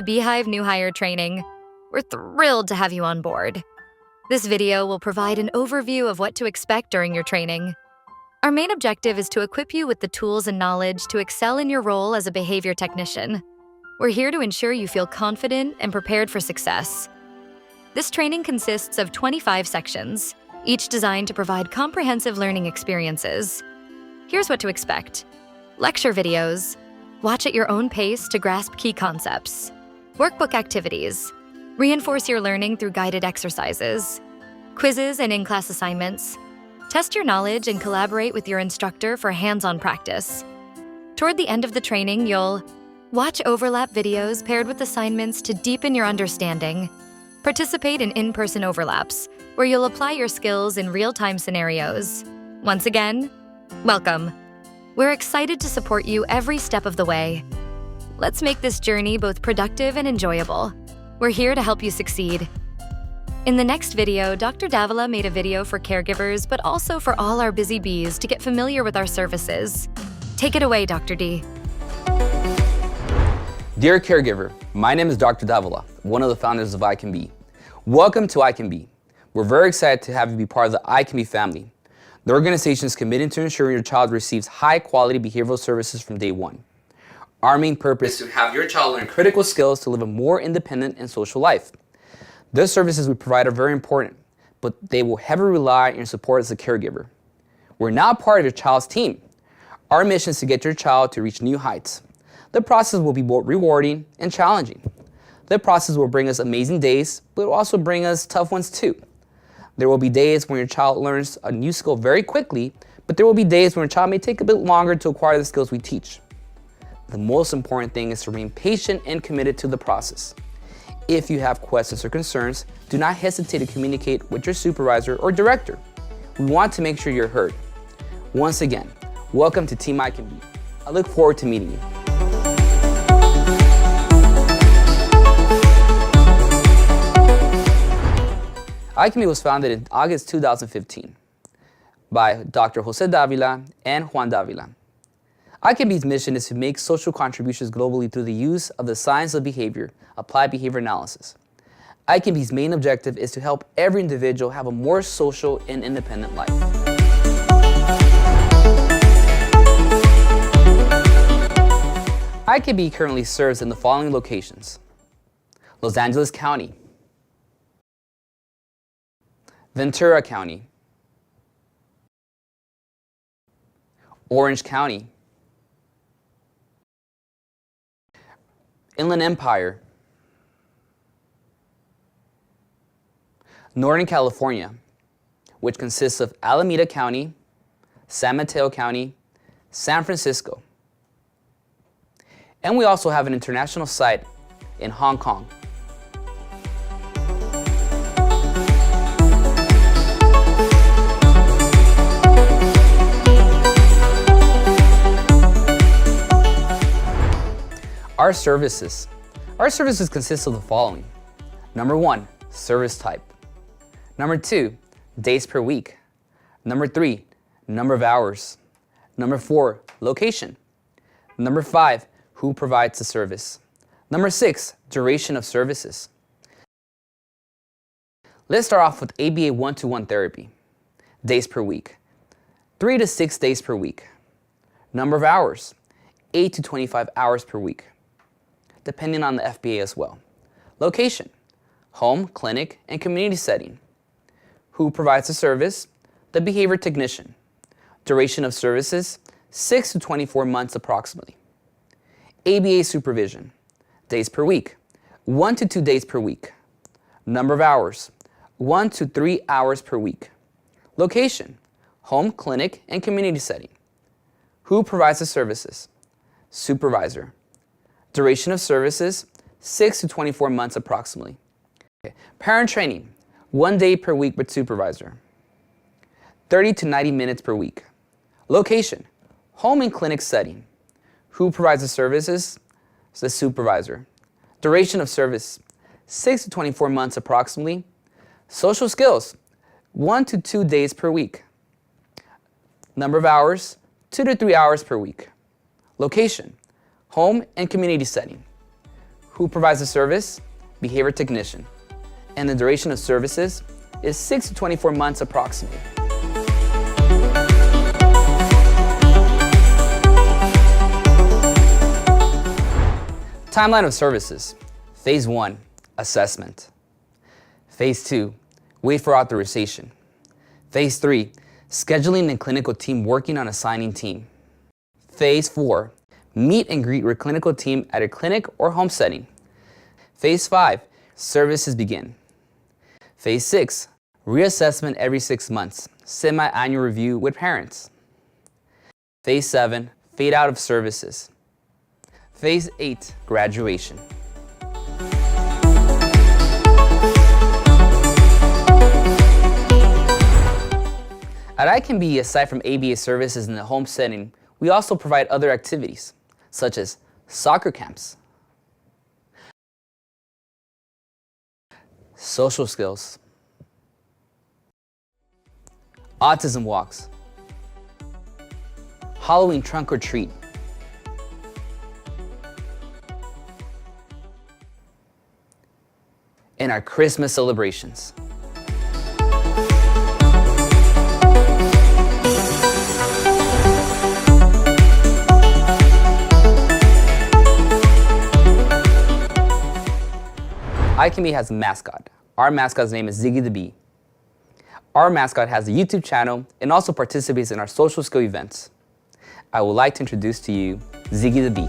Beehive New Hire Training. We're thrilled to have you on board. This video will provide an overview of what to expect during your training. Our main objective is to equip you with the tools and knowledge to excel in your role as a behavior technician. We're here to ensure you feel confident and prepared for success. This training consists of 25 sections, each designed to provide comprehensive learning experiences. Here's what to expect. Lecture videos. Watch at your own pace to grasp key concepts. Workbook activities. Reinforce your learning through guided exercises. Quizzes and in-class assignments. Test your knowledge and collaborate with your instructor for hands-on practice. Toward the end of the training, you'll watch overlap videos paired with assignments to deepen your understanding. Participate in in-person overlaps, where you'll apply your skills in real-time scenarios. Once again, welcome. We're excited to support you every step of the way. Let's make this journey both productive and enjoyable. We're here to help you succeed. In the next video, Dr. Davila made a video for caregivers, but also for all our busy bees to get familiar with our services. Take it away, Dr. D. Dear caregiver, my name is Dr. Davila, one of the founders of iCanBe. Welcome to iCanBe. We're very excited to have you be part of the iCanBe family. The organization is committed to ensuring your child receives high-quality behavioral services from day one. Our main purpose is to have your child learn critical skills to live a more independent and social life. The services we provide are very important, but they will heavily rely on your support as a caregiver. We're now part of your child's team. Our mission is to get your child to reach new heights. The process will be both rewarding and challenging. The process will bring us amazing days, but it will also bring us tough ones too. There will be days when your child learns a new skill very quickly, but there will be days when your child may take a bit longer to acquire the skills we teach. The most important thing is to remain patient and committed to the process. If you have questions or concerns, do not hesitate to communicate with your supervisor or director. We want to make sure you're heard. Once again, welcome to Team iCanBe. I look forward to meeting you. iCanBe was founded in August 2015 by Dr. Jose Davila and Juan Davila. iCanBe's mission is to make social contributions globally through the use of the science of behavior, applied behavior analysis. iCanBe's main objective is to help every individual have a more social and independent life. iCanBe currently serves in the following locations: Los Angeles County, Ventura County, Orange County, Inland Empire, Northern California, which consists of Alameda County, San Mateo County, San Francisco. And we also have an international site in Hong Kong. Our services consist of the following. Number 1, service type. Number 2, days per week. Number 3, number of hours. Number 4, location. Number 5, who provides the service. Number 6, duration of services. Let's start off with ABA one-to-one therapy. Days per week. 3 to 6 days per week. Number of hours. 8 to 25 hours per week, depending on the FBA as well. Location, home, clinic, and community setting. Who provides the service? The behavior technician. Duration of services, 6 to 24 months approximately. ABA supervision, days per week, 1 to 2 days per week. Number of hours, 1 to 3 hours per week. Location, home, clinic, and community setting. Who provides the services? Supervisor. Duration of services, 6 to 24 months approximately. Parent training, 1 day per week with supervisor. 30 to 90 minutes per week. Location, home and clinic setting. Who provides the services? The supervisor. Duration of service, 6 to 24 months approximately. Social skills, 1 to 2 days per week. Number of hours, 2 to 3 hours per week. Location, home and community setting. Who provides the service? Behavior technician. And the duration of services is 6 to 24 months approximately. Timeline of services. Phase 1, assessment. Phase 2, wait for authorization. Phase 3, scheduling and clinical team working on assigning team. Phase 4, meet and greet with clinical team at a clinic or home setting. Phase 5, services begin. Phase 6, reassessment every 6 months, semi-annual review with parents. Phase 7, fade out of services. Phase 8, graduation. At iCanBe, aside from ABA services in the home setting, we also provide other activities, such as soccer camps, social skills, autism walks, Halloween trunk or treat, and our Christmas celebrations. iCanBe has a mascot. Our mascot's name is Ziggy the Bee. Our mascot has a YouTube channel and also participates in our social skill events. I would like to introduce to you Ziggy the Bee.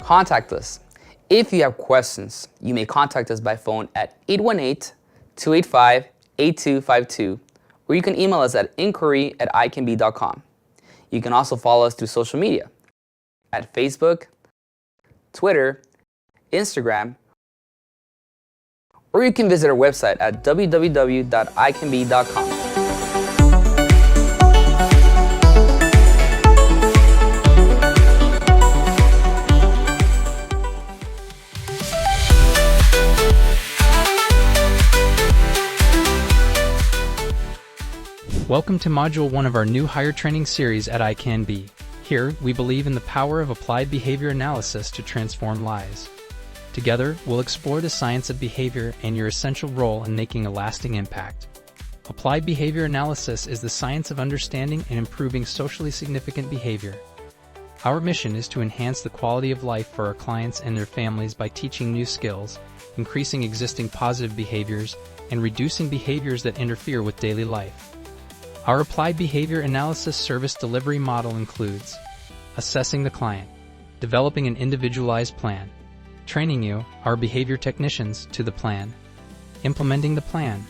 Contact us. If you have questions, you may contact us by phone at 818-285-8252, or you can email us at inquiry@icanbe.com. You can also follow us through social media at Facebook, Twitter, Instagram, or you can visit our website at www.icanbe.com. Welcome to Module 1 of our new hire training series at iCanBe. Here, we believe in the power of applied behavior analysis to transform lives. Together, we'll explore the science of behavior and your essential role in making a lasting impact. Applied behavior analysis is the science of understanding and improving socially significant behavior. Our mission is to enhance the quality of life for our clients and their families by teaching new skills, increasing existing positive behaviors, and reducing behaviors that interfere with daily life. Our applied behavior analysis service delivery model includes assessing the client, developing an individualized plan, training you, our behavior technicians, to the plan, implementing the plan,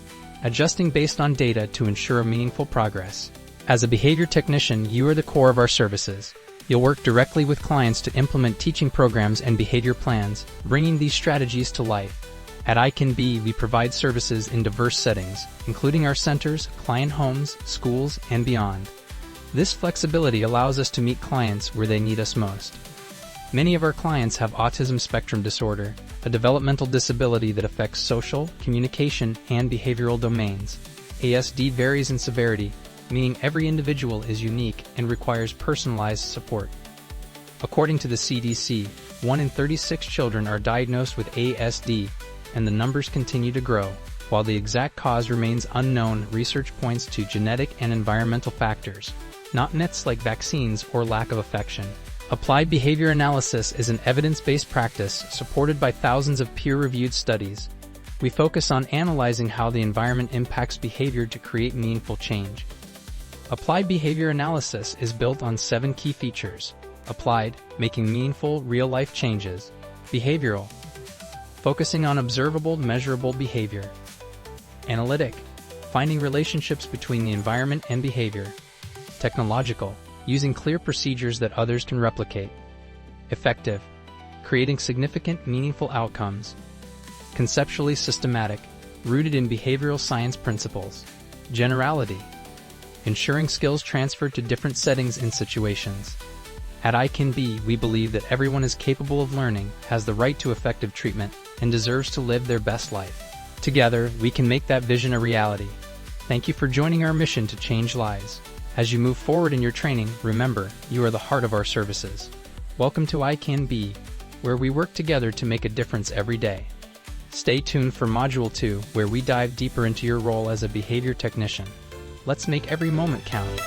adjusting based on data to ensure meaningful progress. As a behavior technician, you are the core of our services. You'll work directly with clients to implement teaching programs and behavior plans, bringing these strategies to life. At iCanBe, we provide services in diverse settings, including our centers, client homes, schools, and beyond. This flexibility allows us to meet clients where they need us most. Many of our clients have autism spectrum disorder, a developmental disability that affects social, communication, and behavioral domains. ASD varies in severity, meaning every individual is unique and requires personalized support. According to the CDC, 1 in 36 children are diagnosed with ASD, and the numbers continue to grow. While the exact cause remains unknown, research points to genetic and environmental factors, not myths like vaccines or lack of affection. Applied behavior analysis is an evidence-based practice supported by thousands of peer-reviewed studies. We focus on analyzing how the environment impacts behavior to create meaningful change. Applied behavior analysis is built on 7 key features. Applied, making meaningful, real-life changes. Behavioral, focusing on observable, measurable behavior. Analytic, finding relationships between the environment and behavior. Technological, using clear procedures that others can replicate. Effective, creating significant, meaningful outcomes. Conceptually systematic, rooted in behavioral science principles. Generality, ensuring skills transfer to different settings and situations. At iCanBe, we believe that everyone is capable of learning, has the right to effective treatment, and deserves to live their best life. Together, we can make that vision a reality. Thank you for joining our mission to change lives. As you move forward in your training, remember, you are the heart of our services. Welcome to iCanBe, where we work together to make a difference every day. Stay tuned for Module 2, where we dive deeper into your role as a behavior technician. Let's make every moment count.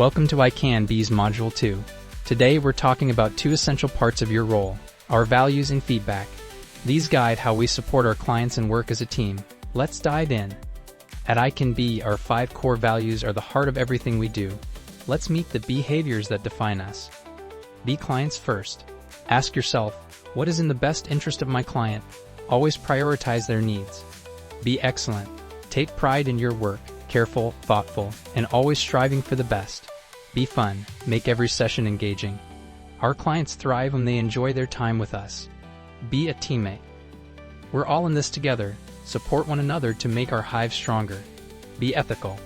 Welcome to iCanBe's Module 2. Today we're talking about two essential parts of your role, our values and feedback. These guide how we support our clients and work as a team. Let's dive in. At iCanBe, our 5 core values are the heart of everything we do. Let's meet the behaviors that define us. Be clients first. Ask yourself, what is in the best interest of my client? Always prioritize their needs. Be excellent. Take pride in your work, careful, thoughtful, and always striving for the best. Be fun. Make every session engaging. Our clients thrive when they enjoy their time with us. Be a teammate. We're all in this together. Support one another to make our hive stronger. Be ethical.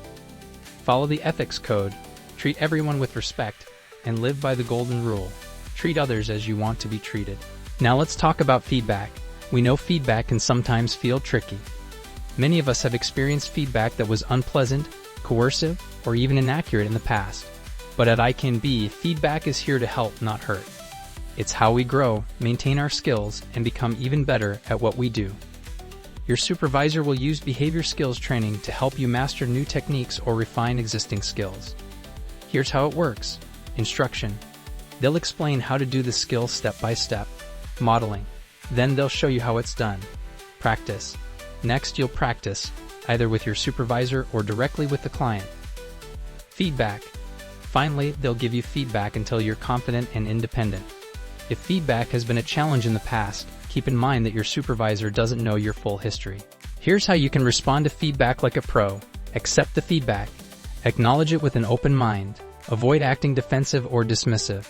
Follow the ethics code. Treat everyone with respect, and live by the golden rule. Treat others as you want to be treated. Now let's talk about feedback. We know feedback can sometimes feel tricky. Many of us have experienced feedback that was unpleasant, coercive, or even inaccurate in the past. But at iCanBe, feedback is here to help, not hurt. It's how we grow, maintain our skills, and become even better at what we do. Your supervisor will use behavior skills training to help you master new techniques or refine existing skills. Here's how it works. Instruction. They'll explain how to do the skill step by step. Modeling. Then they'll show you how it's done. Practice. Next, you'll practice, either with your supervisor or directly with the client. Feedback. Finally, they'll give you feedback until you're confident and independent. If feedback has been a challenge in the past, keep in mind that your supervisor doesn't know your full history. Here's how you can respond to feedback like a pro. Accept the feedback. Acknowledge it with an open mind. Avoid acting defensive or dismissive.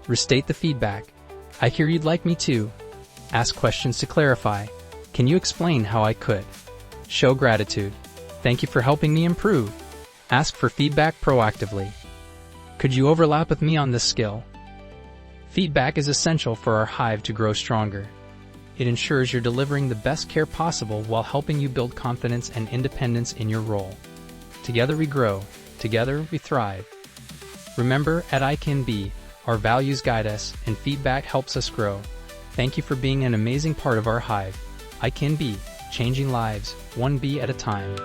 Restate the feedback. I hear you'd like me to. Ask questions to clarify. Can you explain how I could? Show gratitude. Thank you for helping me improve. Ask for feedback proactively. Could you overlap with me on this skill? Feedback is essential for our hive to grow stronger. It ensures you're delivering the best care possible while helping you build confidence and independence in your role. Together we grow. Together we thrive. Remember, at iCanBe, our values guide us and feedback helps us grow. Thank you for being an amazing part of our hive. iCanBe, changing lives, one bee at a time.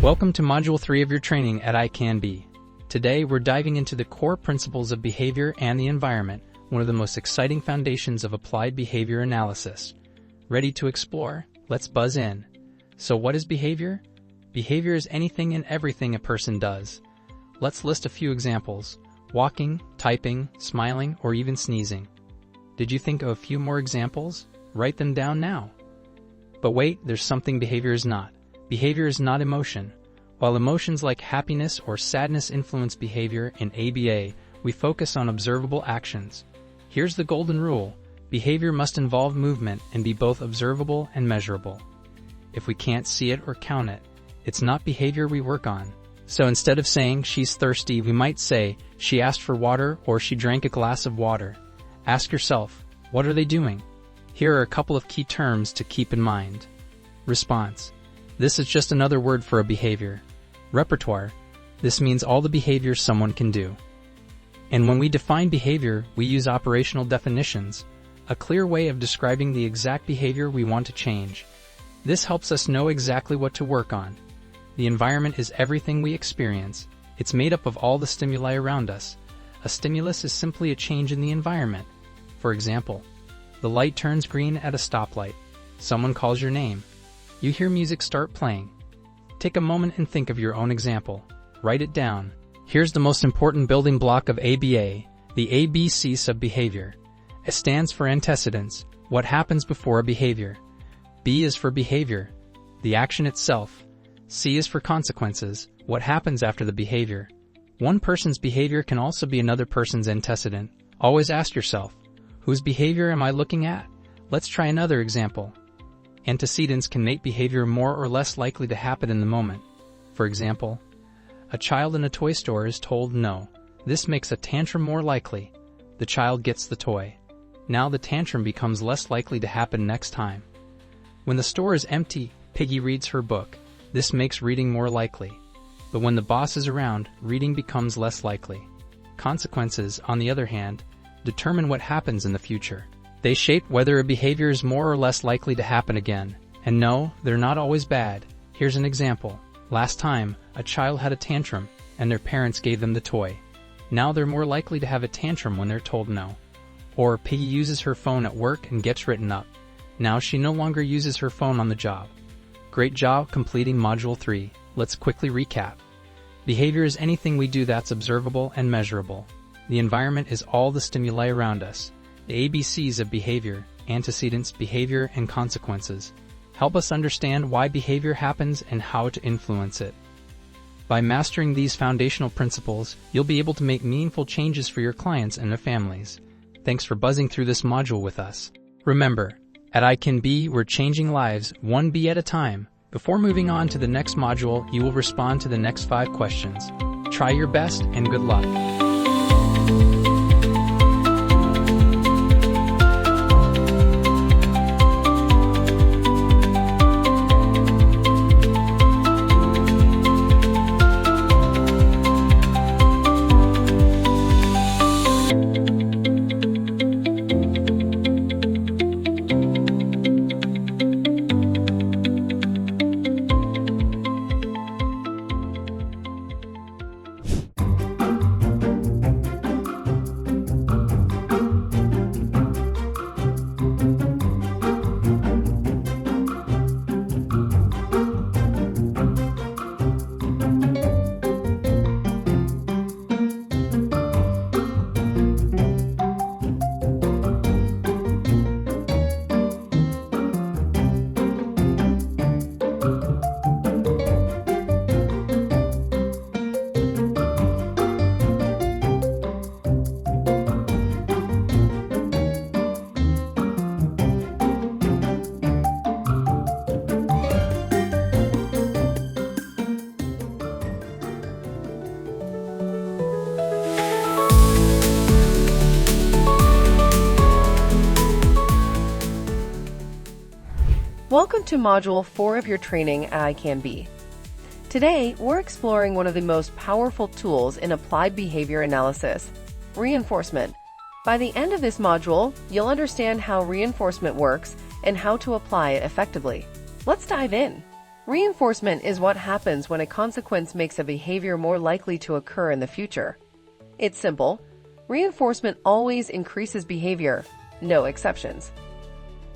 Welcome to Module 3 of your training at iCanBe. Today, we're diving into the core principles of behavior and the environment, one of the most exciting foundations of applied behavior analysis. Ready to explore? Let's buzz in. So what is behavior? Behavior is anything and everything a person does. Let's list a few examples: walking, typing, smiling, or even sneezing. Did you think of a few more examples? Write them down now. But wait, there's something behavior is not. Behavior is not emotion. While emotions like happiness or sadness influence behavior in ABA, we focus on observable actions. Here's the golden rule: behavior must involve movement and be both observable and measurable. If we can't see it or count it, it's not behavior we work on. So instead of saying she's thirsty, we might say she asked for water or she drank a glass of water. Ask yourself, what are they doing? Here are a couple of key terms to keep in mind. Response. This is just another word for a behavior. Repertoire. This means all the behaviors someone can do. And when we define behavior, we use operational definitions, a clear way of describing the exact behavior we want to change. This helps us know exactly what to work on. The environment is everything we experience. It's made up of all the stimuli around us. A stimulus is simply a change in the environment. For example, the light turns green at a stoplight. Someone calls your name. You hear music start playing. Take a moment and think of your own example. Write it down. Here's the most important building block of ABA, the ABCs of behavior. It stands for antecedents, what happens before a behavior. B is for behavior, the action itself. C is for consequences, what happens after the behavior. One person's behavior can also be another person's antecedent. Always ask yourself, whose behavior am I looking at? Let's try another example. Antecedents can make behavior more or less likely to happen in the moment. For example, a child in a toy store is told no. This makes a tantrum more likely. The child gets the toy. Now the tantrum becomes less likely to happen next time. When the store is empty, Piggy reads her book. This makes reading more likely. But when the boss is around, reading becomes less likely. Consequences, on the other hand, determine what happens in the future. They shape whether a behavior is more or less likely to happen again. And no, they're not always bad. Here's an example. Last time, a child had a tantrum, and their parents gave them the toy. Now they're more likely to have a tantrum when they're told no. Or Piggy uses her phone at work and gets written up. Now she no longer uses her phone on the job. Great job completing Module 3. Let's quickly recap. Behavior is anything we do that's observable and measurable. The environment is all the stimuli around us. The ABCs of behavior, antecedents, behavior, and consequences, help us understand why behavior happens and how to influence it. By mastering these foundational principles, you'll be able to make meaningful changes for your clients and their families. Thanks for buzzing through this module with us. Remember, at iCanBe, we're changing lives one bee at a time. Before moving on to the next module, you will respond to the next 5 questions. Try your best and good luck. Welcome to Module 4 of your training at iCanBe. Today, we're exploring one of the most powerful tools in applied behavior analysis, reinforcement. By the end of this module, you'll understand how reinforcement works and how to apply it effectively. Let's dive in. Reinforcement is what happens when a consequence makes a behavior more likely to occur in the future. It's simple. Reinforcement always increases behavior, no exceptions.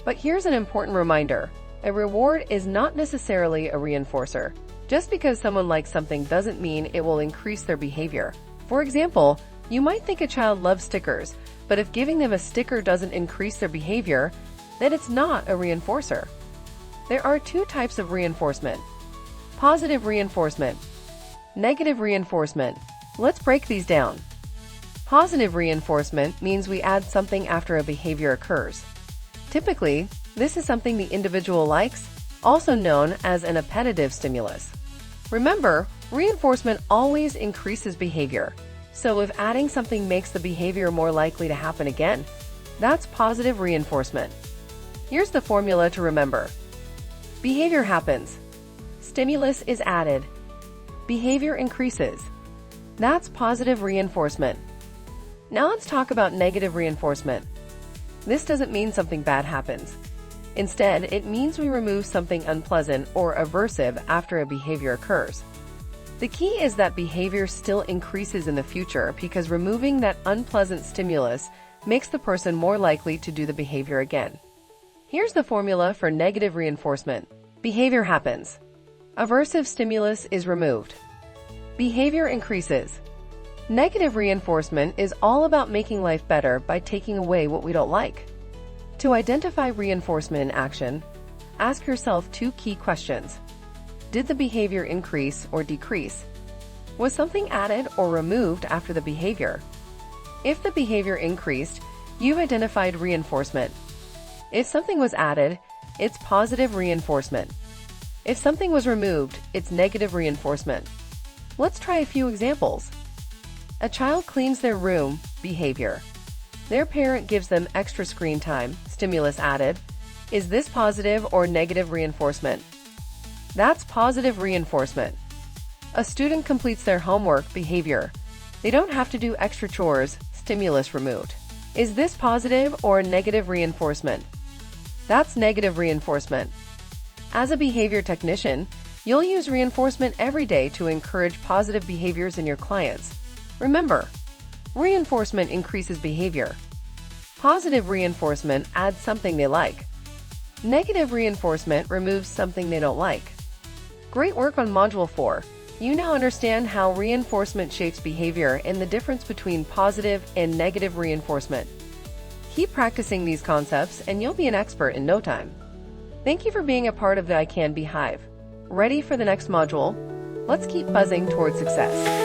But here's an important reminder. A reward is not necessarily a reinforcer. Just because someone likes something doesn't mean it will increase their behavior. For example, you might think a child loves stickers, but if giving them a sticker doesn't increase their behavior, then it's not a reinforcer. There are two types of reinforcement: positive reinforcement, negative reinforcement. Let's break these down. Positive reinforcement means we add something after a behavior occurs. Typically, this is something the individual likes, also known as an appetitive stimulus. Remember, reinforcement always increases behavior. So if adding something makes the behavior more likely to happen again, that's positive reinforcement. Here's the formula to remember. Behavior happens. Stimulus is added. Behavior increases. That's positive reinforcement. Now let's talk about negative reinforcement. This doesn't mean something bad happens. Instead, it means we remove something unpleasant or aversive after a behavior occurs. The key is that behavior still increases in the future because removing that unpleasant stimulus makes the person more likely to do the behavior again. Here's the formula for negative reinforcement. Behavior happens. Aversive stimulus is removed. Behavior increases. Negative reinforcement is all about making life better by taking away what we don't like. To identify reinforcement in action, ask yourself two key questions. Did the behavior increase or decrease? Was something added or removed after the behavior? If the behavior increased, you've identified reinforcement. If something was added, it's positive reinforcement. If something was removed, it's negative reinforcement. Let's try a few examples. A child cleans their room, behavior. Their parent gives them extra screen time, stimulus added. Is this positive or negative reinforcement? That's positive reinforcement. A student completes their homework, behavior. They don't have to do extra chores, stimulus removed. Is this positive or negative reinforcement? That's negative reinforcement. As a behavior technician, you'll use reinforcement every day to encourage positive behaviors in your clients. Remember, reinforcement increases behavior. Positive reinforcement adds something they like. Negative reinforcement removes something they don't like. Great work on Module 4. You now understand how reinforcement shapes behavior and the difference between positive and negative reinforcement. Keep practicing these concepts and you'll be an expert in no time. Thank you for being a part of the iCanB Hive. Ready for the next module? Let's keep buzzing towards success.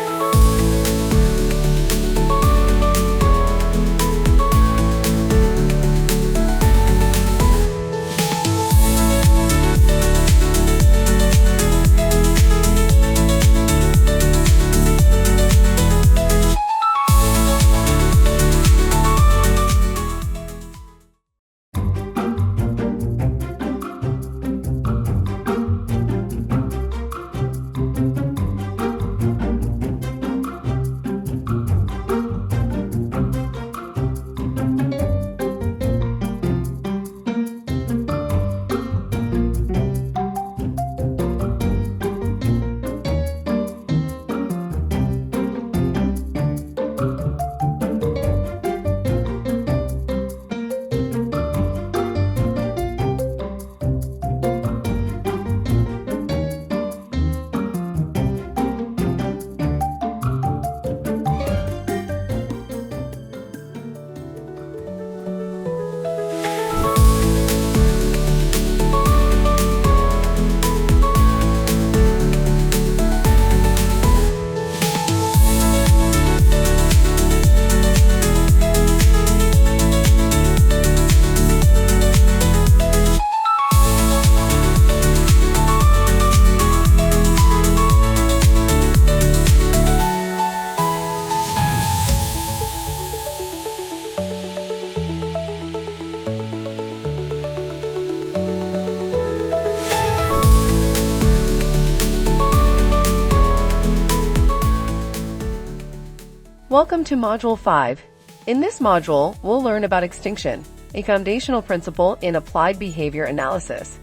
Welcome to Module 5. In this module, we'll learn about extinction, a foundational principle in applied behavior analysis.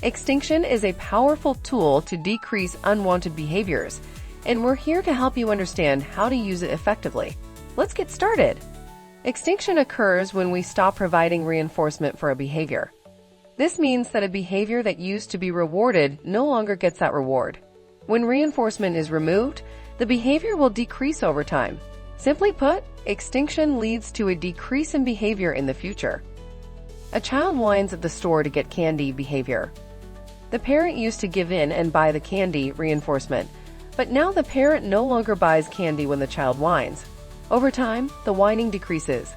Extinction is a powerful tool to decrease unwanted behaviors, and we're here to help you understand how to use it effectively. Let's get started. Extinction occurs when we stop providing reinforcement for a behavior. This means that a behavior that used to be rewarded no longer gets that reward. When reinforcement is removed, the behavior will decrease over time. Simply put, extinction leads to a decrease in behavior in the future. A child whines at the store to get candy behavior. The parent used to give in and buy the candy reinforcement, but now the parent no longer buys candy when the child whines. Over time, the whining decreases.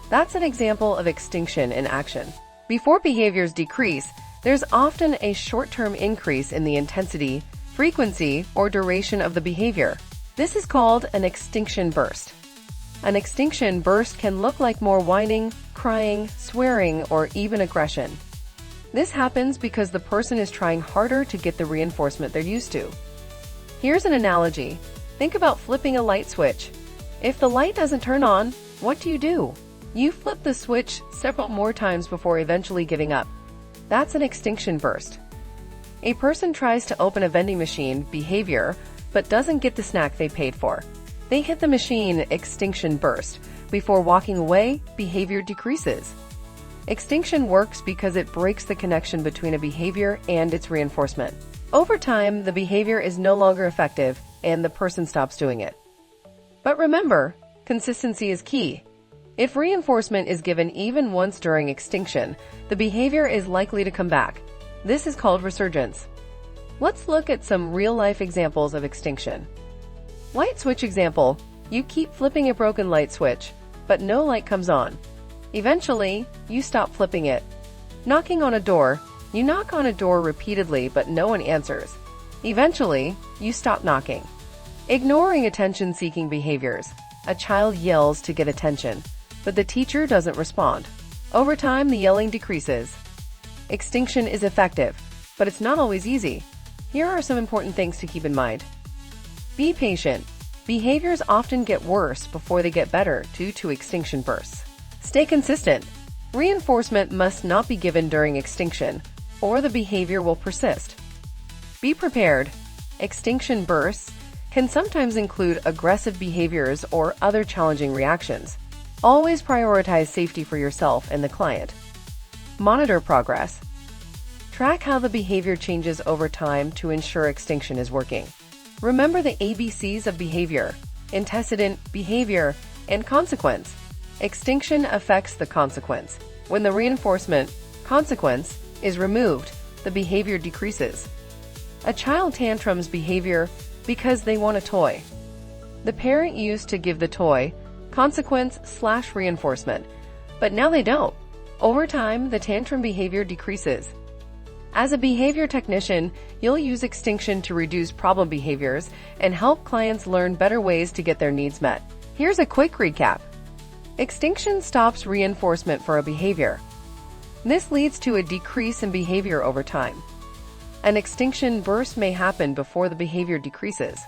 That's an example of extinction in action. Before behaviors decrease, there's often a short-term increase in the intensity, frequency, or duration of the behavior. This is called an extinction burst. An extinction burst can look like more whining, crying, swearing, or even aggression. This happens because the person is trying harder to get the reinforcement they're used to. Here's an analogy. Think about flipping a light switch. If the light doesn't turn on, what do? You flip the switch several more times before eventually giving up. That's an extinction burst. A person tries to open a vending machine behavior, but doesn't get the snack they paid for. They hit the machine extinction burst. Before walking away, behavior decreases. Extinction works because it breaks the connection between a behavior and its reinforcement. Over time, the behavior is no longer effective and the person stops doing it. But remember, consistency is key. If reinforcement is given even once during extinction, the behavior is likely to come back. This is called resurgence. Let's look at some real-life examples of extinction. Light switch example. You keep flipping a broken light switch, but no light comes on. Eventually, you stop flipping it. Knocking on a door. You knock on a door repeatedly, but no one answers. Eventually, you stop knocking. Ignoring attention-seeking behaviors. A child yells to get attention, but the teacher doesn't respond. Over time, the yelling decreases. Extinction is effective, but it's not always easy. Here are some important things to keep in mind. Be patient. Behaviors often get worse before they get better due to extinction bursts. Stay consistent. Reinforcement must not be given during extinction, or the behavior will persist. Be prepared. Extinction bursts can sometimes include aggressive behaviors or other challenging reactions. Always prioritize safety for yourself and the client. Monitor progress. Track how the behavior changes over time to ensure extinction is working. Remember the ABCs of behavior: antecedent, behavior, and consequence. Extinction affects the consequence. When the reinforcement, consequence, is removed, the behavior decreases. A child tantrums behavior because they want a toy. The parent used to give the toy, consequence/reinforcement, but now they don't. Over time, the tantrum behavior decreases. As a behavior technician, you'll use extinction to reduce problem behaviors and help clients learn better ways to get their needs met. Here's a quick recap. Extinction stops reinforcement for a behavior. This leads to a decrease in behavior over time. An extinction burst may happen before the behavior decreases.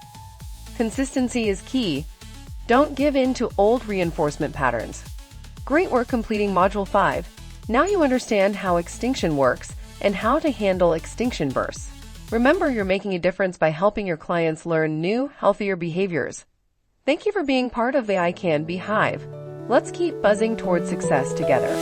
Consistency is key. Don't give in to old reinforcement patterns. Great work completing Module 5. Now you understand how extinction works and how to handle extinction bursts. Remember, you're making a difference by helping your clients learn new, healthier behaviors. Thank you for being part of the iCanB Hive. Let's keep buzzing towards success together.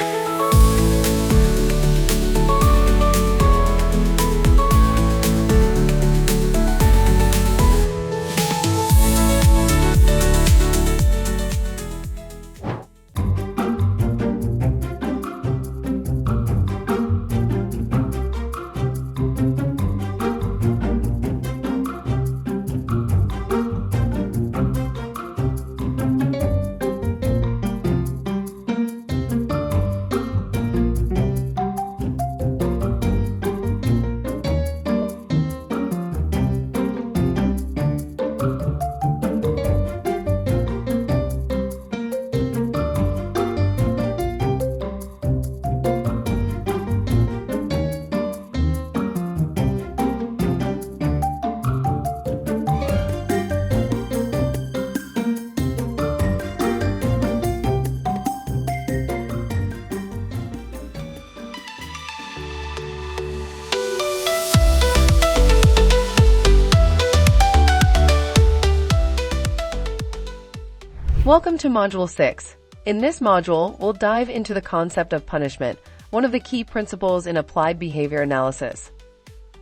Welcome to Module 6. In this module, we'll dive into the concept of punishment, one of the key principles in applied behavior analysis.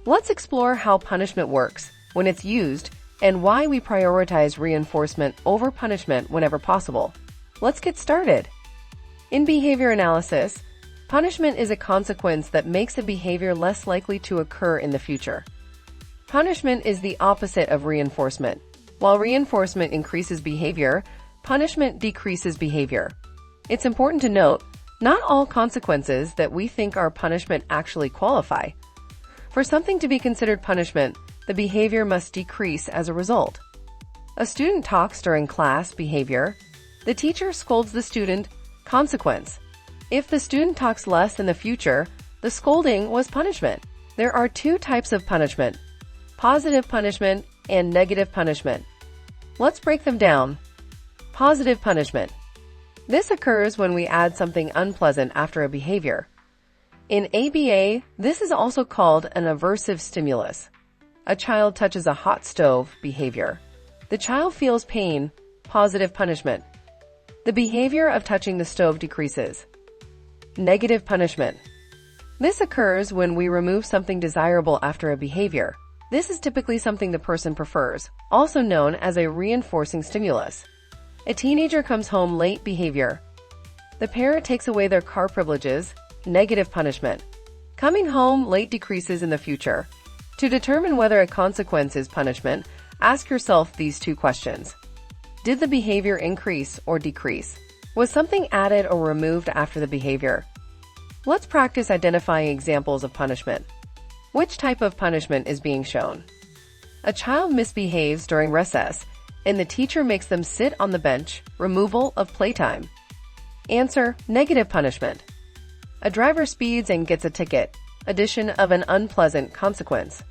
Let's explore how punishment works, when it's used, and why we prioritize reinforcement over punishment whenever possible. Let's get started. In behavior analysis, punishment is a consequence that makes a behavior less likely to occur in the future. Punishment is the opposite of reinforcement. While reinforcement increases behavior, punishment decreases behavior. It's important to note, not all consequences that we think are punishment actually qualify. For something to be considered punishment, the behavior must decrease as a result. A student talks during class, behavior. The teacher scolds the student, consequence. If the student talks less in the future, the scolding was punishment. There are two types of punishment: positive punishment and negative punishment. Let's break them down. Positive punishment. This occurs when we add something unpleasant after a behavior. In ABA, this is also called an aversive stimulus. A child touches a hot stove, behavior. The child feels pain, positive punishment. The behavior of touching the stove decreases. Negative punishment. This occurs when we remove something desirable after a behavior. This is typically something the person prefers, also known as a reinforcing stimulus. A teenager comes home late, behavior. The parent takes away their car privileges, negative punishment. Coming home late decreases in the future. To determine whether a consequence is punishment, ask yourself these two questions. Did the behavior increase or decrease? Was something added or removed after the behavior? Let's practice identifying examples of punishment. Which type of punishment is being shown? A child misbehaves during recess, and the teacher makes them sit on the bench, removal of playtime. Answer: negative punishment. A driver speeds and gets a ticket, addition of an unpleasant consequence.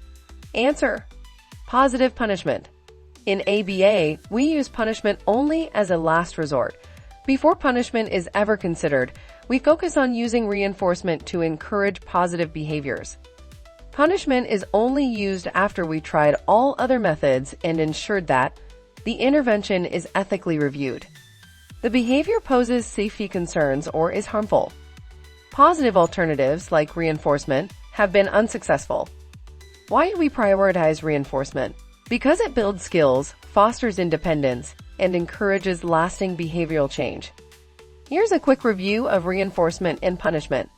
Answer: positive punishment. In ABA, we use punishment only as a last resort. Before punishment is ever considered, we focus on using reinforcement to encourage positive behaviors. Punishment is only used after we tried all other methods and ensured that the intervention is ethically reviewed. The behavior poses safety concerns or is harmful. Positive alternatives, like reinforcement, have been unsuccessful. Why do we prioritize reinforcement? Because it builds skills, fosters independence, and encourages lasting behavioral change. Here's a quick review of reinforcement and punishment.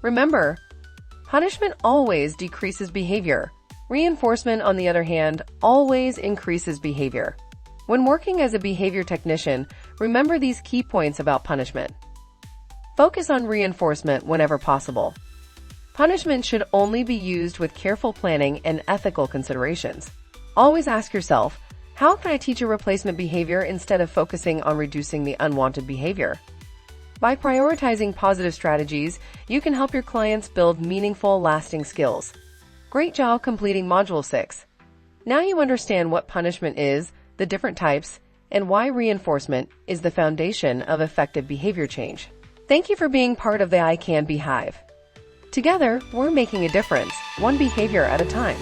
Remember, punishment always decreases behavior. Reinforcement, on the other hand, always increases behavior. When working as a behavior technician, remember these key points about punishment. Focus on reinforcement whenever possible. Punishment should only be used with careful planning and ethical considerations. Always ask yourself, how can I teach a replacement behavior instead of focusing on reducing the unwanted behavior? By prioritizing positive strategies, you can help your clients build meaningful, lasting skills. Great job completing Module 6. Now you understand what punishment is, the different types, and why reinforcement is the foundation of effective behavior change. Thank you for being part of the iCanB Hive. Together, we're making a difference, one behavior at a time.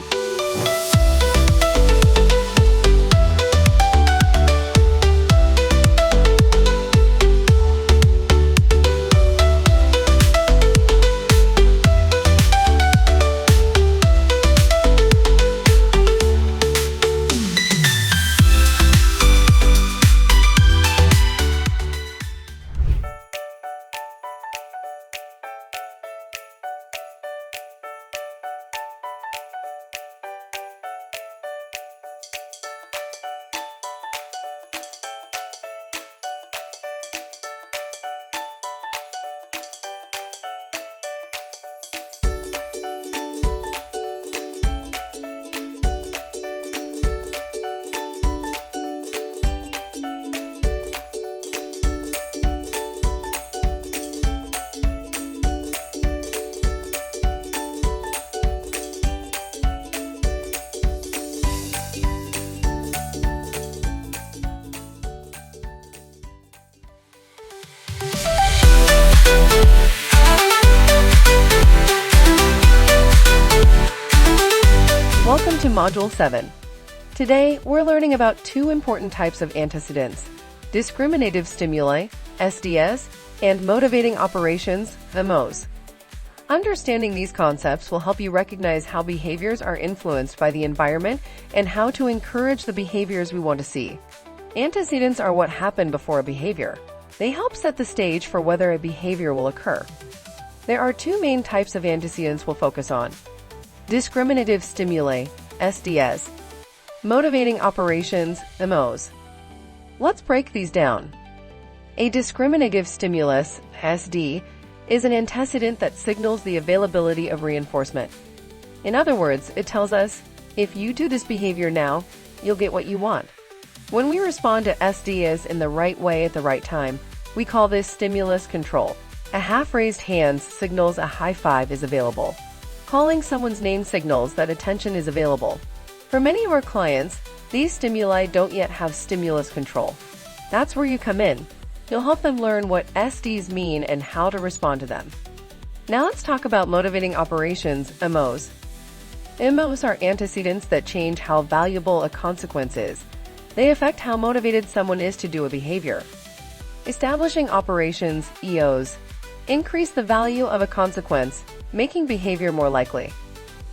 Welcome to Module 7. Today, we're learning about two important types of antecedents: discriminative stimuli, SDS, and motivating operations, MOs. Understanding these concepts will help you recognize how behaviors are influenced by the environment and how to encourage the behaviors we want to see. Antecedents are what happen before a behavior. They help set the stage for whether a behavior will occur. There are two main types of antecedents we'll focus on: discriminative stimuli, SDS, motivating operations, MOs. Let's break these down. A discriminative stimulus, SD, is an antecedent that signals the availability of reinforcement. In other words, it tells us, if you do this behavior now, you'll get what you want. When we respond to SDS in the right way at the right time, we call this stimulus control. A half-raised hand signals a high five is available. Calling someone's name signals that attention is available. For many of our clients, these stimuli don't yet have stimulus control. That's where you come in. You'll help them learn what SDs mean and how to respond to them. Now let's talk about motivating operations, MOs. MOs are antecedents that change how valuable a consequence is. They affect how motivated someone is to do a behavior. Establishing operations, EOs, increase the value of a consequence, making behavior more likely.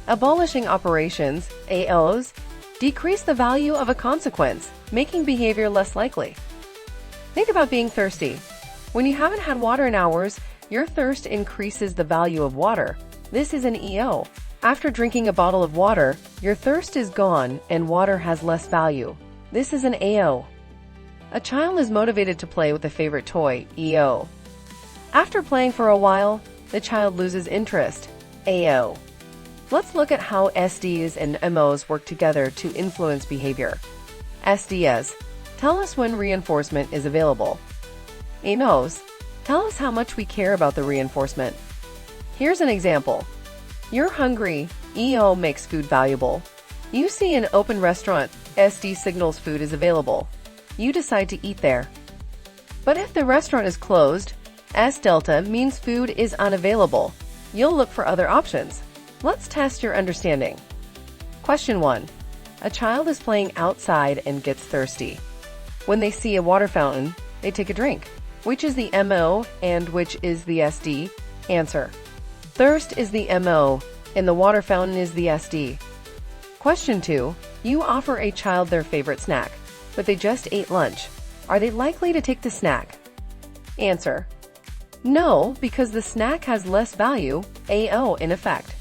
Abolishing operations, AOs, decrease the value of a consequence, making behavior less likely. Think about being thirsty. When you haven't had water in hours, your thirst increases the value of water. This is an EO. After drinking a bottle of water, your thirst is gone and water has less value. This is an AO. A child is motivated to play with a favorite toy, EO. After playing for a while, the child loses interest, AO. Let's look at how SDs and MOs work together to influence behavior. SDS tell us when reinforcement is available. MOs tell us how much we care about the reinforcement. Here's an example. You're hungry, EO makes food valuable. You see an open restaurant, SD signals food is available. You decide to eat there. But if the restaurant is closed, S delta means food is unavailable. You'll look for other options. Let's test your understanding. Question 1. A child is playing outside and gets thirsty. When they see a water fountain, they take a drink. Which is the MO and which is the SD? Answer. Thirst is the MO and the water fountain is the SD. Question 2. You offer a child their favorite snack, but they just ate lunch. Are they likely to take the snack? Answer. No, because the snack has less value, AO in effect.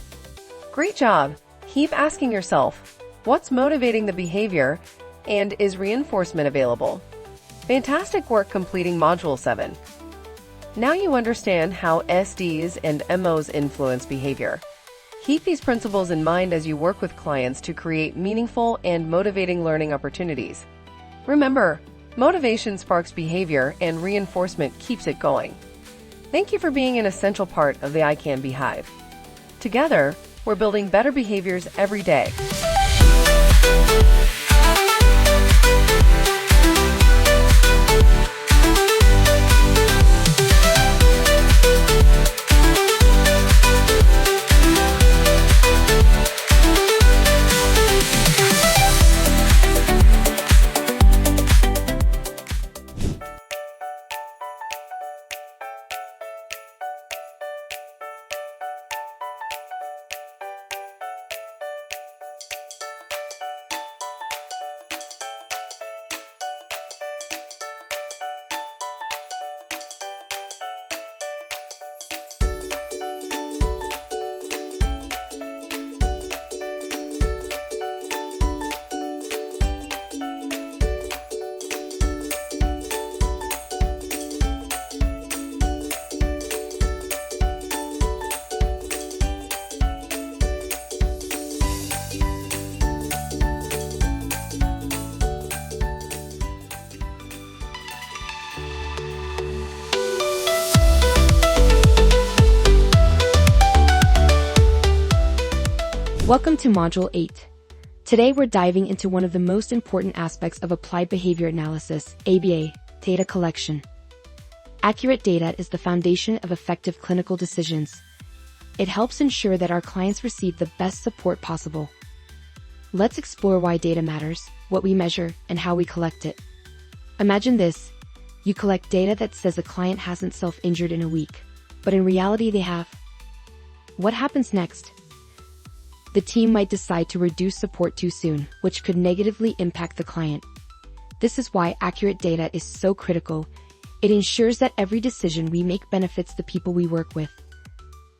Great job! Keep asking yourself, what's motivating the behavior and is reinforcement available? Fantastic work completing Module 7. Now you understand how SDs and MOs influence behavior. Keep these principles in mind as you work with clients to create meaningful and motivating learning opportunities. Remember, motivation sparks behavior and reinforcement keeps it going. Thank you for being an essential part of the iCanB Hive. Together, we're building better behaviors every day. Welcome to Module 8. Today we're diving into one of the most important aspects of applied behavior analysis, ABA, data collection. Accurate data is the foundation of effective clinical decisions. It helps ensure that our clients receive the best support possible. Let's explore why data matters, what we measure, and how we collect it. Imagine this: You collect data that says a client hasn't self-injured in a week, but in reality they have. What happens next? The team might decide to reduce support too soon, which could negatively impact the client. This is why accurate data is so critical. It ensures that every decision we make benefits the people we work with.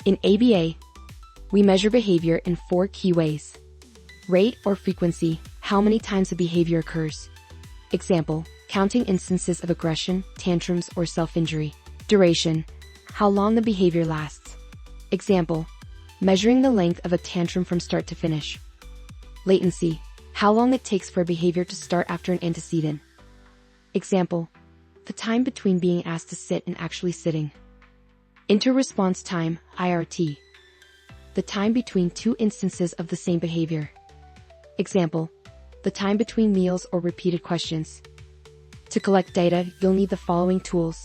In ABA, we measure behavior in 4 key ways. Rate or frequency, how many times a behavior occurs. Example, counting instances of aggression, tantrums, or self-injury. Duration, how long the behavior lasts. Example, measuring the length of a tantrum from start to finish. Latency, how long it takes for a behavior to start after an antecedent. Example, the time between being asked to sit and actually sitting. Inter-response time, IRT, the time between 2 instances of the same behavior. Example, the time between meals or repeated questions. To collect data, you'll need the following tools.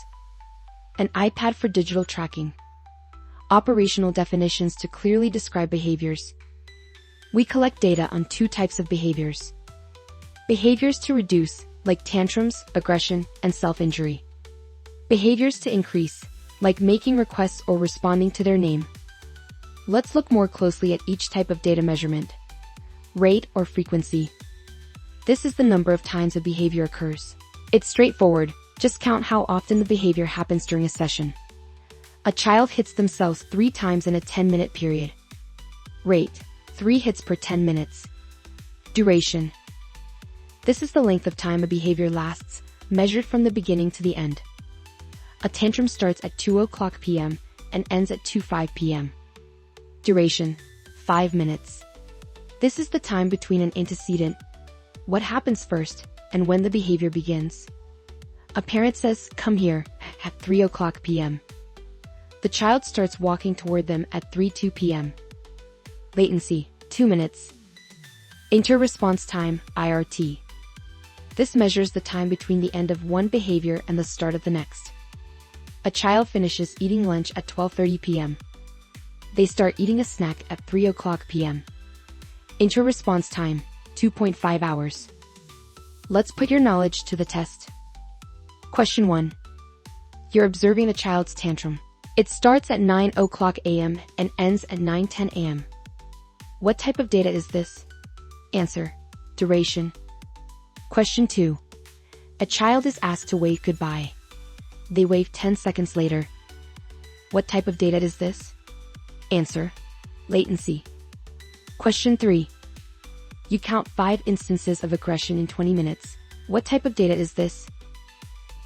An iPad for digital tracking. Operational definitions to clearly describe behaviors. We collect data on 2 types of behaviors. Behaviors to reduce, like tantrums, aggression, and self-injury. Behaviors to increase, like making requests or responding to their name. Let's look more closely at each type of data measurement. Rate or frequency. This is the number of times a behavior occurs. It's straightforward, just count how often the behavior happens during a session. A child hits themselves 3 times in a 10-minute period. Rate, 3 hits per 10 minutes. Duration. This is the length of time a behavior lasts, measured from the beginning to the end. A tantrum starts at 2:00 p.m. and ends at 2:05 p.m. Duration, 5 minutes. This is the time between an antecedent, what happens first, and when the behavior begins. A parent says, "Come here," at 3:00 p.m. The child starts walking toward them at 3:02 p.m. Latency, 2 minutes. Inter-response time, IRT. This measures the time between the end of one behavior and the start of the next. A child finishes eating lunch at 12:30 p.m. They start eating a snack at 3:00 p.m. Inter-response time, 2.5 hours. Let's put your knowledge to the test. Question 1. You're observing a child's tantrum. It starts at 9:00 a.m. and ends at 9:10 a.m. What type of data is this? Answer, duration. Question 2. A child is asked to wave goodbye. They wave 10 seconds later. What type of data is this? Answer, latency. Question 3. You count 5 instances of aggression in 20 minutes. What type of data is this?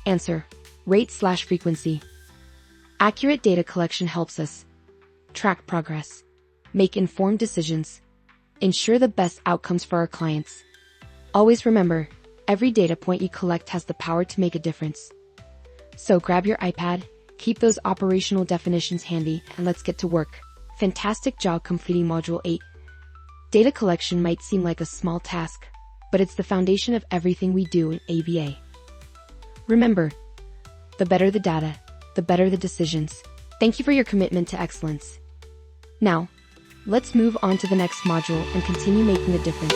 Answer, rate/frequency. Accurate data collection helps us track progress, make informed decisions, ensure the best outcomes for our clients. Always remember, every data point you collect has the power to make a difference. So grab your iPad, keep those operational definitions handy, and let's get to work. Fantastic job completing Module 8. Data collection might seem like a small task, but it's the foundation of everything we do in ABA. Remember, the better the data, the better the decisions. Thank you for your commitment to excellence. Now, let's move on to the next module and continue making a difference.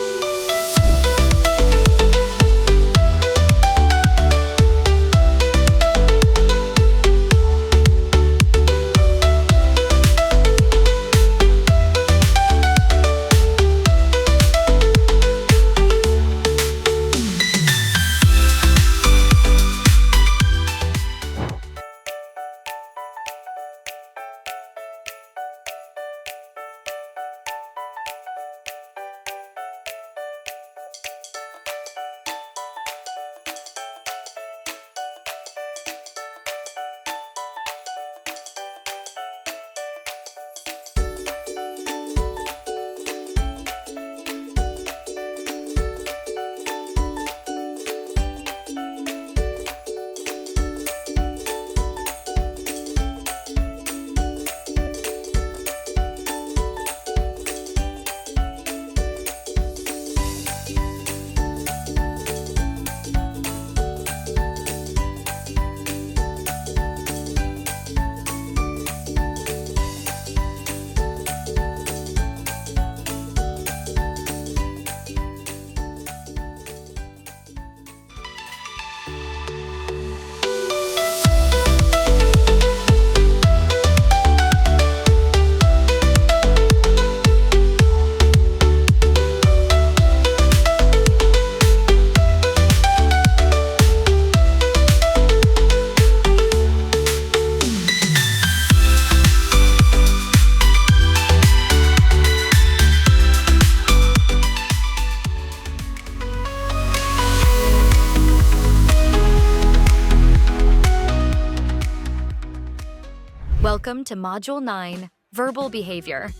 Welcome to Module 9, Verbal Behavior.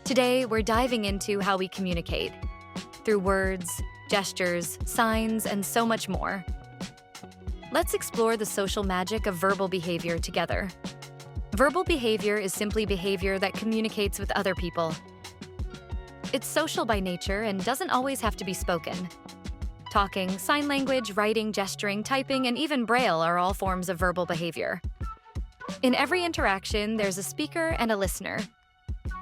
Today, we're diving into how we communicate through words, gestures, signs, and so much more. Let's explore the social magic of verbal behavior together. Verbal behavior is simply behavior that communicates with other people. It's social by nature and doesn't always have to be spoken. Talking, sign language, writing, gesturing, typing, and even Braille are all forms of verbal behavior. In every interaction, there's a speaker and a listener.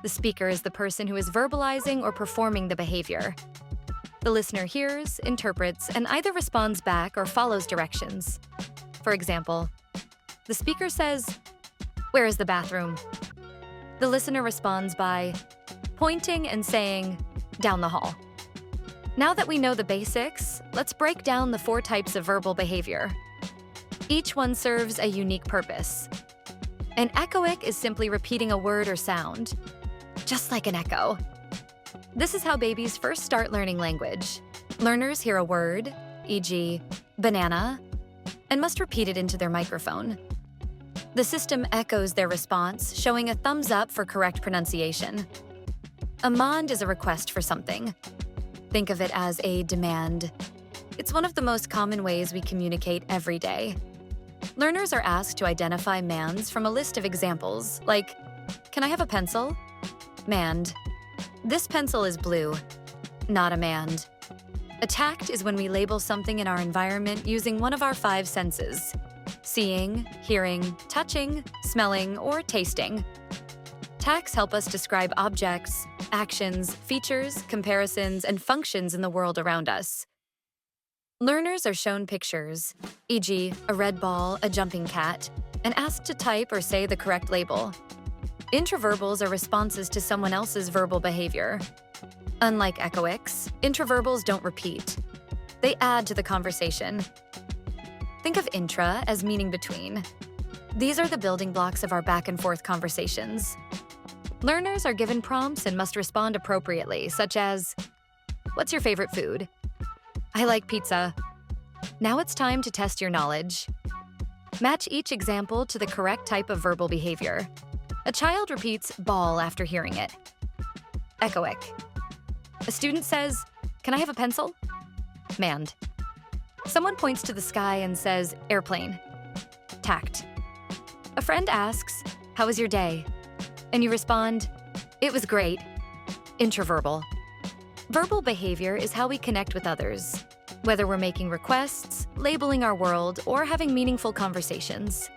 The speaker is the person who is verbalizing or performing the behavior. The listener hears, interprets, and either responds back or follows directions. For example, the speaker says, "Where is the bathroom?" The listener responds by pointing and saying, "Down the hall." Now that we know the basics, let's break down the 4 types of verbal behavior. Each one serves a unique purpose. An echoic is simply repeating a word or sound, just like an echo. This is how babies first start learning language. Learners hear a word, e.g., banana, and must repeat it into their microphone. The system echoes their response, showing a thumbs up for correct pronunciation. A mand is a request for something. Think of it as a demand. It's one of the most common ways we communicate every day. Learners are asked to identify mands from a list of examples, like, "Can I have a pencil?" Mand. "This pencil is blue." Not a mand. A tact is when we label something in our environment using one of our 5 senses: seeing, hearing, touching, smelling, or tasting. Tacts help us describe objects, actions, features, comparisons, and functions in the world around us. Learners are shown pictures, e.g., a red ball, a jumping cat, and asked to type or say the correct label. Intraverbals are responses to someone else's verbal behavior. Unlike echoics, intraverbals don't repeat. They add to the conversation. Think of intra as meaning between. These are the building blocks of our back-and-forth conversations. Learners are given prompts and must respond appropriately, such as, "What's your favorite food?" "I like pizza." Now it's time to test your knowledge. Match each example to the correct type of verbal behavior. A child repeats ball after hearing it. Echoic. A student says, "Can I have a pencil?" Mand. Someone points to the sky and says, "Airplane." Tact. A friend asks, "How was your day?" And you respond, "It was great." Intraverbal. Verbal behavior is how we connect with others, whether we're making requests, labeling our world, or having meaningful conversations.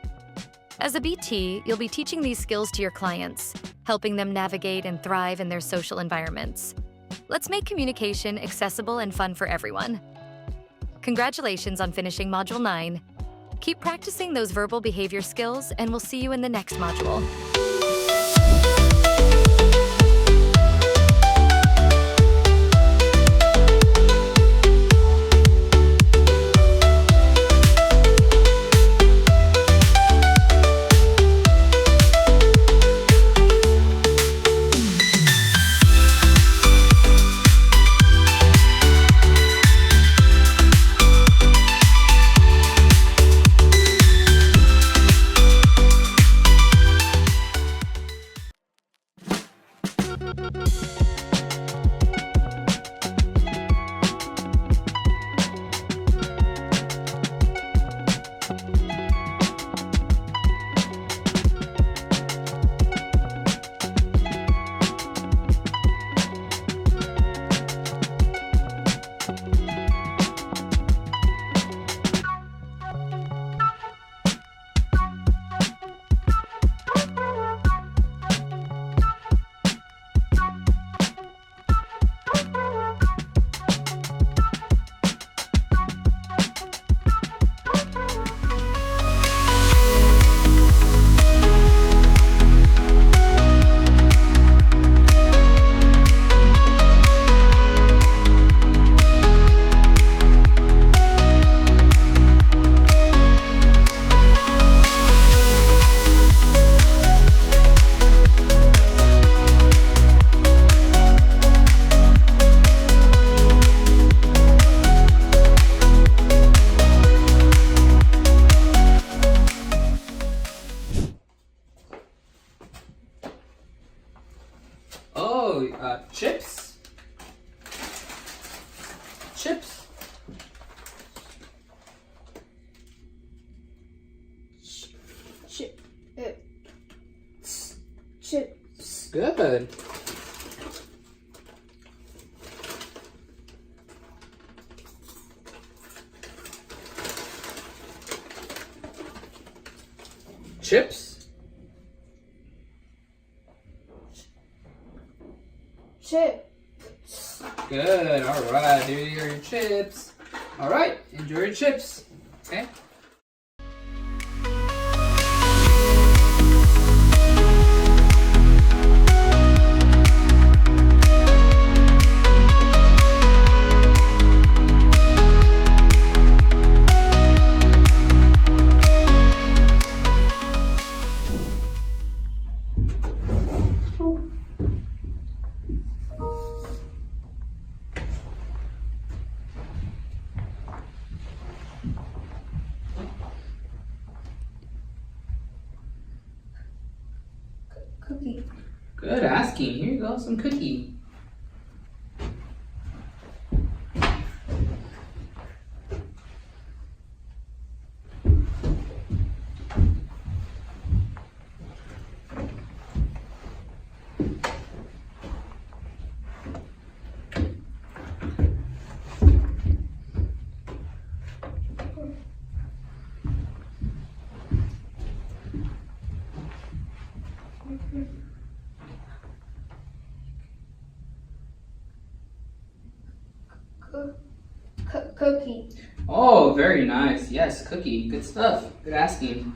As a BT, you'll be teaching these skills to your clients, helping them navigate and thrive in their social environments. Let's make communication accessible and fun for everyone. Congratulations on finishing Module 9. Keep practicing those verbal behavior skills, and we'll see you in the next module. Good. Chips? Chips. Good. All right. Here are your chips. All right. Enjoy your chips. Okay. Cookie. Good asking. Here you go. Some cookie. Cookie. Oh, very nice. Yes, cookie. Good stuff. Good asking.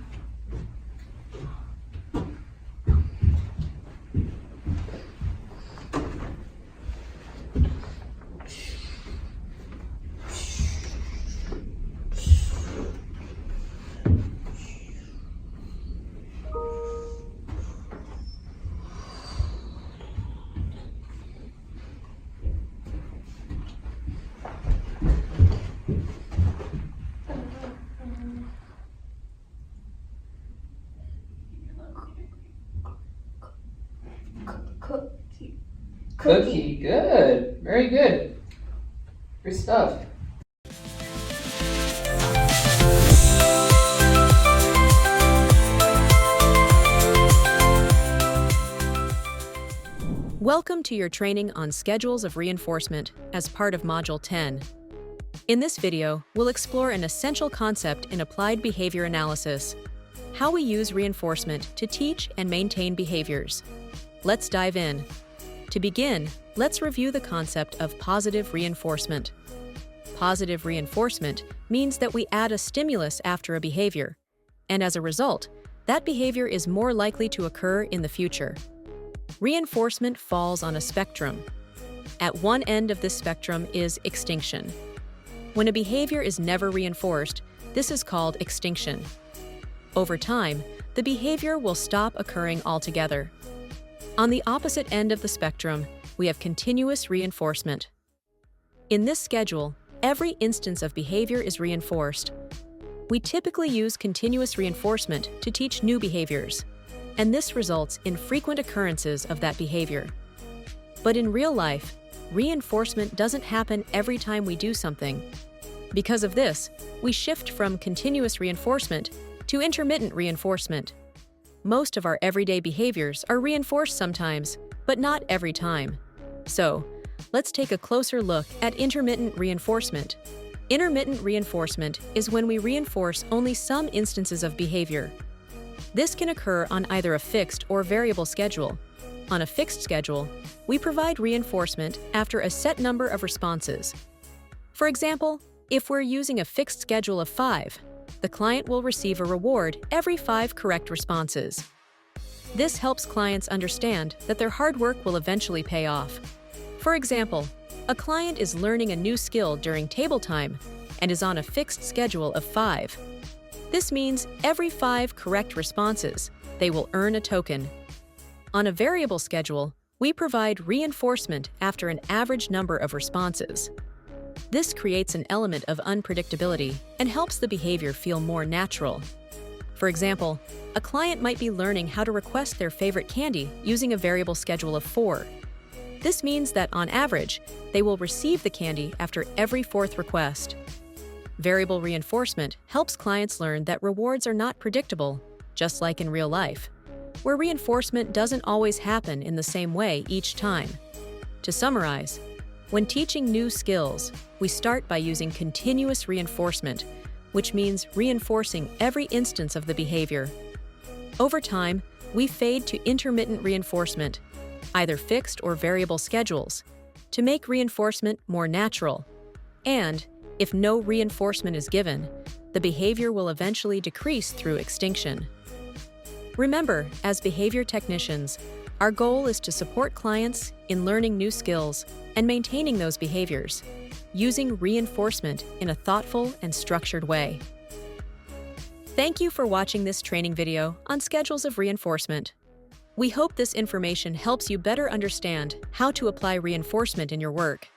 Cookie. Cookie. Good. Very good. Good stuff. Welcome to your training on schedules of reinforcement as part of Module 10. In this video, we'll explore an essential concept in applied behavior analysis: how we use reinforcement to teach and maintain behaviors. Let's dive in. To begin, let's review the concept of positive reinforcement. Positive reinforcement means that we add a stimulus after a behavior, and as a result, that behavior is more likely to occur in the future. Reinforcement falls on a spectrum. At one end of this spectrum is extinction. When a behavior is never reinforced, this is called extinction. Over time, the behavior will stop occurring altogether. On the opposite end of the spectrum, we have continuous reinforcement. In this schedule, every instance of behavior is reinforced. We typically use continuous reinforcement to teach new behaviors, and this results in frequent occurrences of that behavior. But in real life, reinforcement doesn't happen every time we do something. Because of this, we shift from continuous reinforcement to intermittent reinforcement. Most of our everyday behaviors are reinforced sometimes, but not every time. So, let's take a closer look at intermittent reinforcement. Intermittent reinforcement is when we reinforce only some instances of behavior. This can occur on either a fixed or variable schedule. On a fixed schedule, we provide reinforcement after a set number of responses. For example, if we're using a fixed schedule of 5, the client will receive a reward every 5 correct responses. This helps clients understand that their hard work will eventually pay off. For example, a client is learning a new skill during table time and is on a fixed schedule of 5. This means every 5 correct responses, they will earn a token. On a variable schedule, we provide reinforcement after an average number of responses. This creates an element of unpredictability and helps the behavior feel more natural. For example, a client might be learning how to request their favorite candy using a variable schedule of 4. This means that, on average, they will receive the candy after every 4th request. Variable reinforcement helps clients learn that rewards are not predictable, just like in real life. where reinforcement doesn't always happen in the same way each time. To summarize, when teaching new skills, we start by using continuous reinforcement, which means reinforcing every instance of the behavior. Over time, we fade to intermittent reinforcement, either fixed or variable schedules, to make reinforcement more natural. And, if no reinforcement is given, the behavior will eventually decrease through extinction. Remember, as behavior technicians, our goal is to support clients in learning new skills and maintaining those behaviors, using reinforcement in a thoughtful and structured way. Thank you for watching this training video on schedules of reinforcement. We hope this information helps you better understand how to apply reinforcement in your work.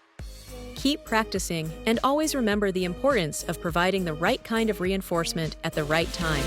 Keep practicing and always remember the importance of providing the right kind of reinforcement at the right time.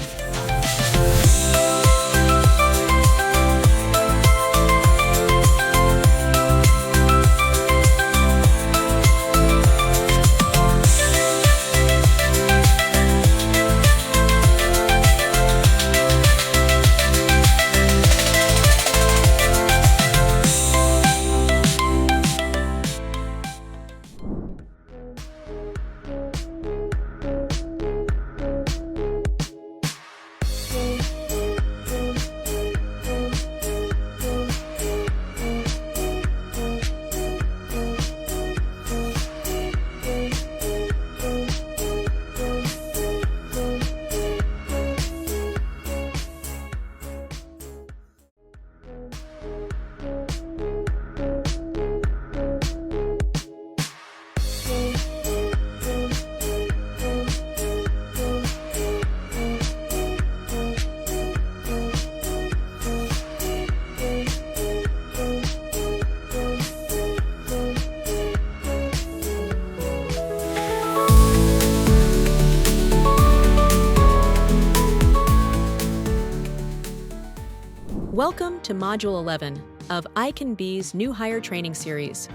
Welcome to Module 11 of iCanBe's New Hire Training Series.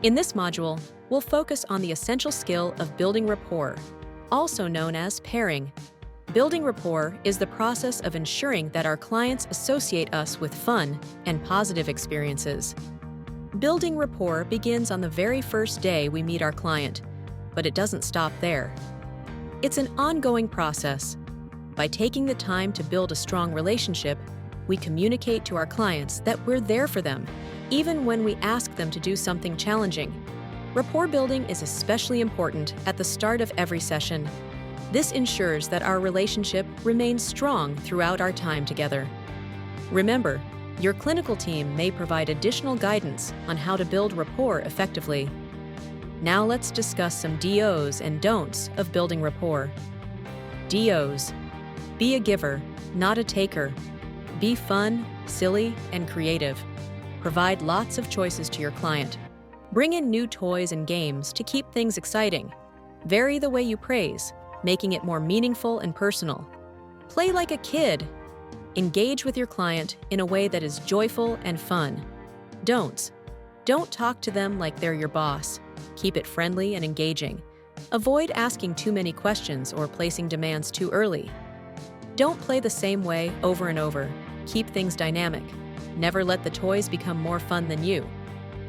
In this module, we'll focus on the essential skill of building rapport, also known as pairing. Building rapport is the process of ensuring that our clients associate us with fun and positive experiences. Building rapport begins on the very first day we meet our client, but it doesn't stop there. It's an ongoing process. By taking the time to build a strong relationship, we communicate to our clients that we're there for them, even when we ask them to do something challenging. Rapport building is especially important at the start of every session. This ensures that our relationship remains strong throughout our time together. Remember, your clinical team may provide additional guidance on how to build rapport effectively. Now let's discuss some DOs and don'ts of building rapport. DOs: be a giver, not a taker. Be fun, silly, and creative. Provide lots of choices to your client. Bring in new toys and games to keep things exciting. Vary the way you praise, making it more meaningful and personal. Play like a kid. Engage with your client in a way that is joyful and fun. Don'ts: don't talk to them like they're your boss. Keep it friendly and engaging. Avoid asking too many questions or placing demands too early. Don't play the same way over and over. Keep things dynamic. Never let the toys become more fun than you.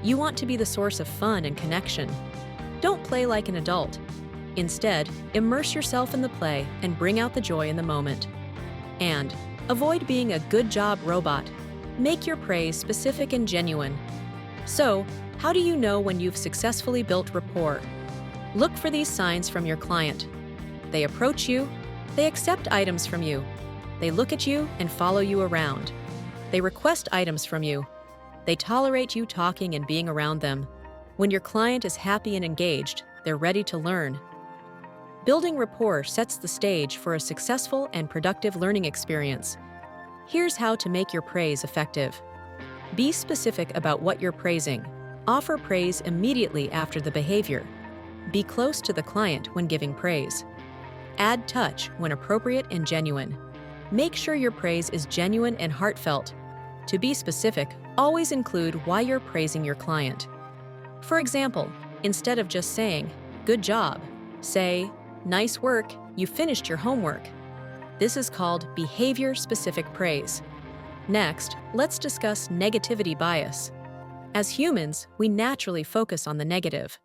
You want to be the source of fun and connection. Don't play like an adult. Instead, immerse yourself in the play and bring out the joy in the moment. And avoid being a good job robot. Make your praise specific and genuine. So, how do you know when you've successfully built rapport? Look for these signs from your client. They approach you. They accept items from you. They look at you and follow you around. They request items from you. They tolerate you talking and being around them. When your client is happy and engaged, they're ready to learn. Building rapport sets the stage for a successful and productive learning experience. Here's how to make your praise effective. Be specific about what you're praising. Offer praise immediately after the behavior. Be close to the client when giving praise. Add touch when appropriate and genuine. Make sure your praise is genuine and heartfelt. To be specific, always include why you're praising your client. For example, instead of just saying, "Good job," say, "Nice work, you finished your homework." This is called behavior-specific praise. Next, let's discuss negativity bias. As humans, we naturally focus on the negative,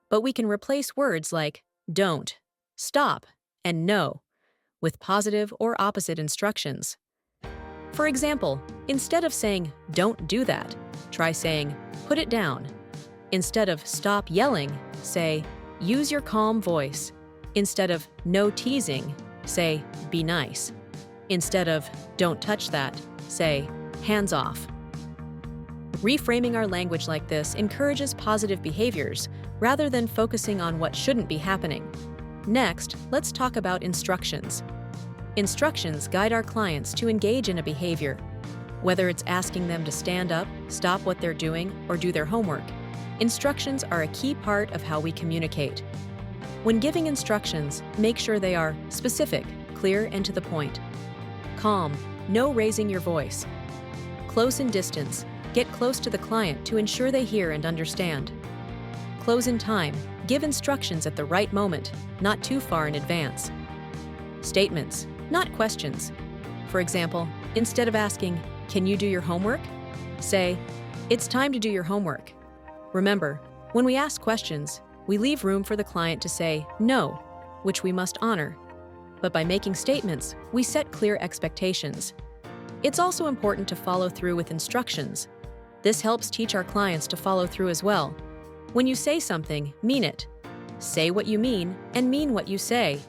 but we can replace words like don't, stop, and no with positive or opposite instructions. For example, instead of saying, "Don't do that," try saying, "Put it down." Instead of "Stop yelling," say, "Use your calm voice." Instead of "No teasing," say, "Be nice." Instead of "Don't touch that," say, "Hands off." Reframing our language like this encourages positive behaviors rather than focusing on what shouldn't be happening. Next, let's talk about instructions. Instructions guide our clients to engage in a behavior. Whether it's asking them to stand up, stop what they're doing, or do their homework, instructions are a key part of how we communicate. When giving instructions, make sure they are specific, clear, and to the point. Calm, no raising your voice. Close in distance, get close to the client to ensure they hear and understand. Close in time, give instructions at the right moment, not too far in advance. Statements, not questions. For example, instead of asking, "Can you do your homework?" say, "It's time to do your homework." Remember, when we ask questions, we leave room for the client to say no, which we must honor. But by making statements, we set clear expectations. It's also important to follow through with instructions. This helps teach our clients to follow through as well. When you say something, mean it. Say what you mean and mean what you say.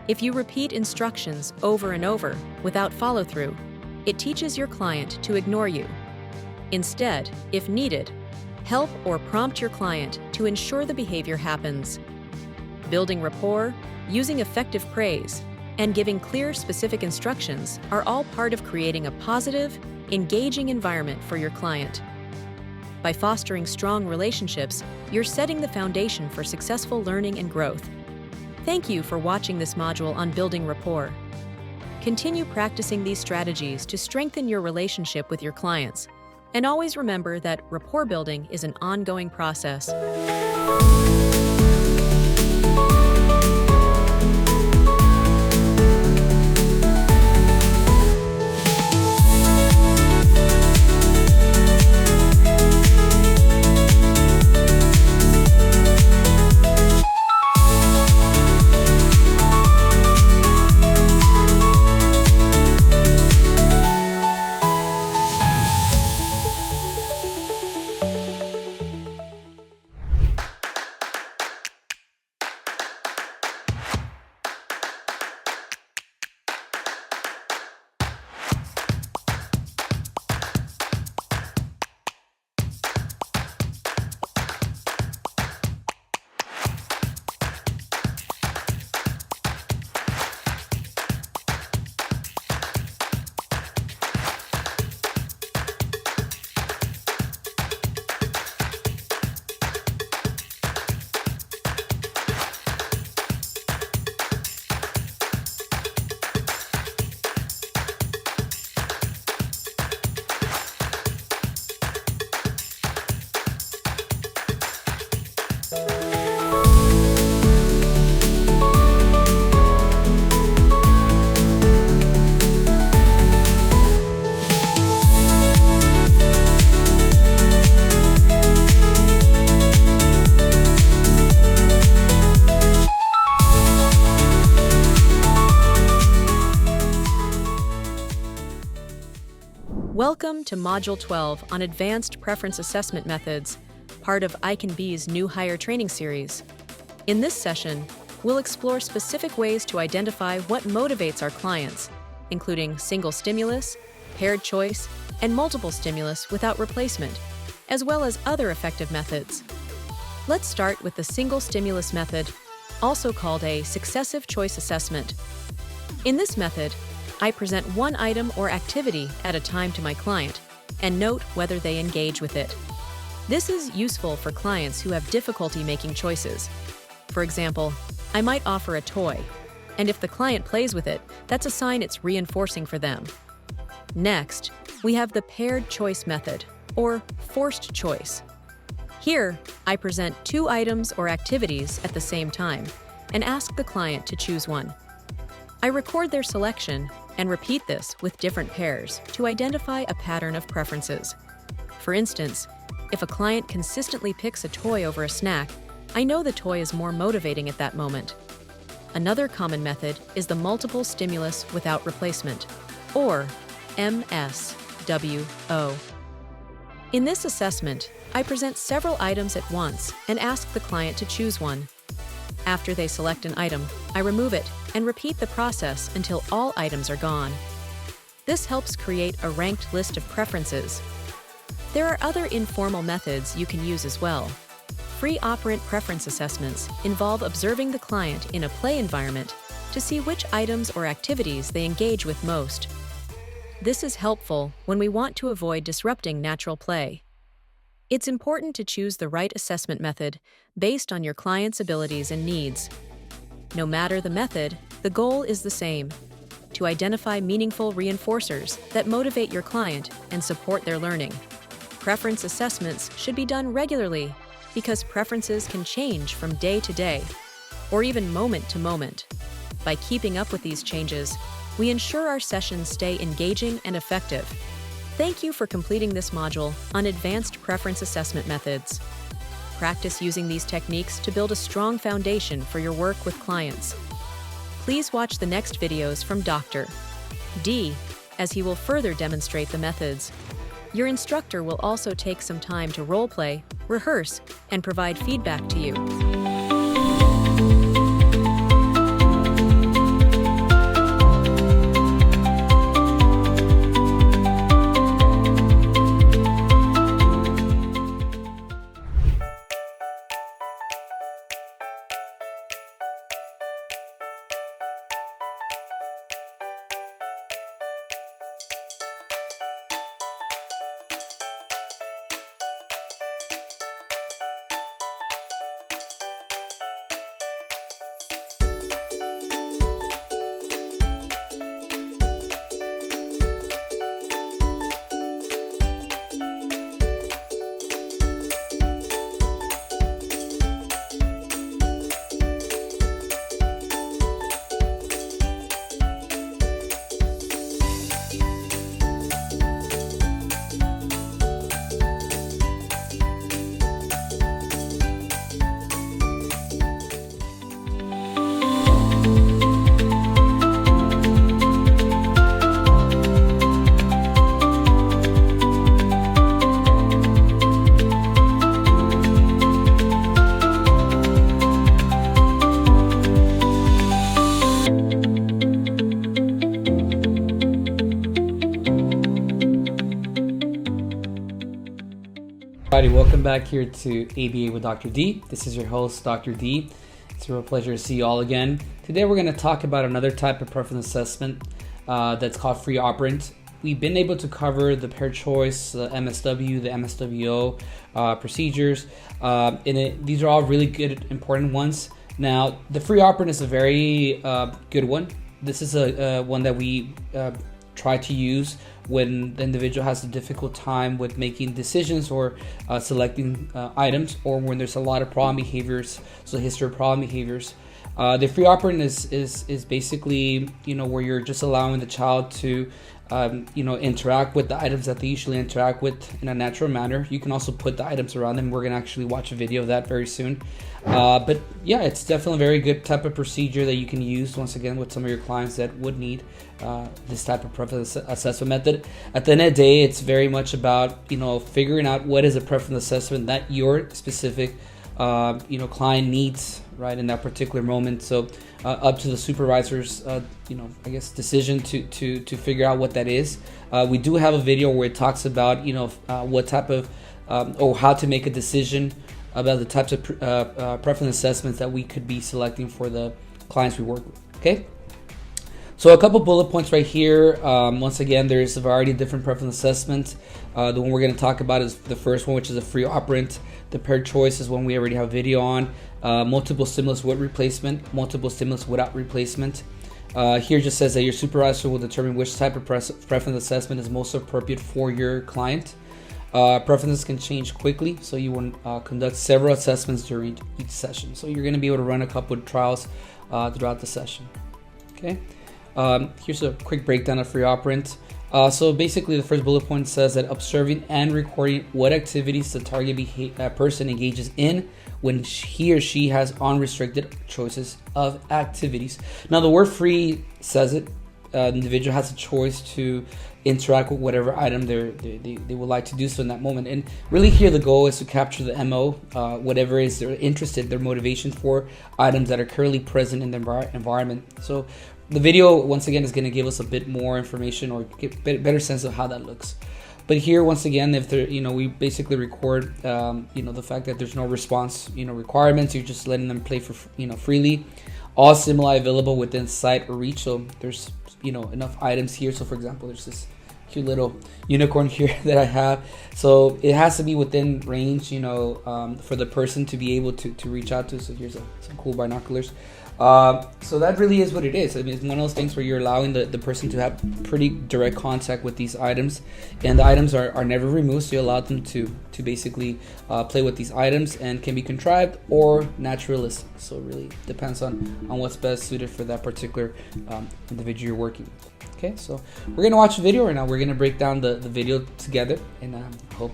If you repeat instructions over and over without follow-through, it teaches your client to ignore you. Instead, if needed, help or prompt your client to ensure the behavior happens. Building rapport, using effective praise, and giving clear, specific instructions are all part of creating a positive, engaging environment for your client. By fostering strong relationships, you're setting the foundation for successful learning and growth. Thank you for watching this module on building rapport. Continue practicing these strategies to strengthen your relationship with your clients. And always remember that rapport building is an ongoing process. Welcome to Module 12 on Advanced Preference Assessment Methods, part of iCanBe's new hire training series. In this session, we'll explore specific ways to identify what motivates our clients, including single stimulus, paired choice, and multiple stimulus without replacement, as well as other effective methods. Let's start with the single stimulus method, also called a successive choice assessment. In this method, I present one item or activity at a time to my client and note whether they engage with it. This is useful for clients who have difficulty making choices. For example, I might offer a toy, and if the client plays with it, that's a sign it's reinforcing for them. Next, we have the paired choice method, or forced choice. Here, I present two items or activities at the same time and ask the client to choose one. I record their selection and repeat this with different pairs to identify a pattern of preferences. For instance, if a client consistently picks a toy over a snack, I know the toy is more motivating at that moment. Another common method is the multiple stimulus without replacement, or MSWO. In this assessment, I present several items at once and ask the client to choose one. After they select an item, I remove it and repeat the process until all items are gone. This helps create a ranked list of preferences. There are other informal methods you can use as well. Free operant preference assessments involve observing the client in a play environment to see which items or activities they engage with most. This is helpful when we want to avoid disrupting natural play. It's important to choose the right assessment method based on your client's abilities and needs. No matter the method, the goal is the same: to identify meaningful reinforcers that motivate your client and support their learning. Preference assessments should be done regularly because preferences can change from day to day, or even moment to moment. By keeping up with these changes, we ensure our sessions stay engaging and effective. Thank you for completing this module on advanced preference assessment methods. Practice using these techniques to build a strong foundation for your work with clients. Please watch the next videos from Dr. D, as he will further demonstrate the methods. Your instructor will also take some time to role-play, rehearse, and provide feedback to you. Alrighty, welcome back here to ABA with Dr. D. This is your host, Dr. D. It's a real pleasure to see you all again. Today we're going to talk about another type of preference assessment that's called free operant. We've been able to cover the pair choice, the MSW, the MSWO procedures. These are all really good, important ones. Now, the free operant is a very good one. This is a one that we try to use when the individual has a difficult time with making decisions or selecting items, or when there's a lot of problem behaviors, so history of problem behaviors. The free operant is basically, where you're just allowing the child to interact with the items that they usually interact with in a natural manner. You can also put the items around them. We're going to actually watch a video of that very soon. But yeah, it's definitely a very good type of procedure that you can use, once again, with some of your clients that would need this type of preference assessment method. At the end of the day, it's very much about, figuring out what is a preference assessment that your specific client needs, right, in that particular moment. So up to the supervisor's decision to figure out what that is. We do have a video where it talks about what type of or how to make a decision about the types of preference assessments that we could be selecting for the clients we work with. Okay, so a couple bullet points right here. Once again, there's a variety of different preference assessments. The one we're going to talk about is the first one, which is a free operant. The paired choice is one we already have a video on. Multiple stimulus with replacement, multiple stimulus without replacement. Here just says that your supervisor will determine which type of preference assessment is most appropriate for your client. Preferences can change quickly, so you will conduct several assessments during each session. So you're going to be able to run a couple of trials throughout the session. Okay. Here's a quick breakdown of free operant. So basically, the first bullet point says that observing and recording what activities the target person engages in when he or she has unrestricted choices of activities. Now, the word free says it. The individual has a choice to interact with whatever item they would like to do so in that moment. And really here the goal is to capture the MO, whatever is they're interested, their motivation for items that are currently present in the environment. So the video, once again, is going to give us a bit more information or get better sense of how that looks. But here, once again, if there, we basically record, the fact that there's no response, requirements. You're just letting them play for, freely. All stimuli available within sight or reach. So there's, enough items here. So for example, there's this cute little unicorn here that I have. So it has to be within range, for the person to be able to reach out to. So here's some cool binoculars. So that really is what it is. I mean, it's one of those things where you're allowing the person to have pretty direct contact with these items, and the items are never removed, so you allow them to basically play with these items, and can be contrived or naturalistic. So it really depends on what's best suited for that particular individual you're working with. Okay, so we're gonna watch a video right now. We're gonna break down the video together, and hope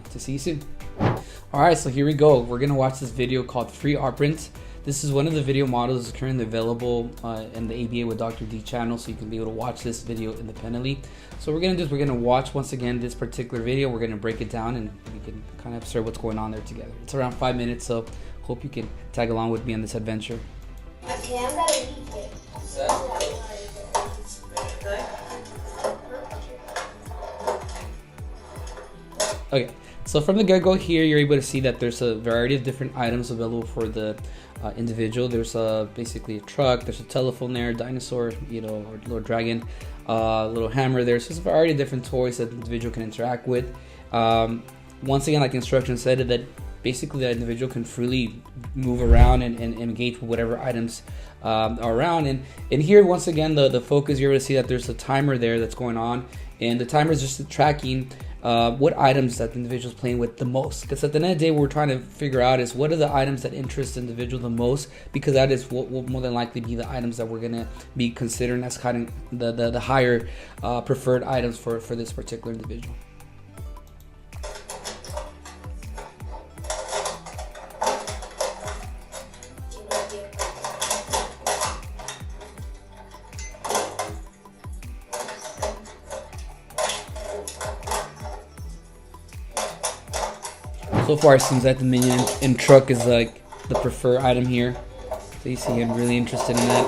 to see you soon. All right, so here we go. We're gonna watch this video called Free Operant. This is one of the video models that's currently available in the ABA with Dr. D channel, so you can be able to watch this video independently. So we're gonna watch once again this particular video. We're gonna break it down, and we can kind of observe what's going on there together. It's around 5 minutes, so hope you can tag along with me on this adventure. Okay, I'm gonna eat it. Okay, so from the get-go here, you're able to see that there's a variety of different items available for the individual. There's basically a truck, there's a telephone there, dinosaur, or little dragon, little hammer there. So there's a variety of different toys that the individual can interact with. Once again, like instructions said, that basically the individual can freely move around and engage with whatever items are around. And here, once again, the focus, you're able to see that there's a timer there that's going on, and the timer is just tracking what items that the individual is playing with the most. Because at the end of the day, what we're trying to figure out is what are the items that interest the individual the most, because that is what will more than likely be the items that we're going to be considering as kind of the higher preferred items for this particular individual. So far, it seems like the minion and truck is like the preferred item here. So you see him really interested in that.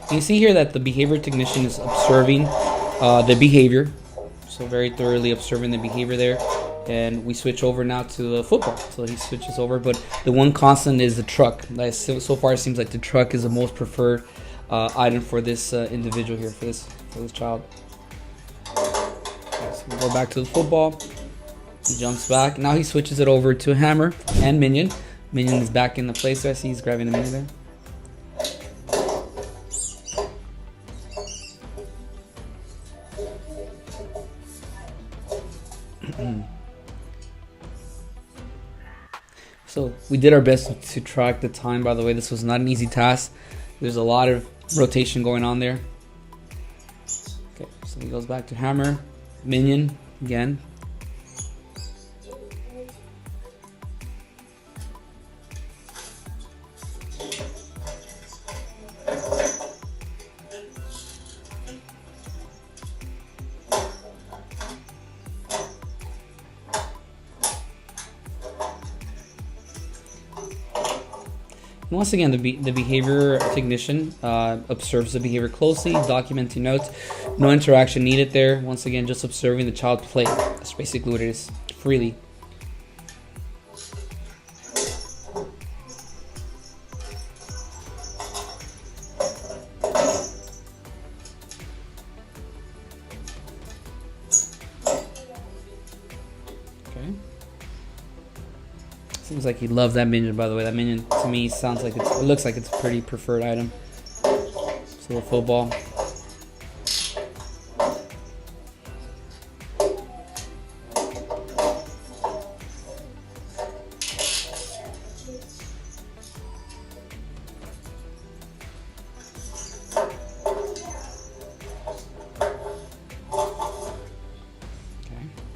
And you see here that the behavior technician is observing the behavior. So very thoroughly observing the behavior there. And we switch over now to the football. So he switches over, but the one constant is the truck. So far, it seems like the truck is the most preferred item for this individual here, for this child. We'll go back to the football. He jumps back. Now he switches it over to hammer and minion. Minion is back in the place there. I see he's grabbing the minion there. So we did our best to track the time. By the way, this was not an easy task. There's a lot of rotation going on there. Okay, so he goes back to hammer. Minion again. And once again, the behavior technician observes the behavior closely, documenting notes. No interaction needed there. Once again, just observing the child play. That's basically what it is, freely. Okay. Seems like he loved that minion, by the way. That minion, to me, sounds like it looks like it's a pretty preferred item. It's a little football.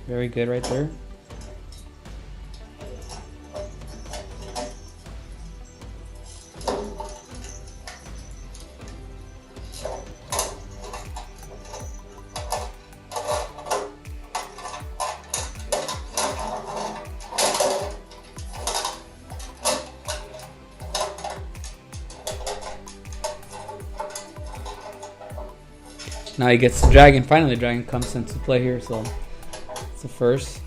Very good right there. Now he gets the dragon. Finally, the dragon comes into play here, so it's the first.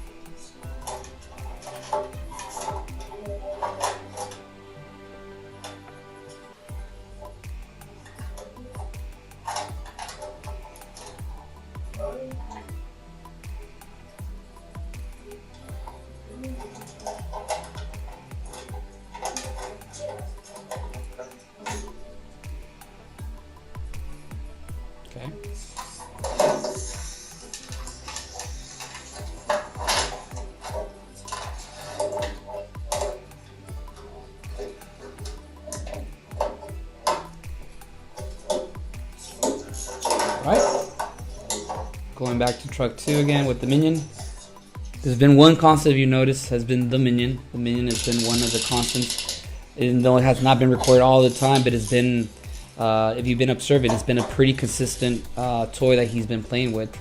Okay. Right. Going back to truck 2 again with the minion. There's been one constant you notice has been the minion. The minion has been one of the constants, even though it has not been recorded all the time, but it's been, if you've been observing, it's been a pretty consistent toy that he's been playing with.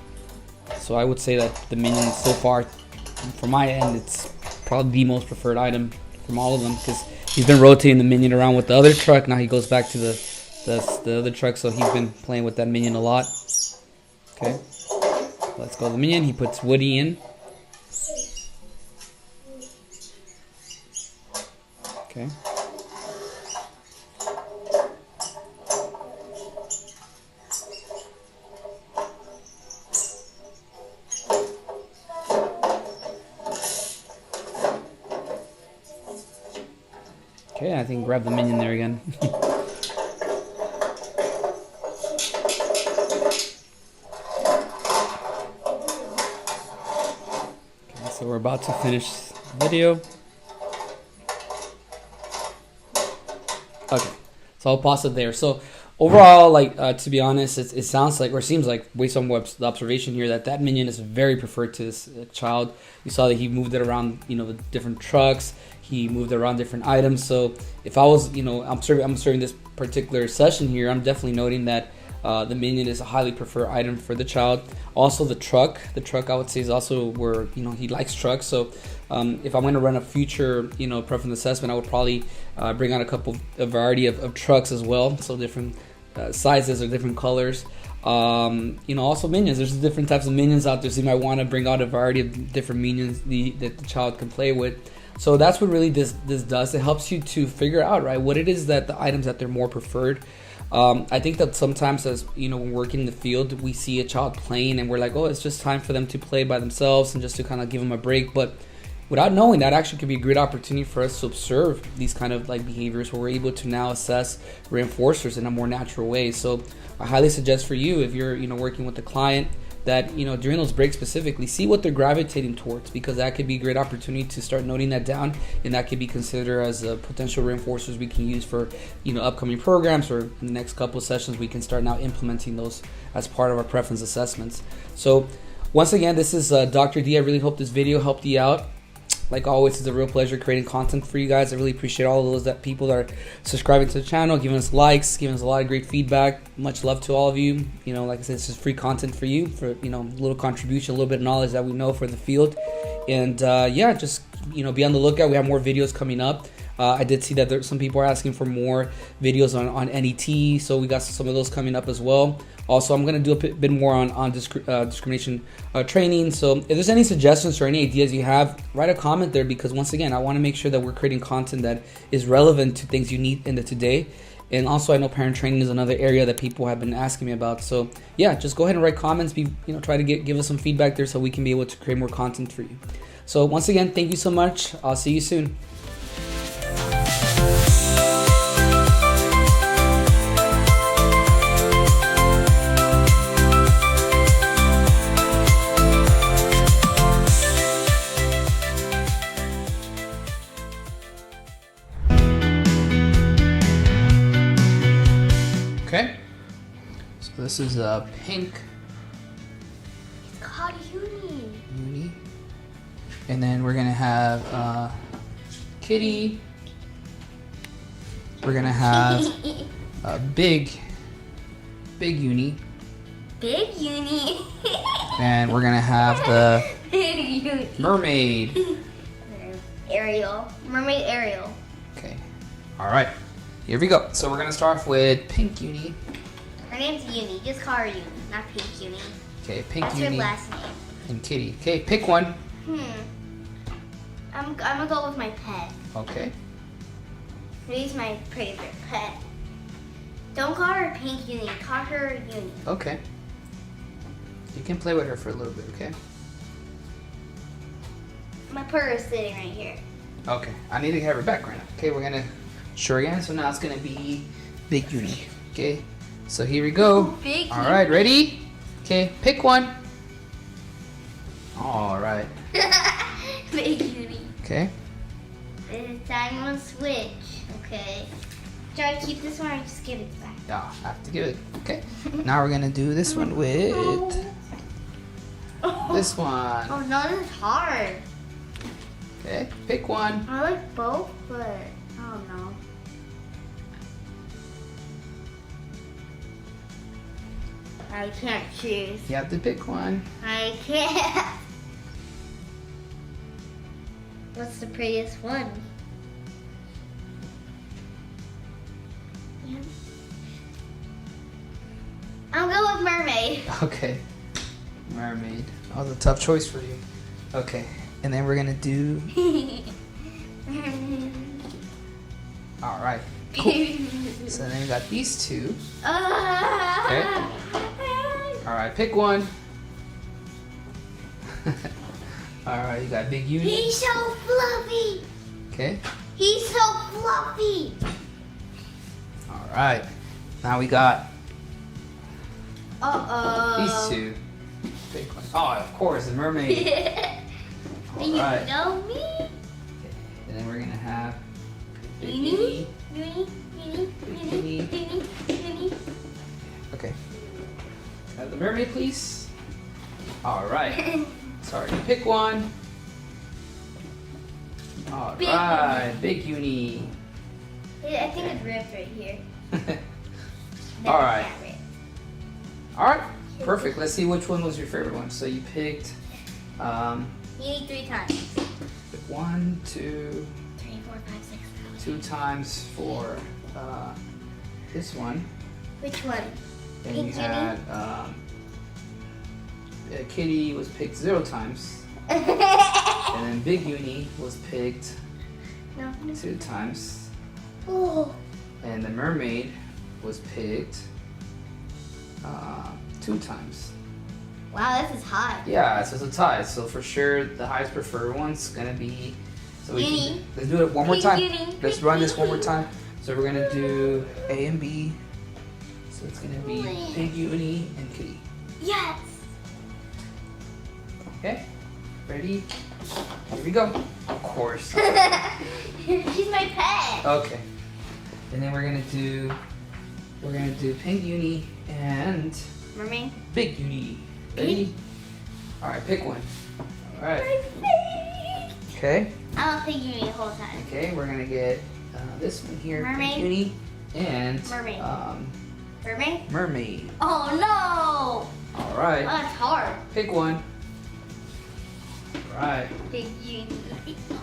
So I would say that the minion so far, from my end, it's probably the most preferred item from all of them, because he's been rotating the minion around with the other truck. Now he goes back to the other truck, so he's been playing with that minion a lot. Okay, let's go to the minion. He puts Woody in. Okay. Okay, I think grab the minion there again. So we're about to finish the video. Okay, so I'll pause it there. So overall, like to be honest, it sounds like, or seems like, based on what's the observation here, that minion is very preferred to this child. You saw that he moved it around, the different trucks. He moved around different items. So if I was, I'm observing this particular session here, I'm definitely noting that the minion is a highly preferred item for the child. Also the truck I would say is also where he likes trucks. So if I'm going to run a future preference assessment, I would probably bring out a variety of trucks as well, so different sizes or different colors. Also minions, there's different types of minions out there, so you might want to bring out a variety of different minions that the child can play with. So that's what really this does. It helps you to figure out, right, what it is that the items that they're more preferred. I think that sometimes, as when working in the field, we see a child playing and we're like, oh, it's just time for them to play by themselves and just to kind of give them a break. But without knowing, that actually could be a great opportunity for us to observe these kind of like behaviors where we're able to now assess reinforcers in a more natural way. So I highly suggest for you, if you're working with a client, that during those breaks specifically, see what they're gravitating towards, because that could be a great opportunity to start noting that down, and that could be considered as potential reinforcers we can use for upcoming programs, or in the next couple of sessions we can start now implementing those as part of our preference assessments. So once again, this is Dr. D. I really hope this video helped you out. Like always, it's a real pleasure creating content for you guys. I really appreciate all of those people that are subscribing to the channel, giving us likes, giving us a lot of great feedback. Much love to all of you. Like I said, it's just free content for you, for a little contribution, a little bit of knowledge that we know for the field. And yeah, just be on the lookout. We have more videos coming up. I did see that some people are asking for more videos on NET, so we got some of those coming up as well. Also, I'm going to do a bit more on discrimination training. So if there's any suggestions or any ideas you have, write a comment there, because once again, I want to make sure that we're creating content that is relevant to things you need in the today. And also, I know parent training is another area that people have been asking me about. So yeah, just go ahead and write comments. Try to give us some feedback there so we can be able to create more content for you. So once again, thank you so much. I'll see you soon. Okay, so this is pink It's called Uni. uni. And then we're gonna have kitty. We're gonna have a big uni. Big uni. And we're gonna have the Big uni. mermaid. Ariel. Mermaid Ariel. Okay. All right. Here we go. So we're gonna start off with pink uni. Her name's Uni. Just call her Uni, not Pink Uni. Okay, pink That's her uni last name. and kitty. Okay, pick one. I'm gonna go with my pet. Okay. She's my favorite pet. Don't call her Pink Uni. Call her Uni. Okay. You can play with her for a little bit, okay? My purr is sitting right here. Okay. I need to have her back right now. Okay, we're gonna show again. So now it's gonna be big uni. Okay. So here we go. Big All right, ready? Okay, pick one. All right. Big Uni. Okay. This time we'll switch. Okay. Try to keep this one or just give it back. Yeah, I have to give it. Okay. Now we're gonna do this one with this one. Oh no, this is hard. Okay, pick one. I like both, but I don't know. I can't choose. You have to pick one. I can't. What's the prettiest one? Yeah. I'll go with mermaid. Okay. Mermaid. That was a tough choice for you. Okay. And then we're gonna do. All right. Cool. So then we got these two. Okay. All right. Pick one. All right. You got big uni. He's so fluffy. Okay. He's so fluffy. All right. Now we got Uh-oh. these two. Big one. Oh, of course, the mermaid. You Alright. know me? And then we're gonna have big Uni? uni. Uni. Okay. Have the mermaid, please. All right. Sorry, pick one. All Big right, big uni. I think it's ripped right here. All right. Not ripped. All right. Perfect. Let's see which one was your favorite one. So you picked. You need 3 times. Pick 1, 2, 3, 4, 5, 6. 2 times for this one. Which one? Then Pink you had kitty was picked 0 times. And then big uni was picked No. 2 times. Oh. And the mermaid was picked 2 times. Wow, this is hot. Yeah, so it's a tie. So for sure, the highest preferred one's gonna be. So we Uni. can, let's do it one more Pink time. uni. Let's Pink run this one uni. more time. So we're gonna do A and B. So it's gonna be Ui. big uni and kitty. Yes. Okay, ready? Here we go. Of course. She's my pet. Okay. And then we're gonna do pink uni and Mermaid. big uni. Ready? All right, pick one. All right. Okay. I don't think you need the whole time. Okay, we're gonna get this one here, Mermaid. pink uni, and Mermaid. Mermaid? mermaid. Oh no! All Oh, right, that's hard. pick one. All right. Big uni.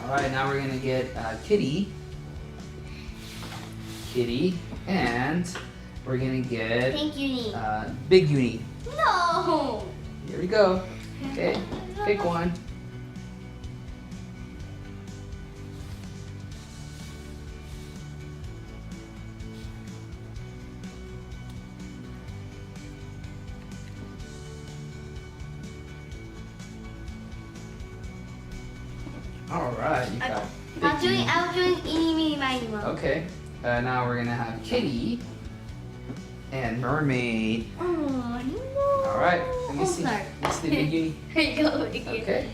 All right, now we're gonna get kitty, and we're gonna get Pink uni. big uni. No! Here we go. Okay, pick one. All right, you got I'm big doing, uni. I'm doing eeny, meeny, miny, mo. Okay, now we're gonna have kitty and mermaid. Oh no! All right, let me Oh, see. sorry. Let's see the big uni. Here you go, big uni. Okay.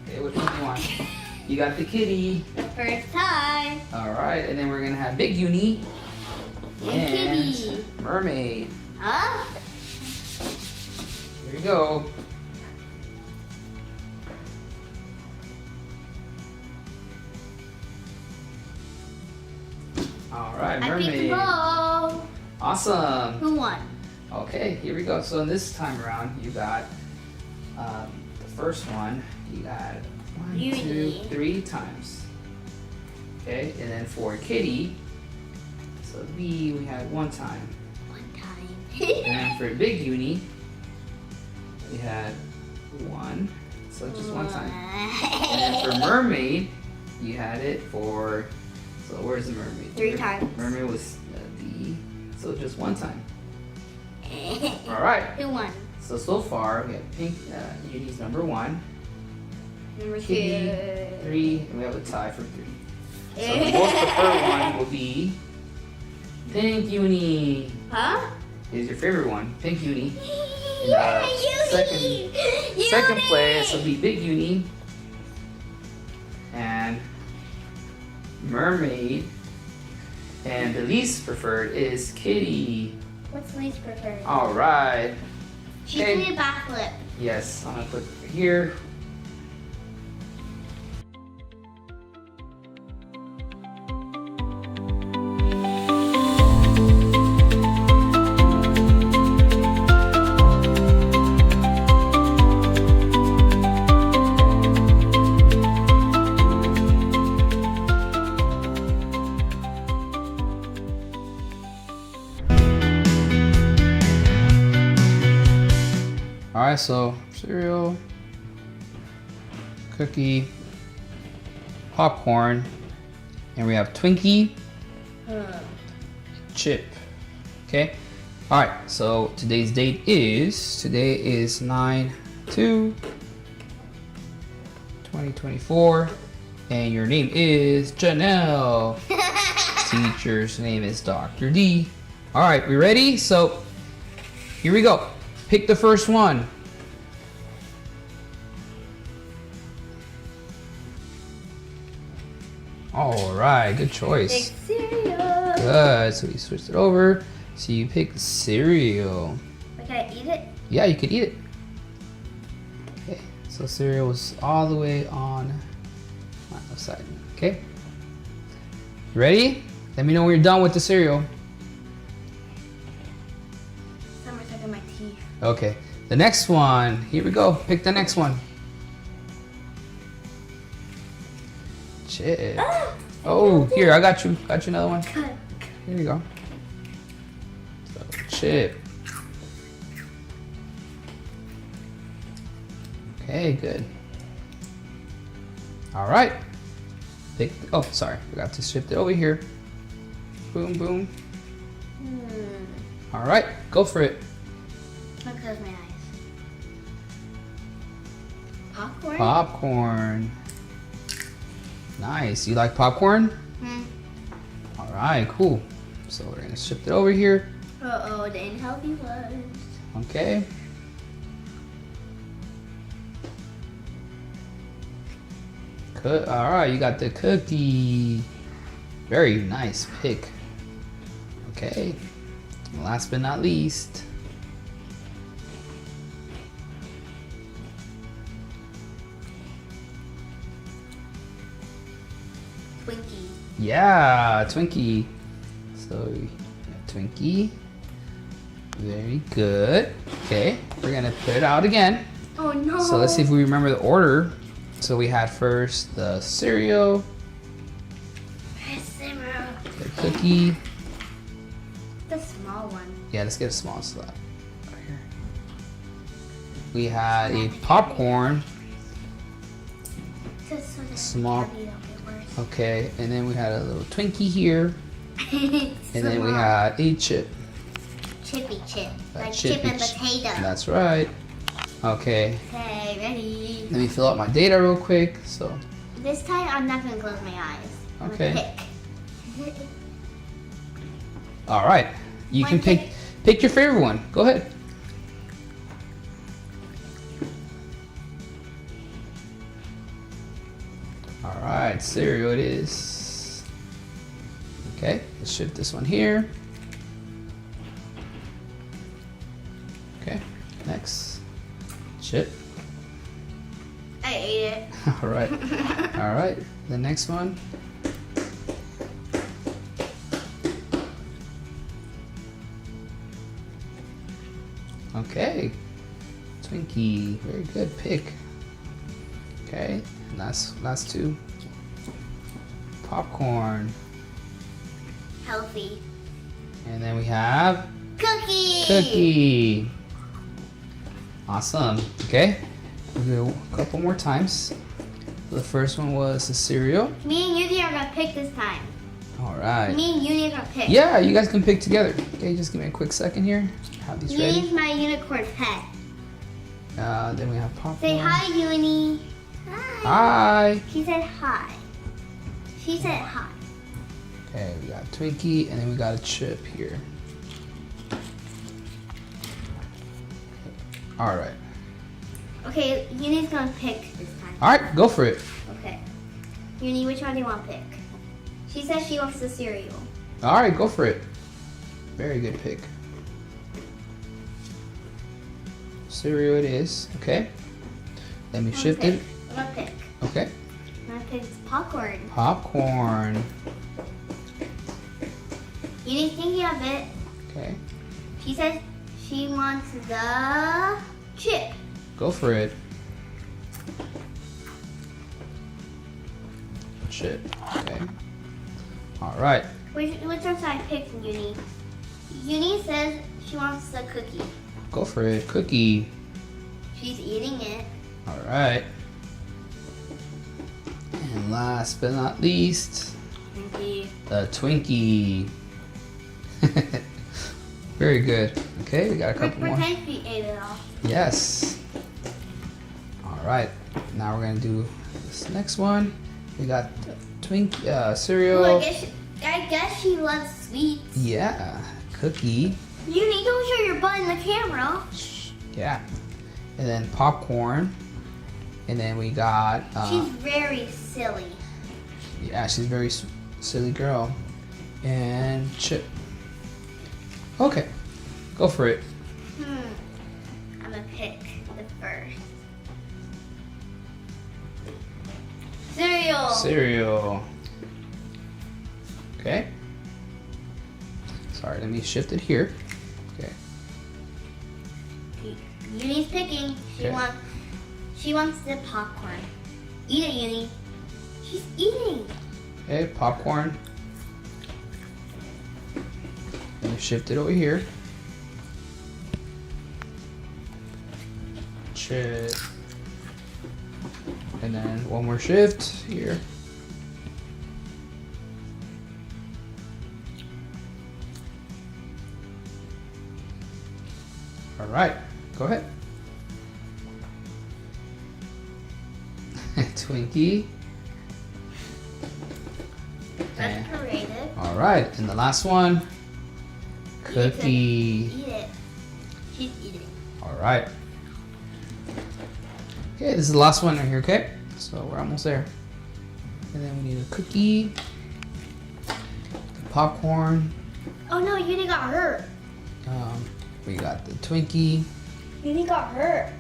Okay, which one do you want? You got the kitty. The first time. All right, and then we're gonna have big uni And kitty. mermaid. Huh? Here we go. All right, I picked mermaid. bow. Awesome. Who won? Okay, here we go. So this time around, you got the first one. You got 1, 2, Uni. 3 times. Okay, and then for Kitty, so B, we had 1 time. 1 time. And then for Big Uni, we had 1, so just 1 time. And then for Mermaid, you had it for, so where's the Mermaid? 3 times. Mermaid was D, so just 1 time. All right. Who won? So far, we have Pink Uni's number 1, Number Kitty 2. 3, and we have a tie for 3. So the most preferred one will be Pink Uni. Huh? Is your favorite one, Pink Uni. Yeah, Second place will be Big Uni. And Mermaid. And the least preferred is Kitty. What's least preferred? All right. She's Okay. doing a backflip. Yes, I'm gonna put it here. All right, so cereal, cookie, popcorn, and we have Twinkie, chip. Okay. All right. So today's date is 9/2/2024, and your name is Janelle. Teacher's name is Dr. D. All right, we ready? So here we go. Pick the first one. All right, good choice. Cereal. Good. So we switched it over. So you picked cereal. Can I eat it? Yeah, you could eat it. Okay. So cereal was all the way on my left side. Okay. You ready? Let me know when you're done with the cereal. Summer's stuck in my teeth. Okay. The next one. Here we go. Pick the next one. Chip. Oh, here, I got you. Got you another one. Good. Here you go. So, chip. Okay, good. All right. Pick. Oh, sorry. Forgot to shift it over here. Boom, boom. All right. Go for it. I'll close my eyes. Popcorn? Popcorn. Nice. You like popcorn? Hmm. All right, cool. So we're gonna shift it over here. Uh-oh, the unhealthy ones. Okay. All right, you got the cookie. Very nice pick. Okay. Last but not least. Twinkie. Yeah, Twinkie. So we have Twinkie. Very good. Okay, we're gonna put it out again. Oh no. So let's see if we remember the order. So we had first the cereal, the cookie. The small one. Yeah, let's get a small slab right here. We had a popcorn. So Small. heavy, it'll get worse. Okay, and then we had a little Twinkie here, and then we Small. had a chip. Chippy chip. A Like chip and chippy potato. That's right. Okay, Okay, ready. let me fill out my data real quick. So, This time I'm not gonna close my eyes. I'm Okay. gonna pick. all right, you One can pick your favorite one. Go ahead. All right, cereal it is. Okay, let's shift this one here. Okay, next chip. I ate it. All right, all right. The next one. Okay. Twinkie. Very good pick. Okay. And last two. Popcorn. Healthy. And then we have Cookie. Cookie. Awesome. Okay. We'll go a couple more times. The first one was the cereal. Me and Yuki are gonna pick this time. All right. Me and Uni are gonna pick. Yeah, you guys can pick together. Okay, just give me a quick second here. Have these ready. Uni's my unicorn pet. Then we have popcorn. Say hi, Uni. Hi. Hi. She said hi. She said hi. Okay, we got Twinkie, and then we got a chip here. All right. Okay, Uni's gonna pick this time. All right, go for it. Okay. Uni, which one do you want to pick? She says she wants the cereal. All right, go for it. Very good pick. Cereal it is. Okay. Let me shift it. I'm gonna pick. Okay. I'm gonna pick popcorn. Popcorn. Uni's thinking of it. Okay. She says she wants the chip. Go for it. Chip. Okay. All right. Which one should I pick, Uni? Uni says she wants the cookie. Go for it. Cookie. She's eating it. All right. And last but not least, Twinkie. the Twinkie. Very good. Okay, we got a couple more. Pretend she ate it all. Yes. All right. Now we're gonna do this next one. We got Twinkie cereal. Ooh, I guess she loves sweets. Yeah. Cookie. Uni, don't show your butt in the camera. Yeah. And then popcorn. And then we got. She's very silly. Yeah, she's a very silly girl. And chip. Okay, go for it. I'm gonna pick the first. Cereal. Cereal. Okay. Sorry, let me shift it here. Okay. Uni's picking. Okay. She wants the popcorn. Eat it, Uni. She's eating. Okay, popcorn. Let me shift it over here. Chip. And then one more shift here. All right, go ahead. Twinkie. That's creative. All right, and the last one. Cookie. Eat it. She's eating. All right. Okay, this is the last one right here, okay? So we're almost there. And then we need a cookie, the popcorn, Oh no, Uni got hurt. we got the Twinkie, Uni got hurt.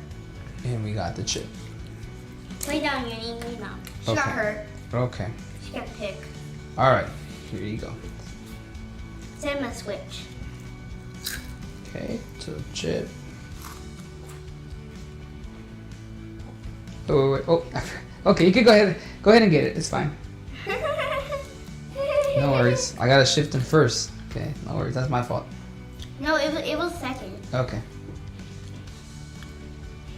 and we got the chip. Lay down, Uni. Lay down. She got Okay. hurt. Okay. She got picked. All right, here you go. Send him a switch. Okay, so chip. Oh, wait, oh, okay, you can go ahead and get it, it's fine. No worries, I gotta shift them first. Okay, no worries, that's my fault. No, it was second. Okay.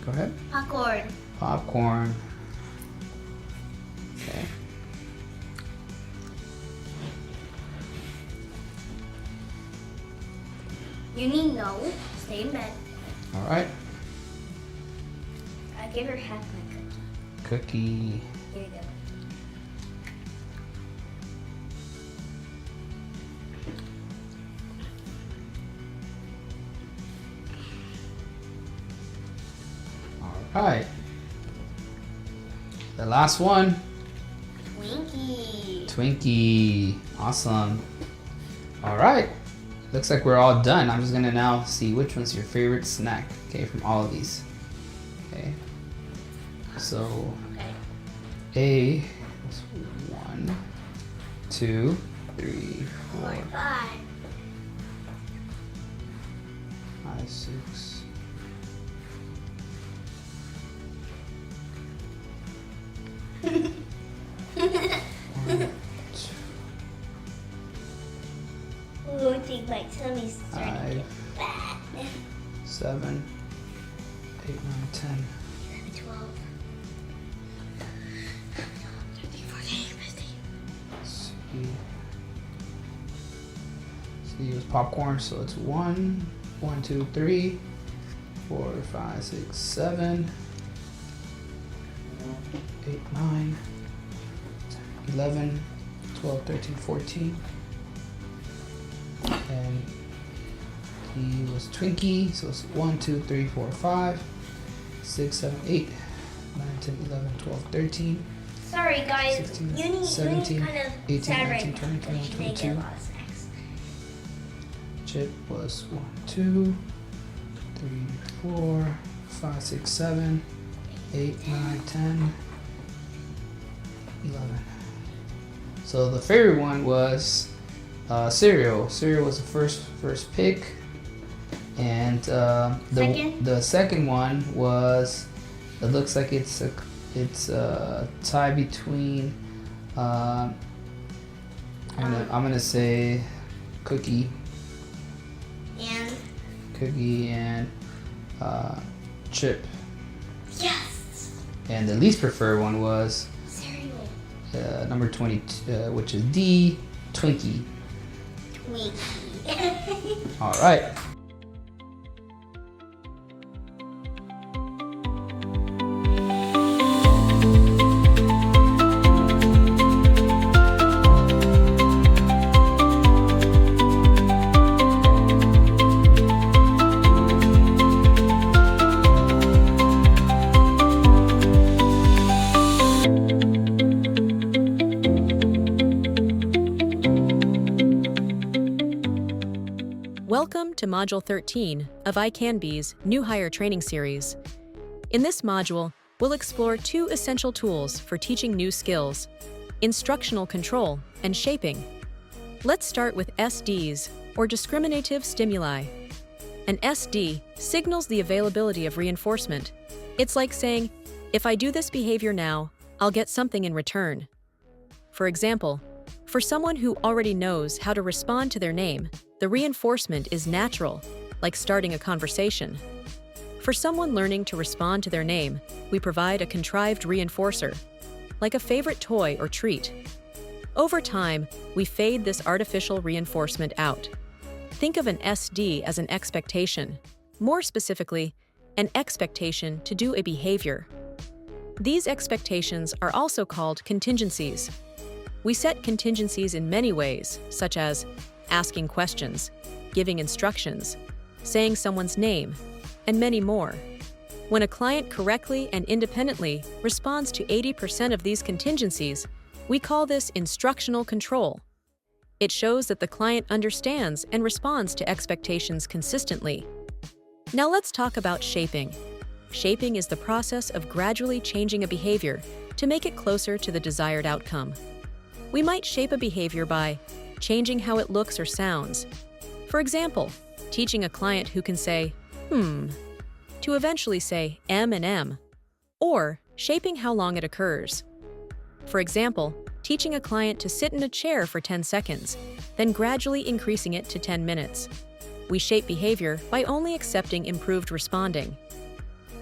Go ahead. Popcorn. Popcorn. Okay. Uni, no. Stay in bed. All right. I gave her half my cookie. Cookie. Here you go. All right. The last one. Twinkie. Twinkie. Awesome. All right. Looks like we're all done. I'm just gonna now see which one's your favorite snack. Okay, from all of these. Okay. So Okay. A is 1, 2, 3, 4, 5. 5, 6, Ooh, I think my tummy's starting to 5, get fat. 7, 8, 9, 10. 12. 13, 14, 15. C was popcorn, so it's 1, 2, 3, 4, 5, 6, 7, 8, 9, 10, 11, 12, 13, 14. And he was Twinkie, so it's 1, 2, 3, 4, 5, 6, 7, 8, 9, 10, 11, 12, 13. Sorry guys, 16, you need 17, kind of 18, sad 19, right 20, now, 21, but you didn't 22. get a lot of snacks. Chip was 1, 2, 3, 4, 5, 6, 7, 8, 9, 10, 11. So the favorite one was cereal. Cereal was the first pick, and the second one was. It looks like it's a tie between. I'm gonna say cookie. And chip. Yes! And the least preferred one was Cereal. number 20, which is D, Twinkie. Twinkie. All right. Welcome to Module 13 of iCanBe's New Hire Training Series. In this module, we'll explore two essential tools for teaching new skills: instructional control and shaping. Let's start with SDs, or discriminative stimuli. An SD signals the availability of reinforcement. It's like saying, if I do this behavior now, I'll get something in return. For example, for someone who already knows how to respond to their name, the reinforcement is natural, like starting a conversation. For someone learning to respond to their name, we provide a contrived reinforcer, like a favorite toy or treat. Over time, we fade this artificial reinforcement out. Think of an SD as an expectation, more specifically, an expectation to do a behavior. These expectations are also called contingencies. We set contingencies in many ways, such as asking questions, giving instructions, saying someone's name, and many more. When a client correctly and independently responds to 80% of these contingencies, we call this instructional control. It shows that the client understands and responds to expectations consistently. Now let's talk about shaping. Shaping is the process of gradually changing a behavior to make it closer to the desired outcome. We might shape a behavior by changing how it looks or sounds. For example, teaching a client who can say, to eventually say M&M, or shaping how long it occurs. For example, teaching a client to sit in a chair for 10 seconds, then gradually increasing it to 10 minutes. We shape behavior by only accepting improved responding.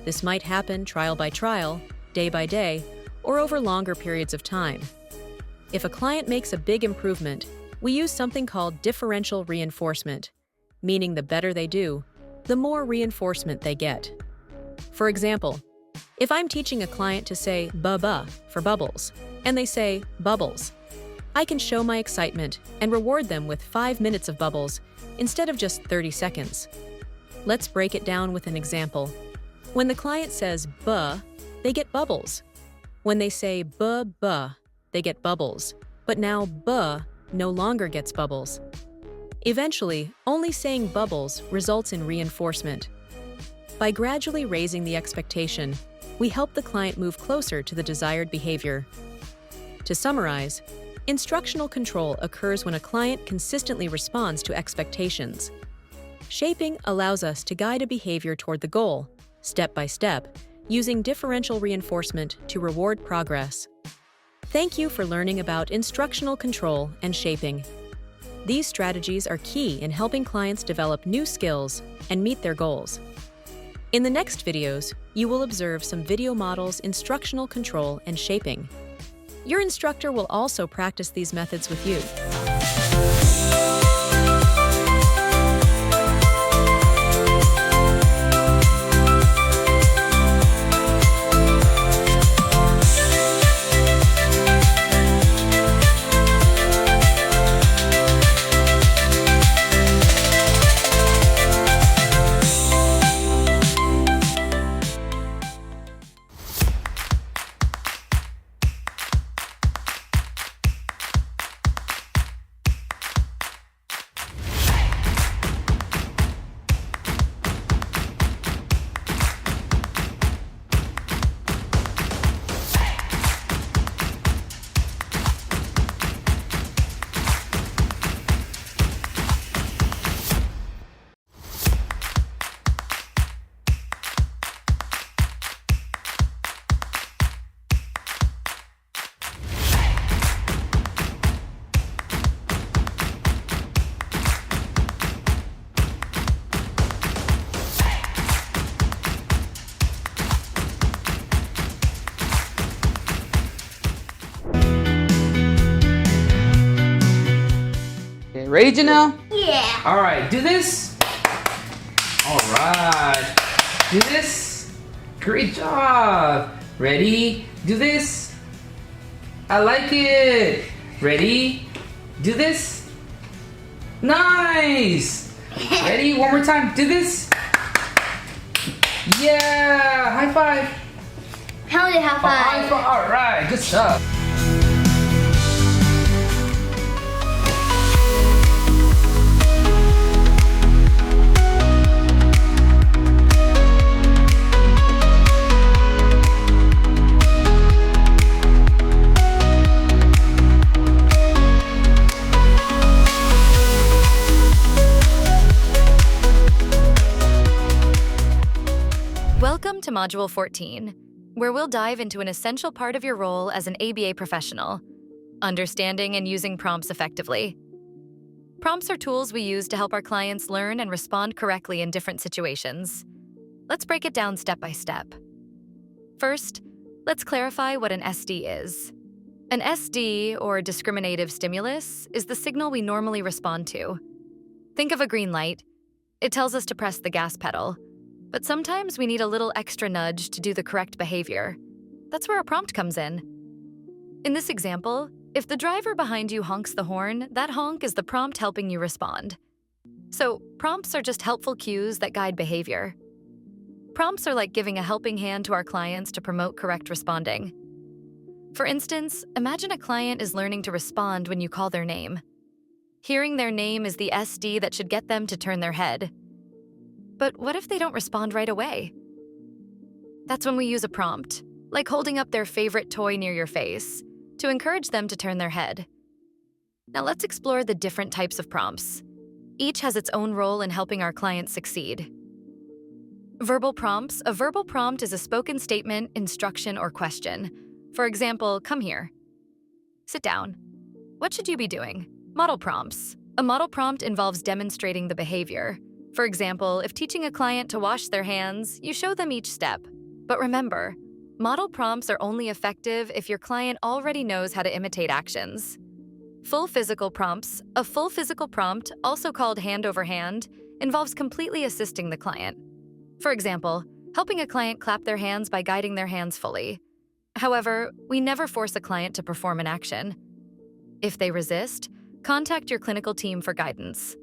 This might happen trial by trial, day by day, or over longer periods of time. If a client makes a big improvement, we use something called differential reinforcement, meaning the better they do, the more reinforcement they get. For example, if I'm teaching a client to say "ba-ba" for bubbles, and they say "bubbles," I can show my excitement and reward them with 5 minutes of bubbles instead of just 30 seconds. Let's break it down with an example. When the client says "ba," they get bubbles. When they say "ba-ba," they get bubbles, but now "ba" no longer gets bubbles. Eventually, only saying bubbles results in reinforcement. By gradually raising the expectation, we help the client move closer to the desired behavior. To summarize, instructional control occurs when a client consistently responds to expectations. Shaping allows us to guide a behavior toward the goal, step by step, using differential reinforcement to reward progress. Thank you for learning about instructional control and shaping. These strategies are key in helping clients develop new skills and meet their goals. In the next videos, you will observe some video models, instructional control, and shaping. Your instructor will also practice these methods with you. Ready, Janelle? Yeah. All right, do this. All right, do this. Great job. Ready? Do this. I like it. Ready? Do this. Nice. Ready? One more time. Do this. Yeah. High five. How did high High five? five. All right. Good stuff. Welcome to Module 14, where we'll dive into an essential part of your role as an ABA professional, understanding and using prompts effectively. Prompts are tools we use to help our clients learn and respond correctly in different situations. Let's break it down step by step. First, let's clarify what an SD is. An SD, or discriminative stimulus, is the signal we normally respond to. Think of a green light. It tells us to press the gas pedal. But sometimes we need a little extra nudge to do the correct behavior. That's where a prompt comes in. In this example, if the driver behind you honks the horn, that honk is the prompt helping you respond. So, prompts are just helpful cues that guide behavior. Prompts are like giving a helping hand to our clients to promote correct responding. For instance, imagine a client is learning to respond when you call their name. Hearing their name is the SD that should get them to turn their head. But what if they don't respond right away? That's when we use a prompt, like holding up their favorite toy near your face, to encourage them to turn their head. Now let's explore the different types of prompts. Each has its own role in helping our clients succeed. Verbal prompts. A verbal prompt is a spoken statement, instruction, or question. For example, come here. Sit down. What should you be doing? Model prompts. A model prompt involves demonstrating the behavior. For example, if teaching a client to wash their hands, you show them each step. But remember, model prompts are only effective if your client already knows how to imitate actions. Full physical prompts. A full physical prompt, also called hand over hand, involves completely assisting the client. For example, helping a client clap their hands by guiding their hands fully. However, we never force a client to perform an action. If they resist, contact your clinical team for guidance.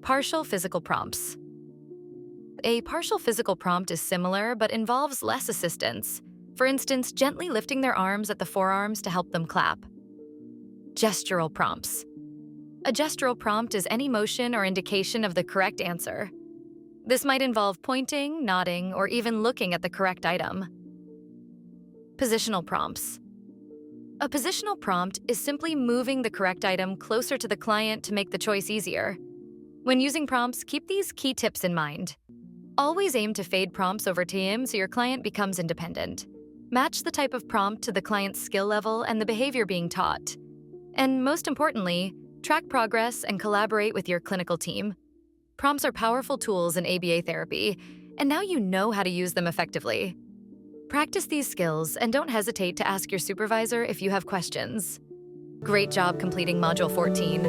Partial physical prompts. A partial physical prompt is similar but involves less assistance. For instance, gently lifting their arms at the forearms to help them clap. Gestural prompts. A gestural prompt is any motion or indication of the correct answer. This might involve pointing, nodding, or even looking at the correct item. Positional prompts. A positional prompt is simply moving the correct item closer to the client to make the choice easier. When using prompts, keep these key tips in mind. Always aim to fade prompts over time so your client becomes independent. Match the type of prompt to the client's skill level and the behavior being taught. And most importantly, Track progress and collaborate with your clinical team. Prompts are powerful tools in ABA therapy, and now you know how to use them effectively. Practice these skills and don't hesitate to ask your supervisor if you have questions. Great job completing Module 14.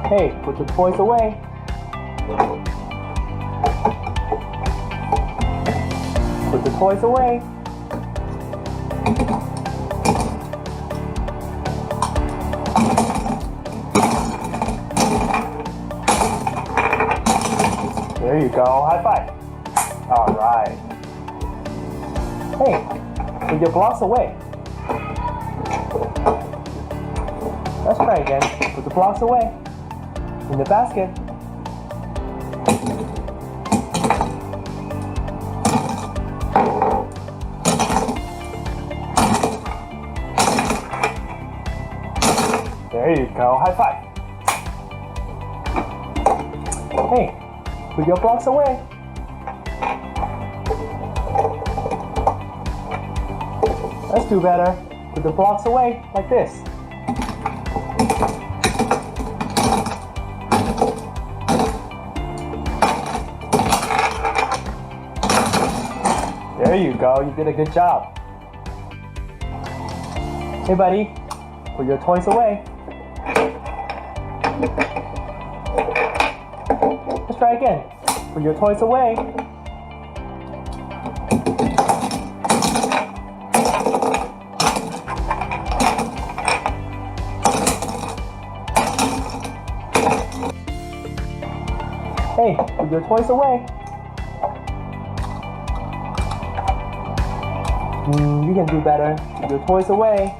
Hey, put your toys away. Put the toys away. There you go. High five. All right. Hey, put your blocks away. Let's try again. Put the blocks away. In the basket. There you go. High five. Hey, put your blocks away. Let's do better. Put the blocks away like this. There you go, you did a good job. Hey buddy, put your toys away. Let's try again. Put your toys away. Hey, put your toys away. You can do better. Put your toys away.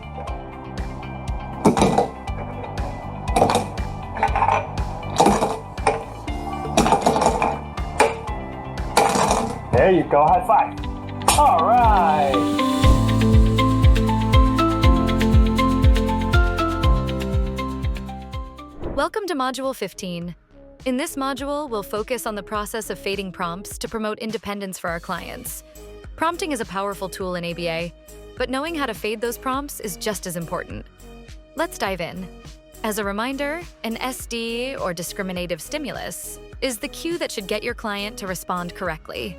There you go. High five. All right. Welcome to Module 15. In this module, we'll focus on the process of fading prompts to promote independence for our clients. Prompting is a powerful tool in ABA, but knowing how to fade those prompts is just as important. Let's dive in. As a reminder, an SD, or discriminative stimulus, is the cue that should get your client to respond correctly.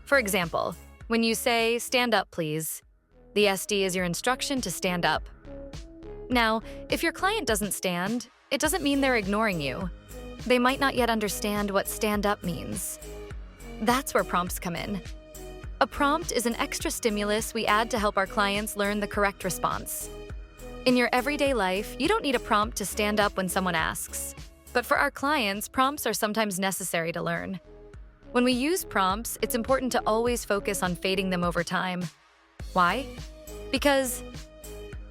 For example, when you say, "Stand up, please," the SD is your instruction to stand up. Now, if your client doesn't stand, it doesn't mean they're ignoring you. They might not yet understand what stand up means. That's where prompts come in. A prompt is an extra stimulus we add to help our clients learn the correct response. In your everyday life, you don't need a prompt to stand up when someone asks. But for our clients, prompts are sometimes necessary to learn. When we use prompts, it's important to always focus on fading them over time. Why? Because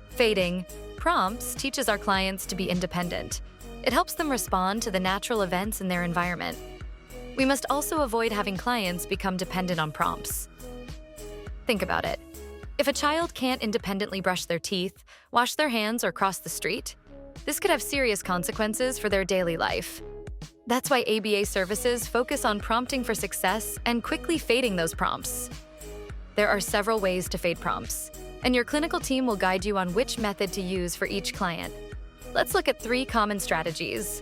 fading prompts teaches our clients to be independent. It helps them respond to the natural events in their environment. We must also avoid having clients become dependent on prompts. Think about it. If a child can't independently brush their teeth, wash their hands, or cross the street, this could have serious consequences for their daily life. That's why ABA services focus on prompting for success and quickly fading those prompts. There are several ways to fade prompts, and your clinical team will guide you on which method to use for each client. Let's look at 3 common strategies.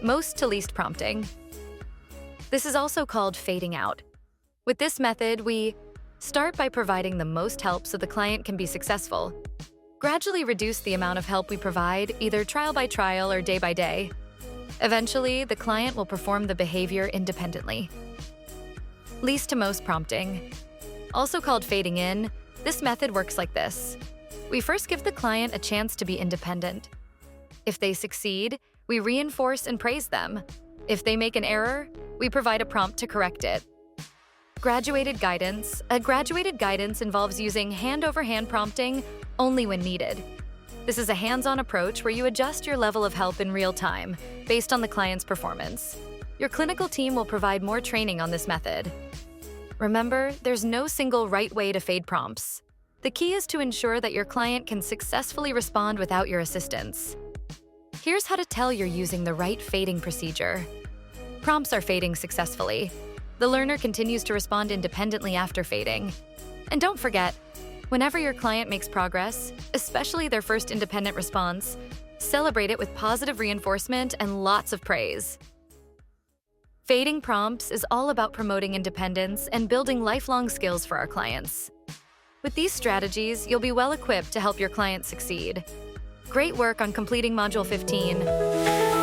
Most to least prompting. This is also called fading out. With this method, we start by providing the most help so the client can be successful. Gradually reduce the amount of help we provide, either trial by trial or day by day. Eventually, the client will perform the behavior independently. Least to most prompting. Also called fading in, this method works like this. We first give the client a chance to be independent. If they succeed, we reinforce and praise them. If they make an error, we provide a prompt to correct it. Graduated guidance. A graduated guidance involves using hand-over-hand prompting only when needed. This is a hands-on approach where you adjust your level of help in real time based on the client's performance. Your clinical team will provide more training on this method. Remember, there's no single right way to fade prompts. The key is to ensure that your client can successfully respond without your assistance. Here's how to tell you're using the right fading procedure. Prompts are fading successfully. The learner continues to respond independently after fading. And don't forget, whenever your client makes progress, especially their first independent response, celebrate it with positive reinforcement and lots of praise. Fading prompts is all about promoting independence and building lifelong skills for our clients. With these strategies, you'll be well equipped to help your clients succeed. Great work on completing Module 15.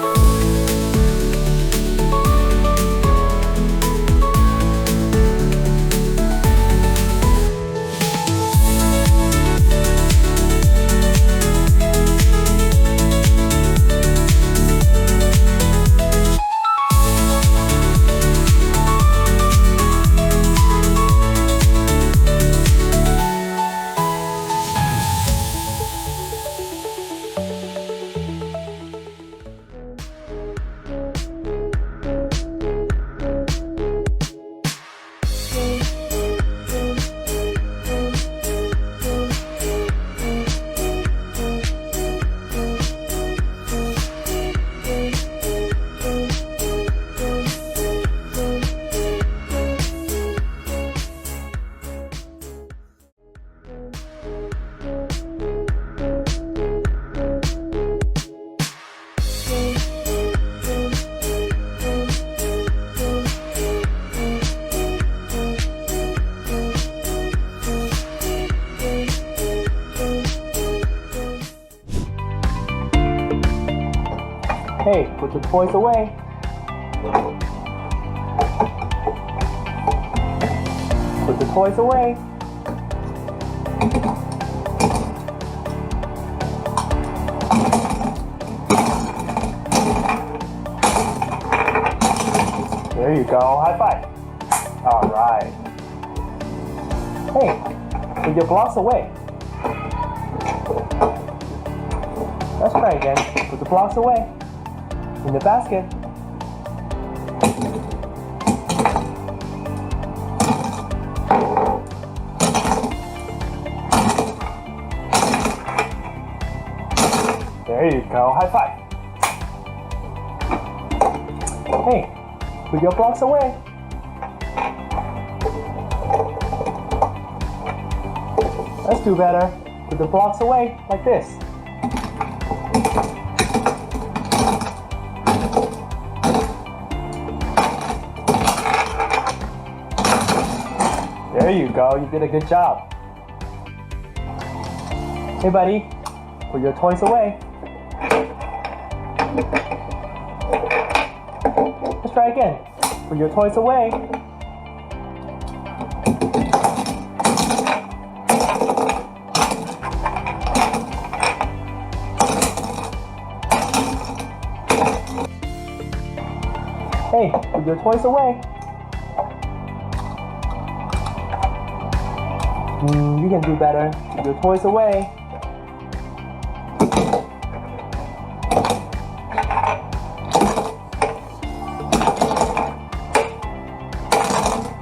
Hey, put the toys away. Put the toys away. There you go. High five. All right. Hey, put your blocks away. Let's try again. Put the blocks away. In the basket. There you go. High five. Hey, put your blocks away. Let's do better. Put the blocks away like this. There you go, you did a good job. Hey buddy, put your toys away. Let's try again. Put your toys away. Hey, put your toys away. You can do better. Put your toys away.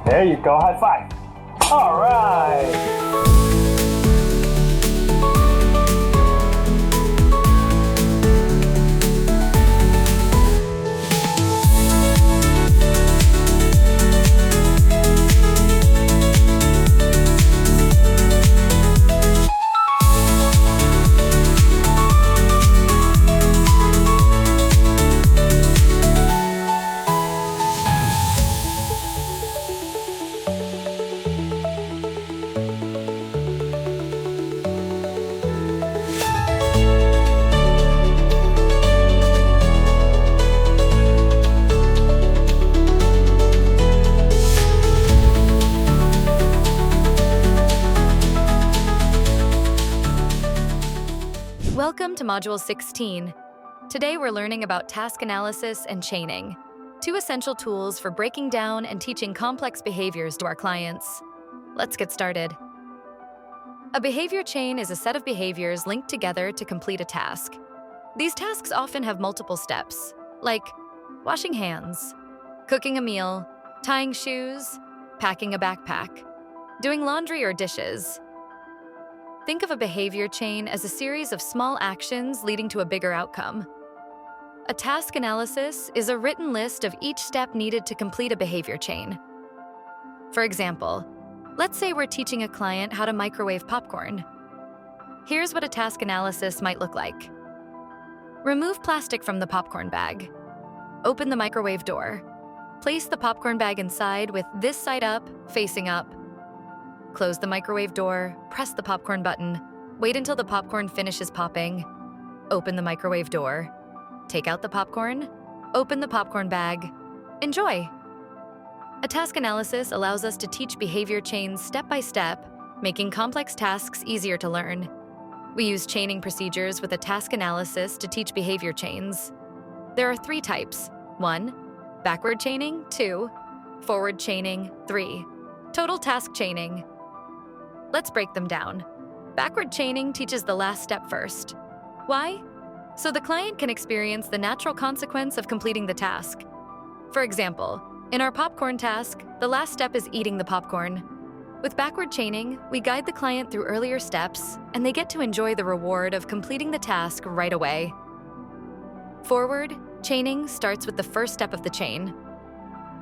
There you go. High five. All right. to Module 16. Today we're learning about task analysis and chaining, two essential tools for breaking down and teaching complex behaviors to our clients. Let's get started. A behavior chain is a set of behaviors linked together to complete a task. These tasks often have multiple steps, like washing hands, cooking a meal, tying shoes, packing a backpack, doing laundry or dishes. Think of a behavior chain as a series of small actions leading to a bigger outcome. A task analysis is a written list of each step needed to complete a behavior chain. For example, let's say we're teaching a client how to microwave popcorn. Here's what a task analysis might look like. Remove plastic from the popcorn bag. Open the microwave door. Place the popcorn bag inside with this side up, facing up. Close the microwave door, press the popcorn button, wait until the popcorn finishes popping. Open the microwave door. Take out the popcorn, open the popcorn bag. Enjoy! A task analysis allows us to teach behavior chains step by step, making complex tasks easier to learn. We use chaining procedures with a task analysis to teach behavior chains. There are 3 types. 1, backward chaining. 2, forward chaining. 3, total task chaining. Let's break them down. Backward chaining teaches the last step first. Why? So the client can experience the natural consequence of completing the task. For example, in our popcorn task, the last step is eating the popcorn. With backward chaining, we guide the client through earlier steps, and they get to enjoy the reward of completing the task right away. Forward chaining starts with the first step of the chain.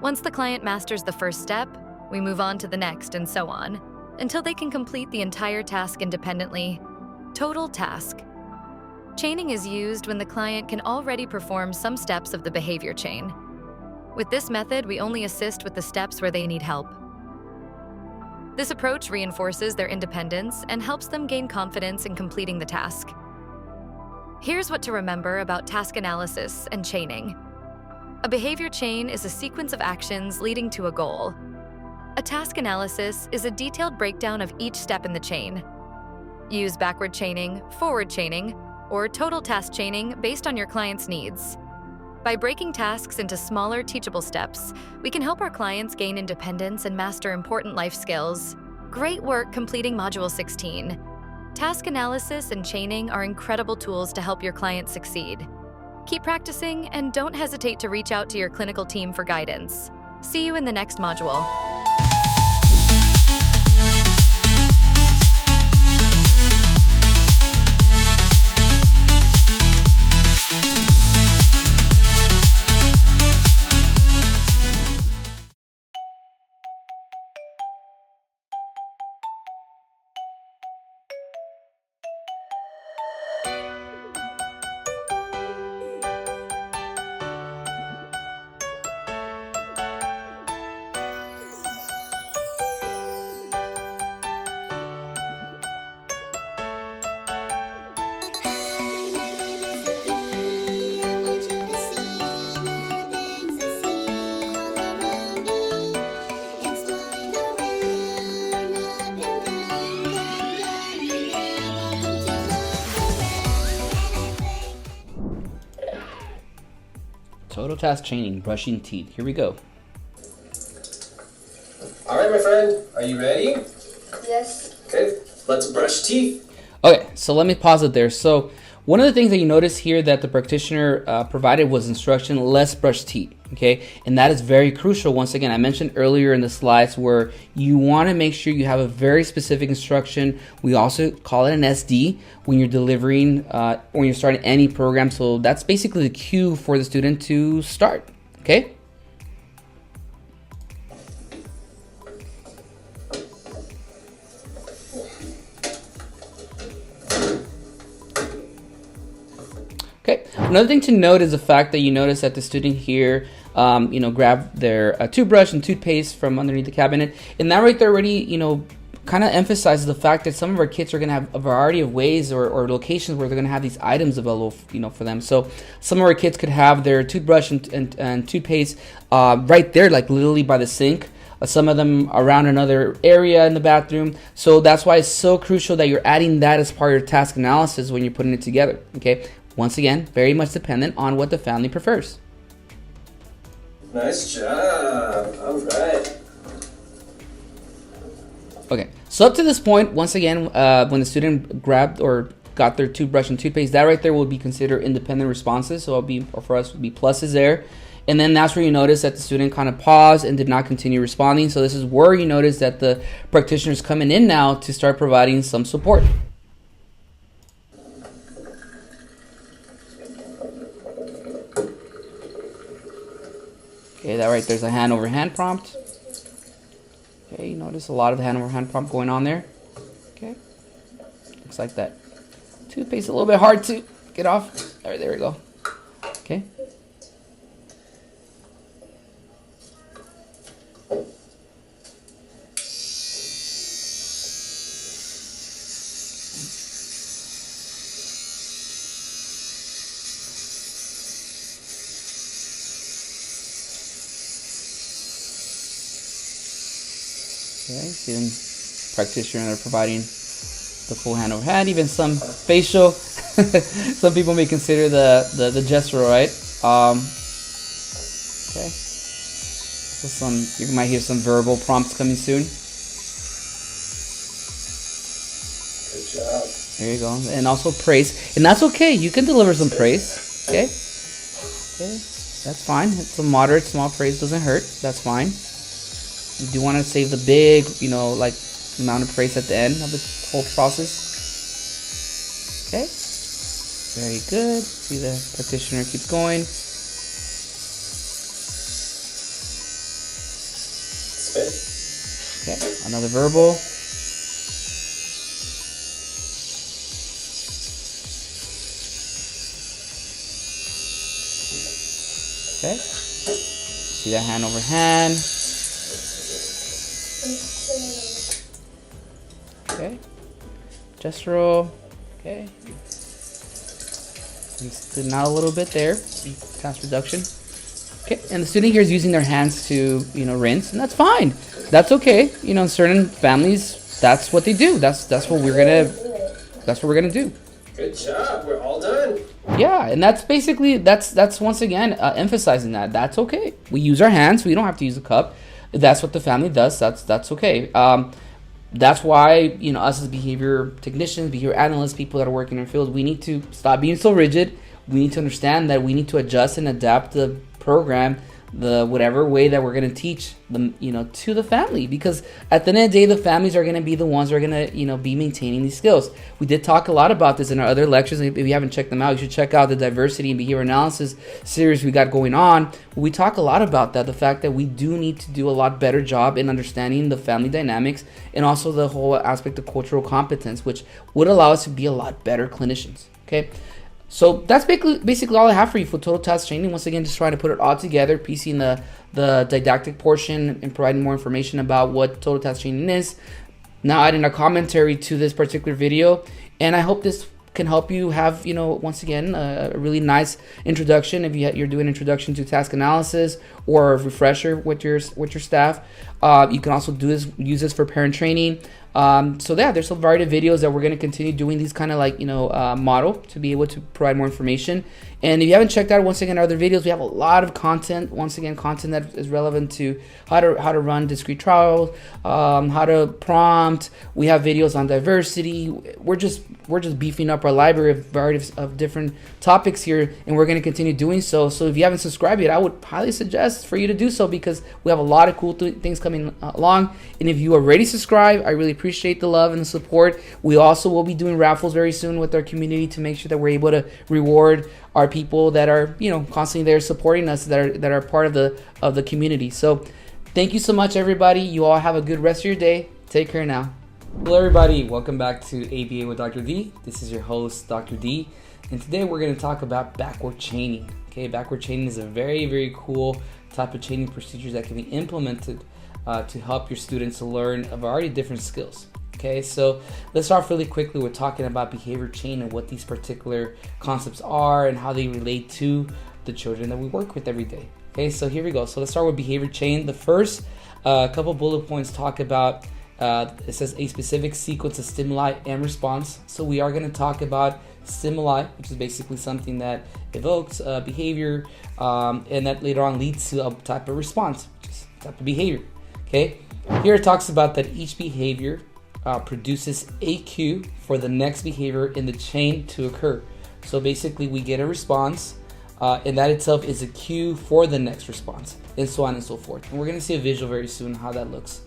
Once the client masters the first step, we move on to the next and so on, until they can complete the entire task independently. Total task. Chaining is used when the client can already perform some steps of the behavior chain. With this method, we only assist with the steps where they need help. This approach reinforces their independence and helps them gain confidence in completing the task. Here's what to remember about task analysis and chaining. A behavior chain is a sequence of actions leading to a goal. A task analysis is a detailed breakdown of each step in the chain. Use backward chaining, forward chaining, or total task chaining based on your client's needs. By breaking tasks into smaller, teachable steps, we can help our clients gain independence and master important life skills. Great work completing Module 16. Task analysis and chaining are incredible tools to help your clients succeed. Keep practicing and don't hesitate to reach out to your clinical team for guidance. See you in the next module. Total task chaining, brushing teeth. Here we go. All right, my friend, are you ready? Yes. Okay, let's brush teeth. Okay, so let me pause it there. So one of the things that you notice here that the practitioner provided was instruction, let's brush teeth, okay? And that is very crucial. Once again, I mentioned earlier in the slides where you want to make sure you have a very specific instruction. We also call it an SD when you're delivering, when you're starting any program. So that's basically the cue for the student to start, okay? Okay, another thing to note is the fact that you notice that the student here, grabbed their toothbrush and toothpaste from underneath the cabinet. And that right there already, kind of emphasizes the fact that some of our kids are going to have a variety of ways or locations where they're going to have these items available, for them. So some of our kids could have their toothbrush and toothpaste right there, like literally by the sink. some of them around another area in the bathroom. So that's why it's so crucial that you're adding that as part of your task analysis when you're putting it together. Okay, once again, very much dependent on what the family prefers. Nice job. All right. Okay, so up to this point, once again, when the student grabbed or got their toothbrush and toothpaste, that right there will be considered independent responses. So for us, would be pluses there. And then that's where you notice that the student kind of paused and did not continue responding. So this is where you notice that the practitioner is coming in now to start providing some support. Okay, that right there's a hand over hand prompt. Okay, you notice a lot of hand over hand prompt going on there. Okay, looks like that toothpaste a little bit hard to get off. All right, there we go. Okay. Okay, student practitioner are providing the full hand over hand, even some facial. Some people may consider the gesture, right? Okay. So you might hear some verbal prompts coming soon. Good job. There you go. And also praise. And that's okay. You can deliver some praise. Okay? Okay. That's fine. It's a moderate, small praise. Doesn't hurt. That's fine. You do want to save the big, like amount of praise at the end of the whole process. Okay. Very good. See the practitioner keeps going. Spit. Okay. Another verbal. Okay. See that hand over hand. Okay. Gestural. Okay. Stood out a little bit there. Task reduction. Okay. And the student here is using their hands to, rinse, and that's fine. That's okay. In certain families, that's what they do. That's what we're gonna do. Good job. We're all done. Yeah, and that's basically that's once again emphasizing that that's okay. We use our hands. We don't have to use a cup. That's what the family does. That's okay. That's why us as behavior technicians, behavior analysts, people that are working in our field, we need to stop being so rigid. We need to understand that we need to adjust and adapt the program, the whatever way that we're going to teach them, to the family, because at the end of the day, the families are going to be the ones that are going to, be maintaining these skills. We did talk a lot about this in our other lectures. If you haven't checked them out, you should check out the diversity and behavior analysis series we got going on. We talk a lot about that, the fact that we do need to do a lot better job in understanding the family dynamics and also the whole aspect of cultural competence, which would allow us to be a lot better clinicians. Okay. So that's basically all I have for you for Total Task Training. Once again, just trying to put it all together, piecing the didactic portion and providing more information about what Total Task Training is. Now adding a commentary to this particular video. And I hope this can help you have, once again, a really nice introduction. If you're doing introduction to task analysis or a refresher with your staff. You can also use this for parent training. So yeah, there's a variety of videos that we're going to continue doing these kind of model to be able to provide more information. And if you haven't checked out, once again, our other videos, we have a lot of content, once again, content that is relevant to how to run discrete trials, how to prompt. We have videos on diversity. We're just beefing up our library of variety of different topics here, and we're going to continue doing so. So if you haven't subscribed yet, I would highly suggest for you to do so, because we have a lot of cool things coming along. And if you already subscribed, I really appreciate the love and the support. We also will be doing raffles very soon with our community to make sure that we're able to reward our people that are constantly there supporting us, that are part of the community. So thank you so much, everybody. You all have a good rest of your day. Take care now. Hello everybody, welcome back to ABA with Dr. D. This is your host, Dr. D, and today we're going to talk about backward chaining. Okay, backward chaining is a very, very cool type of chaining procedures that can be implemented to help your students to learn a variety of different skills. Okay, so let's start really quickly with talking about behavior chain and what these particular concepts are and how they relate to the children that we work with every day. Okay, so here we go. So let's start with behavior chain. The first A couple bullet points talk about, it says a specific sequence of stimuli and response. So we are going to talk about stimuli, which is basically something that evokes behavior, and that later on leads to a type of response, which is a type of behavior. Okay, here it talks about that each behavior produces a cue for the next behavior in the chain to occur. So basically we get a response, and that itself is a cue for the next response, and so on and so forth. And we're going to see a visual very soon how that looks.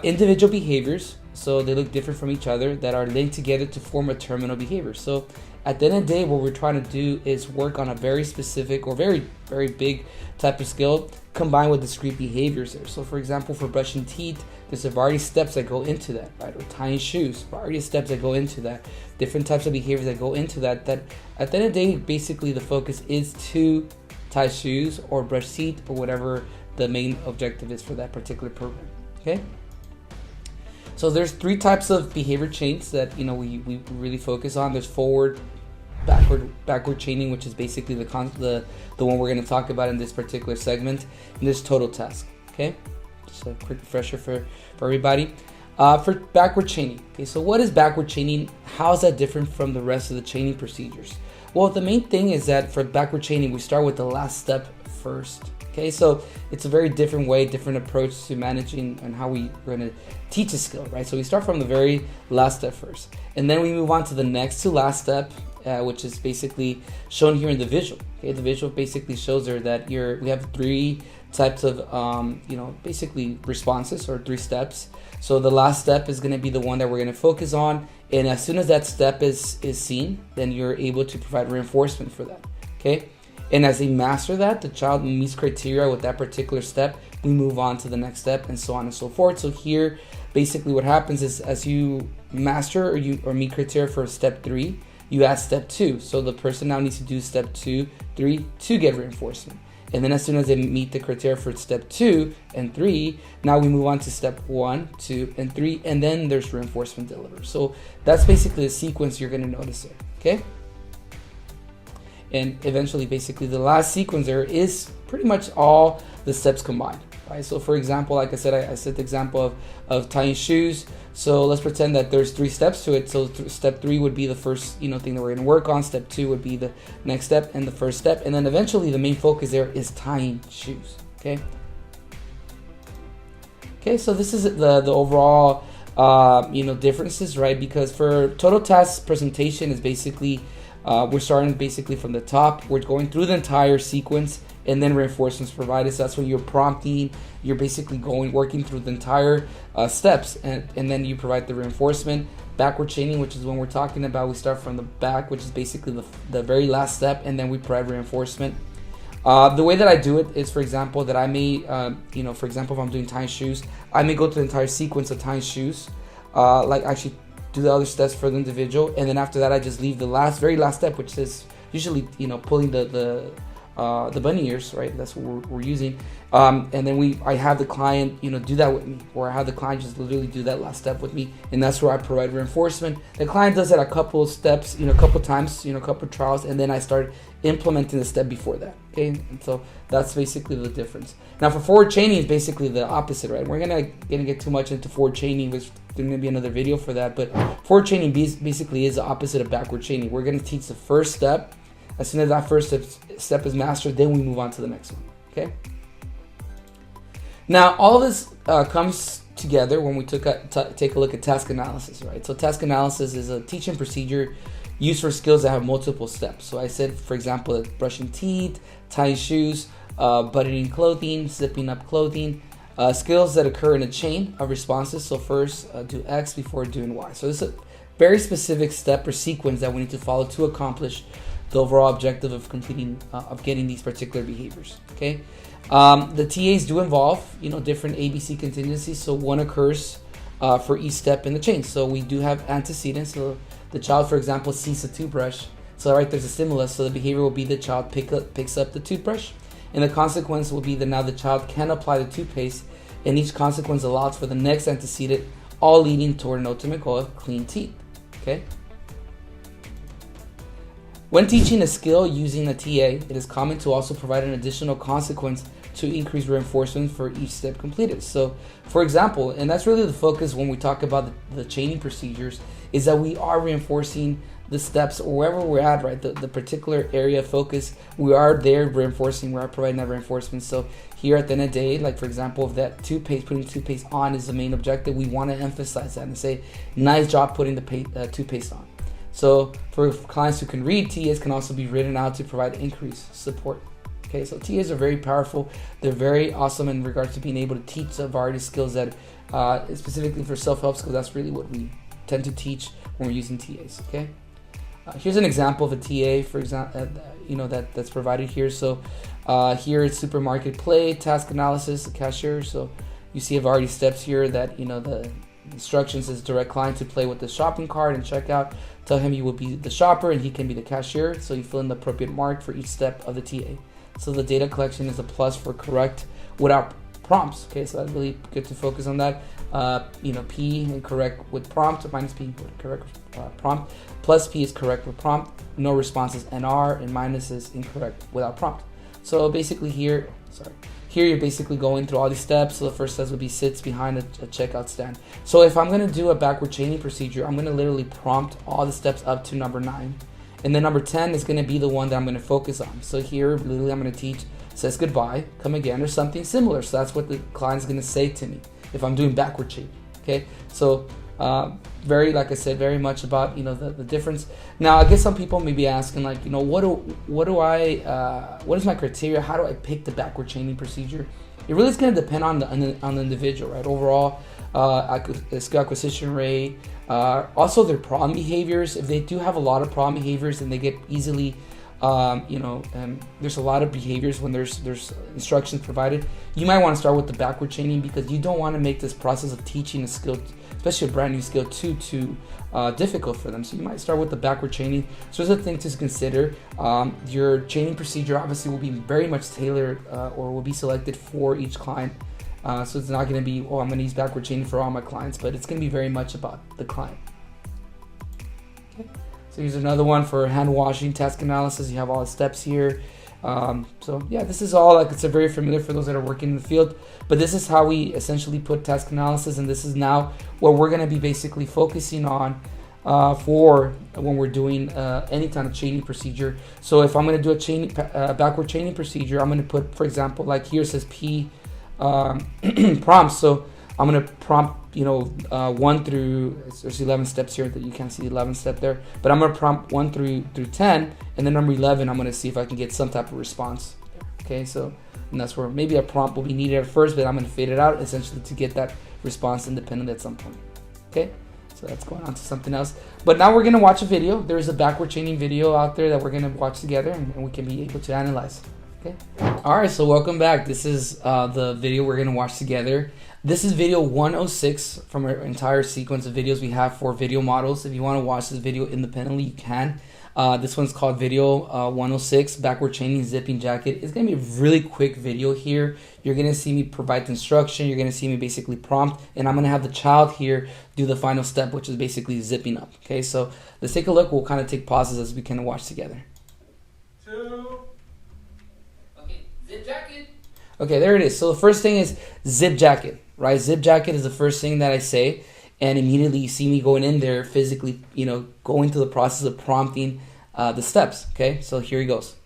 Individual behaviors, so they look different from each other, that are linked together to form a terminal behavior. So at the end of the day, what we're trying to do is work on a very specific or very, very big type of skill combined with discrete behaviors there. So for example, for brushing teeth, there's a variety of steps that go into that, right? Or tying shoes, variety of steps that go into that, different types of behaviors that go into that, that at the end of the day, basically the focus is to tie shoes or brush teeth or whatever the main objective is for that particular program, okay? So there's 3 types of behavior chains that we really focus on. There's forward, backward chaining, which is basically the one we're going to talk about in this particular segment. And there's total task. Okay, just a quick refresher for everybody. For backward chaining. Okay, so what is backward chaining? How is that different from the rest of the chaining procedures? Well, the main thing is that for backward chaining, we start with the last step first. Okay, so it's a very different way, different approach to managing and how we're going to teach a skill, right? So we start from the very last step first, and then we move on to the next to last step, which is basically shown here in the visual. Okay, the visual basically shows her that we have 3 types of basically responses, or 3 steps. So the last step is going to be the one that we're going to focus on, and as soon as that step is seen, then you're able to provide reinforcement for that. Okay. And as they master that, the child meets criteria with that particular step, we move on to the next step, and so on and so forth. So here, basically what happens is as you master or meet criteria for step 3, you add step 2. So the person now needs to do step 2, 3 to get reinforcement. And then as soon as they meet the criteria for step 2 and 3, now we move on to step 1, 2, and 3, and then there's reinforcement delivered. So that's basically the sequence you're going to notice there, okay? And eventually, basically, the last sequence there is pretty much all the steps combined, right? So for example, like I said, I set the example of tying shoes. So let's pretend that there's 3 steps to it. So step 3 would be the first thing that we're going to work on. Step 2 would be the next step and the first step. And then eventually the main focus there is tying shoes, okay? Okay, so this is the overall differences, right? Because for total task presentation is basically we're starting basically from the top. We're going through the entire sequence, and then reinforcements provided. So that's when you're prompting. You're basically working through the entire steps, and then you provide the reinforcement. Backward chaining, which is when we're talking about, we start from the back, which is basically the very last step, and then we provide reinforcement. The way that I do it is, for example, that I may, for example, if I'm doing tying shoes, I may go through the entire sequence of tying shoes, like actually do the other steps for the individual, and then after that I just leave the very last step, which is usually pulling the bunny ears, right? That's what we're using, and then I have the client do that with me, or I have the client just literally do that last step with me, and that's where I provide reinforcement. The client does that a couple of steps, a couple times, a couple of trials, and then I start implementing the step before that. Okay, and so that's basically the difference. Now for forward chaining is basically the opposite, right? We're gonna get too much into forward chaining, which there's gonna be another video for that, but forward chaining basically is the opposite of backward chaining. We're gonna teach the first step. As soon as that first step is mastered, then we move on to the next one, okay? Now, all of this comes together when we take a look at task analysis, right? So task analysis is a teaching procedure used for skills that have multiple steps. So I said, for example, that brushing teeth, tying shoes, buttoning clothing, zipping up clothing, skills that occur in a chain of responses. So first do X before doing Y. So this is a very specific step or sequence that we need to follow to accomplish the overall objective of getting these particular behaviors, okay? The TAs do involve, different ABC contingencies. So one occurs for each step in the chain. So we do have antecedents. So the child, for example, sees a toothbrush. So right there's a stimulus. So the behavior will be the child picks up the toothbrush, and the consequence will be that now the child can apply the toothpaste, and each consequence allows for the next antecedent, all leading toward an ultimate goal of clean teeth. Okay. When teaching a skill using a TA, it is common to also provide an additional consequence to increase reinforcement for each step completed. So, for example, and that's really the focus when we talk about the chaining procedures, is that we are reinforcing the steps or wherever we're at, right? The particular area of focus, we are there reinforcing, we are providing that reinforcement. So here at the end of the day, like for example, if that toothpaste, putting toothpaste on is the main objective, we want to emphasize that and say, nice job putting the toothpaste on. So for clients who can read, TAs can also be written out to provide increased support. Okay, so TAs are very powerful. They're very awesome in regards to being able to teach a variety of skills that, specifically for self-help skills, that's really what we tend to teach when we're using TAs. Okay, here's an example of a TA, for example, that's provided here. So here it's supermarket play, task analysis, the cashier. So you see a variety of steps here that the instructions is direct client to play with the shopping cart and checkout. Tell him you will be the shopper and he can be the cashier. So you fill in the appropriate mark for each step of the TA. So the data collection is a plus for correct without prompts. Okay, so that's really good to focus on that. P incorrect with prompt, minus P with correct prompt, plus P is correct with prompt. No responses NR, and minus is incorrect without prompt. So basically here you're basically going through all these steps. So the first step would be sits behind a checkout stand. So if I'm going to do a backward chaining procedure, I'm going to literally prompt all the steps up to number 9. And then number 10 is going to be the one that I'm going to focus on. So here, literally, I'm going to teach, says goodbye, come again, or something similar. So that's what the client's going to say to me if I'm doing backward chaining. Okay, so like I said, very much about the difference. Now, I guess some people may be asking, like, what is my criteria? How do I pick the backward chaining procedure? It really is going to depend on the individual, right? Overall, skill acquisition rate, also their problem behaviors. If they do have a lot of problem behaviors and they get easily, there's a lot of behaviors when there's instructions provided, you might want to start with the backward chaining because you don't want to make this process of teaching a skill, especially a brand new skill, too difficult for them. So you might start with the backward chaining. So there's a thing to consider. Your chaining procedure obviously will be very much tailored or will be selected for each client. So it's not going to be, I'm going to use backward chaining for all my clients, but it's going to be very much about the client. Okay. So here's another one for hand washing, task analysis. You have all the steps here. So yeah, this is all it's a very familiar for those that are working in the field, but this is how we essentially put task analysis, and this is now what we're going to be basically focusing on for when we're doing any kind of chaining procedure. So if I'm going to do a backward chaining procedure, I'm going to put, for example, like here it says P prompts. So I'm going to prompt 1 through, there's 11 steps here that you can't see the 11th step there, but I'm going to prompt 1 through 10, and then number 11 I'm going to see if I can get some type of response. Okay, so and that's where maybe a prompt will be needed at first, but I'm going to fade it out essentially to get that response independent at some point. Okay, so that's going on to something else, but now we're going to watch a video. There's a backward chaining video out there that we're going to watch together, and we can be able to analyze. Okay, all right, so welcome back. This is the video we're going to watch together. This is video 106 from our entire sequence of videos we have for video models. If you want to watch this video independently, you can. This one's called video 106, backward chaining zipping jacket. It's going to be a really quick video here. You're going to see me provide the instruction. You're going to see me basically prompt, and I'm going to have the child here do the final step, which is basically zipping up. Okay, so let's take a look. We'll kind of take pauses as we kind of watch together. 2. Okay, zip jacket. Okay, there it is. So the first thing is zip jacket, right? Zip jacket is the first thing that I say, and immediately you see me going in there physically, going through the process of prompting the steps. Okay, so here he goes.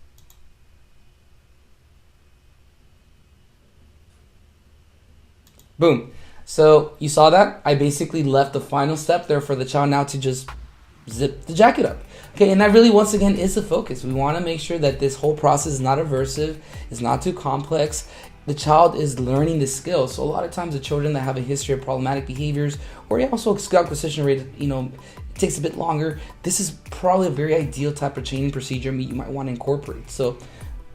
Boom. So you saw that? I basically left the final step there for the child now to just zip the jacket up. Okay, and that really, once again, is the focus. We want to make sure that this whole process is not aversive, it's not too complex. The child is learning the skills. So a lot of times the children that have a history of problematic behaviors, or also skill acquisition rate, it takes a bit longer. This is probably a very ideal type of chaining procedure you might want to incorporate. So,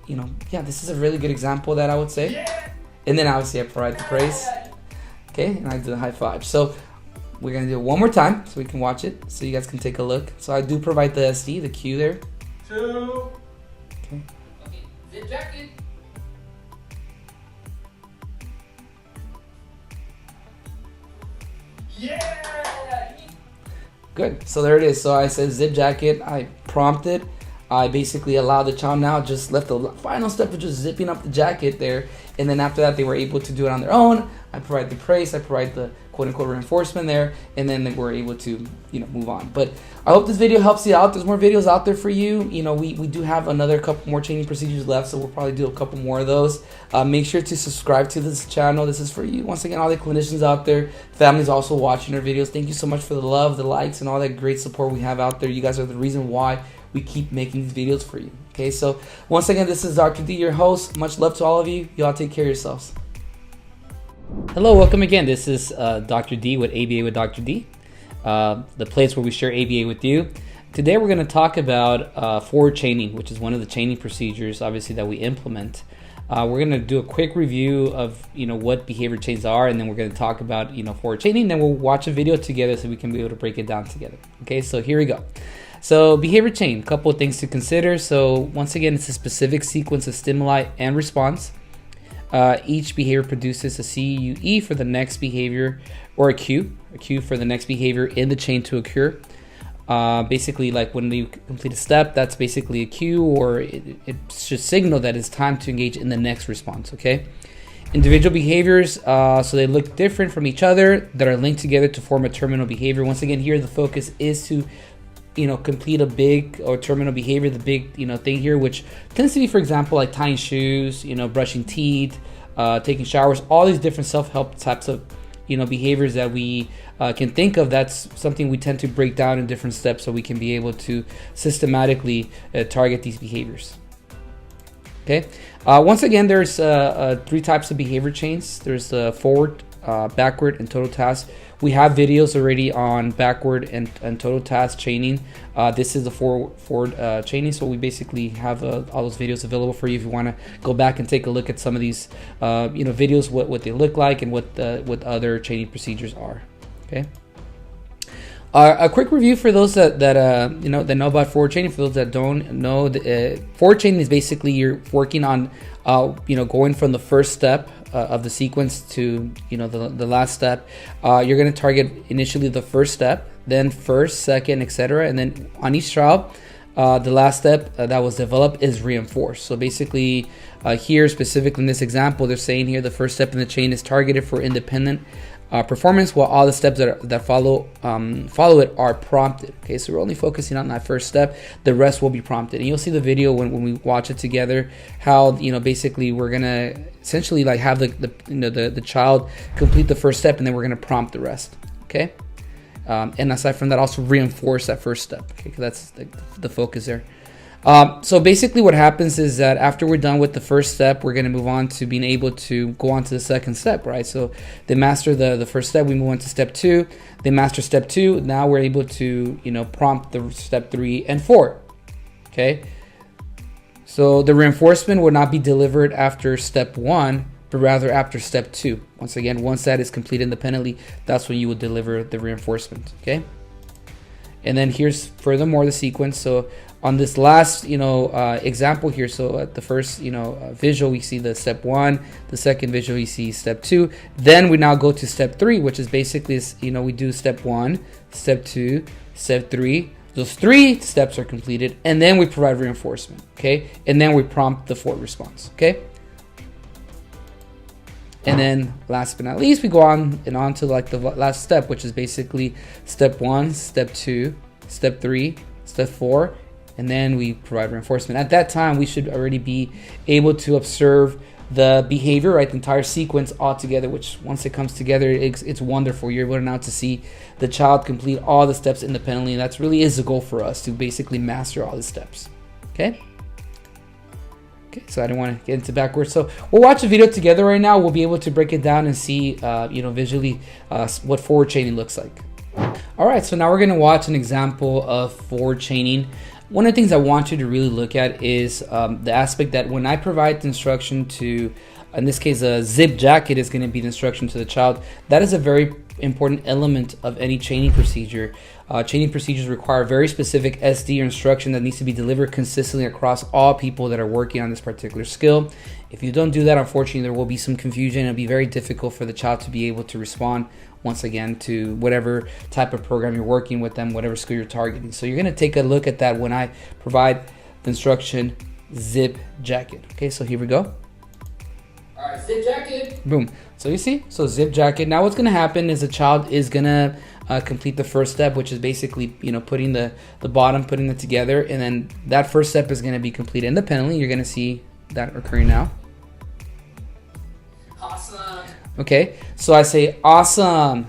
this is a really good example of that, I would say. Yeah. And then obviously I provide the praise. Okay, and I do the high five. So we're going to do it one more time so we can watch it, so you guys can take a look. So I do provide the SD, the cue there. 2. Okay. Okay, zip jacket. Yeah! Good. So there it is. So I said zip jacket. I prompted. I basically allowed the child now, just left the final step of just zipping up the jacket there. And then after that, they were able to do it on their own. I provide the praise, I provide the quote-unquote reinforcement there, and then we're able to, move on. But I hope this video helps you out. There's more videos out there for you. We do have another couple more training procedures left, so we'll probably do a couple more of those. Make sure to subscribe to this channel. This is for you. Once again, all the clinicians out there, families also watching our videos, thank you so much for the love, the likes, and all that great support we have out there. You guys are the reason why we keep making these videos for you. Okay, so once again, this is Dr. D, your host. Much love to all of you. Y'all take care of yourselves. Hello, welcome again. This is Dr. D with ABA with Dr. D, the place where we share ABA with you. Today we're going to talk about forward chaining, which is one of the chaining procedures, obviously, that we implement. We're going to do a quick review of what behavior chains are, and then we're going to talk about forward chaining. Then we'll watch a video together so we can be able to break it down together. Okay, so here we go. So behavior chain, a couple of things to consider. So once again, it's a specific sequence of stimuli and response. Each behavior produces a CUE for the next behavior, or a cue for the next behavior in the chain to occur. Basically, like when you complete a step, that's basically a cue, or it should signal that it's time to engage in the next response. Okay. Individual behaviors, so they look different from each other, that are linked together to form a terminal behavior. Once again, here the focus is to complete a big or terminal behavior, the big, thing here, which tends to be, for example, like tying shoes, brushing teeth, taking showers, all these different self-help types of, behaviors that we can think of. That's something we tend to break down in different steps so we can be able to systematically target these behaviors. Okay. Once again, there's 3 types of behavior chains. There's the forward, backward, and total task. We have videos already on backward and total task chaining. This is the forward chaining, so we basically have all those videos available for you if you want to go back and take a look at some of these videos, what they look like and what other chaining procedures are. Okay. A quick review for those that know about forward chaining. For those that don't know, forward chaining is basically you're working on going from the first step of the sequence to the last step. You're going to target initially the first step, then first, second, etc., and then on each child, the last step that was developed is reinforced. So basically, here specifically in this example, they're saying here the first step in the chain is targeted for independent performance, while all the steps that follow it are prompted. Okay, so we're only focusing on that first step. The rest will be prompted, and you'll see the video when we watch it together. How basically we're gonna essentially like have the child complete the first step, and then we're gonna prompt the rest. Okay, and aside from that, also reinforce that first step. Okay, because that's the focus there. So basically what happens is that after we're done with the first step, we're going to move on to being able to go on to the second step, right? So they master the first step, we move on to step 2. They master step 2. Now we're able to, prompt the step 3 and 4. Okay. So the reinforcement will not be delivered after step 1, but rather after step 2. Once again, once that is completed independently, that's when you will deliver the reinforcement. Okay. And then here's furthermore the sequence. So on this last, example here, so at the first, visual, we see the step 1. The second visual, we see step 2. Then we now go to step 3, which is basically, we do step 1, step 2, step 3. Those 3 steps are completed, and then we provide reinforcement, okay? And then we prompt the forward response, okay? And then last but not least, we go on to like the last step, which is basically step 1, step 2, step 3, step 4, and then we provide reinforcement. At that time, we should already be able to observe the behavior, right, the entire sequence all together, which once it comes together, it's wonderful. You're able now to see the child complete all the steps independently, and that's really is the goal for us, to basically master all the steps. Okay? Okay, so I don't want to get into backwards. So we'll watch a video together right now. We'll be able to break it down and see, visually what forward chaining looks like. All right, so now we're going to watch an example of forward chaining. One of the things I want you to really look at is the aspect that when I provide the instruction to, in this case, a zip jacket is going to be the instruction to the child. That is a very important element of any chaining procedure. Chaining procedures require very specific SD or instruction that needs to be delivered consistently across all people that are working on this particular skill. If you don't do that, unfortunately, there will be some confusion. It'll be very difficult for the child to be able to respond, once again, to whatever type of program you're working with them, whatever skill you're targeting. So you're going to take a look at that when I provide instruction, zip jacket. Okay, so here we go. All right, zip jacket. Boom. So you see, so zip jacket. Now what's gonna happen is the child is gonna complete the first step, which is basically, putting the bottom, putting it together, and then that first step is gonna be completed independently. You're gonna see that occurring now. Awesome. Okay, so I say awesome,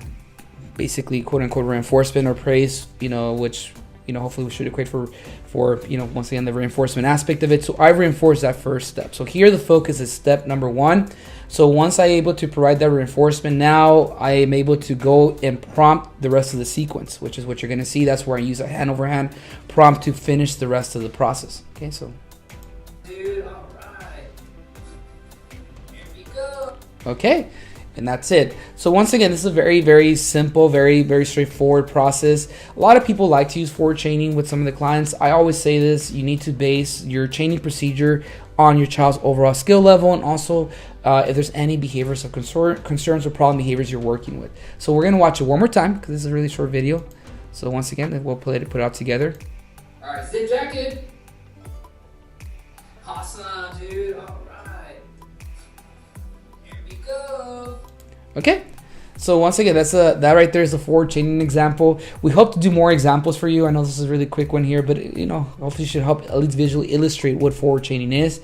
basically quote unquote reinforcement or praise, which hopefully we should equate for once again the reinforcement aspect of it. So I reinforce that first step. So here the focus is step number 1. So once I'm able to provide that reinforcement, now I am able to go and prompt the rest of the sequence, which is what you're going to see. That's where I use a hand over hand prompt to finish the rest of the process. Okay, so. Dude, all right. Here we go. Okay, and that's it. So once again, this is a very, very simple, very, very straightforward process. A lot of people like to use forward chaining with some of the clients. I always say this: you need to base your chaining procedure on your child's overall skill level, and also if there's any behaviors of concerns or problem behaviors you're working with. So we're gonna watch it one more time because this is a really short video. So once again, we'll put it out together. All right, zip jacket. Awesome, dude. All right. Here we go. Okay. So once again, that right there is the forward chaining example. We hope to do more examples for you. I know this is a really quick one here, but hopefully should help at least visually illustrate what forward chaining is.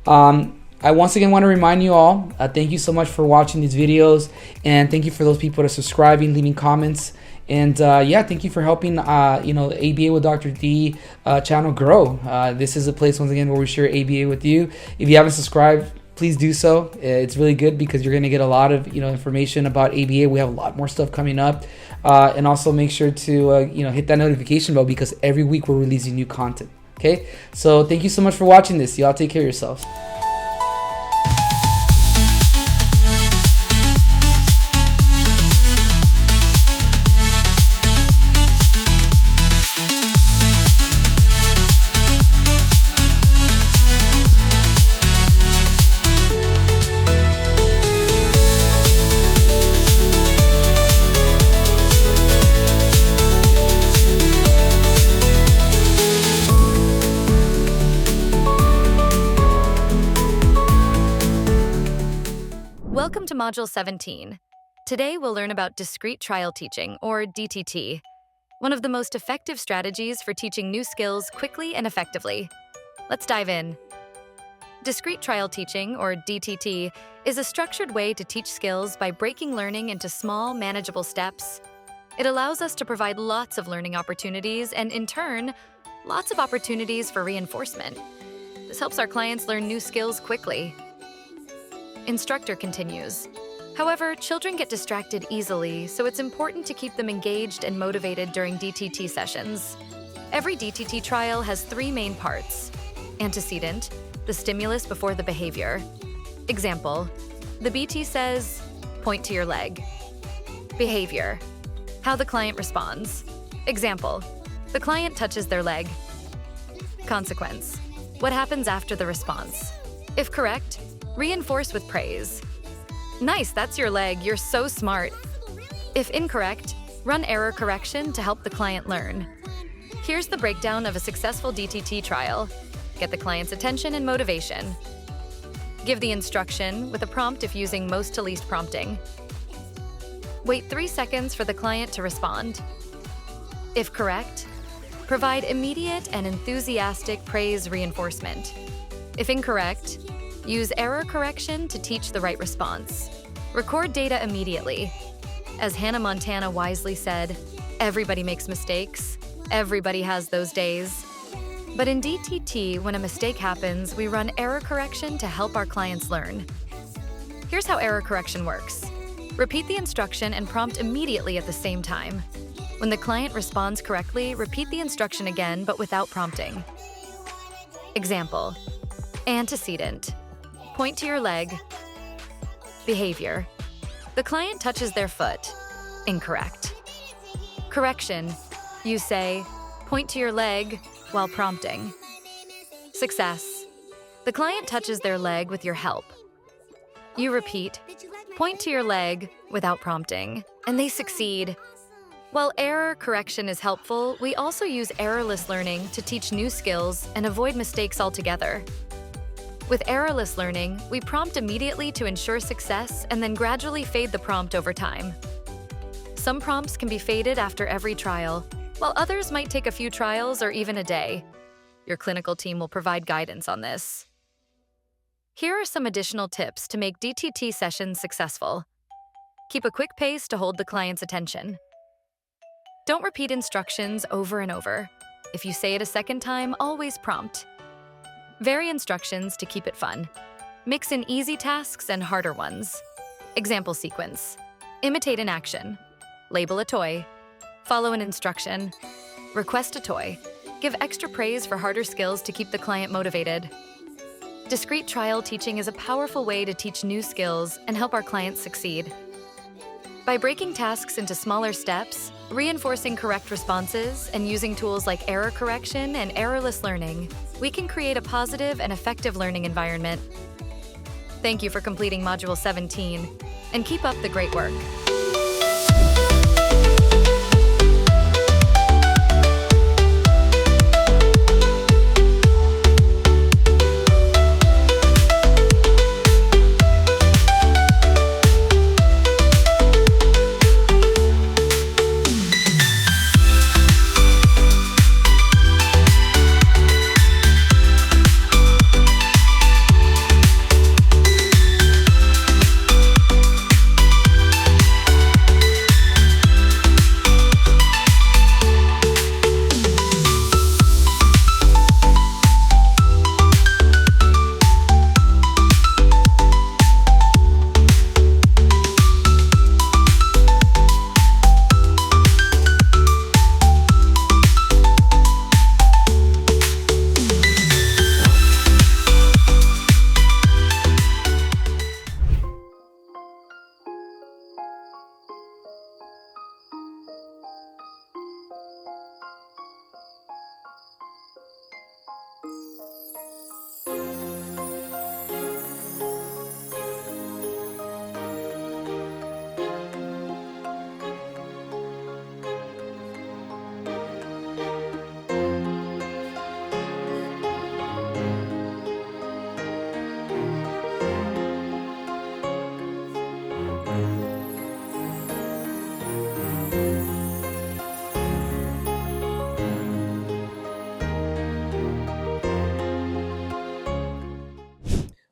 I once again want to remind you all, thank you so much for watching these videos, and thank you for those people that are subscribing, leaving comments, and thank you for helping ABA with Dr. D channel grow. This is a place once again where we share ABA with you. If you haven't subscribed, please do so. It's really good because you're going to get a lot of information about ABA. We have a lot more stuff coming up, and also make sure to hit that notification bell because every week we're releasing new content. Okay, so thank you so much for watching this. Y'all take care of yourselves. Welcome to Module 17. Today we'll learn about discrete trial teaching, or DTT, one of the most effective strategies for teaching new skills quickly and effectively. Let's dive in. Discrete trial teaching, or DTT, is a structured way to teach skills by breaking learning into small, manageable steps. It allows us to provide lots of learning opportunities and, in turn, lots of opportunities for reinforcement. This helps our clients learn new skills quickly. Instructor continues. However, children get distracted easily, so it's important to keep them engaged and motivated during DTT sessions. Every DTT trial has 3 main parts: antecedent, the stimulus before the behavior. Example, the BT says, point to your leg. Behavior, how the client responds. Example, the client touches their leg. Consequence, what happens after the response. If correct, reinforce with praise. Nice, that's your leg, you're so smart. If incorrect, run error correction to help the client learn. Here's the breakdown of a successful DTT trial. Get the client's attention and motivation. Give the instruction with a prompt if using most to least prompting. Wait 3 seconds for the client to respond. If correct, provide immediate and enthusiastic praise reinforcement. If incorrect, use error correction to teach the right response. Record data immediately. As Hannah Montana wisely said, everybody makes mistakes. Everybody has those days. But in DTT, when a mistake happens, we run error correction to help our clients learn. Here's how error correction works. Repeat the instruction and prompt immediately at the same time. When the client responds correctly, repeat the instruction again, but without prompting. Example, antecedent. Point to your leg. Behavior. The client touches their foot. Incorrect. Correction. You say, point to your leg while prompting. Success. The client touches their leg with your help. You repeat, point to your leg without prompting, and they succeed. While error correction is helpful, we also use errorless learning to teach new skills and avoid mistakes altogether. With errorless learning, we prompt immediately to ensure success and then gradually fade the prompt over time. Some prompts can be faded after every trial, while others might take a few trials or even a day. Your clinical team will provide guidance on this. Here are some additional tips to make DTT sessions successful. Keep a quick pace to hold the client's attention. Don't repeat instructions over and over. If you say it a second time, always prompt. Vary instructions to keep it fun. Mix in easy tasks and harder ones. Example sequence. Imitate an action. Label a toy. Follow an instruction. Request a toy. Give extra praise for harder skills to keep the client motivated. Discrete trial teaching is a powerful way to teach new skills and help our clients succeed. By breaking tasks into smaller steps, reinforcing correct responses, and using tools like error correction and errorless learning, we can create a positive and effective learning environment. Thank you for completing Module 17, and keep up the great work.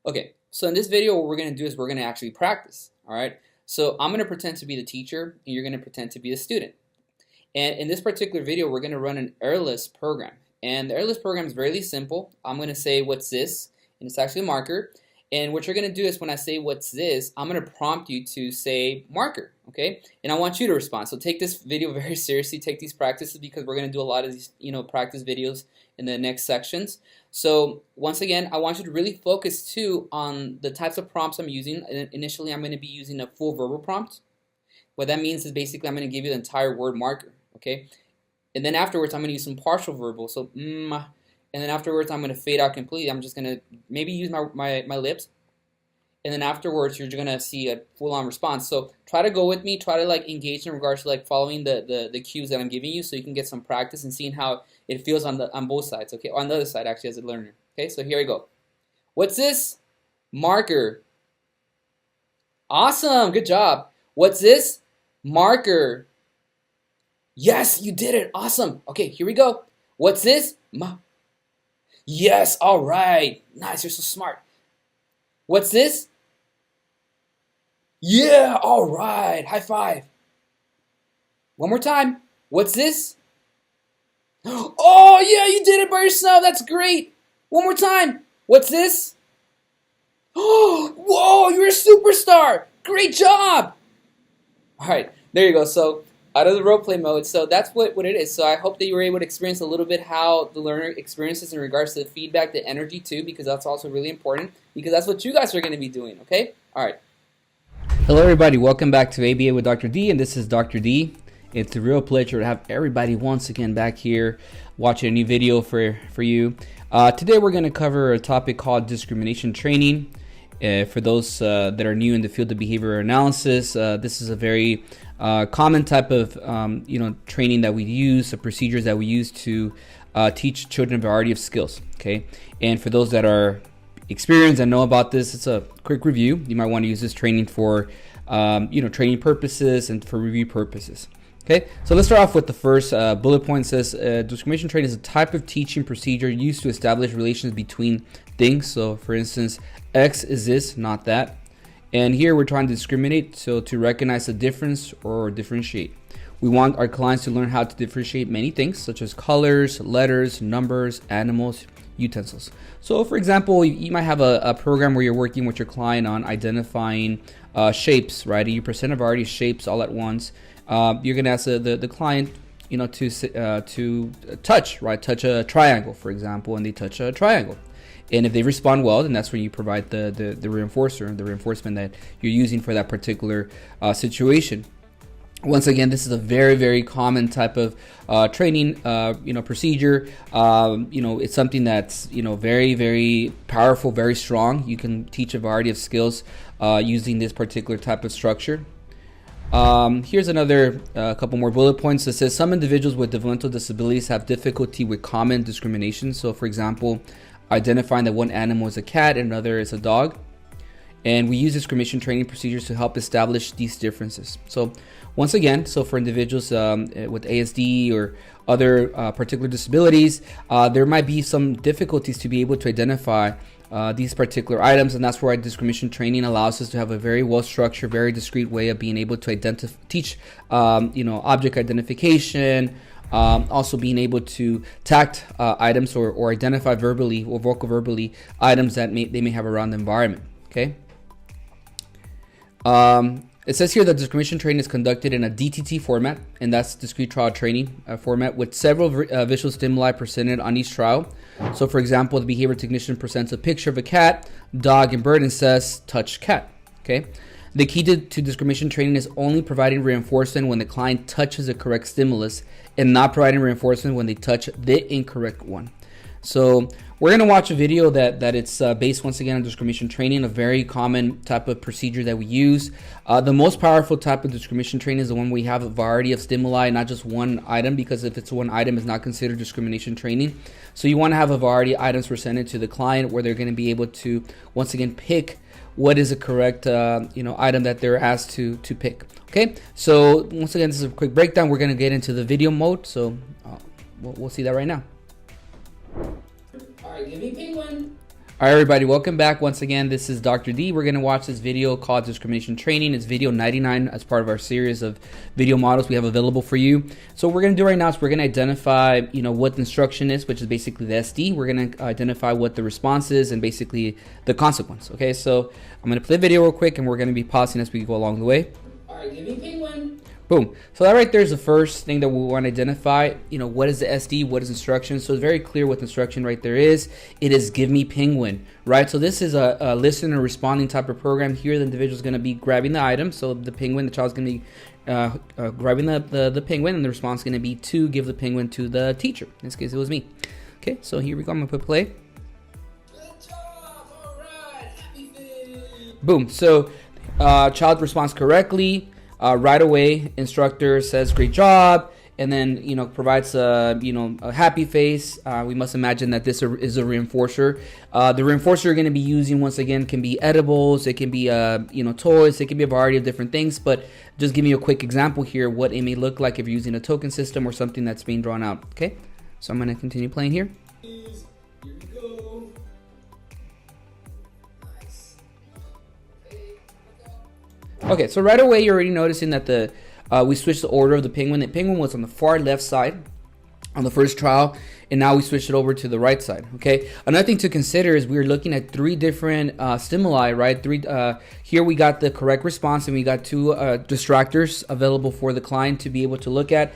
Okay, so in this video, what we're going to do is we're going to actually practice, all right? So I'm going to pretend to be the teacher, and you're going to pretend to be the student. And in this particular video, we're going to run an errorless program. And the errorless program is really simple. I'm going to say, what's this? And it's actually a marker. And what you're going to do is when I say, what's this? I'm going to prompt you to say marker, okay? And I want you to respond. So take this video very seriously. Take these practices because we're going to do a lot of these, practice videos in the next sections. So once again, I want you to really focus too on the types of prompts I'm using. Initially, I'm going to be using a full verbal prompt. What that means is basically I'm going to give you the entire word marker, okay? And then afterwards, I'm going to use some partial verbal. So, and then afterwards, I'm going to fade out completely. I'm just going to maybe use my lips. And then afterwards, you're going to see a full-on response. So try to go with me. Try to engage in regards to following the cues that I'm giving you so you can get some practice and seeing how it feels on both sides, okay? On the other side, actually, as a learner. Okay, so here we go. What's this? Marker. Awesome. Good job. What's this? Marker. Yes, you did it. Awesome. Okay, here we go. What's this? Yes, all right. Nice, you're so smart. What's this? Yeah, all right. High five. One more time. What's this? Oh, yeah, you did it by yourself. That's great. One more time. What's this? Oh, whoa, you're a superstar. Great job. All right, there you go. So out of the role play mode. So that's what it is. So I hope that you were able to experience a little bit how the learner experiences in regards to the feedback, the energy too, because that's also really important because that's what you guys are going to be doing, okay? All right. Hello, everybody. Welcome back to ABA with Dr. D, and this is Dr. D. It's a real pleasure to have everybody once again back here watching a new video for you. Today we're going to cover a topic called discrimination training. For those that are new in the field of behavioral analysis, this is a very common type of training that we use, the procedures that we use to teach children a variety of skills. Okay, and for those that are experienced and know about this, it's a quick review. You might want to use this training for training purposes and for review purposes. Okay, so let's start off with the first bullet point. It says discrimination training is a type of teaching procedure used to establish relations between things. So for instance, X is this, not that. And here we're trying to discriminate, so to recognize a difference or differentiate. We want our clients to learn how to differentiate many things, such as colors, letters, numbers, animals, utensils. So for example, you might have a program where you're working with your client on identifying shapes, right? And you present a variety of shapes all at once. You're going to ask the client, to touch, right? Touch a triangle, for example, and they touch a triangle. And if they respond well, then that's when you provide the reinforcement that you're using for that particular situation. Once again, this is a very, very common type of training, procedure. It's something that's, very, very powerful, very strong. You can teach a variety of skills using this particular type of structure. Here's another couple more bullet points that says some individuals with developmental disabilities have difficulty with common discrimination. So for example, identifying that one animal is a cat and another is a dog. And we use discrimination training procedures to help establish these differences. So once again, so for individuals with ASD or other particular disabilities, there might be some difficulties to be able to identify these particular items, and that's where discrimination training allows us to have a very well-structured, very discrete way of being able to teach, object identification, also being able to tact items or identify verbally or vocal verbally items that they may have around the environment. Okay. It says here that discrimination training is conducted in a DTT format, and that's discrete trial training format, with several visual stimuli presented on each trial. So for example, the behavior technician presents a picture of a cat, dog, and bird and says, touch cat. Okay. The key to discrimination training is only providing reinforcement when the client touches the correct stimulus and not providing reinforcement when they touch the incorrect one. So we're going to watch a video that it's based once again on discrimination training, a very common type of procedure that we use. The most powerful type of discrimination training is the one where we have a variety of stimuli, not just one item, because if it's one item, it's not considered discrimination training. So you want to have a variety of items presented to the client where they're going to be able to once again pick what is the correct item that they're asked to pick. Okay, so once again, this is a quick breakdown. We're going to get into the video mode, so we'll see that right now. All right, give me penguin. All right, everybody, welcome back. Once again, this is Dr. D. We're going to watch this video called Discrimination Training. It's video 99 as part of our series of video models we have available for you. So what we're going to do right now is we're going to identify, what the instruction is, which is basically the SD. We're going to identify what the response is and basically the consequence. Okay, so I'm going to play the video real quick, and we're going to be pausing as we go along the way. All right, give me penguin. Boom. So that right there is the first thing that we want to identify. What is the SD? What is instruction? So it's very clear what the instruction right there is. It is give me penguin, right? So this is a listen and responding type of program. Here the individual is going to be grabbing the item. So the penguin, the child's going to be grabbing the penguin, and the response is going to be to give the penguin to the teacher. In this case, it was me. Okay, so here we go. I'm going to put play. Good job. All right. Happy food. Boom. So child responds correctly. Right away, instructor says, great job, and then, provides a happy face. We must imagine that this is a reinforcer. The reinforcer you're going to be using, once again, can be edibles, it can be, toys, it can be a variety of different things, but just give me a quick example here, what it may look like if you're using a token system or something that's being drawn out, okay? So I'm going to continue playing here. Here we go. Nice. Okay, so right away you're already noticing that we switched the order of the penguin. The penguin was on the far left side on the first trial, and now we switched it over to the right side. Okay, another thing to consider is we're looking at three different stimuli, right? Here we got the correct response, and we got two distractors available for the client to be able to look at.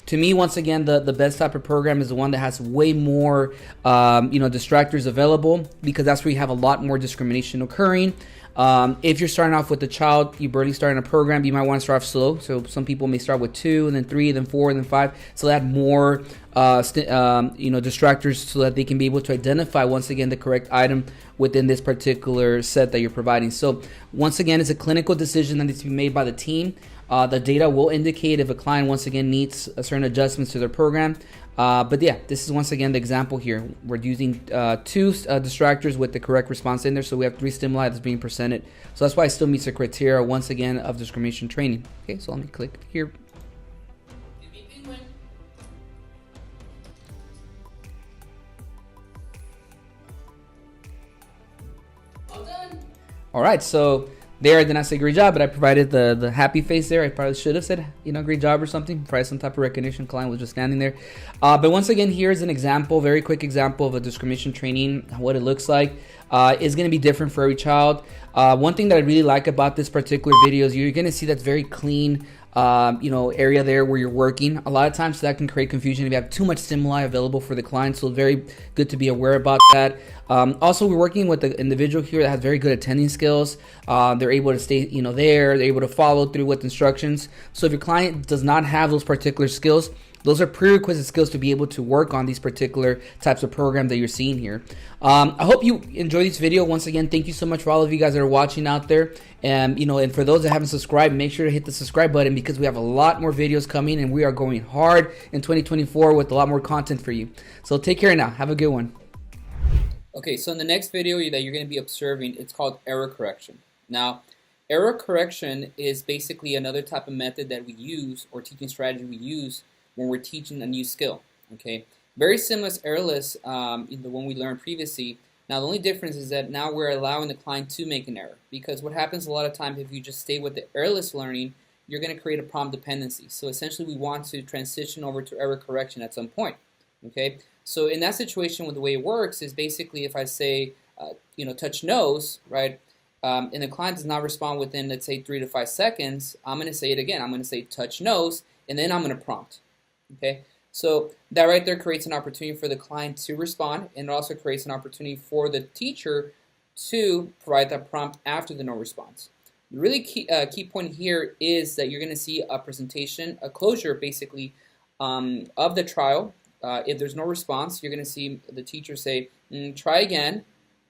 To me, once again, the best type of program is the one that has way more, distractors available, because that's where you have a lot more discrimination occurring. If you're starting off with a child, you barely starting a program, you might want to start off slow. So some people may start with 2, and then 3, then 4, and then 5. So add more, distractors so that they can be able to identify, once again, the correct item within this particular set that you're providing. So once again, it's a clinical decision that needs to be made by the team. The data will indicate if a client, once again, needs certain adjustments to their program. But yeah, this is once again the example here. We're using 2 distractors with the correct response in there. So we have 3 stimuli that's being presented. So that's why it still meets the criteria, once again, of discrimination training. Okay, so let me click here. All right, so there I did not say great job, but I provided the happy face there. I probably should have said, great job or something. Probably some type of recognition. Client was just standing there. But once again, here's an example, very quick example of a discrimination training, what it looks like. Is going to be different for every child. One thing that I really like about this particular video is you're going to see that's very clean, area there where you're working. A lot of times that can create confusion if you have too much stimuli available for the client. So very good to be aware about that. Also, we're working with the individual here that has very good attending skills. They're able to stay, there. They're able to follow through with instructions. So if your client does not have those particular skills, those are prerequisite skills to be able to work on these particular types of programs that you're seeing here. I hope you enjoy this video. Once again, thank you so much for all of you guys that are watching out there. And, and for those that haven't subscribed, make sure to hit the subscribe button, because we have a lot more videos coming and we are going hard in 2024 with a lot more content for you. So take care now. Have a good one. Okay, so in the next video that you're going to be observing, it's called error correction. Now, error correction is basically another type of method that we use, or teaching strategy we use when we're teaching a new skill. Okay, very similar to errorless, the one we learned previously. Now, the only difference is that now we're allowing the client to make an error, because what happens a lot of times if you just stay with the errorless learning, you're going to create a prompt dependency. So essentially, we want to transition over to error correction at some point. Okay, so in that situation, the way it works is basically if I say, touch nose, right, and the client does not respond within, let's say, 3 to 5 seconds, I'm going to say it again. I'm going to say touch nose, and then I'm going to prompt. Okay, so that right there creates an opportunity for the client to respond, and it also creates an opportunity for the teacher to provide that prompt after the no response. The really key point here is that you're going to see a presentation, a closure basically of the trial. If there's no response, you're going to see the teacher say, try again.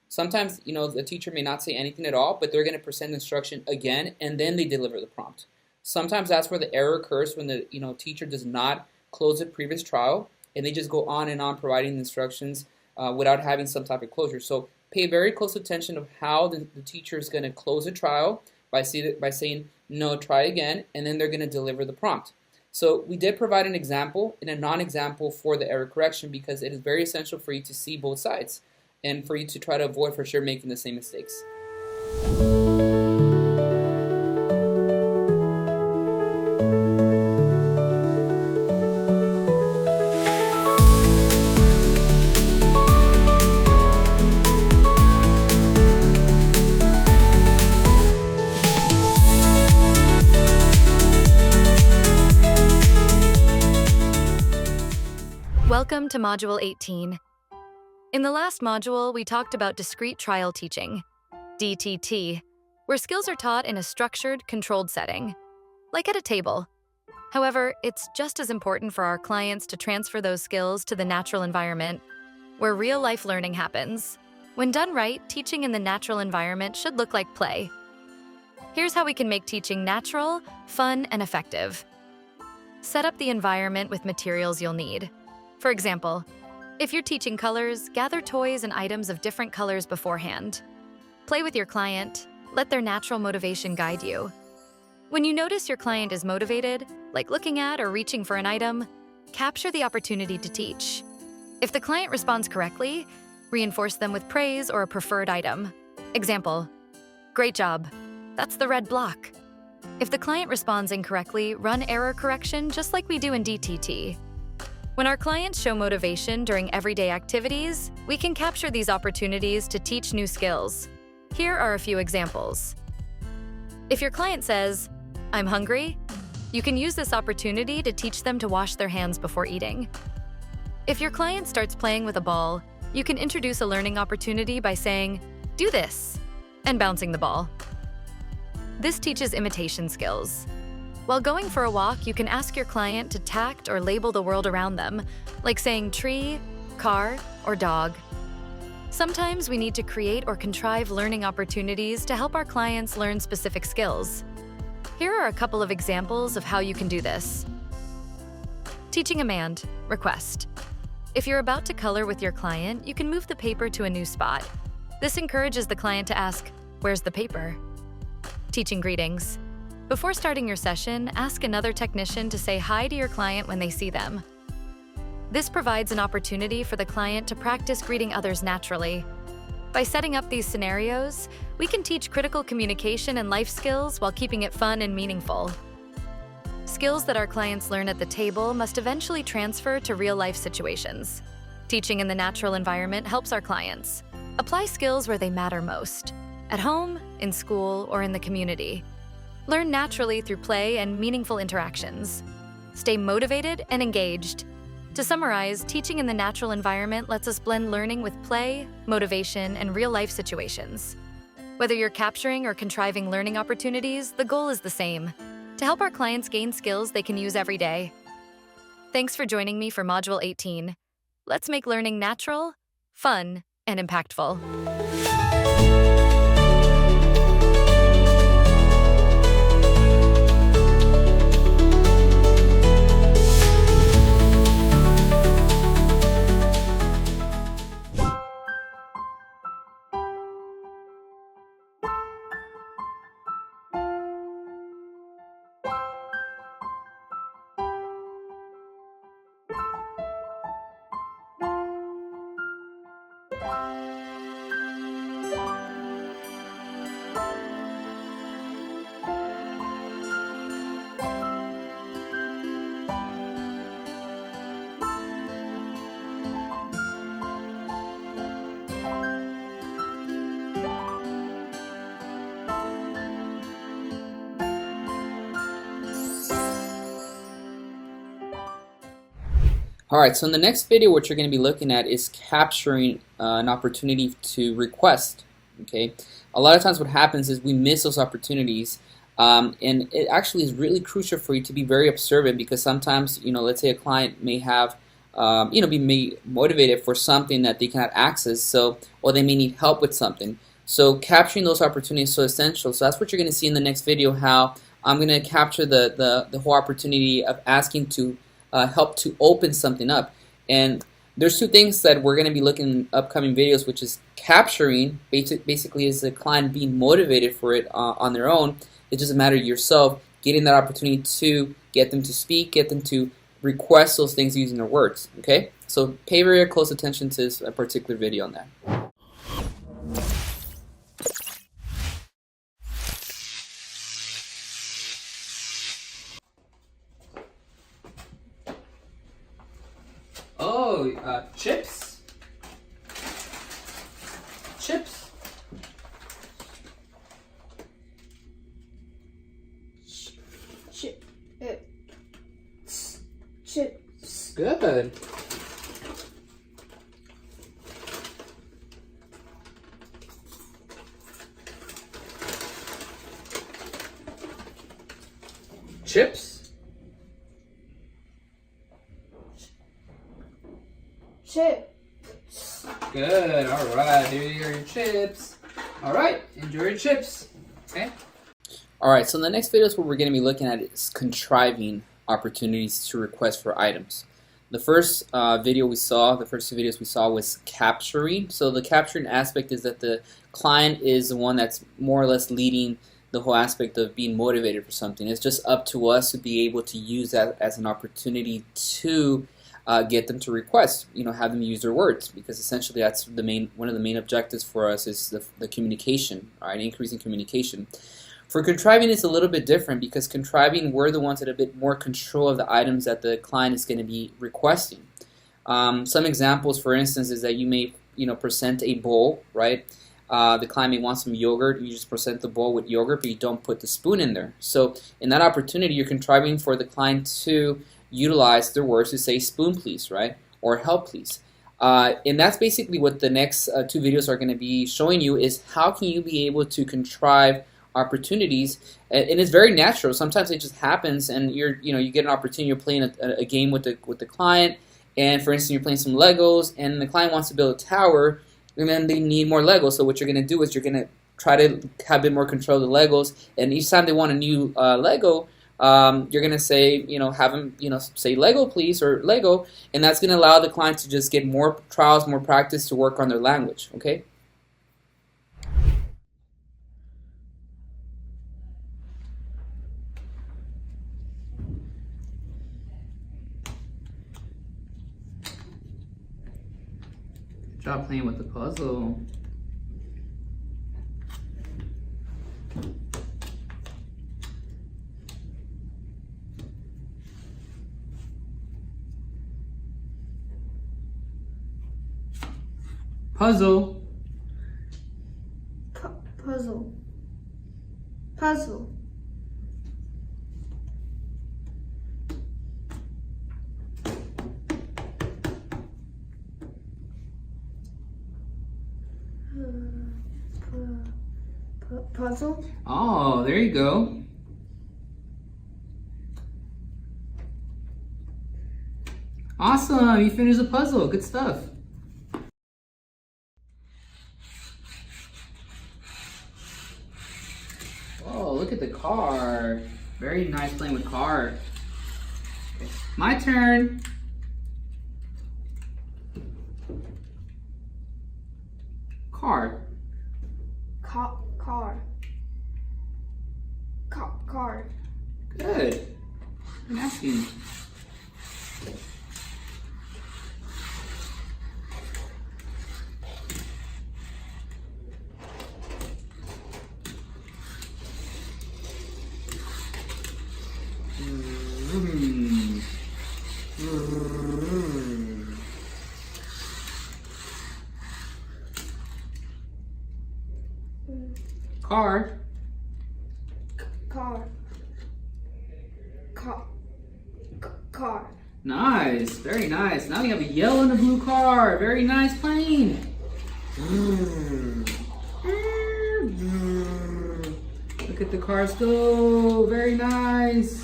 Sometimes, the teacher may not say anything at all, but they're going to present the instruction again, and then they deliver the prompt. Sometimes that's where the error occurs, when the teacher does not close the previous trial, and they just go on and on providing the instructions without having some type of closure. So pay very close attention of how the teacher is going to close a trial by saying, no, try again, and then they're going to deliver the prompt. So we did provide an example and a non-example for the error correction, because it is very essential for you to see both sides and for you to try to avoid for sure making the same mistakes. Welcome to Module 18. In the last module, we talked about discrete trial teaching, DTT, where skills are taught in a structured, controlled setting, like at a table. However, it's just as important for our clients to transfer those skills to the natural environment, where real-life learning happens. When done right, teaching in the natural environment should look like play. Here's how we can make teaching natural, fun, and effective. Set up the environment with materials you'll need. For example, if you're teaching colors, gather toys and items of different colors beforehand. Play with your client, let their natural motivation guide you. When you notice your client is motivated, like looking at or reaching for an item, capture the opportunity to teach. If the client responds correctly, reinforce them with praise or a preferred item. Example, great job, that's the red block. If the client responds incorrectly, run error correction just like we do in DTT. When our clients show motivation during everyday activities, we can capture these opportunities to teach new skills. Here are a few examples. If your client says, "I'm hungry," You can use this opportunity to teach them to wash their hands before eating. If your client starts playing with a ball, you can introduce a learning opportunity by saying, "Do this," and bouncing the ball. This teaches imitation skills. While going for a walk, you can ask your client to tact or label the world around them, like saying tree, car, or dog. Sometimes we need to create or contrive learning opportunities to help our clients learn specific skills. Here are a couple of examples of how you can do this. Teaching a man, request. If you're about to color with your client, you can move the paper to a new spot. This encourages the client to ask, "Where's the paper?" Teaching greetings. Before starting your session, ask another technician to say hi to your client when they see them. This provides an opportunity for the client to practice greeting others naturally. By setting up these scenarios, we can teach critical communication and life skills while keeping it fun and meaningful. Skills that our clients learn at the table must eventually transfer to real-life situations. Teaching in the natural environment helps our clients. Apply skills where they matter most, at home, in school, or in the community. Learn naturally through play and meaningful interactions. Stay motivated and engaged. To summarize, teaching in the natural environment lets us blend learning with play, motivation, and real-life situations. Whether you're capturing or contriving learning opportunities, the goal is the same: to help our clients gain skills they can use every day. Thanks for joining me for Module 18. Let's make learning natural, fun, and impactful. Alright, so in the next video what you're going to be looking at is capturing an opportunity to request. Okay, a lot of times what happens is we miss those opportunities, and it actually is really crucial for you to be very observant, because sometimes, let's say a client may have be motivated for something that they cannot access, or they may need help with something. So capturing those opportunities is so essential. So that's what you're going to see in the next video, how I'm going to capture the whole opportunity of asking to help to open something up. And there's two things that we're going to be looking in upcoming videos, which is capturing, basically is the client being motivated for it on their own. It doesn't matter yourself, getting that opportunity to get them to speak, get them to request those things using their words. Okay, so pay very close attention to this particular video on that. Oh, chips? Chips? Chips. Good. Chips? Chips. Good, alright, here are your chips. Alright, enjoy your chips. Okay? Alright, so in the next video is what we're going to be looking at is contriving opportunities to request for items. The first video we saw, the first two videos we saw was capturing. So the capturing aspect is that the client is the one that's more or less leading the whole aspect of being motivated for something. It's just up to us to be able to use that as an opportunity to get them to request, have them use their words, because essentially that's one of the main objectives for us is the communication, right? Increasing communication. For contriving, it's a little bit different, because contriving, we're the ones that have a bit more control of the items that the client is going to be requesting. Some examples, for instance, is that you may present a bowl, right? the client may want some yogurt. You just present the bowl with yogurt, but you don't put the spoon in there. So in that opportunity, you're contriving for the client to utilize their words to say spoon please, right? Or help please. And that's basically what the next 2 videos are going to be showing you, is how can you be able to contrive opportunities. And it's very natural. Sometimes it just happens, and you get an opportunity. You're playing a game with the client, and for instance, you're playing some Legos, and the client wants to build a tower, and then they need more Legos. So what you're going to do is you're going to try to have a bit more control of the Legos, and each time they want a new Lego, you're going to say, have them, say Lego please, or Lego, and that's going to allow the client to just get more trials, more practice to work on their language, okay? Good job playing with the puzzle. Puzzle. Puzzle. Puzzle. Puzzle. Oh, there you go. Awesome, you finished the puzzle. Good stuff. Oh, look at the car. Very nice playing with car. Okay, my turn. Car. Car. Car. Good. I'm asking. Car. Car. Nice, very nice. Now we have a yellow and a blue car. Very nice playing. Look at the cars go. Very nice.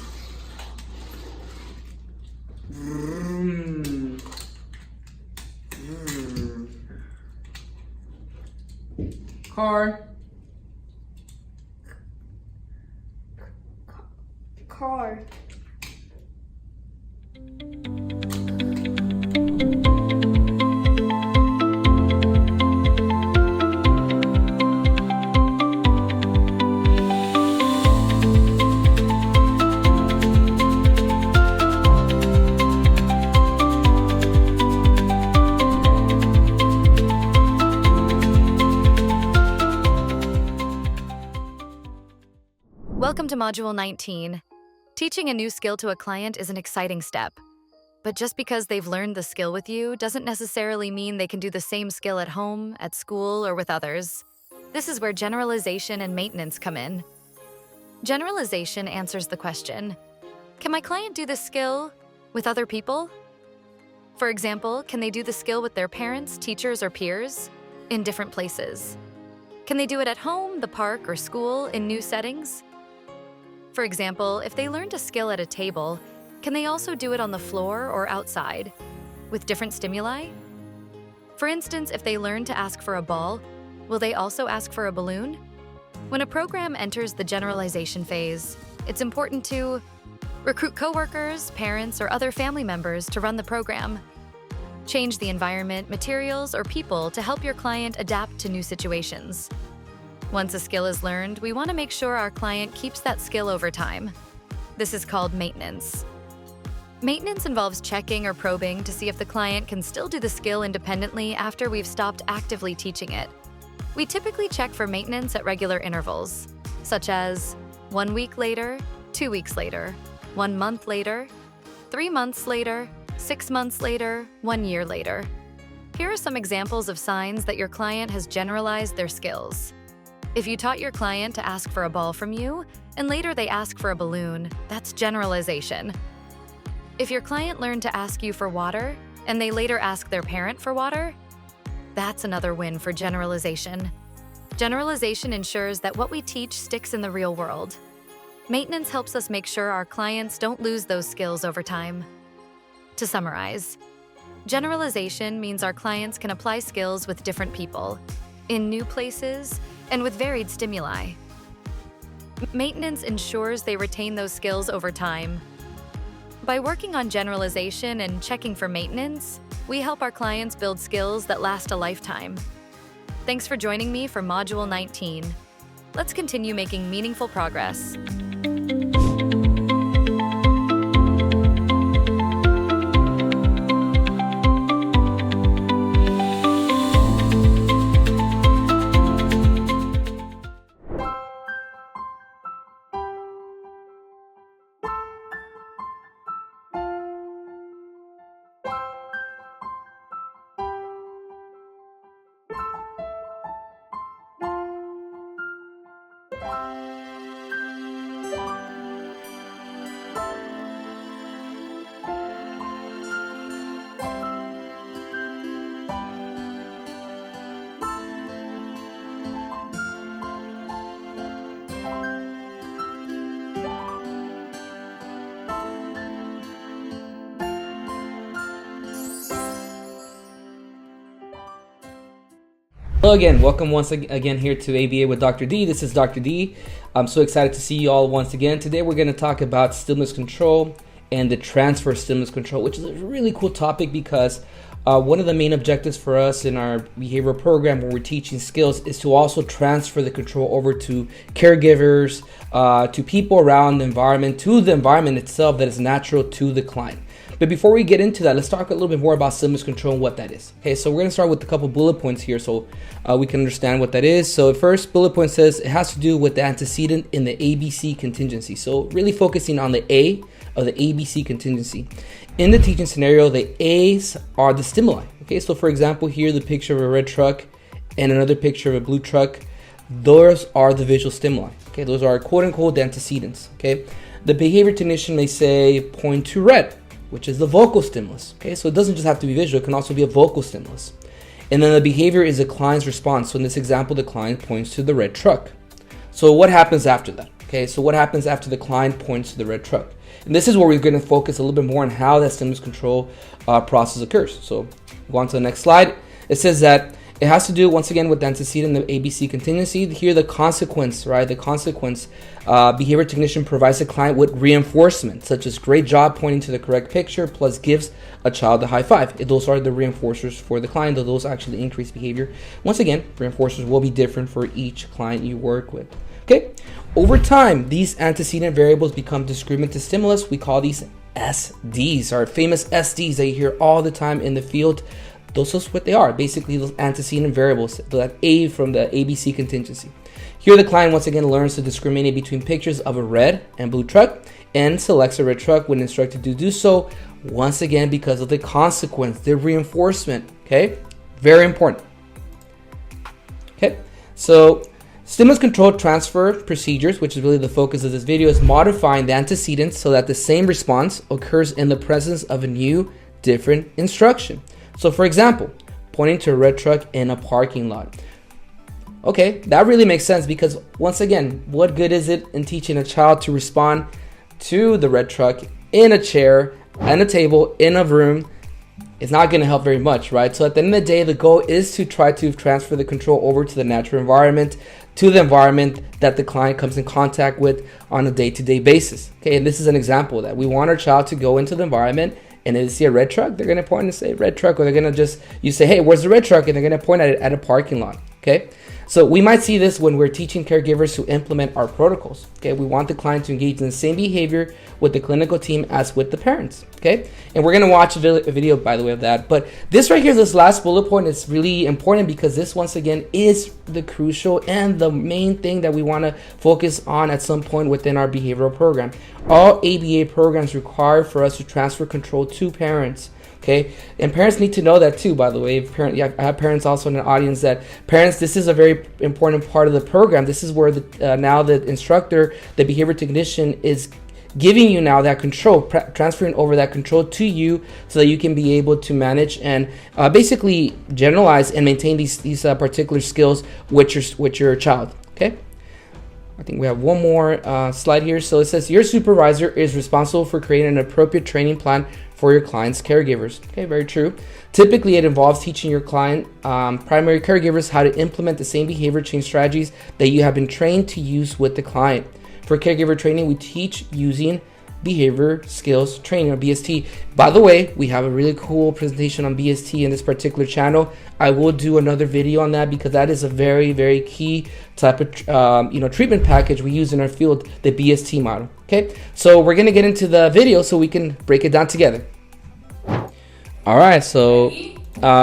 Car. Car. Welcome to Module 19. Teaching a new skill to a client is an exciting step. But just because they've learned the skill with you doesn't necessarily mean they can do the same skill at home, at school, or with others. This is where generalization and maintenance come in. Generalization answers the question, can my client do this skill with other people? For example, can they do the skill with their parents, teachers, or peers in different places? Can they do it at home, the park, or school in new settings? For example, if they learned a skill at a table, can they also do it on the floor or outside, with different stimuli? For instance, if they learn to ask for a ball, will they also ask for a balloon? When a program enters the generalization phase, it's important to recruit coworkers, parents, or other family members to run the program. Change the environment, materials, or people to help your client adapt to new situations. Once a skill is learned, we want to make sure our client keeps that skill over time. This is called maintenance. Maintenance involves checking or probing to see if the client can still do the skill independently after we've stopped actively teaching it. We typically check for maintenance at regular intervals, such as 1 week later, 2 weeks later, 1 month later, 3 months later, 6 months later, 1 year later. Here are some examples of signs that your client has generalized their skills. If you taught your client to ask for a ball from you, and later they ask for a balloon, that's generalization. If your client learned to ask you for water, and they later ask their parent for water, that's another win for generalization. Generalization ensures that what we teach sticks in the real world. Maintenance helps us make sure our clients don't lose those skills over time. To summarize, generalization means our clients can apply skills with different people, in new places, and with varied stimuli. Maintenance ensures they retain those skills over time. By working on generalization and checking for maintenance, we help our clients build skills that last a lifetime. Thanks for joining me for Module 19. Let's continue making meaningful progress. Hello again, welcome once again here to ABA with Dr. D. This is Dr. D. I'm so excited to see you all once again. Today we're going to talk about stimulus control and the transfer stimulus control, which is a really cool topic because one of the main objectives for us in our behavioral program when we're teaching skills is to also transfer the control over to caregivers, to people around the environment, to the environment itself that is natural to the client. But before we get into that, let's talk a little bit more about stimulus control and what that is. Okay, so we're going to start with a couple bullet points here so we can understand what that is. So the first bullet point says it has to do with the antecedent in the ABC contingency. So really focusing on the A of the ABC contingency. In the teaching scenario, the A's are the stimuli. Okay, so for example, here the picture of a red truck and another picture of a blue truck. Those are the visual stimuli. Okay, those are quote unquote the antecedents. Okay, the behavior technician may say point to red, which is the vocal stimulus. Okay, so it doesn't just have to be visual, it can also be a vocal stimulus. And then the behavior is the client's response. So in this example, the client points to the red truck. So what happens after that? Okay, so what happens after the client points to the red truck? And this is where we're going to focus a little bit more on how that stimulus control process occurs. So go on to the next slide. It says that it has to do, once again, with the antecedent and the ABC contingency. Here, the consequence, right? The consequence, behavior technician provides the client with reinforcement, such as great job pointing to the correct picture, plus gives a child a high five. Those are the reinforcers for the client, though those actually increase behavior. Once again, reinforcers will be different for each client you work with. Okay, over time, these antecedent variables become discriminant to stimulus. We call these SDs, our famous SDs that you hear all the time in the field. Those are what they are, basically those antecedent variables, that A from the ABC contingency. Here the client once again learns to discriminate between pictures of a red and blue truck and selects a red truck when instructed to do so, once again because of the consequence, the reinforcement, okay? Very important. Okay, so stimulus control transfer procedures, which is really the focus of this video, is modifying the antecedents so that the same response occurs in the presence of a new, different instruction. So for example, pointing to a red truck in a parking lot. Okay, that really makes sense because once again, what good is it in teaching a child to respond to the red truck in a chair, and a table, in a room? It's not going to help very much, right? So at the end of the day, the goal is to try to transfer the control over to the natural environment, to the environment that the client comes in contact with on a day-to-day basis. Okay, and this is an example of that. We want our child to go into the environment, and if they see a red truck, they're going to point and say red truck, or they're going to just, you say, hey, where's the red truck? And they're going to point at it at a parking lot. Okay, so we might see this when we're teaching caregivers to implement our protocols. Okay, we want the client to engage in the same behavior with the clinical team as with the parents. Okay, and we're going to watch a video, by the way, of that. But this right here, this last bullet point is really important because this, once again, is the crucial and the main thing that we want to focus on at some point within our behavioral program. All ABA programs require for us to transfer control to parents. Okay, and parents need to know that too, by the way. I have parents also in the audience that parents, this is a very important part of the program. This is where now the instructor, the behavior technician, is giving you now that control, transferring over that control to you so that you can be able to manage and basically generalize and maintain these particular skills with your child. Okay, I think we have one more slide here. So it says your supervisor is responsible for creating an appropriate training plan for your client's caregivers. Okay, very true. Typically, it involves teaching your client primary caregivers how to implement the same behavior change strategies that you have been trained to use with the client. For caregiver training, we teach using behavior skills training, or BST. By the way, we have a really cool presentation on BST in this particular channel. I will do another video on that because that is a very, very key type of treatment package we use in our field, the BST model. Okay, so we're gonna get into the video so we can break it down together. All right, so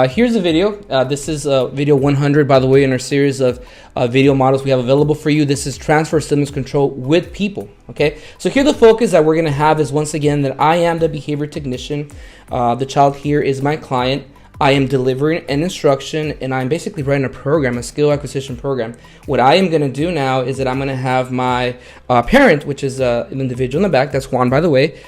here's a video. This is video 100, by the way, in our series of video models we have available for you. This is transfer stimulus control with people. Okay, so here the focus that we're going to have is, once again, that I am the behavior technician. The child here is my client. I am delivering an instruction, and I'm basically writing a program, a skill acquisition program. What I am going to do now is that I'm going to have my parent, which is an individual in the back, that's Juan, by the way.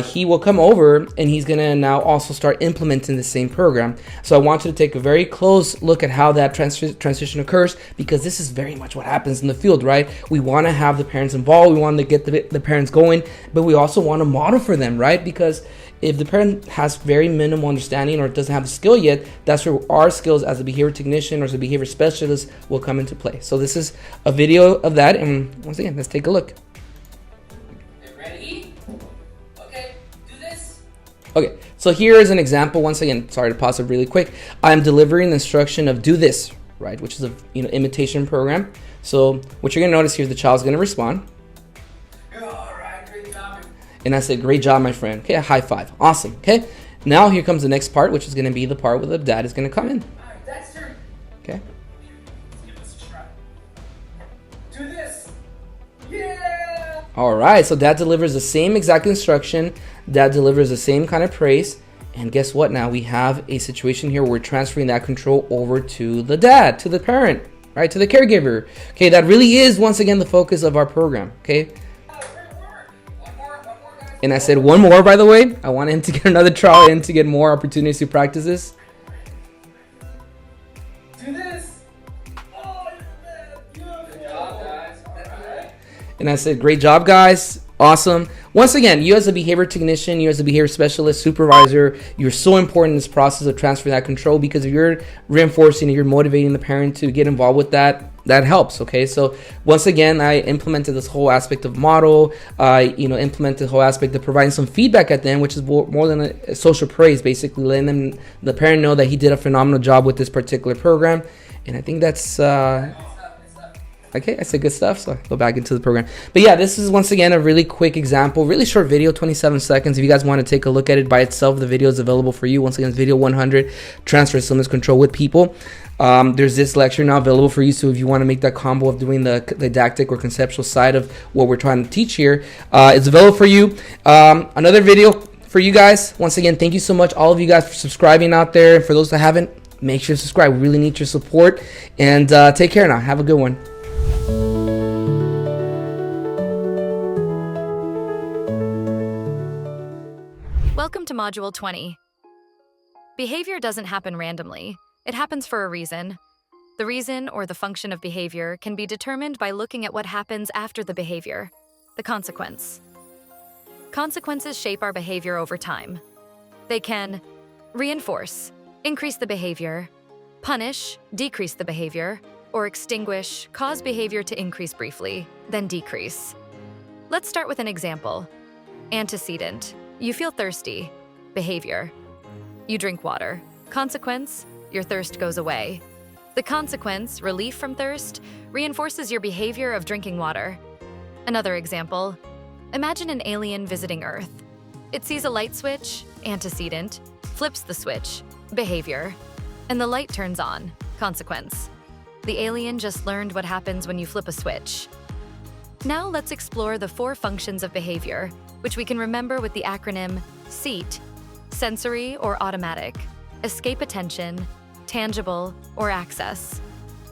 He will come over, and he's going to now also start implementing the same program. So I want you to take a very close look at how that transition occurs, because this is very much what happens in the field, right? We want to have the parents involved. We want to get the parents going, but we also want to model for them, right? Because if the parent has very minimal understanding or doesn't have the skill yet, that's where our skills as a behavior technician or as a behavior specialist will come into play. So this is a video of that, and once again, let's take a look. Ready? Okay, do this. Okay, so here is an example. Once again, sorry to pause it really quick. I'm delivering the instruction of do this, right? Which is a imitation program. So what you're gonna notice here is the child's gonna respond. And I said, great job, my friend. Okay, a high five. Awesome. Okay, now here comes the next part, which is going to be the part where the dad is going to come in. All right, that's turn. Okay. Let's give this a try. Do this. Yeah. All right, so dad delivers the same exact instruction. Dad delivers the same kind of praise. And guess what? Now we have a situation here where we're transferring that control over to the dad, to the parent, right? To the caregiver. Okay, that really is, once again, the focus of our program. Okay. And I said one more, by the way. I want him to get another trial and to get more opportunities to practice this. Do this. Oh, beautiful. Good job, guys. And I said, great job, guys. Awesome. Once again, you as a behavior technician, you as a behavior specialist, supervisor, you're so important in this process of transferring that control, because if you're reinforcing and you're motivating the parent to get involved with that, that helps. Okay, so once again, I implemented this whole aspect of model. I implemented the whole aspect of providing some feedback at the end, which is more than a social praise, basically letting the parent know that he did a phenomenal job with this particular program. And I think that's okay, I said good stuff, so I go back into the program. But yeah, this is once again a really quick example, really short video, 27 seconds. If you guys want to take a look at it by itself, the video is available for you. Once again, it's video 100, transfer stimulus control with people. There's this lecture now available for you, so if you want to make that combo of doing the didactic or conceptual side of what we're trying to teach here, it's available for you. Another video for you guys. Once again, thank you so much, all of you guys, for subscribing out there. And for those that haven't, make sure to subscribe. We really need your support. And take care now. Have a good one. Welcome to Module 20. Behavior doesn't happen randomly. It happens for a reason. The reason or the function of behavior can be determined by looking at what happens after the behavior, the consequence. Consequences shape our behavior over time. They can reinforce, increase the behavior, punish, decrease the behavior, or extinguish, cause behavior to increase briefly, then decrease. Let's start with an example. Antecedent. You feel thirsty. Behavior. You drink water. Consequence. Your thirst goes away. The consequence, relief from thirst, reinforces your behavior of drinking water. Another example. Imagine an alien visiting Earth. It sees a light switch, antecedent, flips the switch, behavior, and the light turns on, consequence. The alien just learned what happens when you flip a switch. Now let's explore the 4 functions of behavior, which we can remember with the acronym SEAT, sensory or automatic, escape attention, tangible, or access.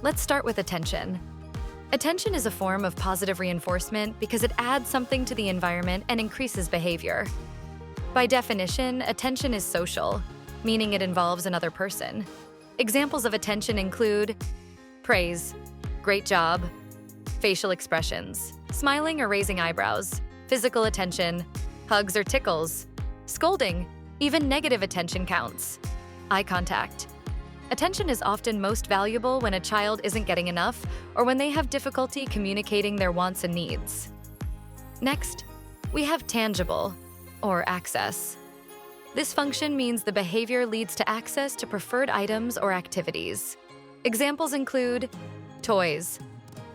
Let's start with attention. Attention is a form of positive reinforcement because it adds something to the environment and increases behavior. By definition, attention is social, meaning it involves another person. Examples of attention include praise, great job, facial expressions, smiling or raising eyebrows, physical attention, hugs or tickles, scolding, even negative attention counts, eye contact. Attention is often most valuable when a child isn't getting enough or when they have difficulty communicating their wants and needs. Next, we have tangible, or access. This function means the behavior leads to access to preferred items or activities. Examples include toys,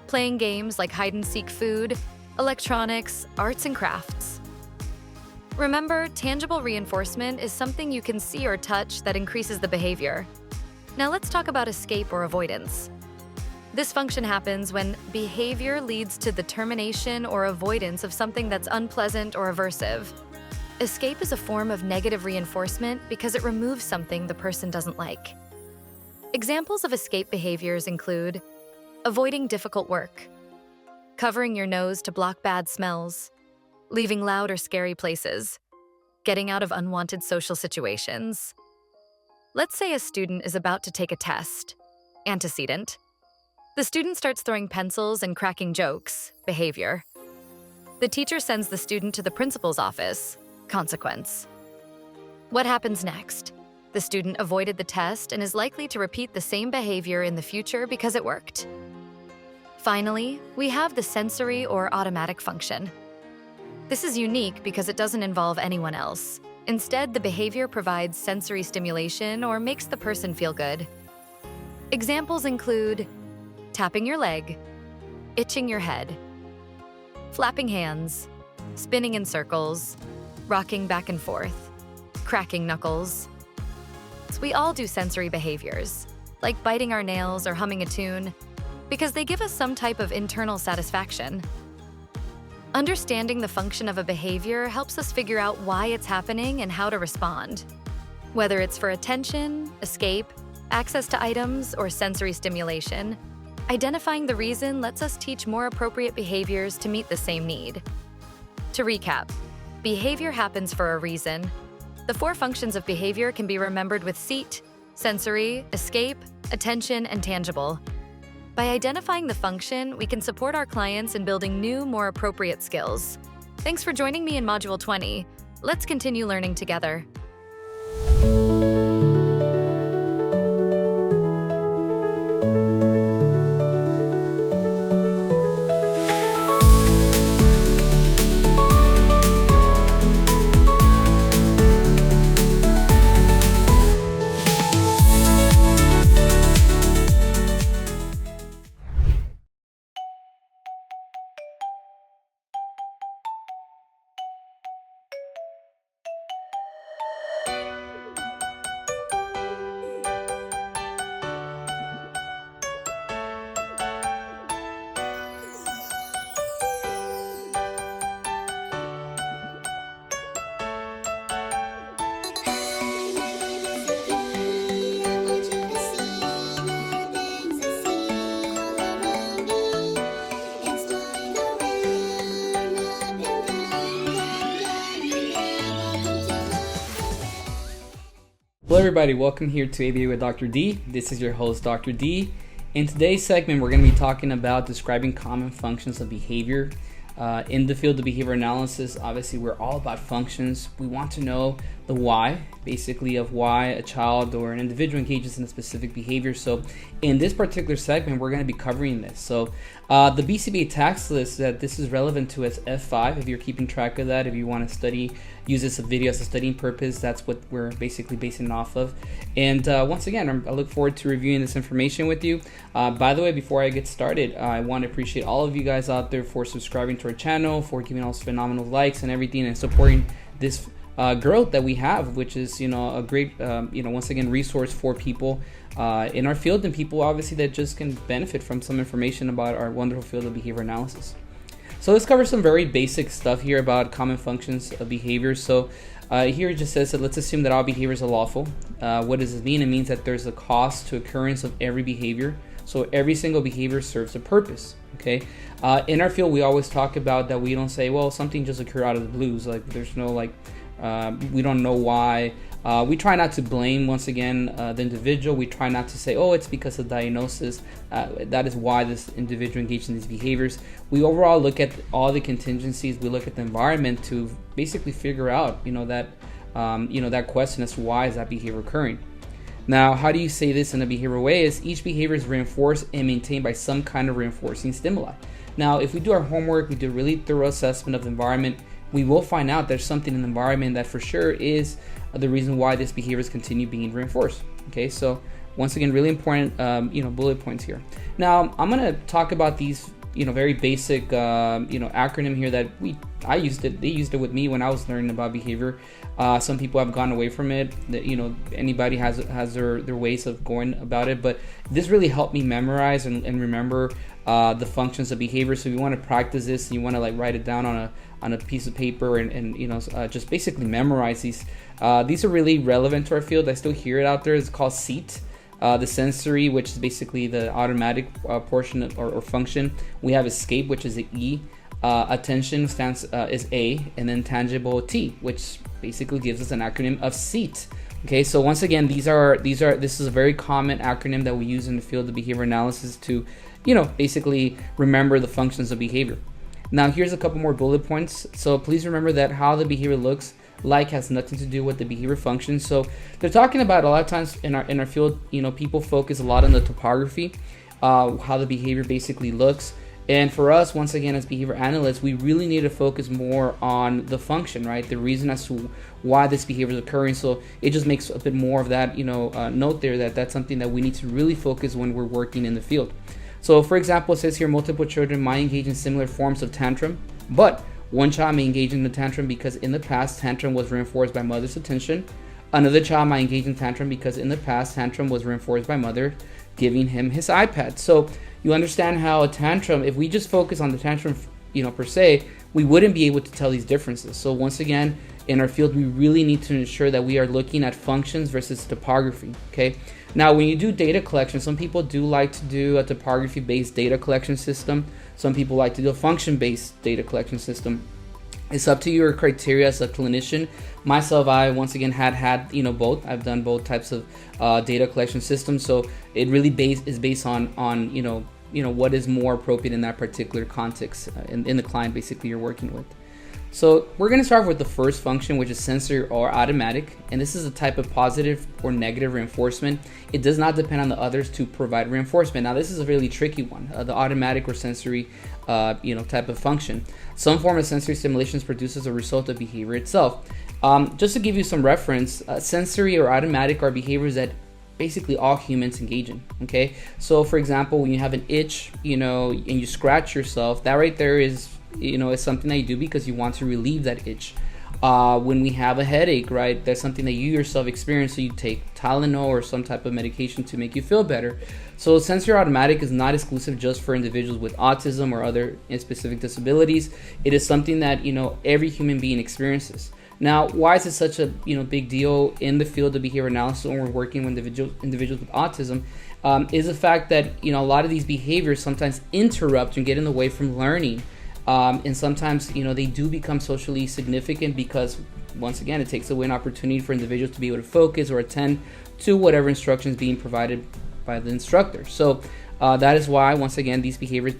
playing games like hide-and-seek food, electronics, arts and crafts. Remember, tangible reinforcement is something you can see or touch that increases the behavior. Now let's talk about escape or avoidance. This function happens when behavior leads to the termination or avoidance of something that's unpleasant or aversive. Escape is a form of negative reinforcement because it removes something the person doesn't like. Examples of escape behaviors include avoiding difficult work, covering your nose to block bad smells, leaving loud or scary places, getting out of unwanted social situations. Let's say a student is about to take a test. Antecedent. The student starts throwing pencils and cracking jokes. Behavior. The teacher sends the student to the principal's office. Consequence. What happens next? The student avoided the test and is likely to repeat the same behavior in the future because it worked. Finally, we have the sensory or automatic function. This is unique because it doesn't involve anyone else. Instead, the behavior provides sensory stimulation or makes the person feel good. Examples include tapping your leg, itching your head, flapping hands, spinning in circles, rocking back and forth, cracking knuckles. So we all do sensory behaviors, like biting our nails or humming a tune, because they give us some type of internal satisfaction. Understanding the function of a behavior helps us figure out why it's happening and how to respond. Whether it's for attention, escape, access to items, or sensory stimulation, identifying the reason lets us teach more appropriate behaviors to meet the same need. To recap, behavior happens for a reason. The 4 functions of behavior can be remembered with SEAT, sensory, escape, attention, and tangible. By identifying the function, we can support our clients in building new, more appropriate skills. Thanks for joining me in Module 20. Let's continue learning together. Hello everybody, welcome here to ABA with Dr. D. This is your host, Dr. D. In today's segment, we're going to be talking about describing common functions of behavior. In the field of behavior analysis, obviously we're all about functions. We want to know the why, basically, of why a child or an individual engages in a specific behavior. So in this particular segment, we're going to be covering this. So the BCBA tax list, that this is relevant to as F5, if you're keeping track of that, if you want to study, use this video as a studying purpose, that's what we're basically basing it off of. And once again, I look forward to reviewing this information with you. By the way, before I get started, I want to appreciate all of you guys out there for subscribing to our channel, for giving us phenomenal likes and everything, and supporting this growth that we have, which is, a great, once again, resource for people in our field, and people obviously that just can benefit from some information about our wonderful field of behavior analysis. So let's cover some very basic stuff here about common functions of behavior. So here it just says that let's assume that all behaviors are lawful. What does this mean? It means that there's a cost to occurrence of every behavior. So every single behavior serves a purpose. Okay. In our field, we always talk about that we don't say, well, something just occurred out of the blues. Like there's no we don't know why. We try not to blame, once again, the individual. We try not to say, oh, it's because of diagnosis. That is why this individual engaged in these behaviors. We overall look at all the contingencies. We look at the environment to basically figure out, that question as to why is that behavior occurring. Now, how do you say this in a behavioral way? Is each behavior is reinforced and maintained by some kind of reinforcing stimuli. Now, if we do our homework, we do a really thorough assessment of the environment, we will find out there's something in the environment that for sure is the reason why this behaviors continue being reinforced. Okay, so once again, really important, bullet points here. Now, I'm going to talk about these, very basic, acronym here that I used it. They used it with me when I was learning about behavior. Some people have gone away from it. That anybody has their ways of going about it, but this really helped me memorize and remember the functions of behavior. So if you want to practice this, and you want to write it down on a piece of paper and just basically memorize these. These are really relevant to our field. I still hear it out there. It's called SEAT. The sensory, which is basically the automatic portion or function. We have escape, which is the E. Attention is A, and then tangible T, which basically gives us an acronym of SEAT. Okay, so once again, this is a very common acronym that we use in the field of behavior analysis to, basically remember the functions of behavior. Now, here's a couple more bullet points. So please remember that how the behavior looks like has nothing to do with the behavior function. So they're talking about a lot of times in our field, people focus a lot on the topography, how the behavior basically looks. And for us, once again, as behavior analysts, we really need to focus more on the function, right? The reason as to why this behavior is occurring. So it just makes a bit more of that, note there that that's something that we need to really focus when we're working in the field. So for example, it says here multiple children might engage in similar forms of tantrum, but one child may engage in the tantrum because in the past tantrum was reinforced by mother's attention. Another child might engage in tantrum because in the past tantrum was reinforced by mother giving him his iPad. So you understand how a tantrum, if we just focus on the tantrum, per se, we wouldn't be able to tell these differences. So once again, in our field, we really need to ensure that we are looking at functions versus topography. Okay. Now, when you do data collection, some people do like to do a topography-based data collection system. Some people like to do a function-based data collection system. It's up to your criteria as a clinician. Myself, I once again had both. I've done both types of data collection systems. So it really is based on what is more appropriate in that particular context in the client basically you're working with. So we're going to start with the first function, which is sensory or automatic, and this is a type of positive or negative reinforcement. It does not depend on the others to provide reinforcement. Now this is a really tricky one, the automatic or sensory type of function. Some form of sensory stimulation is produced as a result of behavior itself. Just to give you some reference, sensory or automatic are behaviors that basically all humans engage in. Okay, so for example, when you have an itch, and you scratch yourself, that right there is something that you do because you want to relieve that itch. When we have a headache, right, that's something that you yourself experience, so you take Tylenol or some type of medication to make you feel better. So sensory automatic is not exclusive just for individuals with autism or other specific disabilities. It is something that every human being experiences. Now, why is it such a big deal in the field of behavior analysis when we're working with individuals with autism? Is the fact that a lot of these behaviors sometimes interrupt and get in the way from learning. And sometimes, they do become socially significant because, once again, it takes away an opportunity for individuals to be able to focus or attend to whatever instruction is being provided by the instructor. So that is why, once again, these behaviors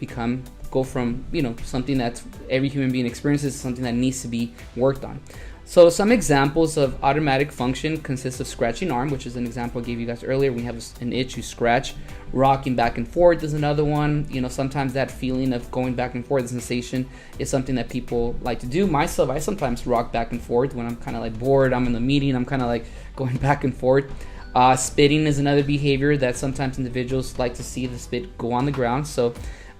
go from, something that every human being experiences to something that needs to be worked on. So some examples of automatic function consist of scratching arm, which is an example I gave you guys earlier. We have an itch, you scratch. Rocking back and forth is another one. Sometimes that feeling of going back and forth, the sensation, is something that people like to do. Myself, I sometimes rock back and forth when I'm kind of bored. I'm in the meeting, I'm kind of going back and forth. Spitting is another behavior that sometimes individuals like to see the spit go on the ground. So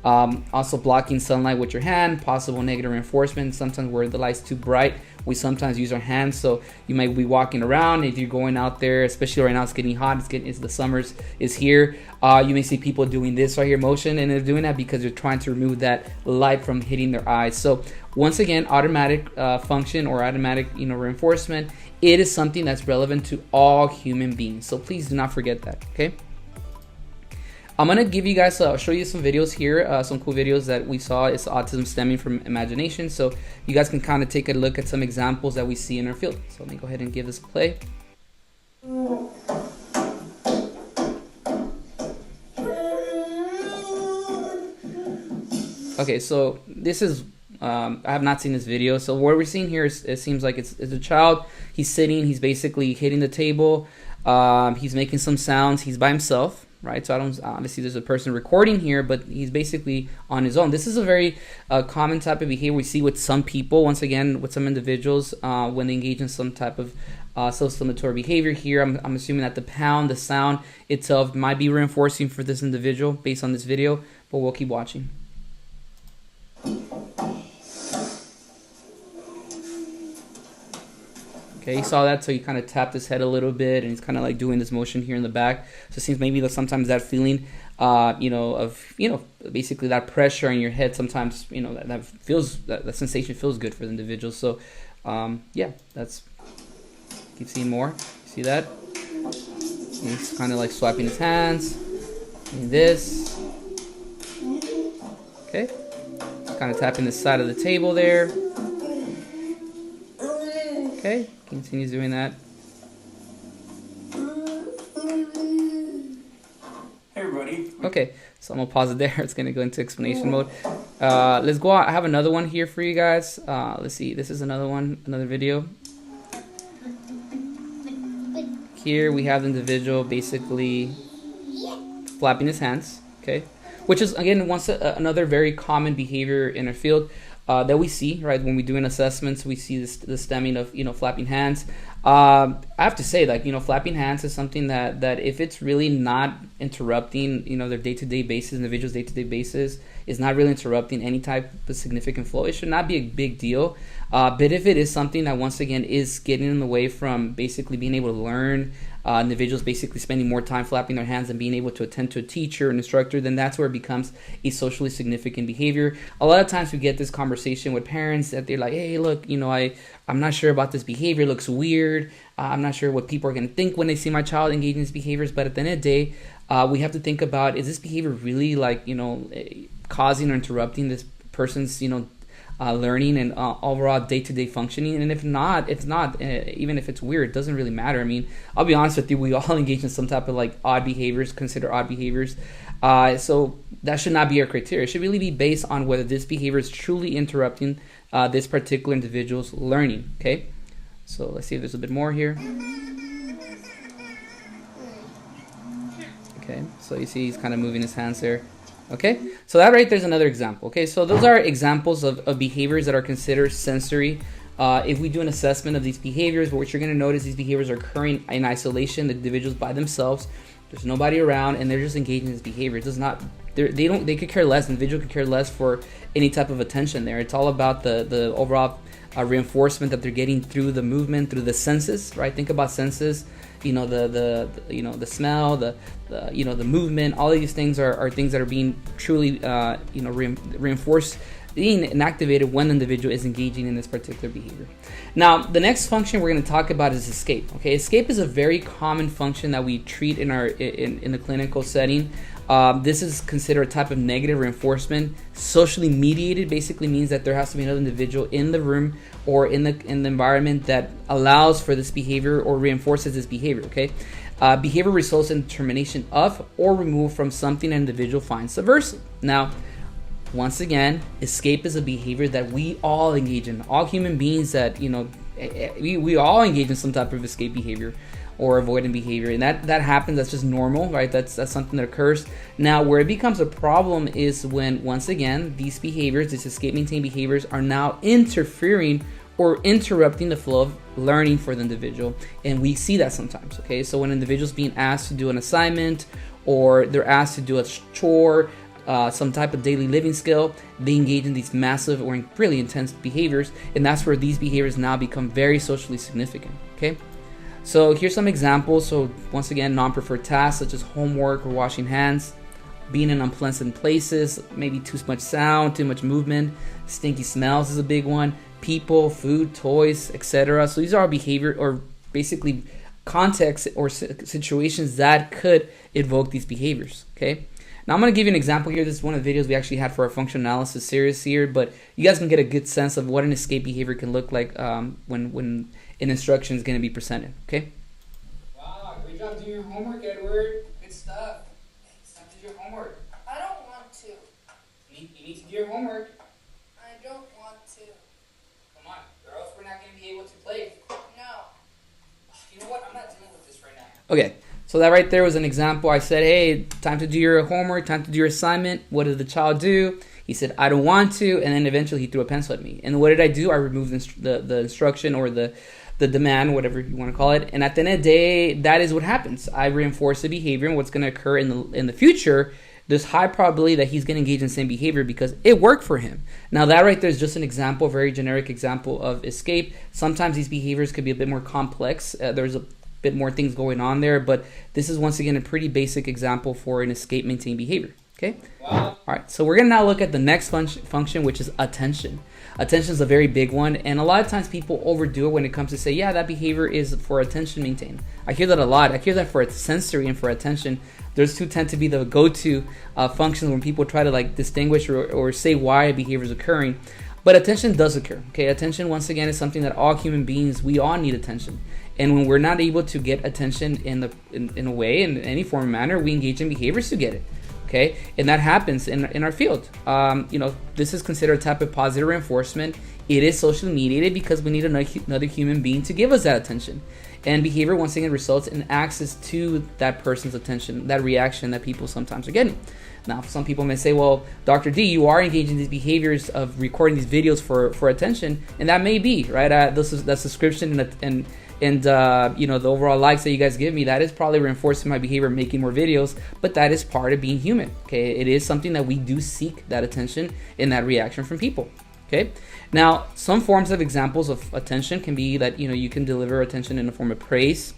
Also blocking sunlight with your hand, possible negative reinforcement. Sometimes where the light's too bright, we sometimes use our hands. So you might be walking around, if you're going out there, especially right now it's getting hot, it's the summers is here. You may see people doing this right here motion, and they're doing that because they're trying to remove that light from hitting their eyes. So once again, automatic function or automatic reinforcement, it is something that's relevant to all human beings. So please do not forget that, okay? I'm gonna give you guys, show you some videos here, some cool videos that we saw. It's autism stemming from imagination. So you guys can kind of take a look at some examples that we see in our field. So let me go ahead and give this a play. Okay, so this is, I have not seen this video. So what we're seeing here is, it seems like it's a child. He's sitting, he's basically hitting the table. He's making some sounds, he's by himself. Right, so I don't obviously there's a person recording here, but he's basically on his own. This is a very common type of behavior we see with some people. Once again, with some individuals when they engage in some type of self-stimulatory behavior. Here, I'm assuming that the sound itself might be reinforcing for this individual based on this video, but we'll keep watching. Okay, you saw that, so he kind of tapped his head a little bit, and he's kind of like doing this motion here in the back. So it seems maybe that sometimes that feeling, basically that pressure in your head, sometimes, that sensation feels good for the individual. So, yeah, keep seeing more. See that? He's kind of like swiping his hands, doing this. Okay, kind of tapping the side of the table there. Okay, continues doing that. Hey everybody. Okay, so I'm gonna pause it there. It's gonna go into explanation mode. Let's go on. I have another one here for you guys. Let's see. This is another video. Here we have the individual basically flapping his hands. Okay, which is again another very common behavior in our field. That we see, right, when we're doing assessments, we see the stemming of, flapping hands. I have to say, like, flapping hands is something that if it's really not interrupting, their day-to-day basis, individuals' day-to-day basis, is not really interrupting any type of significant flow, it should not be a big deal. But if it is something that, once again, is getting in the way from basically being able to learn, individuals basically spending more time flapping their hands and being able to attend to a teacher, an instructor, then that's where it becomes a socially significant behavior. A lot of times we get this conversation with parents that they're like, hey, look, I'm not sure about this behavior, it looks weird. I'm not sure what people are going to think when they see my child engaging in these behaviors. But at the end of the day, we have to think about, is this behavior really causing or interrupting this person's, learning and overall day-to-day functioning? And if not, it's not. Even if it's weird, it doesn't really matter. I mean, I'll be honest with you, we all engage in some type of odd behaviors, consider odd behaviors. So that should not be our criteria. It should really be based on whether this behavior is truly interrupting this particular individual's learning. Okay, so let's see if there's a bit more here. Okay, so you see he's kind of moving his hands there. Okay, so that right there's another example. Okay, so those are examples of behaviors that are considered sensory. If we do an assessment of these behaviors, what you're going to notice, these behaviors are occurring in isolation, the individuals by themselves. There's nobody around, and they're just engaging in this behavior. It does not. They could care less. The individual could care less for any type of attention there. It's all about the overall reinforcement that they're getting through the movement, through the senses. Right? Think about senses. The smell, the movement. All of these things are things that are being truly reinforced, being and activated when the individual is engaging in this particular behavior. Now, the next function we're going to talk about is escape. Okay, escape is a very common function that we treat in the clinical setting. This is considered a type of negative reinforcement. Socially mediated basically means that there has to be another individual in the room or in the environment that allows for this behavior or reinforces this behavior. Okay, behavior results in termination of or removal from something an individual finds subversive. Now, once again, escape is a behavior that we all engage in. All human beings that we all engage in some type of escape behavior or avoidant behavior, and that happens. That's just normal, right? That's something that occurs. Now, where it becomes a problem is when, once again, these behaviors, these escape maintain behaviors, are now interfering or interrupting the flow of learning for the individual, and we see that sometimes. Okay, so when an individual's being asked to do an assignment or they're asked to do a chore, some type of daily living skill, they engage in these massive or really intense behaviors, and that's where these behaviors now become very socially significant. Okay, so here's some examples. So once again, non-preferred tasks such as homework or washing hands, being in unpleasant places, maybe too much sound, too much movement, stinky smells is a big one, people, food, toys, etc. So these are behavior, or basically contexts or situations that could evoke these behaviors. Okay, now I'm going to give you an example here. This is one of the videos we actually had for our function analysis series here, but you guys can get a good sense of what an escape behavior can look like when an instruction is going to be presented. Okay. Wow, great job doing your homework, Edward. Good stuff. It's time to do your homework. I don't want to. You need to do your homework. I don't want to. Come on, or else we're not going to be able to play. No. You know what? I'm not dealing with this right now. Okay, so that right there was an example. I said, hey, time to do your homework, time to do your assignment. What did the child do? He said, I don't want to, and then eventually he threw a pencil at me. And what did I do? I removed the instruction or the demand, whatever you want to call it. And at the end of the day, that is what happens. I reinforce the behavior, and what's going to occur in the future, there's high probability that he's going to engage in the same behavior because it worked for him. Now that right there is just an example, a very generic example of escape. Sometimes these behaviors could be a bit more complex. There's a bit more things going on there, but this is once again a pretty basic example for an escape maintained behavior. Okay. Wow. All right. So we're gonna now look at the next function, which is attention. Attention is a very big one, and a lot of times people overdo it when it comes to say, yeah, that behavior is for attention maintained. I hear that a lot. I hear that for sensory and for attention. Those two tend to be the go-to functions when people try to like distinguish or say why a behavior is occurring. But attention does occur. Okay. Attention, once again, is something that all human beings, we all need attention. And when we're not able to get attention in a way, in any form or manner, we engage in behaviors to get it. Okay, and that happens in our field. This is considered a type of positive reinforcement. It is socially mediated because we need another human being to give us that attention. And behavior, once again, results in access to that person's attention, that reaction that people sometimes are getting. Now, some people may say, well, Dr. D, you are engaging in these behaviors of recording these videos for attention, and that may be, right? That subscription and the overall likes that you guys give me, that is probably reinforcing my behavior, making more videos, but that is part of being human. Okay, it is something that we do seek that attention and that reaction from people. Okay, now some forms of examples of attention can be that you can deliver attention in the form of praise.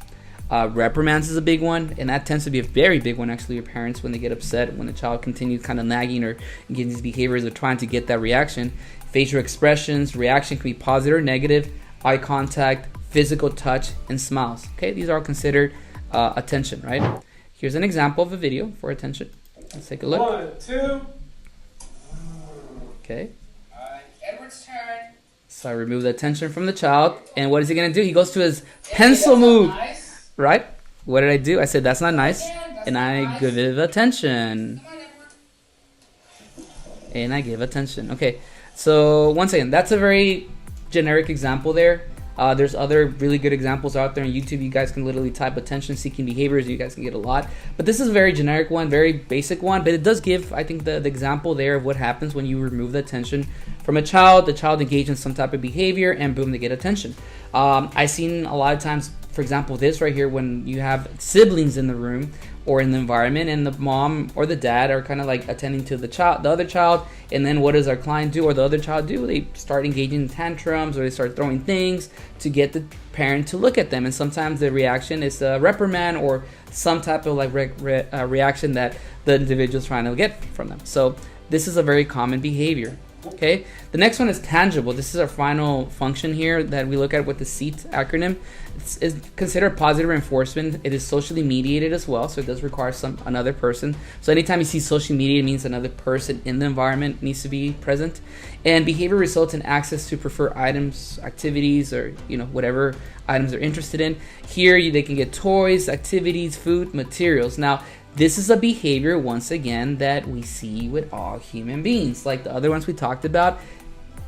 Reprimands is a big one, and that tends to be a very big one actually. Your parents, when they get upset, when the child continues kind of nagging or getting these behaviors of trying to get that reaction. Facial expressions, reaction can be positive or negative. Eye contact, physical touch, and smiles. Okay, these are all considered attention, right? Here's an example of a video for attention. Let's take a look. 1, 2. Okay. Edward's turn. So I remove the attention from the child, and what is he gonna do? He goes to his pencil move, Nice. right? What did I do? I said that's not nice, That's and not I nice. give it attention, Come on, Edward. and I give attention. Okay, so once again, that's a very generic example there. There's other really good examples out there on YouTube. You guys can literally type attention-seeking behaviors. You guys can get a lot. But this is a very generic one, very basic one. But it does give, I think, the example there of what happens when you remove the attention from a child. The child engages in some type of behavior, and boom, they get attention. I've seen a lot of times, for example, this right here, when you have siblings in the room or in the environment, and the mom or the dad are kind of like attending to the other child, and then what does our client do or the other child do? They start engaging in tantrums, or they start throwing things to get the parent to look at them, and sometimes the reaction is a reprimand or some type of like reaction that the individual is trying to get from them. So this is a very common behavior. Okay, the next one is tangible. This is our final function here that we look at with the SEAT acronym. It's considered positive reinforcement. It is socially mediated as well, so it does require another person. So anytime you see socially mediated, it means another person in the environment needs to be present. And behavior results in access to preferred items, activities, or whatever items they're interested in. Here they can get toys, activities, food, materials. Now, this is a behavior, once again, that we see with all human beings. Like the other ones we talked about,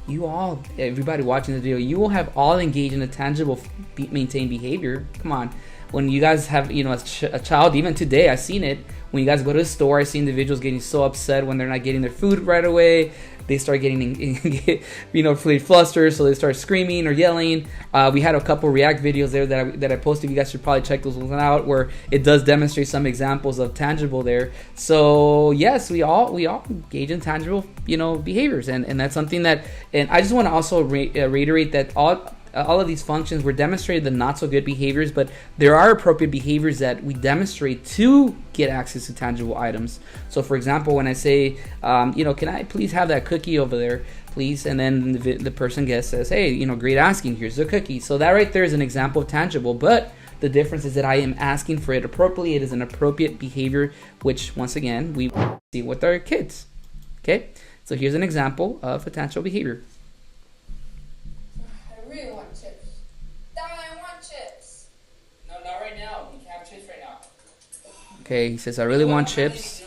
everybody watching the video, you will have all engaged in a tangible, maintained behavior. Come on. When you guys have, a child, even today, I've seen it. When you guys go to the store, I see individuals getting so upset when they're not getting their food right away. they start getting, really flustered, so they start screaming or yelling. We had a couple React videos there that I posted. You guys should probably check those ones out, where it does demonstrate some examples of tangible there. So yes, we all engage in tangible, behaviors, and that's something that. And I just want to also reiterate that all of these functions were demonstrated the not so good behaviors, but there are appropriate behaviors that we demonstrate to get access to tangible items. So for example, when I say, can I please have that cookie over there, please? And then the person says, hey, great asking, here's the cookie. So that right there is an example of tangible, but the difference is that I am asking for it appropriately. It is an appropriate behavior, which once again, we see with our kids. Okay, so here's an example of a tangible behavior. I really want chips. Dad, I want chips. No, not right now. You can't have chips right now. Okay, he says, I really want chips.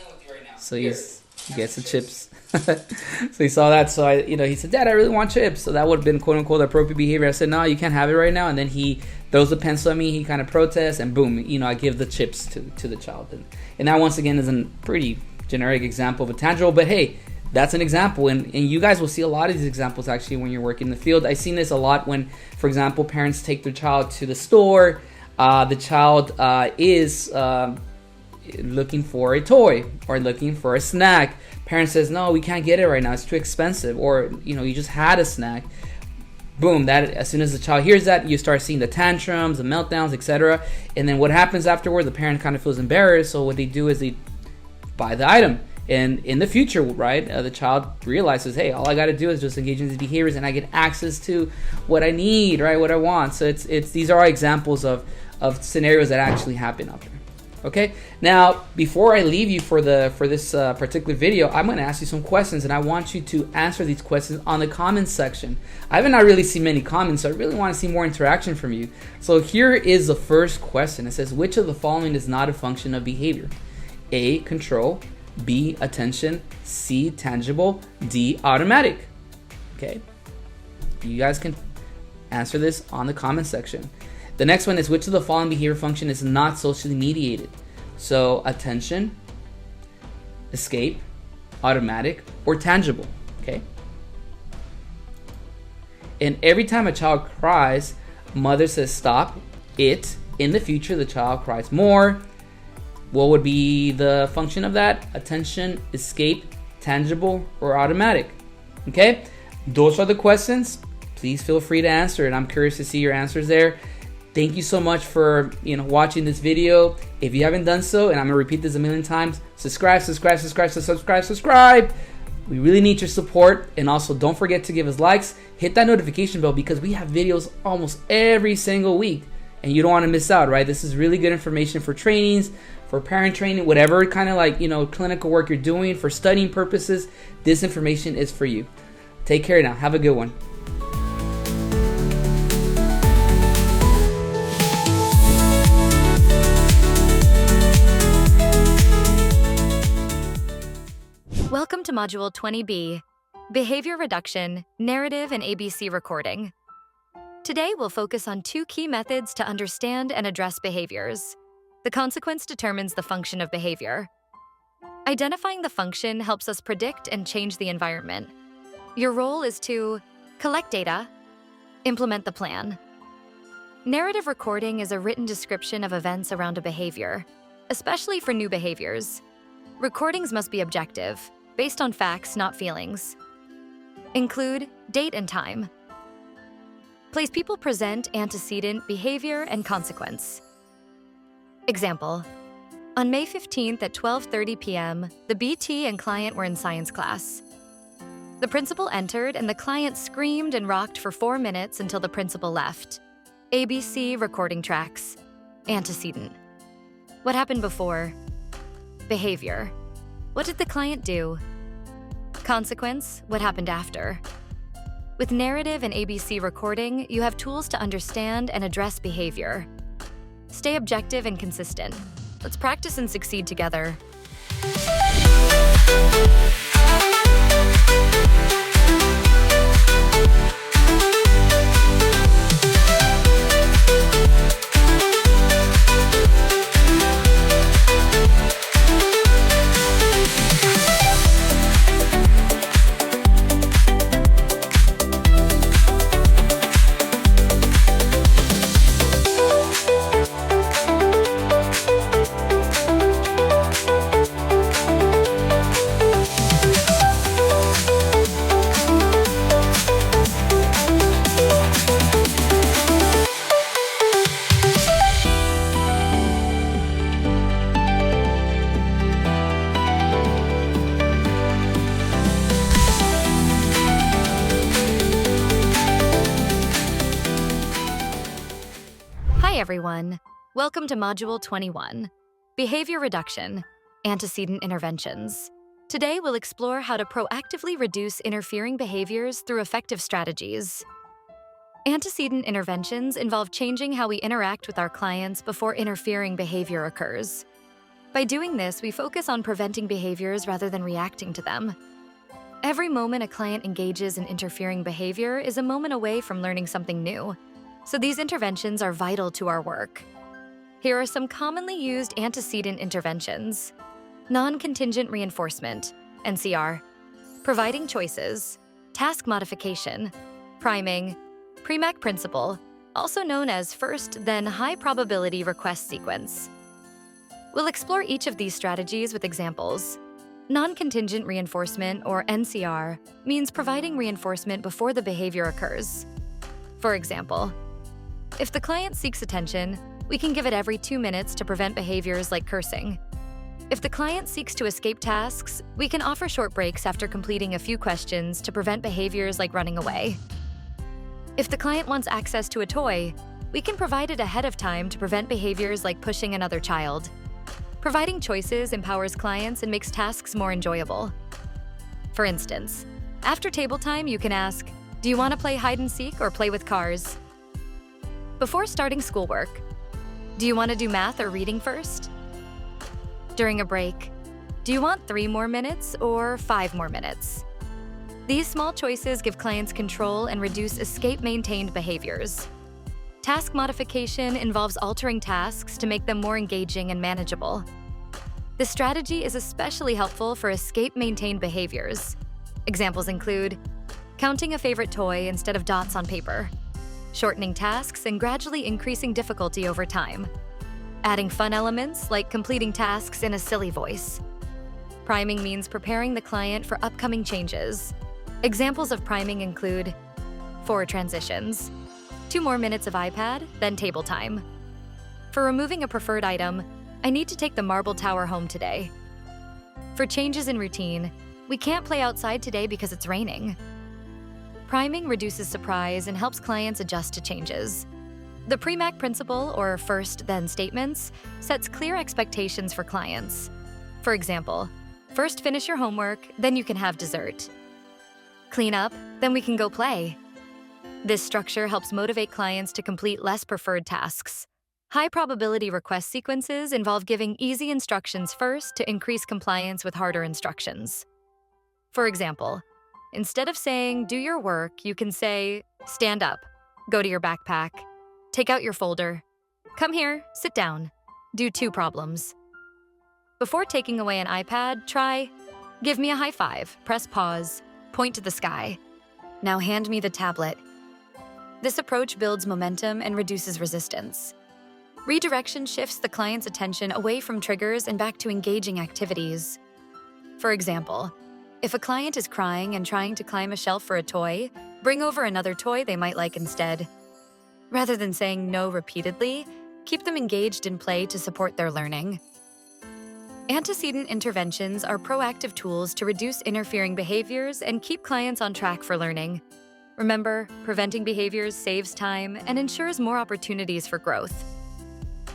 So he gets the chips. So he saw that. So he said, Dad, I really want chips. So that would have been quote unquote appropriate behavior. I said, no, you can't have it right now. And then he throws the pencil at me. He kind of protests, and boom, I give the chips to the child. And that once again is a pretty generic example of a tangible. But hey, that's an example, and you guys will see a lot of these examples actually when you're working in the field. I've seen this a lot when, for example, parents take their child to the store. The child is looking for a toy or looking for a snack. Parent says, no, we can't get it right now, it's too expensive. Or you just had a snack. Boom, that as soon as the child hears that, you start seeing the tantrums, the meltdowns, etc. And then what happens afterward? The parent kind of feels embarrassed, so what they do is they buy the item. And in the future, right, the child realizes, hey, all I got to do is just engage in these behaviors, and I get access to what I need, right, what I want. So it's these are examples of scenarios that actually happen out there. Okay. Now, before I leave you for this particular video, I'm going to ask you some questions, and I want you to answer these questions on the comments section. I have not really seen many comments, so I really want to see more interaction from you. So here is the first question. It says, which of the following is not a function of behavior? A, control. B, attention. C, tangible. D, automatic. Okay, you guys can answer this on the comment section. The next one is, which of the following behavior function is not socially mediated? So attention, escape, automatic, or tangible. Okay, and every time a child cries, mother says stop it. In the future, the child cries more. What would be the function of that? Attention, escape, tangible, or automatic? Okay, those are the questions. Please feel free to answer it. I'm curious to see your answers there. Thank you so much for watching this video. If you haven't done so, and I'm gonna repeat this a million times, subscribe. We really need your support, and also don't forget to give us likes. Hit that notification bell because we have videos almost every single week, and you don't want to miss out, right? This is really good information for trainings, for parent training, whatever kind of clinical work you're doing for studying purposes. This information is for you. Take care now. Have a good one. Welcome to Module 20B, Behavior Reduction, Narrative and ABC Recording. Today, we'll focus on two key methods to understand and address behaviors. The consequence determines the function of behavior. Identifying the function helps us predict and change the environment. Your role is to collect data, implement the plan. Narrative recording is a written description of events around a behavior, especially for new behaviors. Recordings must be objective, based on facts, not feelings. Include date and time. Place people present, antecedent, behavior, and consequence. Example, on May 15th at 12:30 p.m., the BT and client were in science class. The principal entered and the client screamed and rocked for 4 minutes until the principal left. ABC recording tracks. Antecedent. What happened before? Behavior. What did the client do? Consequence. What happened after? With narrative and ABC recording, you have tools to understand and address behavior. Stay objective and consistent. Let's practice and succeed together. everyone. Welcome to Module 21, Behavior Reduction, Antecedent Interventions. Today we'll explore how to proactively reduce interfering behaviors through effective strategies. Antecedent interventions involve changing how we interact with our clients before interfering behavior occurs. By doing this, we focus on preventing behaviors rather than reacting to them. Every moment a client engages in interfering behavior is a moment away from learning something new, so these interventions are vital to our work. Here are some commonly used antecedent interventions. Non-contingent reinforcement, NCR, providing choices, task modification, priming, Premack principle, also known as first, then high probability request sequence. We'll explore each of these strategies with examples. Non-contingent reinforcement, or NCR, means providing reinforcement before the behavior occurs. For example, if the client seeks attention, we can give it every 2 minutes to prevent behaviors like cursing. If the client seeks to escape tasks, we can offer short breaks after completing a few questions to prevent behaviors like running away. If the client wants access to a toy, we can provide it ahead of time to prevent behaviors like pushing another child. Providing choices empowers clients and makes tasks more enjoyable. For instance, after table time, you can ask, "Do you want to play hide and seek or play with cars?" Before starting schoolwork, "Do you want to do math or reading first?" During a break, "Do you want 3 more minutes or 5 more minutes?" These small choices give clients control and reduce escape-maintained behaviors. Task modification involves altering tasks to make them more engaging and manageable. This strategy is especially helpful for escape-maintained behaviors. Examples include counting a favorite toy instead of dots on paper, shortening tasks and gradually increasing difficulty over time, adding fun elements like completing tasks in a silly voice. Priming means preparing the client for upcoming changes. Examples of priming include 4 transitions, 2 more minutes of iPad, then table time. For removing a preferred item, "I need to take the marble tower home today." For changes in routine, "We can't play outside today because it's raining." Priming reduces surprise and helps clients adjust to changes. The Premack principle, or first, then statements, sets clear expectations for clients. For example, "First finish your homework, then you can have dessert." "Clean up, then we can go play." This structure helps motivate clients to complete less preferred tasks. High probability request sequences involve giving easy instructions first to increase compliance with harder instructions. For example, instead of saying, "Do your work," you can say, "Stand up, go to your backpack, take out your folder, come here, sit down, do 2 problems." Before taking away an iPad, try, "Give me a high five, press pause, point to the sky. Now hand me the tablet." This approach builds momentum and reduces resistance. Redirection shifts the client's attention away from triggers and back to engaging activities. For example, if a client is crying and trying to climb a shelf for a toy, bring over another toy they might like instead. Rather than saying no repeatedly, keep them engaged in play to support their learning. Antecedent interventions are proactive tools to reduce interfering behaviors and keep clients on track for learning. Remember, preventing behaviors saves time and ensures more opportunities for growth.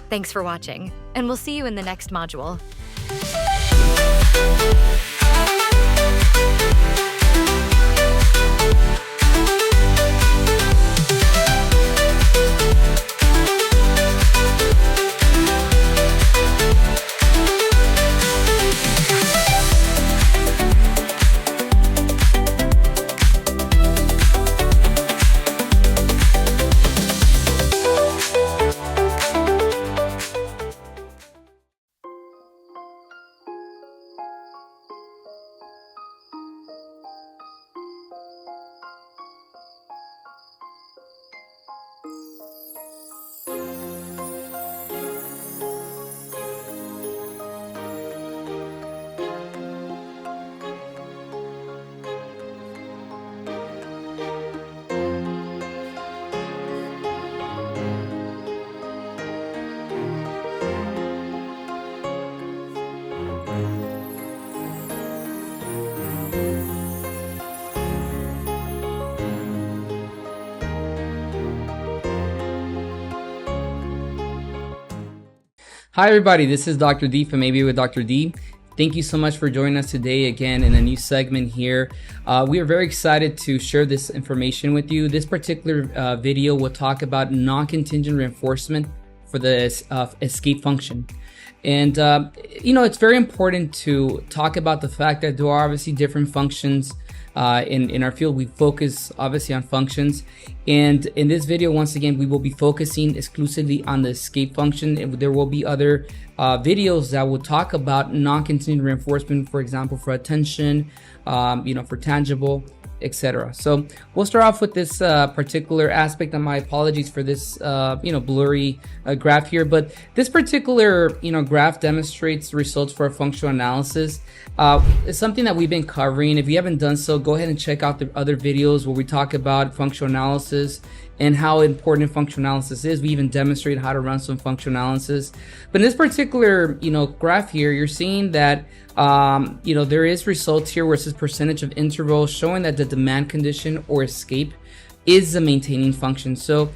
Thanks for watching, and we'll see you in the next module. Hi everybody, this is Dr. D from ABA with Dr. D. Thank you so much for joining us today again in a new segment here. We are very excited to share this information with you. This particular video will talk about non-contingent reinforcement for the escape function. And it's very important to talk about the fact that there are obviously different functions. In our field, we focus obviously on functions, and in this video, once again, we will be focusing exclusively on the escape function. And there will be other videos that will talk about non-contingent reinforcement, for example, for attention, for tangible, etc. So we'll start off with this particular aspect, and my apologies for this blurry graph here, but this particular graph demonstrates the results for a functional analysis. It's something that we've been covering. If you haven't done so, go ahead and check out the other videos where we talk about functional analysis and how important functional analysis is. We even demonstrate how to run some functional analysis. But in this particular graph here, you're seeing that there is results here where it says percentage of interval, showing that the demand condition or escape is the maintaining function. So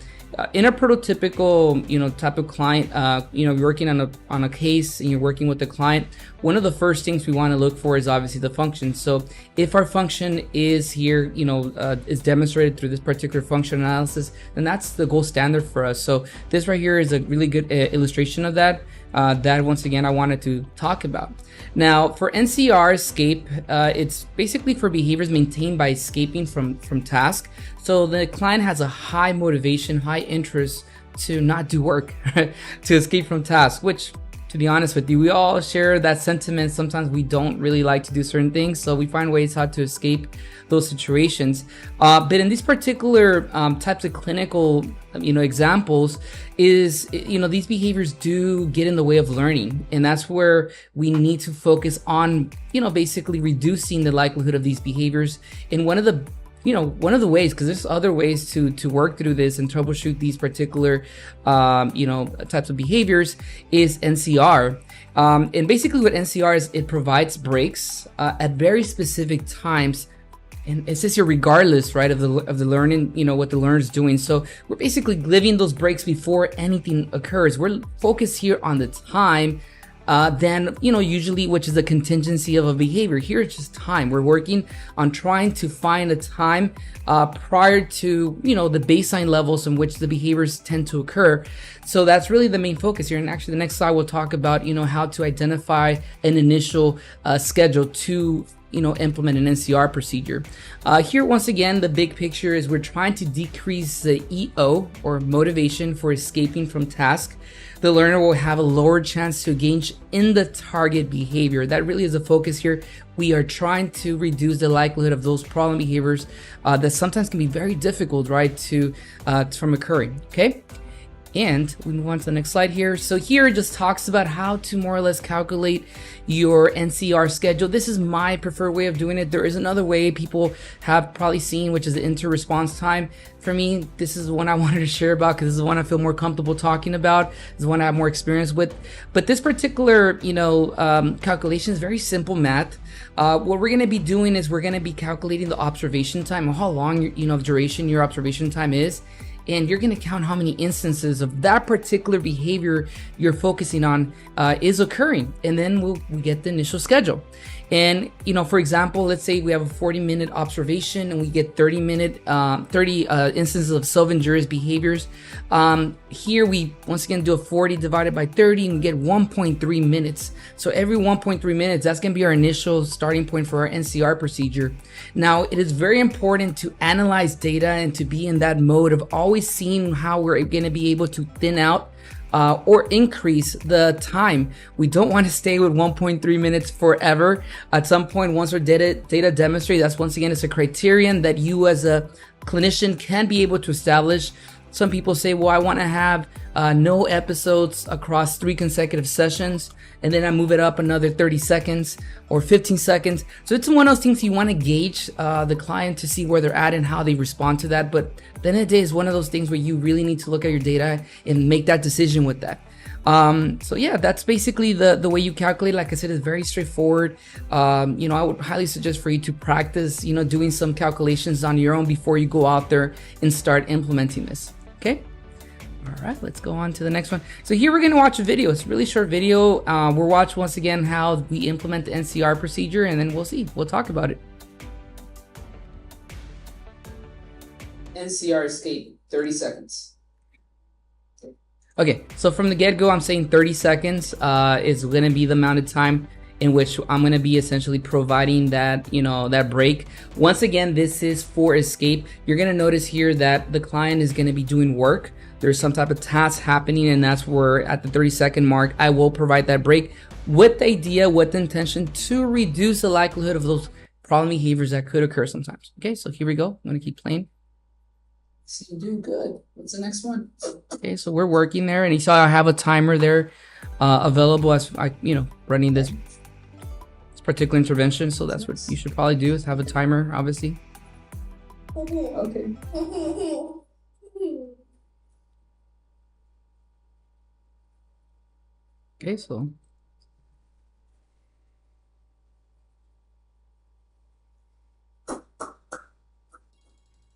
in a prototypical type of client, you're working on a case and you're working with the client, one of the first things we want to look for is obviously the function. So if our function is here, is demonstrated through this particular function analysis, then that's the gold standard for us. So this right here is a really good illustration of that. That once again I wanted to talk about. Now for NCR escape, it's basically for behaviors maintained by escaping from task. So the client has a high motivation, high interest to not do work, to escape from task, which, to be honest with you, we all share that sentiment. Sometimes we don't really like to do certain things, so we find ways how to escape those situations. But in these particular types of clinical examples is, these behaviors do get in the way of learning. And that's where we need to focus on, basically reducing the likelihood of these behaviors. And one of the ways, because there's other ways to work through this and troubleshoot these particular, types of behaviors, is NCR. And basically what NCR is, it provides breaks at very specific times. And it says here, regardless, right, of the learning, what the learner is doing. So we're basically giving those breaks before anything occurs. We're focused here on the time. Then, usually, which is the contingency of a behavior. Here it's just time. We're working on trying to find a time prior to, the baseline levels in which the behaviors tend to occur. So that's really the main focus here. And actually, the next slide will talk about, how to identify an initial schedule to implement an NCR procedure. Here, once again, the big picture is we're trying to decrease the EO, or motivation for escaping from task. The learner will have a lower chance to engage in the target behavior. That really is a focus here. We are trying to reduce the likelihood of those problem behaviors that sometimes can be very difficult, right, from occurring, okay? And we move on to the next slide here. So here it just talks about how to more or less calculate your NCR schedule. This is my preferred way of doing it. There is another way people have probably seen, which is the inter-response time. For me, this is the one I wanted to share about because this is the one I feel more comfortable talking about. This is the one I have more experience with. But this particular, calculation is very simple math. What we're going to be doing is we're going to be calculating the observation time, or how long, duration your observation time is. And you're going to count how many instances of that particular behavior you're focusing on is occurring. And then we get the initial schedule. And, for example, let's say we have a 40-minute observation and we get 30 instances of self-injurious behaviors. Here we, once again, do a 40 divided by 30 and we get 1.3 minutes. So every 1.3 minutes, that's going to be our initial starting point for our NCR procedure. Now, it is very important to analyze data and to be in that mode of always seeing how we're going to be able to thin out or increase the time. We don't want to stay with 1.3 minutes forever. At some point, once our data demonstrate, that's once again, it's a criterion that you as a clinician can be able to establish. Some people say, well, I want to have no episodes across 3 consecutive sessions, and then I move it up another 30 seconds or 15 seconds. So it's one of those things you want to gauge the client to see where they're at and how they respond to that. But at the end of the day, it's one of those things where you really need to look at your data and make that decision with that. So yeah, that's basically the way you calculate. Like I said, it's very straightforward. I would highly suggest for you to practice, doing some calculations on your own before you go out there and start implementing this. Okay. All right, let's go on to the next one. So here we're going to watch a video. It's a really short video. We'll watch once again how we implement the NCR procedure, and then we'll see. We'll talk about it. NCR escape, 30 seconds. Okay, so from the get-go, I'm saying 30 seconds is going to be the amount of time in which I'm going to be essentially providing that, that break. Once again, this is for escape. You're going to notice here that the client is going to be doing work. There's some type of task happening, and that's where at the 30-second mark, I will provide that break with the idea, with the intention to reduce the likelihood of those problem behaviors that could occur sometimes. Okay, so here we go. I'm going to keep playing. So you're doing good. What's the next one? Okay, so we're working there, and you saw I have a timer there available as I, running this particular intervention. So that's what you should probably do, is have a timer, obviously. Okay. Okay, so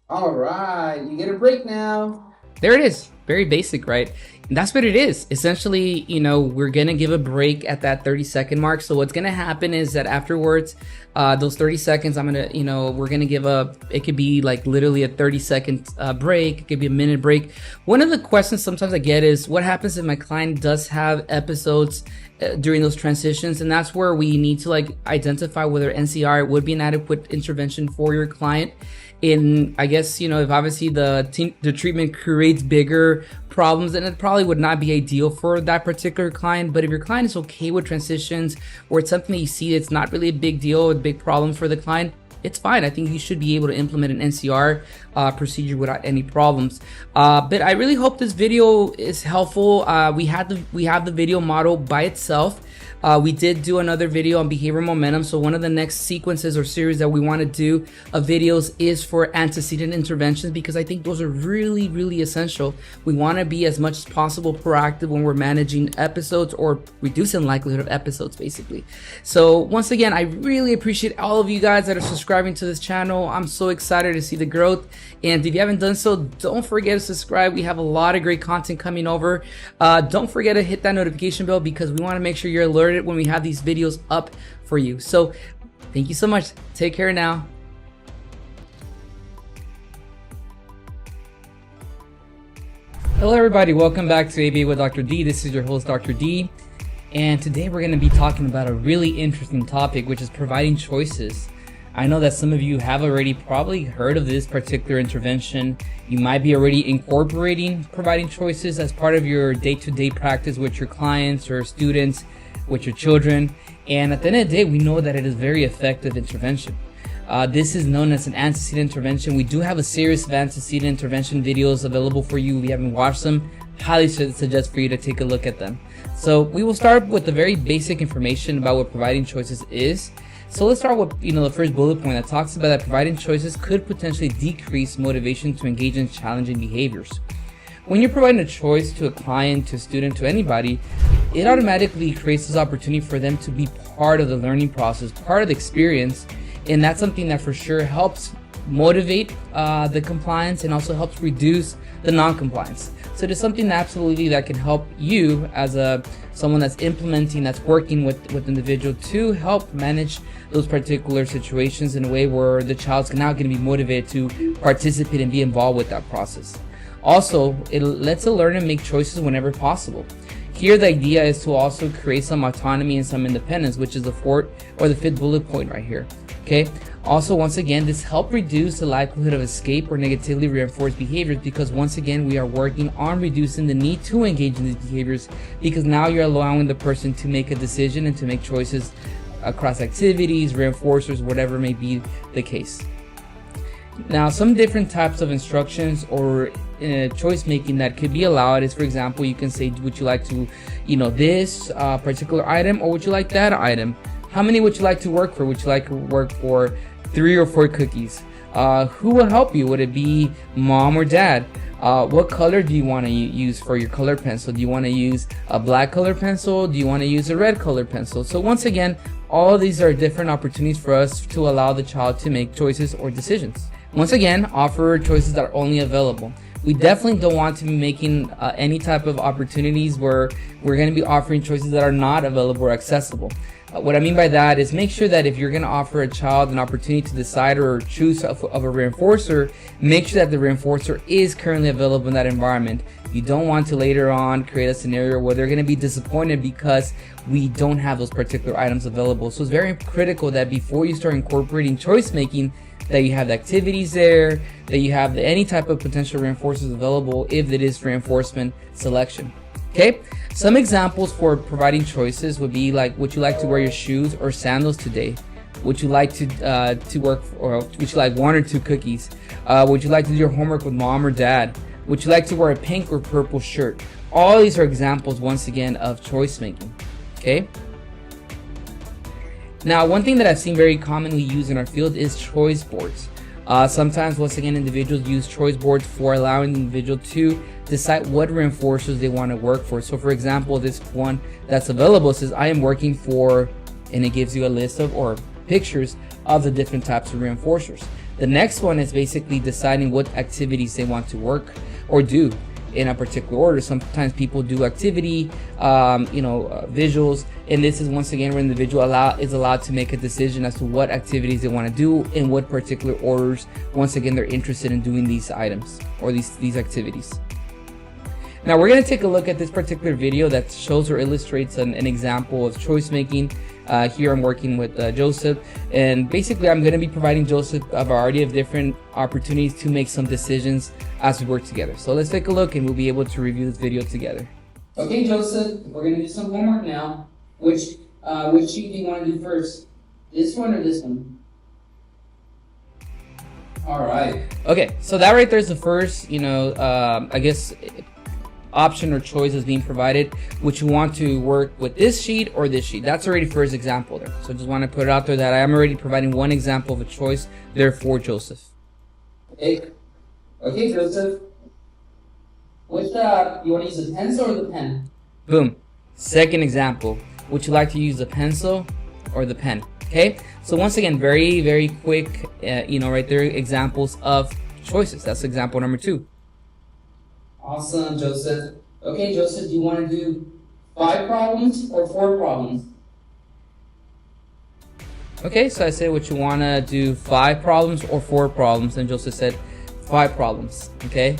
all right, you get a break now. there it is. Very basic, right? And that's what it is. Essentially, we're going to give a break at that 30-second mark. So what's going to happen is that afterwards, those 30 seconds, I'm going to, we're going to give it could be like literally a 30-second break. It could be a minute break. One of the questions sometimes I get is what happens if my client does have episodes during those transitions? And that's where we need to identify whether NCR would be an adequate intervention for your client. I guess, if obviously the treatment creates bigger problems, then it probably would not be ideal for that particular client. But if your client is okay with transitions, or it's something that you see it's not really a big deal, a big problem for the client, it's fine. I think you should be able to implement an NCR procedure without any problems. But I really hope this video is helpful. We have the video model by itself. We did do another video on behavioral momentum. So one of the next sequences or series that we want to do of videos is for antecedent interventions, because I think those are really, really essential. We want to be as much as possible proactive when we're managing episodes or reducing the likelihood of episodes, basically. So once again, I really appreciate all of you guys that are subscribing to this channel. I'm so excited to see the growth. And if you haven't done so, don't forget to subscribe. We have a lot of great content coming over. Don't forget to hit that notification bell, because we want to make sure you're alerted when we have these videos up for you. So thank you so much. Take care now. Hello everybody, welcome back to ABA with Dr. D. This is your host, Dr. D, and today we're going to be talking about a really interesting topic, which is providing choices. I know that some of you have already probably heard of this particular intervention. You might be already incorporating providing choices as part of your day-to-day practice with your clients or students, with your children. And at the end of the day, we know that it is very effective intervention. This is known as an antecedent intervention. We do have a series of antecedent intervention videos available for you. If you haven't watched them, highly suggest for you to take a look at them. So we will start with the very basic information about what providing choices is. So let's start with the first bullet point that talks about that providing choices could potentially decrease motivation to engage in challenging behaviors. When you're providing a choice to a client, to a student, to anybody, it automatically creates this opportunity for them to be part of the learning process, part of the experience, and that's something that for sure helps motivate the compliance and also helps reduce the non-compliance. So it is something absolutely that can help you as someone that's implementing, that's working with individual to help manage those particular situations in a way where the child's now going to be motivated to participate and be involved with that process. Also, it lets the learner make choices whenever possible. Here, the idea is to also create some autonomy and some independence, which is the fourth or the fifth bullet point right here. Okay. Also, once again, this helps reduce the likelihood of escape or negatively reinforced behaviors, because once again, we are working on reducing the need to engage in these behaviors, because now you're allowing the person to make a decision and to make choices across activities, reinforcers, whatever may be the case. Now, some different types of instructions or choice making that could be allowed is, for example, you can say, would you like to, this particular item, or would you like that item? How many would you like to work for? Would you like to work for 3 or 4 cookies? Who will help you? Would it be mom or dad? What color do you want to use for your color pencil? Do you want to use a black color pencil? Do you want to use a red color pencil? So once again, all of these are different opportunities for us to allow the child to make choices or decisions. Once again, offer choices that are only available. we definitely don't want to be making any type of opportunities where we're going to be offering choices that are not available or accessible. What I mean by that is make sure that if you're going to offer a child an opportunity to decide or choose of a reinforcer, make sure that the reinforcer is currently available in that environment. You don't want to later on create a scenario where they're going to be disappointed because we don't have those particular items available. So it's very critical that before you start incorporating choice making, that you have the activities there, that you have any type of potential reinforcers available if it is reinforcement selection. Okay, some examples for providing choices would be like, would you like to wear your shoes or sandals today? Would you like to work, or would you like 1 or 2 cookies? Would you like to do your homework with mom or dad? Would you like to wear a pink or purple shirt? All these are examples, once again, of choice making. Okay. Now, one thing that I've seen very commonly used in our field is choice boards. Sometimes, once again, individuals use choice boards for allowing the individual to decide what reinforcers they want to work for. So, for example, this one that's available says, I am working for, and it gives you a list of, or pictures of the different types of reinforcers. The next one is basically deciding what activities they want to work or do in a particular order. Sometimes people do activity, visuals, and this is once again where the individual is allowed to make a decision as to what activities they want to do in what particular orders. Once again, they're interested in doing these items or these activities. Now we're going to take a look at this particular video that shows or illustrates an example of choice making. Here I'm working with Joseph, and basically I'm going to be providing Joseph a variety of different opportunities to make some decisions as we work together. So let's take a look and we'll be able to review this video together. Okay, Joseph, we're going to do some homework now. Which sheet do you want to do first? This one or this one? All right. Okay, so that right there is the first, I guess, option or choice is being provided. Would you want to work with this sheet or this sheet? That's already first example there. So just want to put it out there that I am already providing one example of a choice there for Joseph. Okay, Joseph. Which you want to use the pencil or the pen? Boom. Second example. Would you like to use the pencil or the pen? Okay. So once again, very, very quick, right there, examples of choices. That's example number 2. Awesome, Joseph. Okay, Joseph, do you want to do 5 problems or 4 problems? Okay, so I said, would you want to do 5 problems or 4 problems? And Joseph said 5 problems. Okay,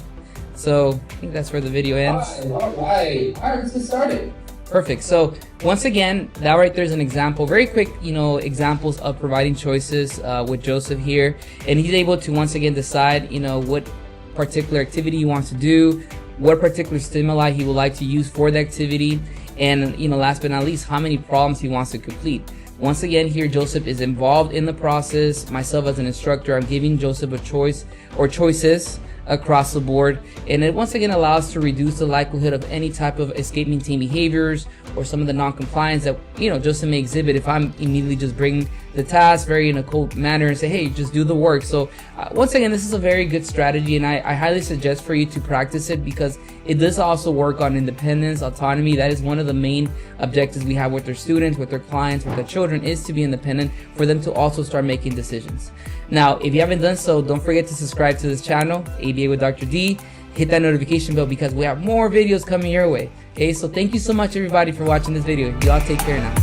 so I think that's where the video ends. All right, let's get started. Perfect. So once again, that right there is an example, very quick, examples of providing choices with Joseph here, and he's able to once again decide, what particular activity he wants to do, what particular stimuli he would like to use for the activity, and last but not least, how many problems he wants to complete. Once again, here Joseph is involved in the process. Myself as an instructor, I'm giving Joseph a choice or choices across the board, and it once again allows to reduce the likelihood of any type of escape maintain behaviors or some of the non-compliance that Joseph may exhibit if I'm immediately just bring the task very in a cold manner and say, hey, just do the work. So once again, this is a very good strategy, and I highly suggest for you to practice it because it does also work on independence, autonomy. That is one of the main objectives we have with our students, with our clients, with our children, is to be independent, for them to also start making decisions. Now, if you haven't done so, don't forget to subscribe to this channel, ABA with Dr. D. Hit that notification bell because we have more videos coming your way. Okay, so thank you so much, everybody, for watching this video. Y'all take care now.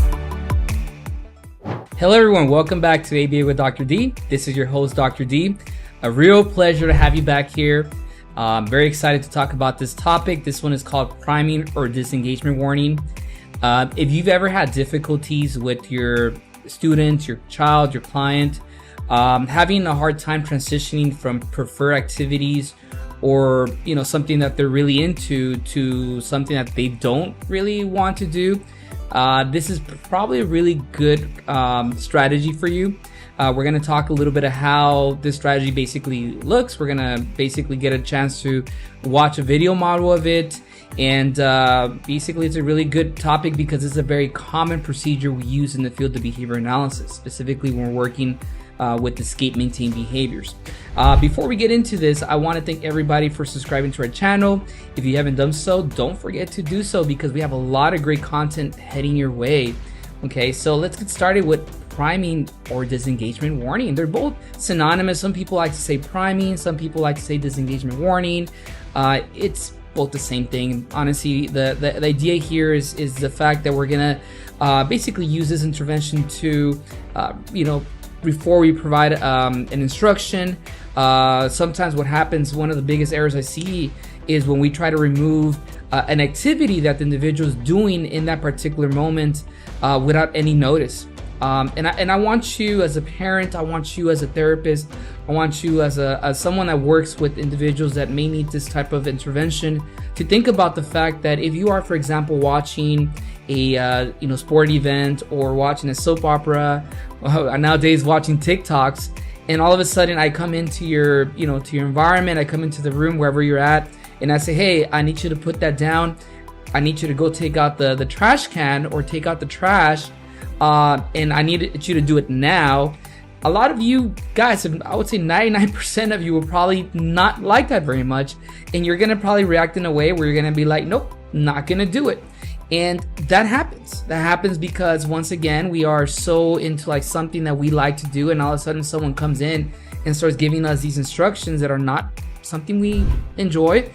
Hello, everyone. Welcome back to ABA with Dr. D. This is your host, Dr. D. A real pleasure to have you back here. I'm very excited to talk about this topic. This one is called priming or disengagement warning. If you've ever had difficulties with your student, your child, your client, having a hard time transitioning from preferred activities or something that they're really into to something that they don't really want to do, this is probably a really good strategy for you. We're going to talk a little bit of how this strategy basically looks. We're going to basically get a chance to watch a video model of it, and basically it's a really good topic because it's a very common procedure we use in the field of behavior analysis, specifically when we're working with escape maintain behaviors. Before we get into this, I want to thank everybody for subscribing to our channel. If you haven't done so, don't forget to do so because we have a lot of great content heading your way. Okay, so let's get started with priming or disengagement warning. They're both synonymous. Some people like to say priming, some people like to say disengagement warning. It's both the same thing. Honestly, the idea here is the fact that we're gonna basically use this intervention to, before we provide an instruction. Sometimes what happens, one of the biggest errors I see is when we try to remove an activity that the individual is doing in that particular moment without any notice. And I want you as a parent, I want you as a therapist, I want you as someone that works with individuals that may need this type of intervention to think about the fact that if you are, for example, watching a sport event or watching a soap opera, nowadays watching TikToks, and all of a sudden I come into your environment, I come into the room wherever you're at, and I say, hey, I need you to put that down. I need you to go take out the trash can or take out the trash. And I need you to do it now. A lot of you guys, I would say 99% of you will probably not like that very much. And you're gonna probably react in a way where you're gonna be like, nope, not gonna do it. And that happens. That happens because once again, we are so into like something that we like to do, and all of a sudden someone comes in and starts giving us these instructions that are not something we enjoy.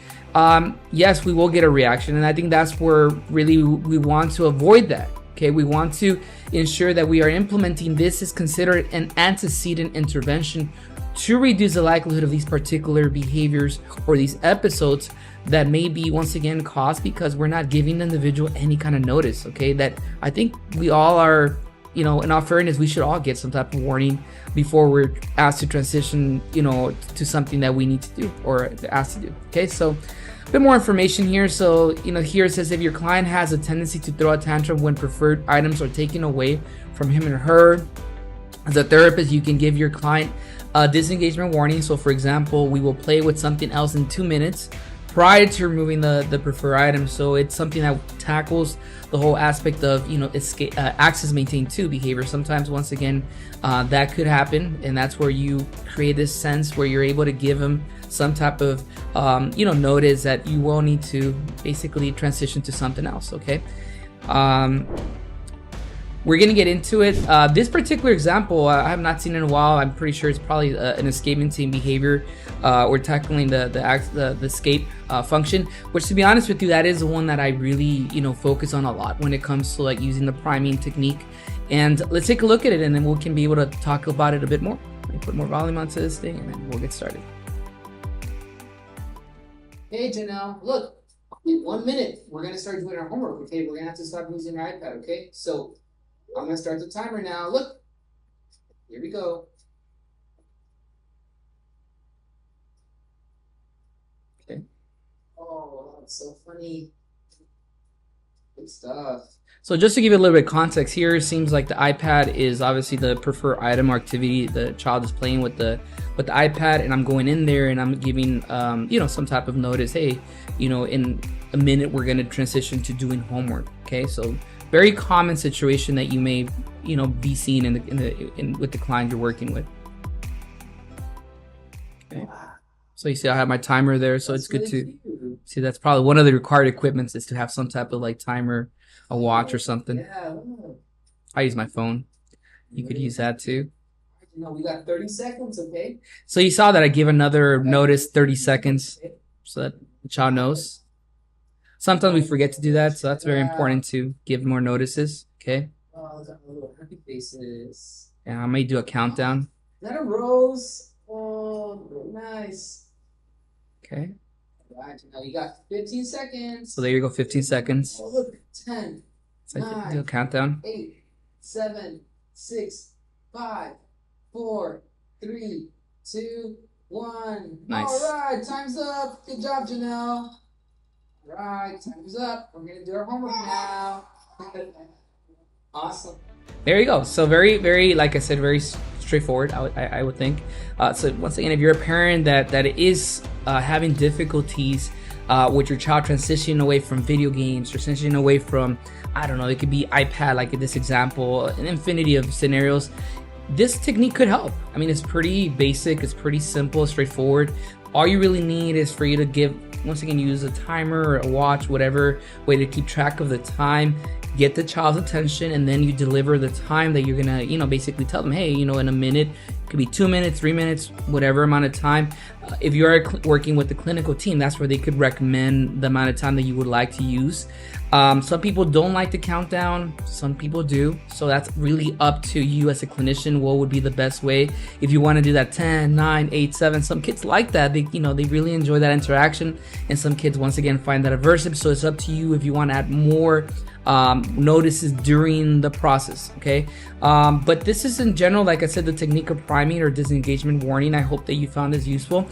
Yes, we will get a reaction, and I think that's where really we want to avoid that. Okay, we want to ensure that we are implementing this is considered an antecedent intervention to reduce the likelihood of these particular behaviors or these episodes that may be once again caused because we're not giving the individual any kind of notice. Okay, that I think we all are, in all fairness, we should all get some type of warning before we're asked to transition, to something that we need to do or asked to do. Okay, so a bit more information here. So, here it says if your client has a tendency to throw a tantrum when preferred items are taken away from him or her, as a therapist, you can give your client a disengagement warning. So, for example, we will play with something else in 2 minutes prior to removing the preferred item. So it's something that tackles the whole aspect of, escape, access maintained to behavior. Sometimes, once again, that could happen, and that's where you create this sense where you're able to give them some type of notice that you will need to basically transition to something else. Okay, we're gonna get into it. This particular example I have not seen in a while. I'm pretty sure it's probably an escape maintained behavior. We're tackling the escape function, which, to be honest with you, that is the one that I really focus on a lot when it comes to like using the priming technique. And let's take a look at it, and then we can be able to talk about it a bit more. Let me put more volume onto this thing, and then we'll get started. Hey Janelle, look, in 1 minute, we're gonna start doing our homework, okay? We're gonna have to stop using our iPad, okay? So I'm gonna start the timer now. Look, here we go. Okay. Oh, that's so funny. Good stuff. So just to give you a little bit of context here, it seems like the iPad is obviously the preferred item or activity. The child is playing with the iPad, and I'm going in there and I'm giving some type of notice. Hey, in a minute we're going to transition to doing homework. Okay, so very common situation that you may be seeing with the client you're working with. Okay, so you see I have my timer there, so it's good to see. That's probably one of the required equipments is to have some type of like timer, a watch or something. Yeah. I use my phone. You could use that too. We got 30 seconds, okay? So you saw that I give another notice, 30 seconds, so that the child knows. Sometimes we forget to do that, so that's very important to give more notices, okay? Oh, got little happy faces. Yeah, I may do a countdown. Is that a rose? Oh, nice. Okay. All right, now you got 15 seconds. So there you go, 15 seconds. Oh, look, 10, so 9, do a countdown. 8, 7, 6, 5, 4, 3, 2, 1. Nice. All right, time's up. Good job, Janelle. All right, time's up. We're gonna do our homework now. Awesome. There you go. So very, very, like I said, very straightforward, I would think. So once again, if you're a parent that is having difficulties with your child transitioning away from video games, transitioning away from, I don't know, it could be iPad, like in this example, an infinity of scenarios, this technique could help. I mean, it's pretty basic, it's pretty simple, straightforward, All you really need is for you to give, once again, use a timer or a watch, whatever way to keep track of the time, get the child's attention, and then you deliver the time that you're gonna, basically tell them, hey, in a minute, it could be 2 minutes, 3 minutes, whatever amount of time. If you are working with the clinical team, that's where they could recommend the amount of time that you would like to use. Some people don't like the countdown, some people do. So that's really up to you as a clinician, what would be the best way. If you want to do that 10, 9, 8, 7, some kids like that. They really enjoy that interaction. And some kids, once again, find that aversive. So it's up to you if you want to add more notices during the process, okay? But this is in general, like I said, the technique of priming or disengagement warning. I hope that you found this useful.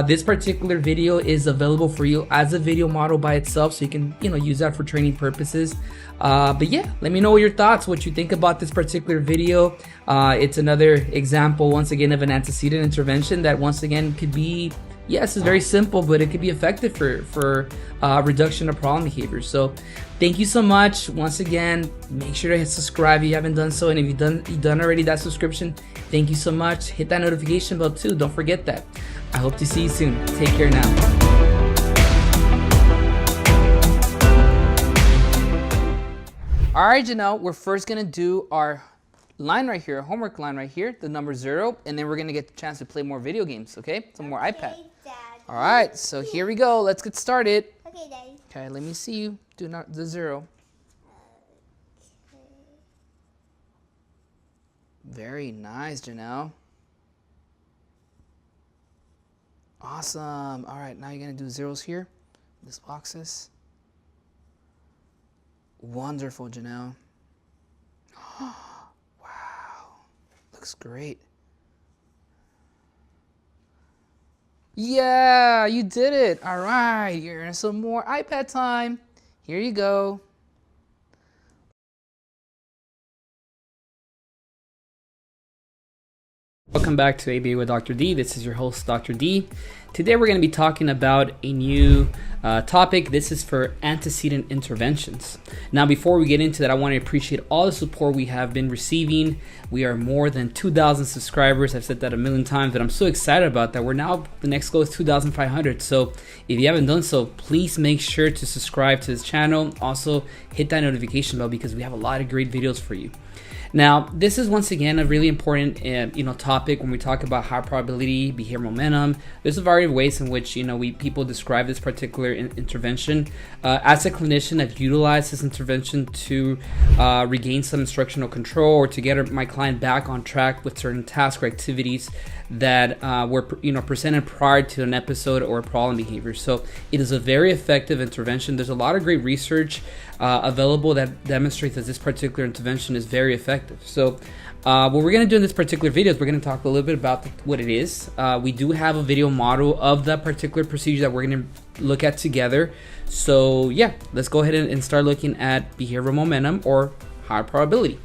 This particular video is available for you as a video model by itself, so you can use that for training purposes. But yeah, let me know your thoughts, what you think about this particular video. It's another example, once again, of an antecedent intervention that, once again, could be, yes, it's very simple, but it could be effective for reduction of problem behaviors. So thank you so much. Once again, make sure to hit subscribe if you haven't done so. And if you've done already that subscription, thank you so much. Hit that notification bell too. Don't forget that. I hope to see you soon. Take care now. All right, Janelle, we're first gonna do our line right here, homework line right here, the number 0, and then we're gonna get the chance to play more video games, okay? Some more iPad. Dad. All right, so here we go. Let's get started. Okay, Daddy. Okay, let me see you do not the 0. Very nice, Janelle. Awesome. All right, now you're gonna do zeros here. This boxes. Wonderful, Janelle. Wow, looks great. Yeah, you did it. All right, you're in some more iPad time. Here you go. Welcome back to ABA with Dr. D. This is your host, Dr. D. Today we're going to be talking about a new topic. This is for antecedent interventions. Now, before we get into that, I want to appreciate all the support we have been receiving. We are more than 2,000 subscribers. I've said that a million times, but I'm so excited about that. We're now, the next goal is 2,500. So if you haven't done so, please make sure to subscribe to this channel. Also, hit that notification bell because we have a lot of great videos for you. Now, this is once again a really important topic when we talk about high probability behavior momentum. There's a variety of ways in which people describe this particular intervention. As a clinician, I've utilized this intervention to regain some instructional control or to get my client back on track with certain tasks or activities that were presented prior to an episode or a problem behavior. So it is a very effective intervention. There's a lot of great research available that demonstrates that this particular intervention is very effective. So what we're going to do in this particular video is we're going to talk a little bit about what it is. We do have a video model of that particular procedure that we're going to look at together. So yeah, let's go ahead and start looking at behavioral momentum or high probability.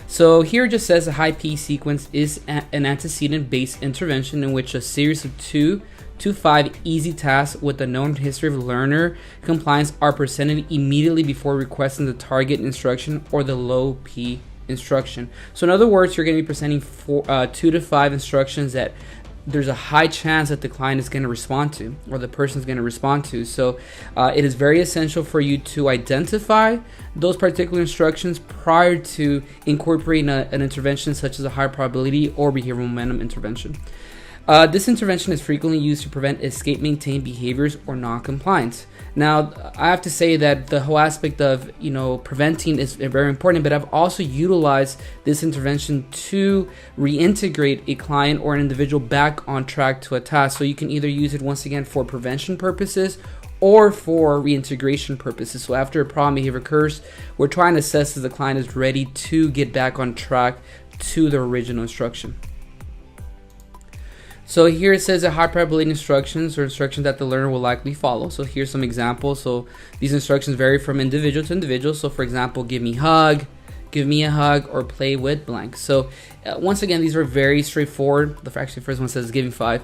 So here it just says a high P sequence is an antecedent-based intervention in which a series of 2 to 5 easy tasks with a known history of learner compliance are presented immediately before requesting the target instruction or the low P instruction. So in other words, you're going to be presenting 2 to 5 instructions that there's a high chance that the client is going to respond to or the person is going to respond to. So it is very essential for you to identify those particular instructions prior to incorporating an intervention such as a high probability or behavioral momentum intervention. This intervention is frequently used to prevent escape maintained behaviors or non-compliance. Now, I have to say that the whole aspect of preventing is very important, but I've also utilized this intervention to reintegrate a client or an individual back on track to a task. So you can either use it once again for prevention purposes or for reintegration purposes. So after a problem behavior occurs, we're trying to assess if the client is ready to get back on track to the original instruction. So here it says a high probability instructions or instructions that the learner will likely follow. So here's some examples. So these instructions vary from individual to individual. So for example, give me a hug, or play with blank. So once again, these are very straightforward. Actually, the first one says giving 5.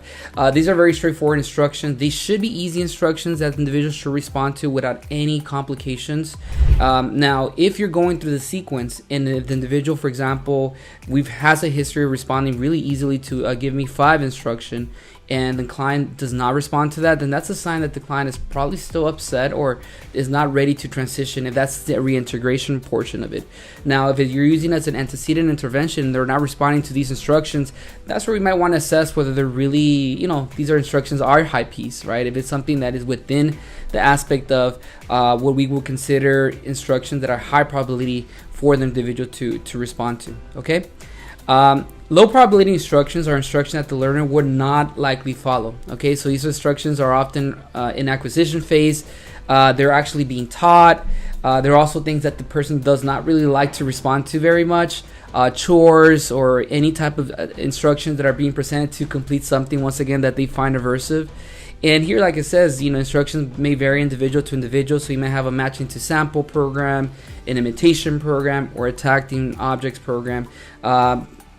These are very straightforward instructions. These should be easy instructions that individuals should respond to without any complications. Now, if you're going through the sequence and if the individual, for example, has a history of responding really easily to a give me 5 instruction, and the client does not respond to that, then that's a sign that the client is probably still upset or is not ready to transition, if that's the reintegration portion of it. Now, if you're using as an antecedent intervention, they're not responding to these instructions, that's where we might want to assess whether they're really, these instructions are high P's, right? If it's something that is within the aspect of what we will consider instructions that are high probability for the individual to respond to, okay? Low probability instructions are instructions that the learner would not likely follow. Okay, so these instructions are often in acquisition phase. They're actually being taught. There are also things that the person does not really like to respond to very much. Chores or any type of instructions that are being presented to complete something, once again, that they find aversive. And here, like it says, instructions may vary individual to individual. So you may have a matching to sample program, an imitation program, or a tagging objects program.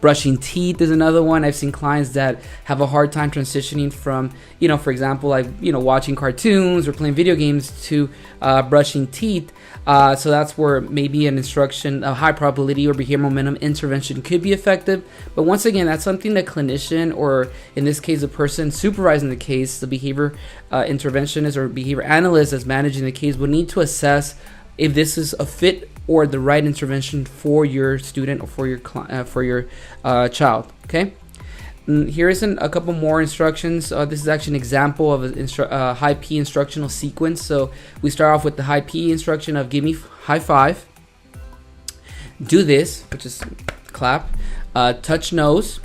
Brushing teeth is another one. I've seen clients that have a hard time transitioning from, for example, like, watching cartoons or playing video games to brushing teeth. So that's where maybe an instruction, a high probability or behavior momentum intervention could be effective. But once again, that's something that clinician, or in this case, the person supervising the case, the behavior interventionist or behavior analyst that's managing the case, will need to assess if this is a fit or the right intervention for your student or for your child. Okay. Here is a couple more instructions. This is actually an example of a high P instructional sequence. So we start off with the high P instruction of give me high five, do this, which is clap, touch nose.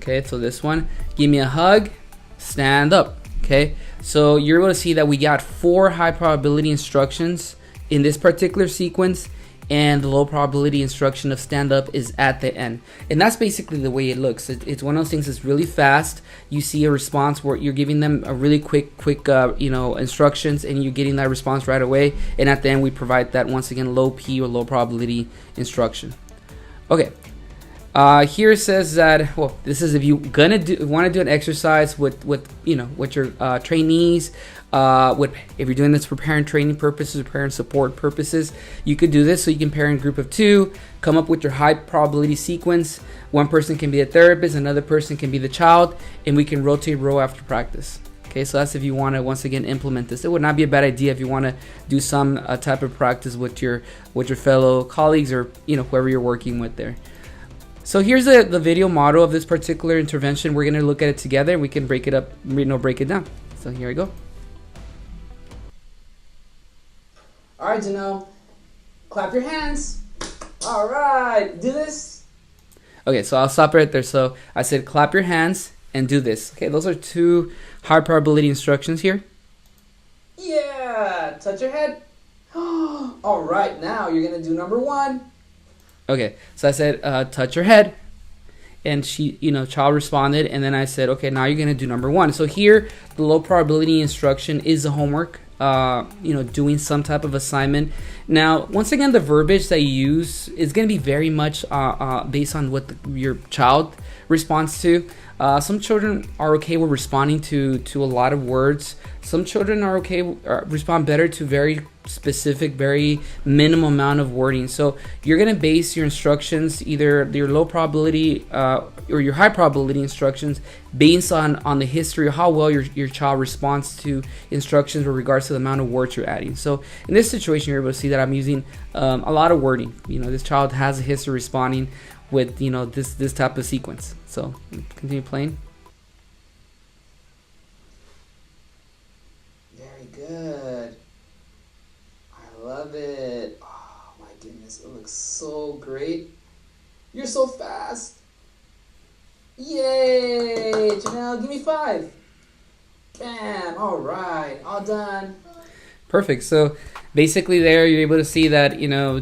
Okay, so this one, give me a hug, stand up. Okay, so you're able to see that we got 4 high probability instructions in this particular sequence, and the low probability instruction of stand up is at the end. And that's basically the way it looks. It's one of those things that's really fast. You see a response where you're giving them a really quick instructions, and you're getting that response right away. And at the end, we provide that, once again, low P or low probability instruction. Okay. Here it says that, well, this is if you want to do an exercise with your trainees, if you're doing this for parent training purposes or parent support purposes, you could do this. So you can pair in a group of 2, come up with your high probability sequence. One person can be a therapist, another person can be the child, and we can rotate row after practice. Okay, so that's if you want to, once again, implement this. It would not be a bad idea if you want to do some type of practice with your fellow colleagues, or whoever you're working with there. So here's the video model of this particular intervention. We're going to look at it together. We can break it up, break it down. So here we go. All right, Janelle, clap your hands. All right, do this. Okay, so I'll stop right there. So I said clap your hands and do this. Okay, those are 2 high probability instructions here. Yeah, touch your head. All right, now you're going to do number 1. Okay, so I said, touch your head, and she, child responded, and then I said, okay, now you're gonna do number 1. So here, the low probability instruction is the homework, doing some type of assignment. Now, once again, the verbiage that you use is gonna be very much based on what your child responds to. Some children are okay with responding to a lot of words. Some children are okay, respond better to very specific, very minimum amount of wording. So you're going to base your instructions, either your low probability or your high probability instructions, based on the history of how well your child responds to instructions with regards to the amount of words you're adding. So in this situation, you're able to see that I'm using a lot of wording. This child has a history responding with this type of sequence. So continue playing. Very good. I love it. Oh my goodness, it looks so great. You're so fast. Yay, Janelle, give me 5. Bam. All right, all done. Perfect. So basically there you're able to see that,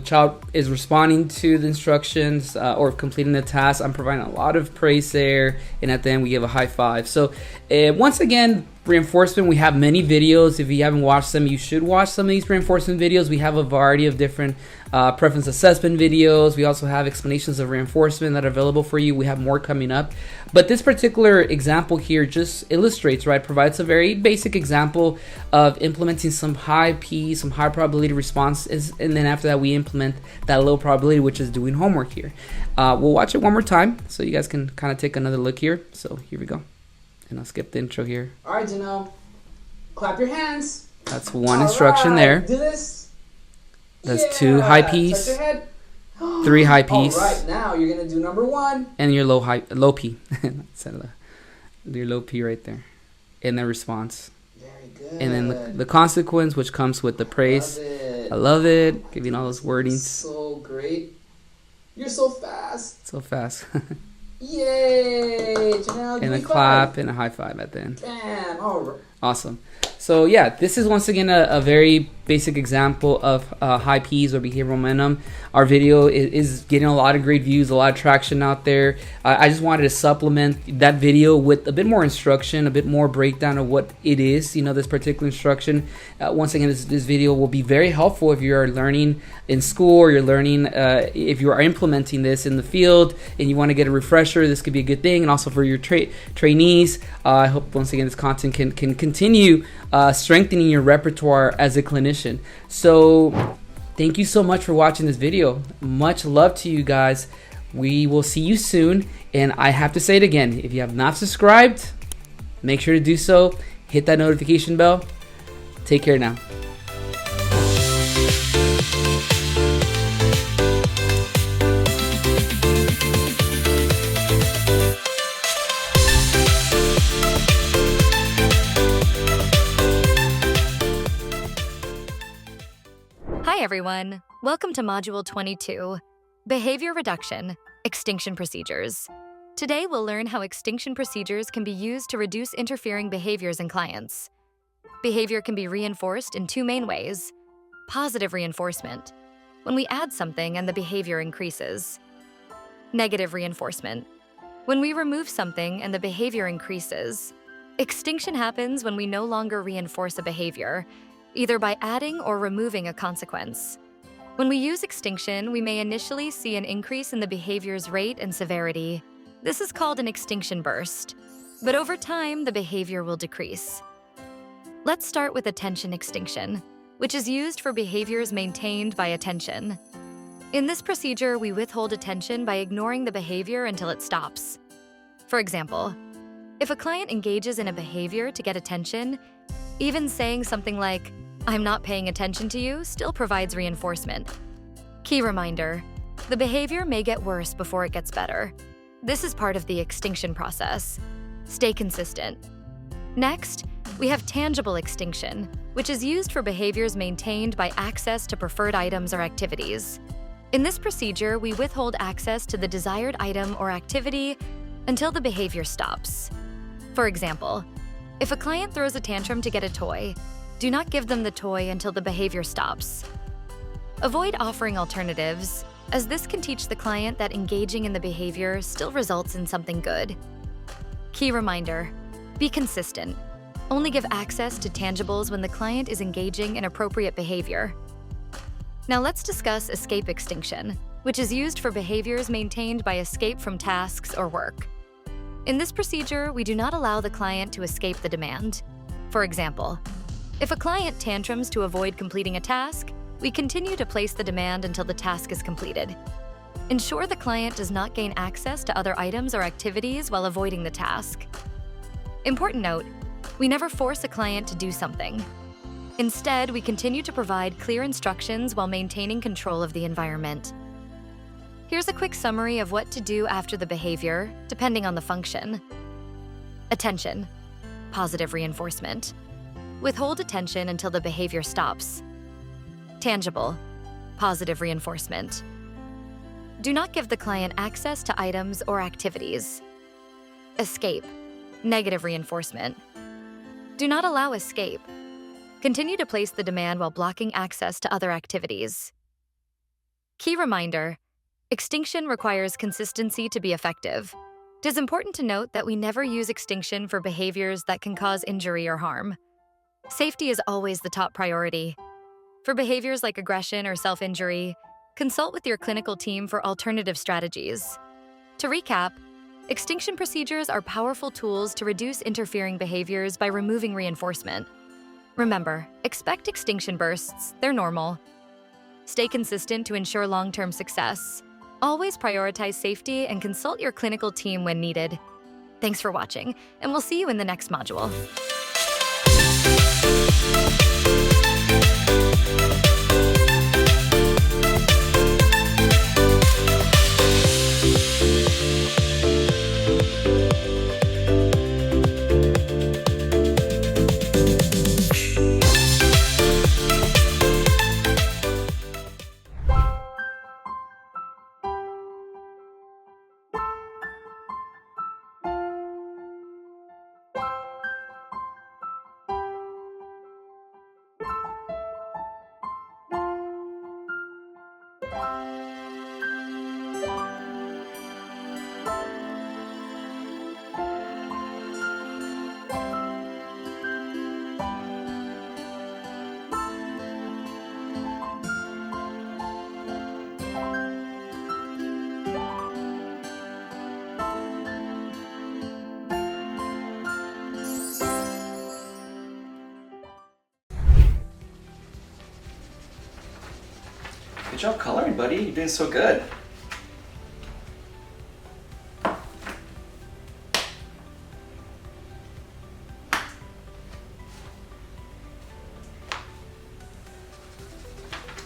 child is responding to the instructions or completing the task. I'm providing a lot of praise there, and at the end we give a high 5. So once again, reinforcement, we have many videos. If you haven't watched them, you should watch some of these reinforcement videos. We have a variety of different preference assessment videos. We also have explanations of reinforcement that are available for you. We have more coming up, but this particular example here just illustrates, right, provides a very basic example of implementing some high P, some high probability responses, and then after that we implement that low probability, which is doing homework here. We'll watch it one more time so you guys can kind of take another look here. So here we go. And I'll skip the intro here. All right, Janelle. Clap your hands. That's one instruction there. Do this. That's 2 high P's, Touch your head. 3 high P's. All right, now you're going to do number 1. And your low P. Your low P right there. And the response. Very good. And then the consequence, which comes with the praise. I love it. Giving all those wordings. So great. You're so fast. So fast. Yay, Janelle. And a clap and a high five at the end. Bam. All right. Awesome. So yeah, this is once again a very basic example of high P's or behavioral momentum. Our video is getting a lot of great views, a lot of traction out there. I just wanted to supplement that video with a bit more instruction, a bit more breakdown of what it is, this particular instruction. Once again, this video will be very helpful if you are learning in school or you're learning, if you are implementing this in the field and you want to get a refresher, this could be a good thing. And also for your trainees, I hope once again this content can continue strengthening your repertoire as a clinician. So thank you so much for watching this video. Much love to you guys. We will see you soon. And I have to say it again, if you have not subscribed, make sure to do so. Hit that notification bell. Take care now. Hi everyone, welcome to Module 22, Behavior Reduction, Extinction Procedures. Today we'll learn how extinction procedures can be used to reduce interfering behaviors in clients. Behavior can be reinforced in 2 main ways. Positive reinforcement, when we add something and the behavior increases. Negative reinforcement, when we remove something and the behavior increases. Extinction happens when we no longer reinforce a behavior, either by adding or removing a consequence. When we use extinction, we may initially see an increase in the behavior's rate and severity. This is called an extinction burst, but over time, the behavior will decrease. Let's start with attention extinction, which is used for behaviors maintained by attention. In this procedure, we withhold attention by ignoring the behavior until it stops. For example, if a client engages in a behavior to get attention, even saying something like, "I'm not paying attention to you," still provides reinforcement. Key reminder, the behavior may get worse before it gets better. This is part of the extinction process. Stay consistent. Next, we have tangible extinction, which is used for behaviors maintained by access to preferred items or activities. In this procedure, we withhold access to the desired item or activity until the behavior stops. For example, if a client throws a tantrum to get a toy, do not give them the toy until the behavior stops. Avoid offering alternatives, as this can teach the client that engaging in the behavior still results in something good. Key reminder, be consistent. Only give access to tangibles when the client is engaging in appropriate behavior. Now let's discuss escape extinction, which is used for behaviors maintained by escape from tasks or work. In this procedure, we do not allow the client to escape the demand. For example, if a client tantrums to avoid completing a task, we continue to place the demand until the task is completed. Ensure the client does not gain access to other items or activities while avoiding the task. Important note, we never force a client to do something. Instead, we continue to provide clear instructions while maintaining control of the environment. Here's a quick summary of what to do after the behavior, depending on the function. Attention, positive reinforcement. Withhold attention until the behavior stops. Tangible, positive reinforcement. Do not give the client access to items or activities. Escape, negative reinforcement. Do not allow escape. Continue to place the demand while blocking access to other activities. Key reminder, extinction requires consistency to be effective. It is important to note that we never use extinction for behaviors that can cause injury or harm. Safety is always the top priority. For behaviors like aggression or self-injury, consult with your clinical team for alternative strategies. To recap, extinction procedures are powerful tools to reduce interfering behaviors by removing reinforcement. Remember, expect extinction bursts, they're normal. Stay consistent to ensure long-term success. Always prioritize safety and consult your clinical team when needed. Thanks for watching, and we'll see you in the next module. Good job coloring, buddy. You're doing so good.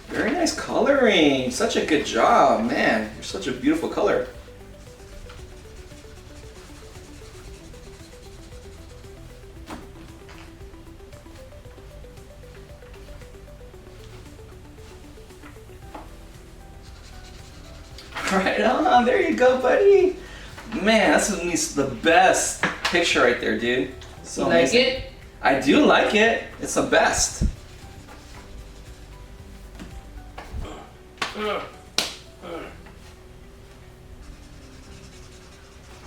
Very nice coloring. Such a good job, man. You're such a beautiful color. Right on, there you go, buddy. Man, that's the best picture right there, dude. So You like amazing. it? I do like it. It's the best.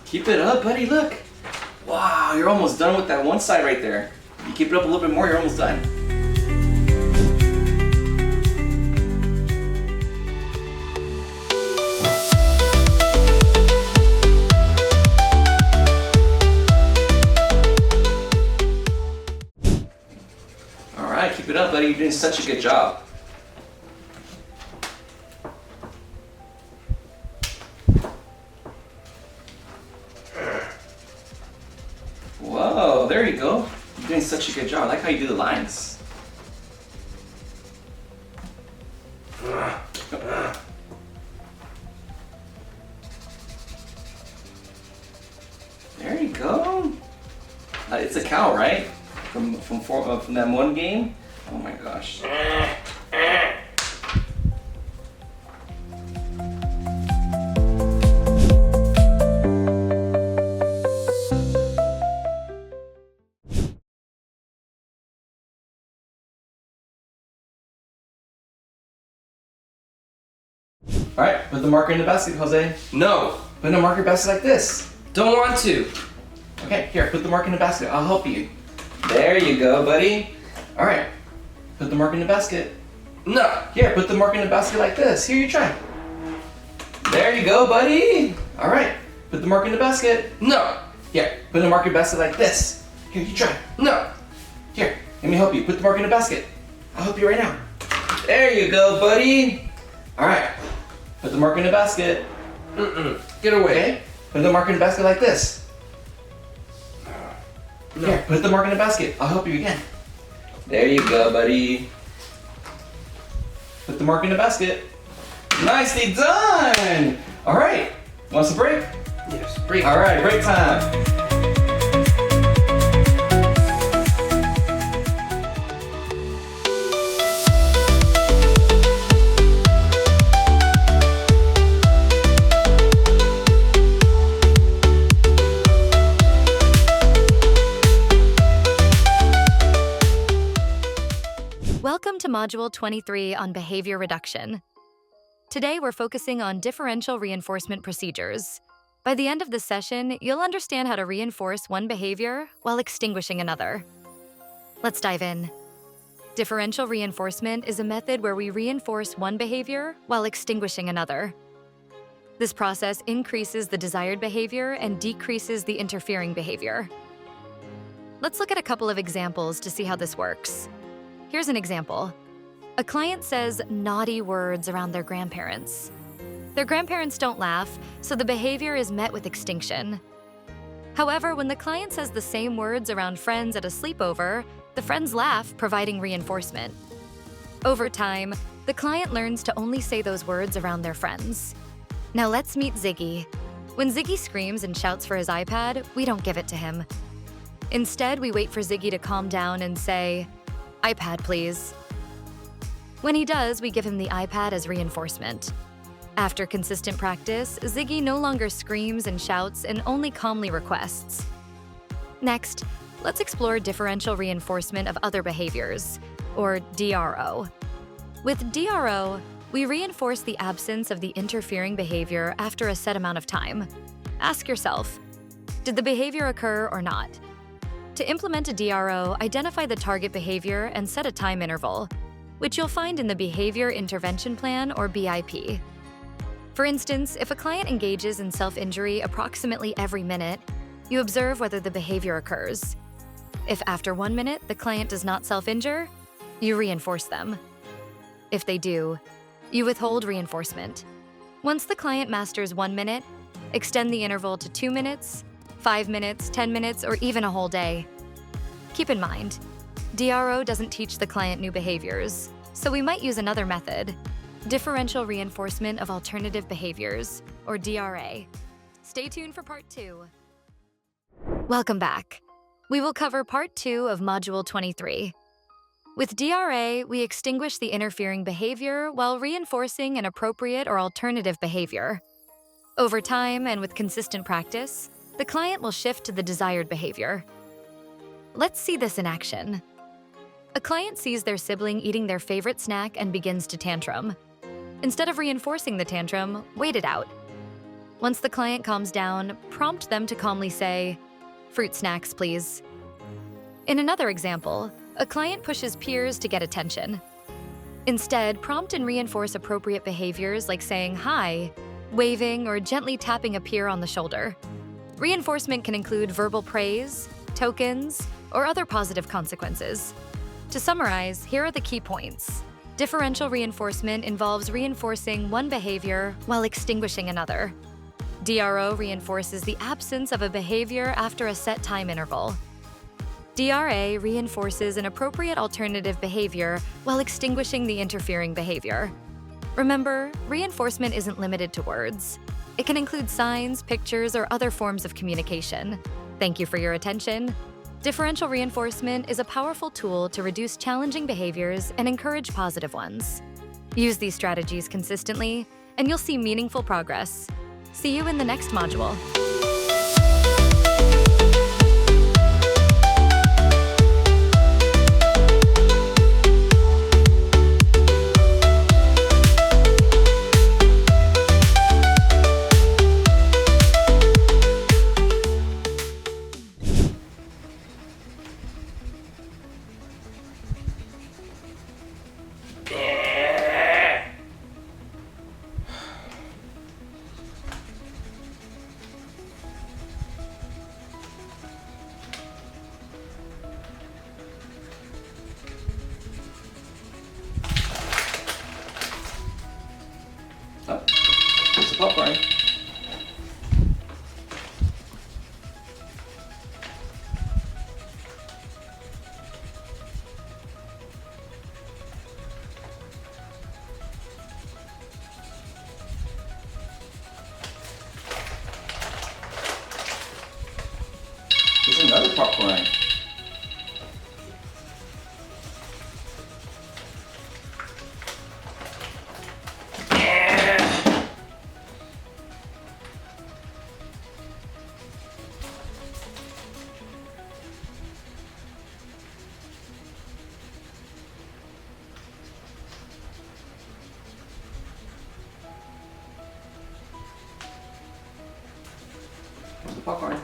Keep it up, buddy, look. Wow, you're almost done with that one side right there. You keep it up a little bit more, you're almost done. Keep it up, buddy. You're doing such a good job. Whoa, there you go. You're doing such a good job. I like how you do the lines. There you go. It's a cow, right? From that one game. Oh my gosh. All right, put the marker in the basket, Jose. No. Put the marker basket like this. Don't want to. Okay, here, put the marker in the basket. I'll help you. There you go, buddy. All right, put the marker in the basket. No. Here, put the marker in the basket like this. Here, you try. There you go, buddy. All right, put the marker in the basket. No. Here, put the marker in the basket like this. Here, you try. No. Here, let me help you. Put the marker in the basket. I'll help you right now. There you go, buddy. All right, put the marker in the basket. Get away. Okay, put the marker in the basket like this. No. Here, put the marker in the basket. I'll help you again. There you go, buddy. Put the marker in the basket. Nicely done! All right, want some break? Yes, break. All right, break time. Welcome to Module 23 on Behavior Reduction. Today we're focusing on differential reinforcement procedures. By the end of this session, you'll understand how to reinforce one behavior while extinguishing another. Let's dive in. Differential reinforcement is a method where we reinforce one behavior while extinguishing another. This process increases the desired behavior and decreases the interfering behavior. Let's look at a couple of examples to see how this works. Here's an example. A client says naughty words around their grandparents. Their grandparents don't laugh, so the behavior is met with extinction. However, when the client says the same words around friends at a sleepover, the friends laugh, providing reinforcement. Over time, the client learns to only say those words around their friends. Now let's meet Ziggy. When Ziggy screams and shouts for his iPad, we don't give it to him. Instead, we wait for Ziggy to calm down and say, "iPad, please." When he does, we give him the iPad as reinforcement. After consistent practice, Ziggy no longer screams and shouts and only calmly requests. Next, let's explore differential reinforcement of other behaviors, or DRO. With DRO, we reinforce the absence of the interfering behavior after a set amount of time. Ask yourself, did the behavior occur or not? To implement a DRO, identify the target behavior and set a time interval, which you'll find in the Behavior Intervention Plan, or BIP. For instance, if a client engages in self-injury approximately every minute, you observe whether the behavior occurs. If after 1 minute the client does not self-injure, you reinforce them. If they do, you withhold reinforcement. Once the client masters 1 minute, extend the interval to 2 minutes, 5 minutes, 10 minutes, or even a whole day. Keep in mind, DRO doesn't teach the client new behaviors, so we might use another method: differential reinforcement of alternative behaviors, or DRA. Stay tuned for part 2. Welcome back. We will cover part 2 of Module 23. With DRA, we extinguish the interfering behavior while reinforcing an appropriate or alternative behavior. Over time and with consistent practice, the client will shift to the desired behavior. Let's see this in action. A client sees their sibling eating their favorite snack and begins to tantrum. Instead of reinforcing the tantrum, wait it out. Once the client calms down, prompt them to calmly say, "Fruit snacks, please." In another example, a client pushes peers to get attention. Instead, prompt and reinforce appropriate behaviors like saying hi, waving, or gently tapping a peer on the shoulder. Reinforcement can include verbal praise, tokens, or other positive consequences. To summarize, here are the key points. Differential reinforcement involves reinforcing one behavior while extinguishing another. DRO reinforces the absence of a behavior after a set time interval. DRA reinforces an appropriate alternative behavior while extinguishing the interfering behavior. Remember, reinforcement isn't limited to words. It can include signs, pictures, or other forms of communication. Thank you for your attention. Differential reinforcement is a powerful tool to reduce challenging behaviors and encourage positive ones. Use these strategies consistently, and you'll see meaningful progress. See you in the next module. Oh, it's the popcorn. There's another popcorn. There's the popcorn.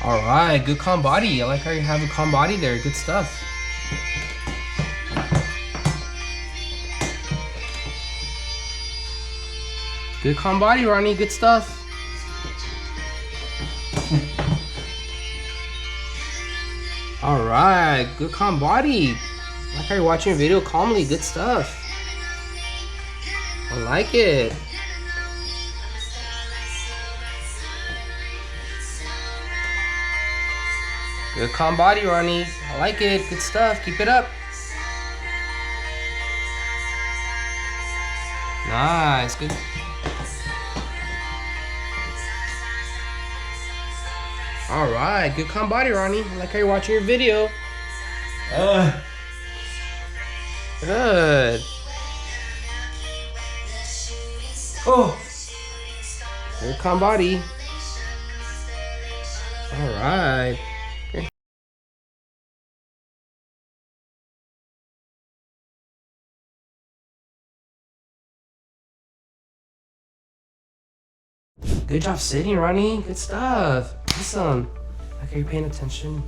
All right, good calm body. I like how you have a calm body there. Good stuff. Good calm body, Ronnie. Good stuff. All right, good calm body. I like how you're watching your video calmly. Good stuff. I like it. Good calm body, Ronnie. I like it. Good stuff. Keep it up. Nice. Good. All right. Good calm body, Ronnie. I like how you're watching your video. Good. Oh. Good calm body. All right. Good job sitting, Ronnie. Good stuff. Awesome. Like, are you paying attention?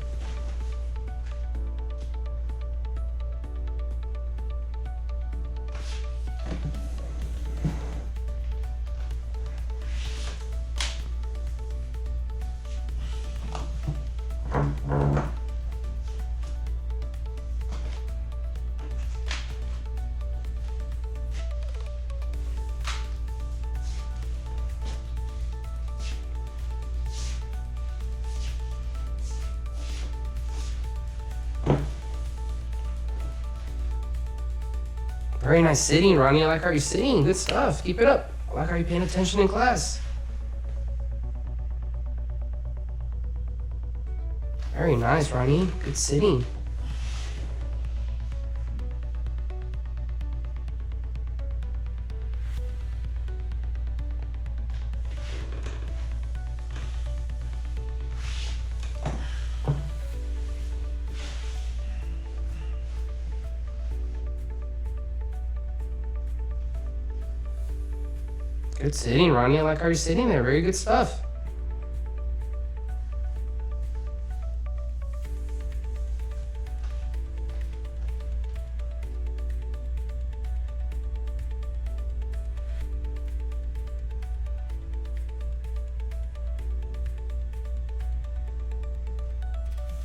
Very nice sitting, Ronnie. I like how you're sitting. Good stuff. Keep it up. I like how you're paying attention in class. Very nice, Ronnie. Good sitting. Good sitting, Ronnie. I like how you're sitting there. Very good stuff.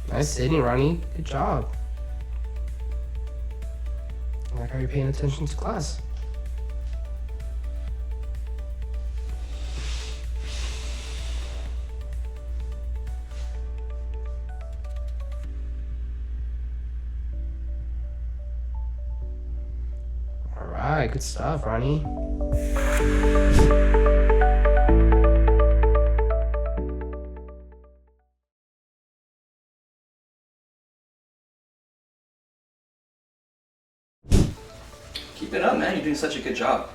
Nice sitting, Ronnie. Good job. I like how you're paying attention to class. All right, good stuff, Ronnie. Keep it up, man. You're doing such a good job.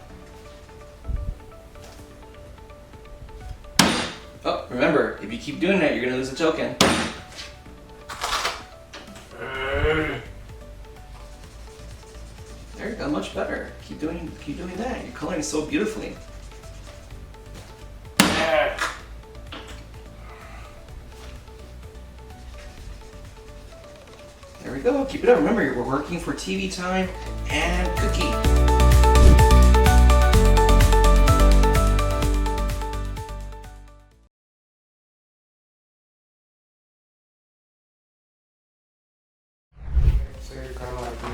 Oh, remember, if you keep doing that, you're gonna lose a token. There you go, much better. Keep doing that. You're coloring so beautifully. There we go. Keep it up. Remember, we're working for TV time and cookie. So you're kind of like me.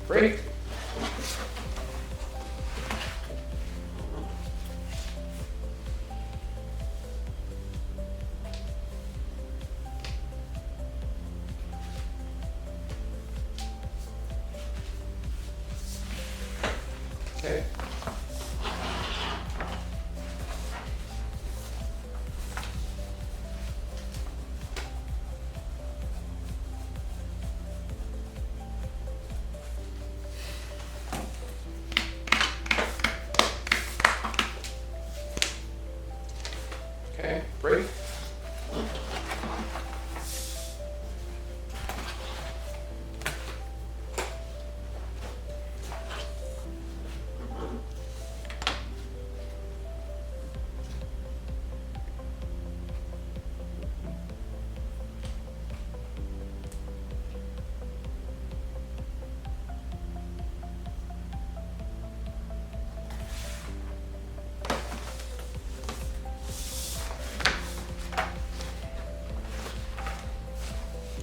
break. Okay. Okay, break.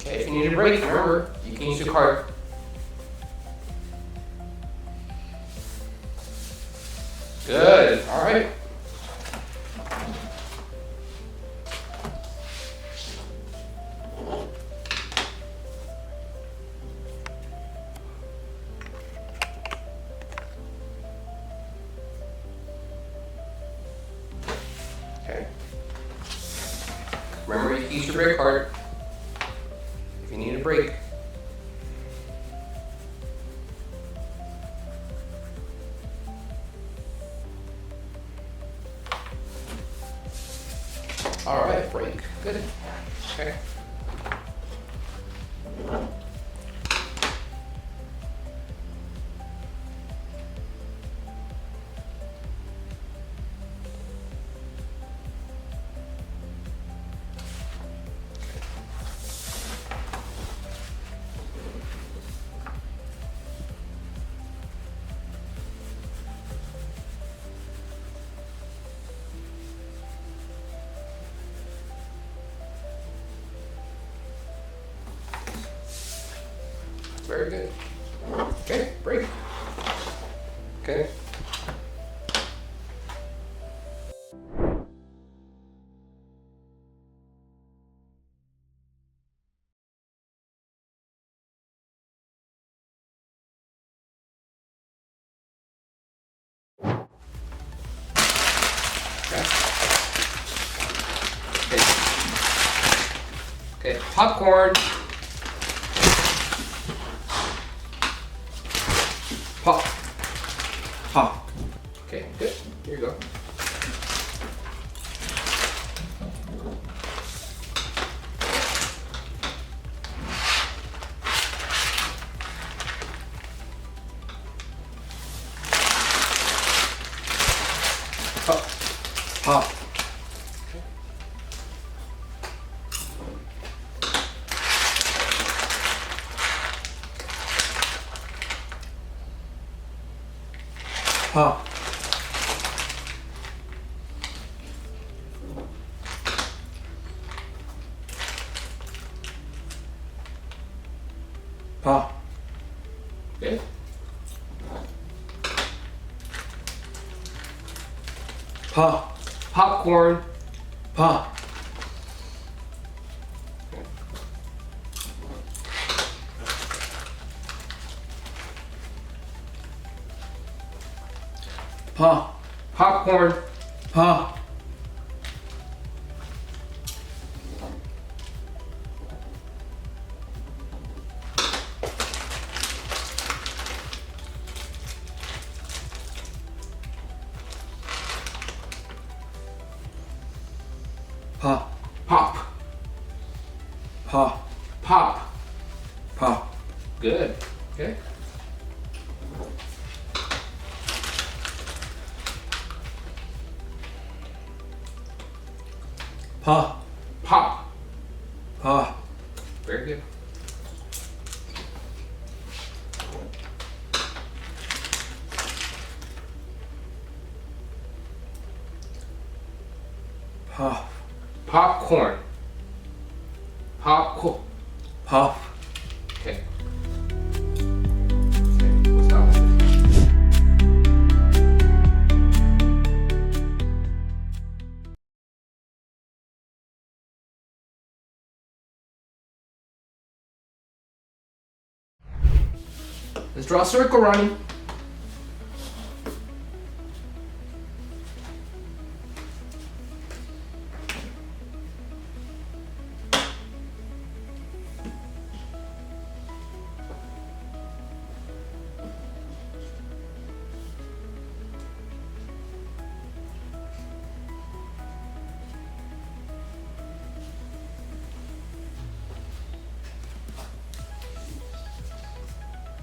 Okay, if you need a break, remember, you can use your card. Good, all right. Okay. Remember, you can use your break card. If you need a break. All right, break. Good. Okay. Very good. Okay, break. Okay. Okay, popcorn. Pop. Pop. Okay, good. Here you go. Pop. Pop. Pop. Pop. Good. Pop. Popcorn. Pop. Pop. Popcorn. Pop. Pop. Pop. Pop. Pop. Pop. Good. Okay. Pop. Pop. Pop. Very good. Pop. Popcorn. Popcorn. Pop. Okay. Let's draw a circle, Ronnie.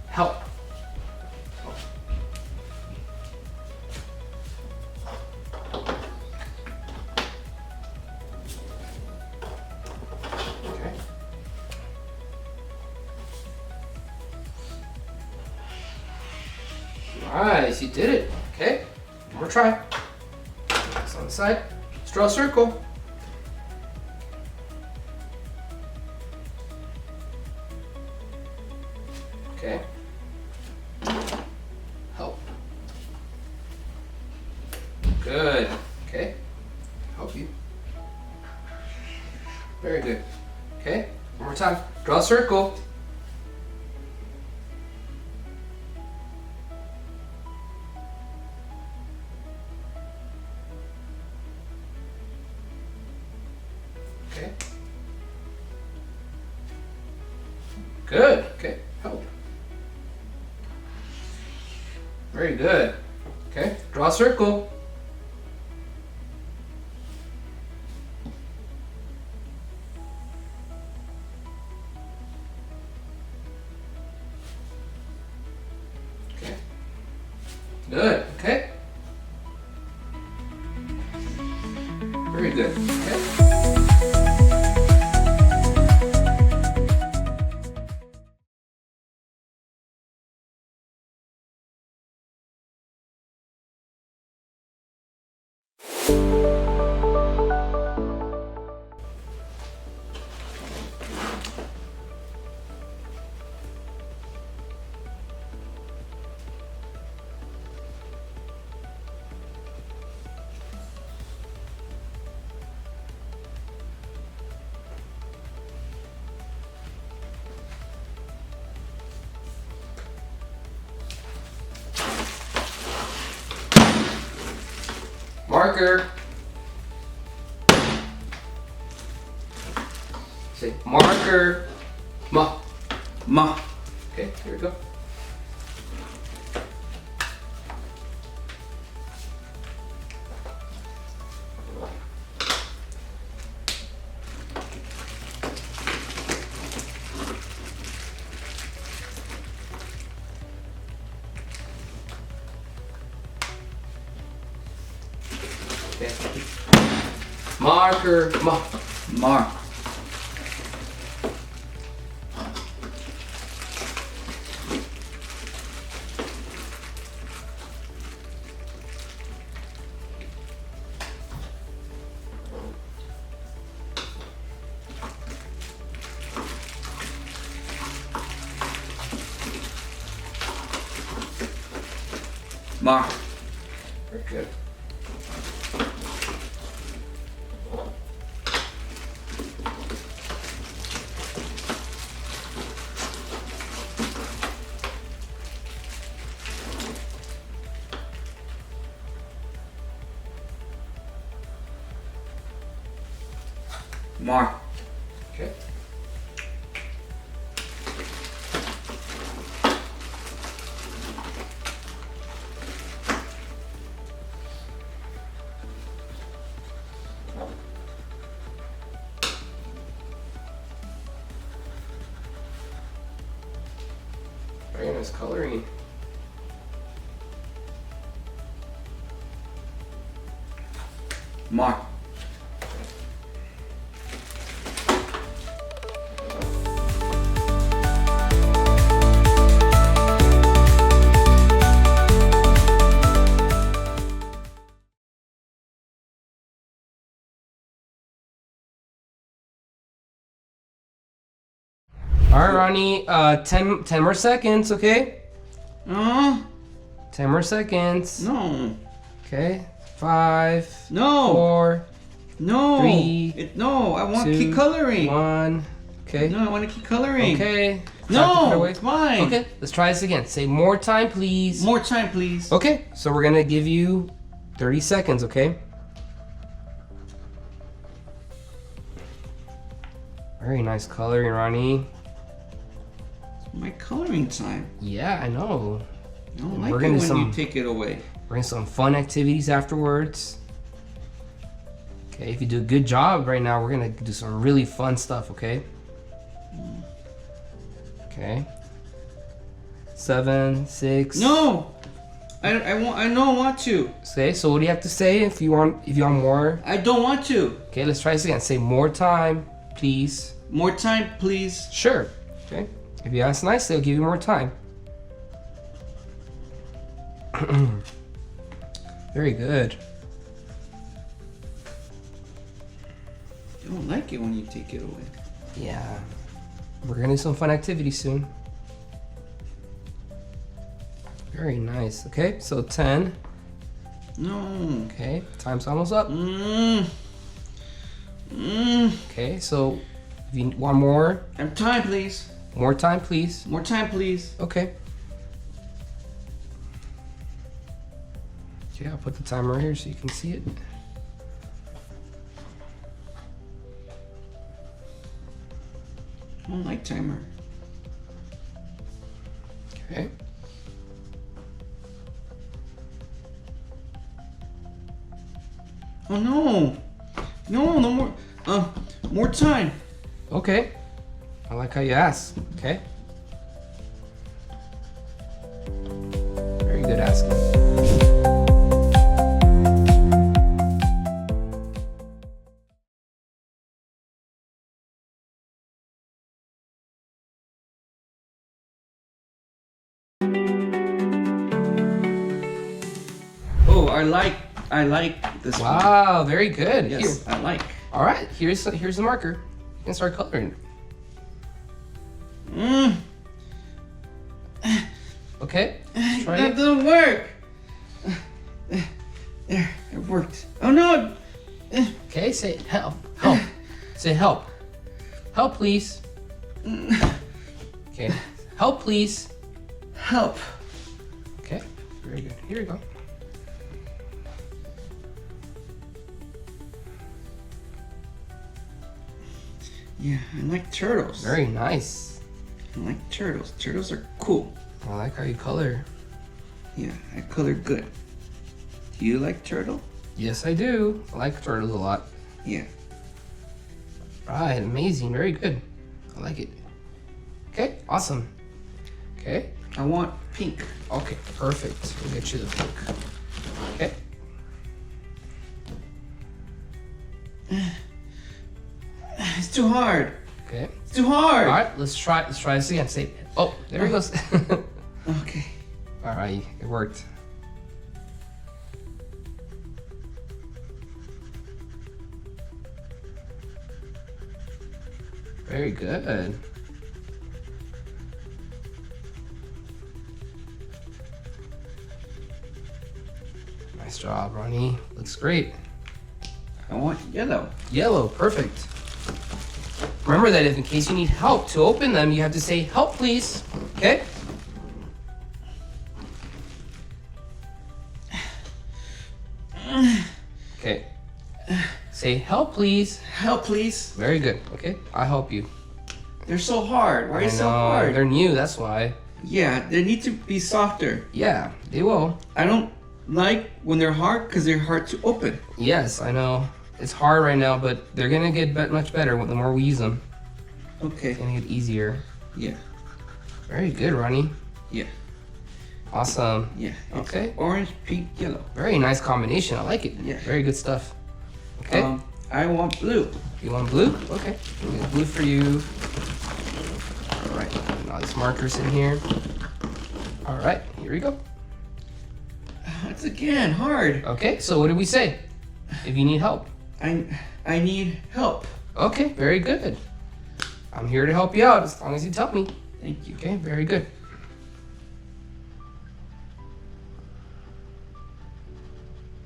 Help. Okay. Nice, you did it. Okay, one more try. Next on the side. Let's draw a circle. Okay. Help. Good. Okay. Help you. Very good. Okay. One more time. Draw a circle. Okay. Good. Okay. Help. Very good. Okay, draw a circle. Okay. Good. Okay. Very good. Okay. Marker. Say marker. Ma. Ma. Okay, here we go. Okay. Marker. Ma. Mark. Mark. Very good. Mark. Okay. Very nice coloring. Mark. All right, Ronnie, 10 more seconds, okay? 10 more seconds. No. Okay, 5. No. 4. No. 3. No, I want to 2, keep coloring. 1. Okay. No, I want to keep coloring. Okay. No, it's mine. Okay, let's try this again. Say more time, please. More time, please. Okay, so we're gonna give you 30 seconds, okay? Very nice coloring, Ronnie. It's my coloring time. Yeah, I know. I don't And like we're it gonna when do you take it away. We're gonna do some fun activities afterwards. Okay, if you do a good job right now, we're gonna do some really fun stuff, okay? Okay. 7, 6. No! I don't want to. Okay, so what do you have to say if you want more? I don't want to. Okay, let's try this again. Say more time, please. More time, please. Sure. Okay. If you ask nicely, they'll give you more time. Very good. I don't like it when you take it away. Yeah. We're gonna do some fun activities soon. Very nice. Okay, so 10. No. Okay, time's almost up. Okay, so if you want more. Time, please. More time, please. More time, please. Okay. Okay, I'll put the timer right here so you can see it. I don't like timer. Okay. Oh no! No, no more. More time. Okay. I like how you ask. Okay. Very good asking. Oh, I like this one. Wow, very good. Yes, Here. I like. All right, here's the marker. You can start coloring. Okay. Try That it. doesn't work. There, it worked. Oh no! Okay, say help. Help. Say help. Help, please. Okay. Help, please. Help. Okay. Very good. Here we go. Yeah, I like turtles. Very nice. I like turtles. Turtles are cool. I like how you color. Yeah, I color good. Do you like turtle? Yes, I do. I like turtles a lot. Yeah. Right, amazing. Very good. I like it. Okay, awesome. Okay. I want pink. Okay, perfect. We'll get you the pink. Okay. It's too hard. Okay. It's too hard. All right, let's try this again. Say, oh, there he goes. Okay. All right, it worked. Very good. Nice job, Ronnie. Looks great. I want yellow. Yellow, perfect. Remember that if in case you need help to open them, you have to say, help please, okay? Okay. Say, help please. Help, please. Very good, okay? I'll help you. They're so hard. Why are I you so know, hard? they're new, that's why. Yeah, they need to be softer. Yeah, they will. I don't like when they're hard because they're hard to open. Yes, I know. It's hard right now, but they're gonna get much better the more we use them. Okay. It's gonna get easier. Yeah. Very good, Ronnie. Yeah. Awesome. Yeah. It's Okay. orange, pink, yellow. Very nice combination. I like it. Yeah. Very good stuff. Okay. I want blue. You want blue? Okay. We'll get blue for you. All right. Now this marker's in here. All right. Here we go. It's again hard. Okay. So what did we say? If you need help. I need help. Okay. Very good. I'm here to help you out as long as you tell me. Thank you. Okay. Very good.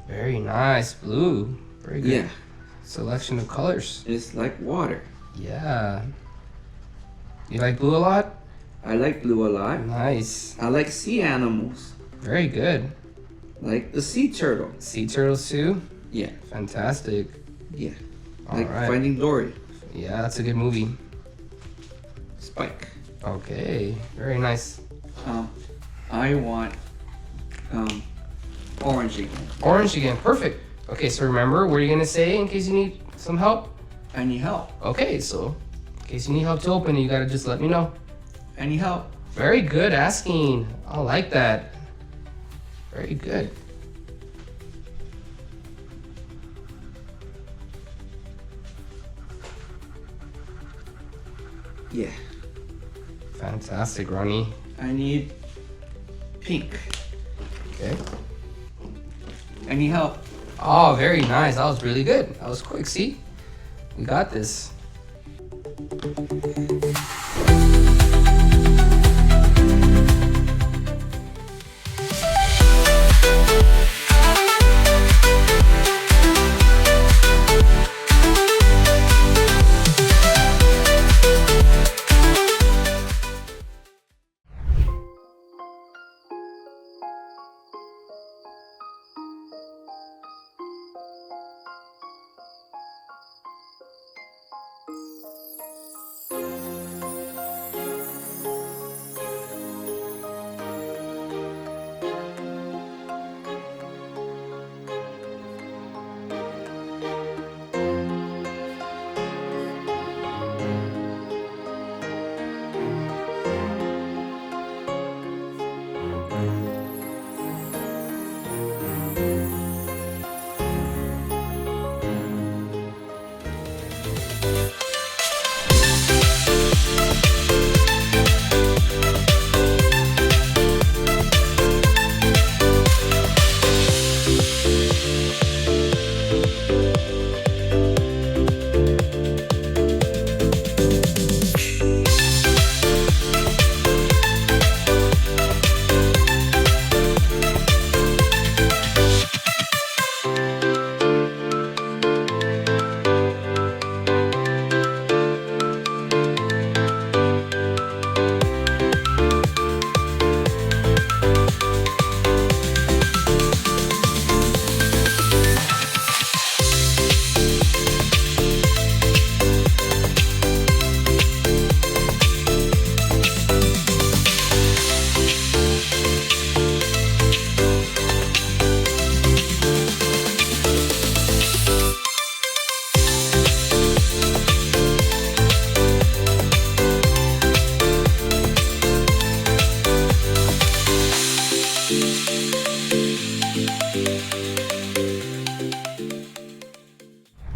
Very nice. Blue. Very good. Yeah. Selection of colors. It's like water. Yeah. You like blue a lot? I like blue a lot. Nice. I like sea animals. Very good. Like the sea turtle. Sea turtles too? Yeah. Fantastic. Yeah. All Like right. Finding Dory. Yeah, that's a good movie. Spike. Okay, very nice. I want orange again. Orange again, perfect. Okay, so remember, what are you gonna say in case you need some help? I need help. Okay, so in case you need help to open it, you gotta just let me know. I need help. Very good asking. I like that. Very good. Yeah. Fantastic, Ronnie. I need pink. Okay. I need help. Oh, very nice. That was really good. That was quick. See? We got this.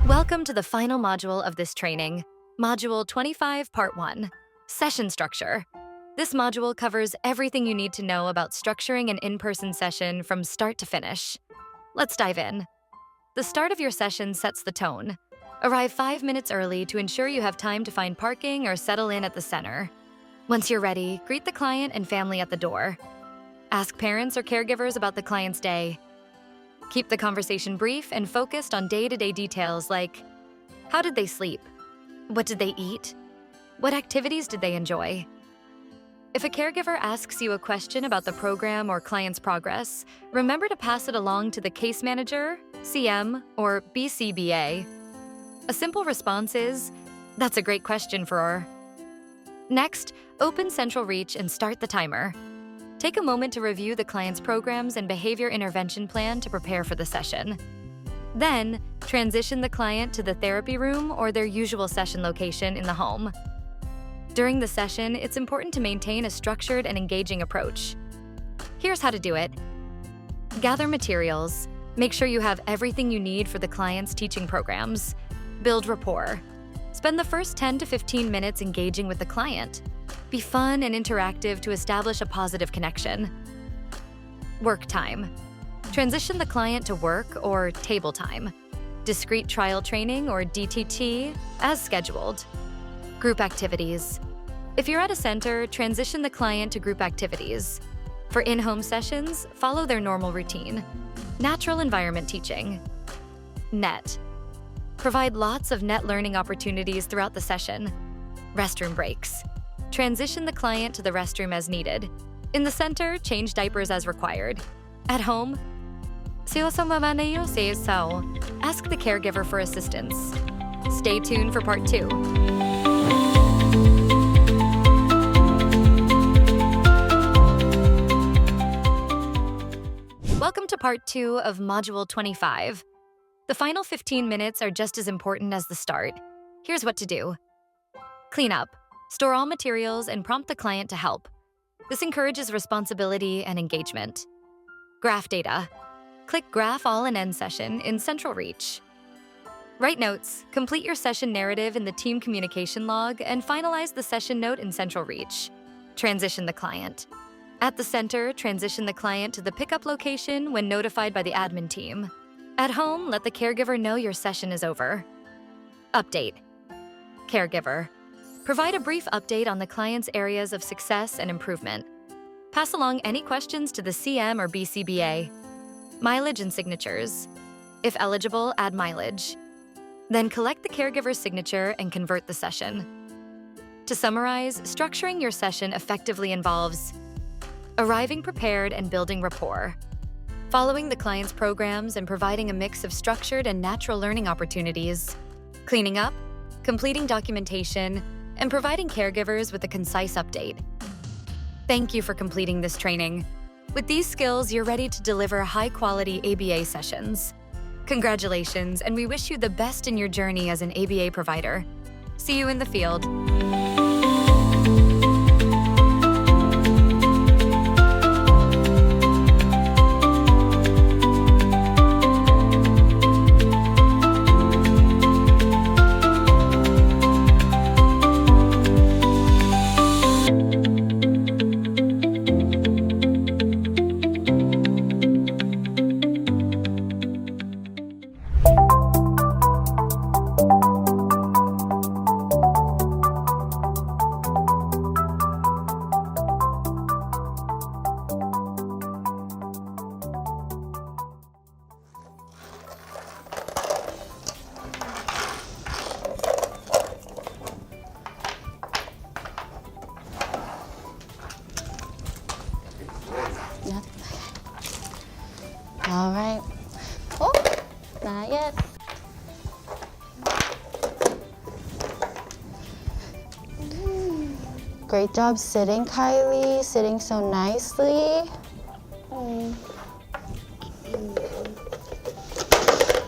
Welcome to the final module of this training, Module 25, Part 1, Session Structure. This module covers everything you need to know about structuring an in-person session from start to finish. Let's dive in. The start of your session sets the tone. Arrive 5 minutes early to ensure you have time to find parking or settle in at the center. Once you're ready, greet the client and family at the door. Ask parents or caregivers about the client's day. Keep the conversation brief and focused on day-to-day details like, how did they sleep? What did they eat? What activities did they enjoy? If a caregiver asks you a question about the program or client's progress, remember to pass it along to the case manager, CM, or BCBA. A simple response is, "That's a great question, Furor." Next, open Central Reach and start the timer. Take a moment to review the client's programs and behavior intervention plan to prepare for the session. Then, transition the client to the therapy room or their usual session location in the home. During the session, it's important to maintain a structured and engaging approach. Here's how to do it. Gather materials. Make sure you have everything you need for the client's teaching programs. Build rapport. Spend the first 10 to 15 minutes engaging with the client. Be fun and interactive to establish a positive connection. Work time. Transition the client to work or table time. Discrete trial training or DTT as scheduled. Group activities. If you're at a center, transition the client to group activities. For in-home sessions, follow their normal routine. Natural environment teaching. Net. Provide lots of net learning opportunities throughout the session. Restroom breaks. transition the client to the restroom as needed. In the center, change diapers as required. At home, ask the caregiver for assistance. Stay tuned for part 2. Welcome to part 2 of Module 25. The final 15 minutes are just as important as the start. Here's what to do. Clean up. Store all materials and prompt the client to help. This encourages responsibility and engagement. Graph data. Click Graph All and End Session in Central Reach. Write notes. Complete your session narrative in the team communication log and finalize the session note in Central Reach. Transition the client. At the center, transition the client to the pickup location when notified by the admin team. At home, let the caregiver know your session is over. Update. Caregiver. Provide a brief update on the client's areas of success and improvement. Pass along any questions to the CM or BCBA. Mileage and signatures. If eligible, add mileage. Then collect the caregiver's signature and convert the session. To summarize, structuring your session effectively involves arriving prepared and building rapport, following the client's programs and providing a mix of structured and natural learning opportunities, cleaning up, completing documentation, and providing caregivers with a concise update. Thank you for completing this training. With these skills, you're ready to deliver high-quality ABA sessions. Congratulations, and we wish you the best in your journey as an ABA provider. See you in the field. All right. Oh, not yet. Great job sitting, Kylie. Sitting so nicely.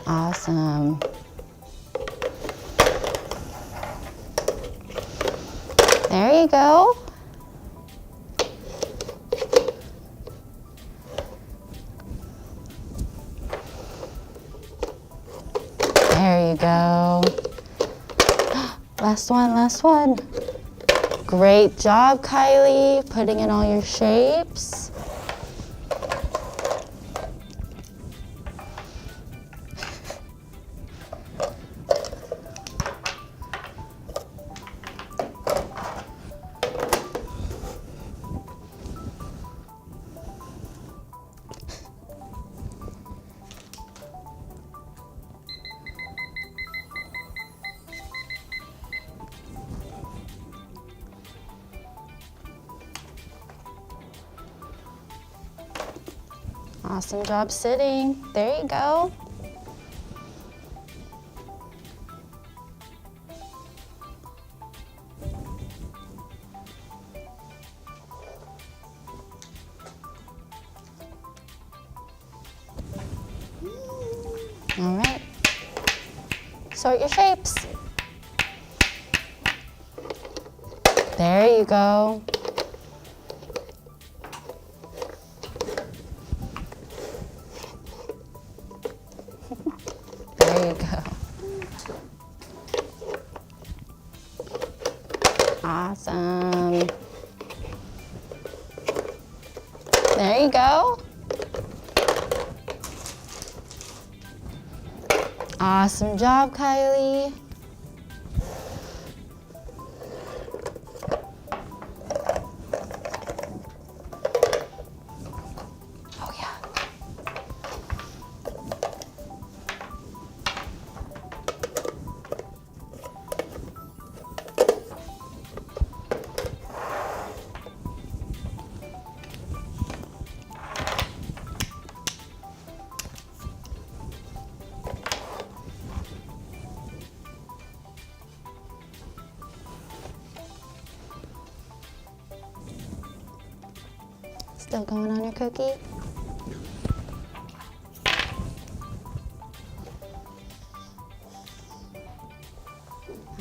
Awesome. There you go. There you go. Last one, last one. Great job, Kylie, putting in all your shapes. Awesome job sitting. There you go. All right. Sort your shapes. There you go. There you go. Awesome. There you go. Awesome job, Kylie. Oh, yeah. Still going on your cookie?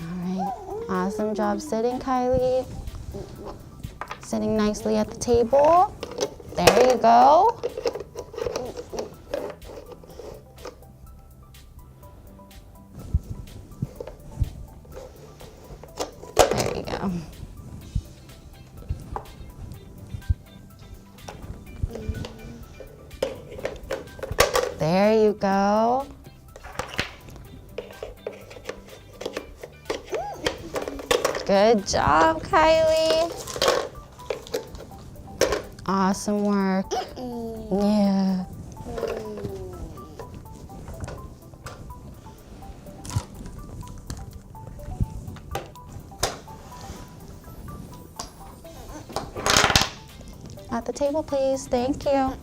Alright, awesome job sitting, Kylie. Sitting nicely at the table. There you go. There you go. There you go. Good job, Kylie. Awesome work. Yeah. At the table, please. Thank you.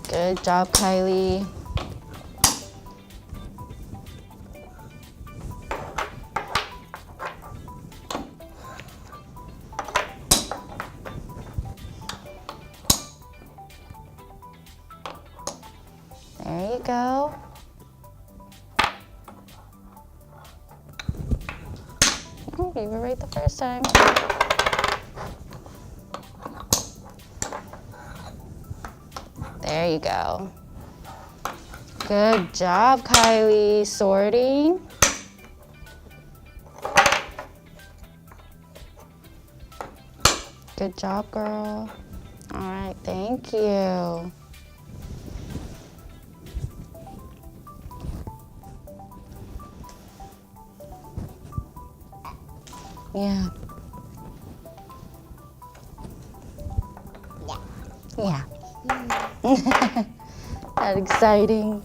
Good job, Kylie. There you go. Oh, you were right the first time. There you go. Good job, Kylie. Sorting. Good job, girl. All right, thank you. Yeah. Yeah. That exciting.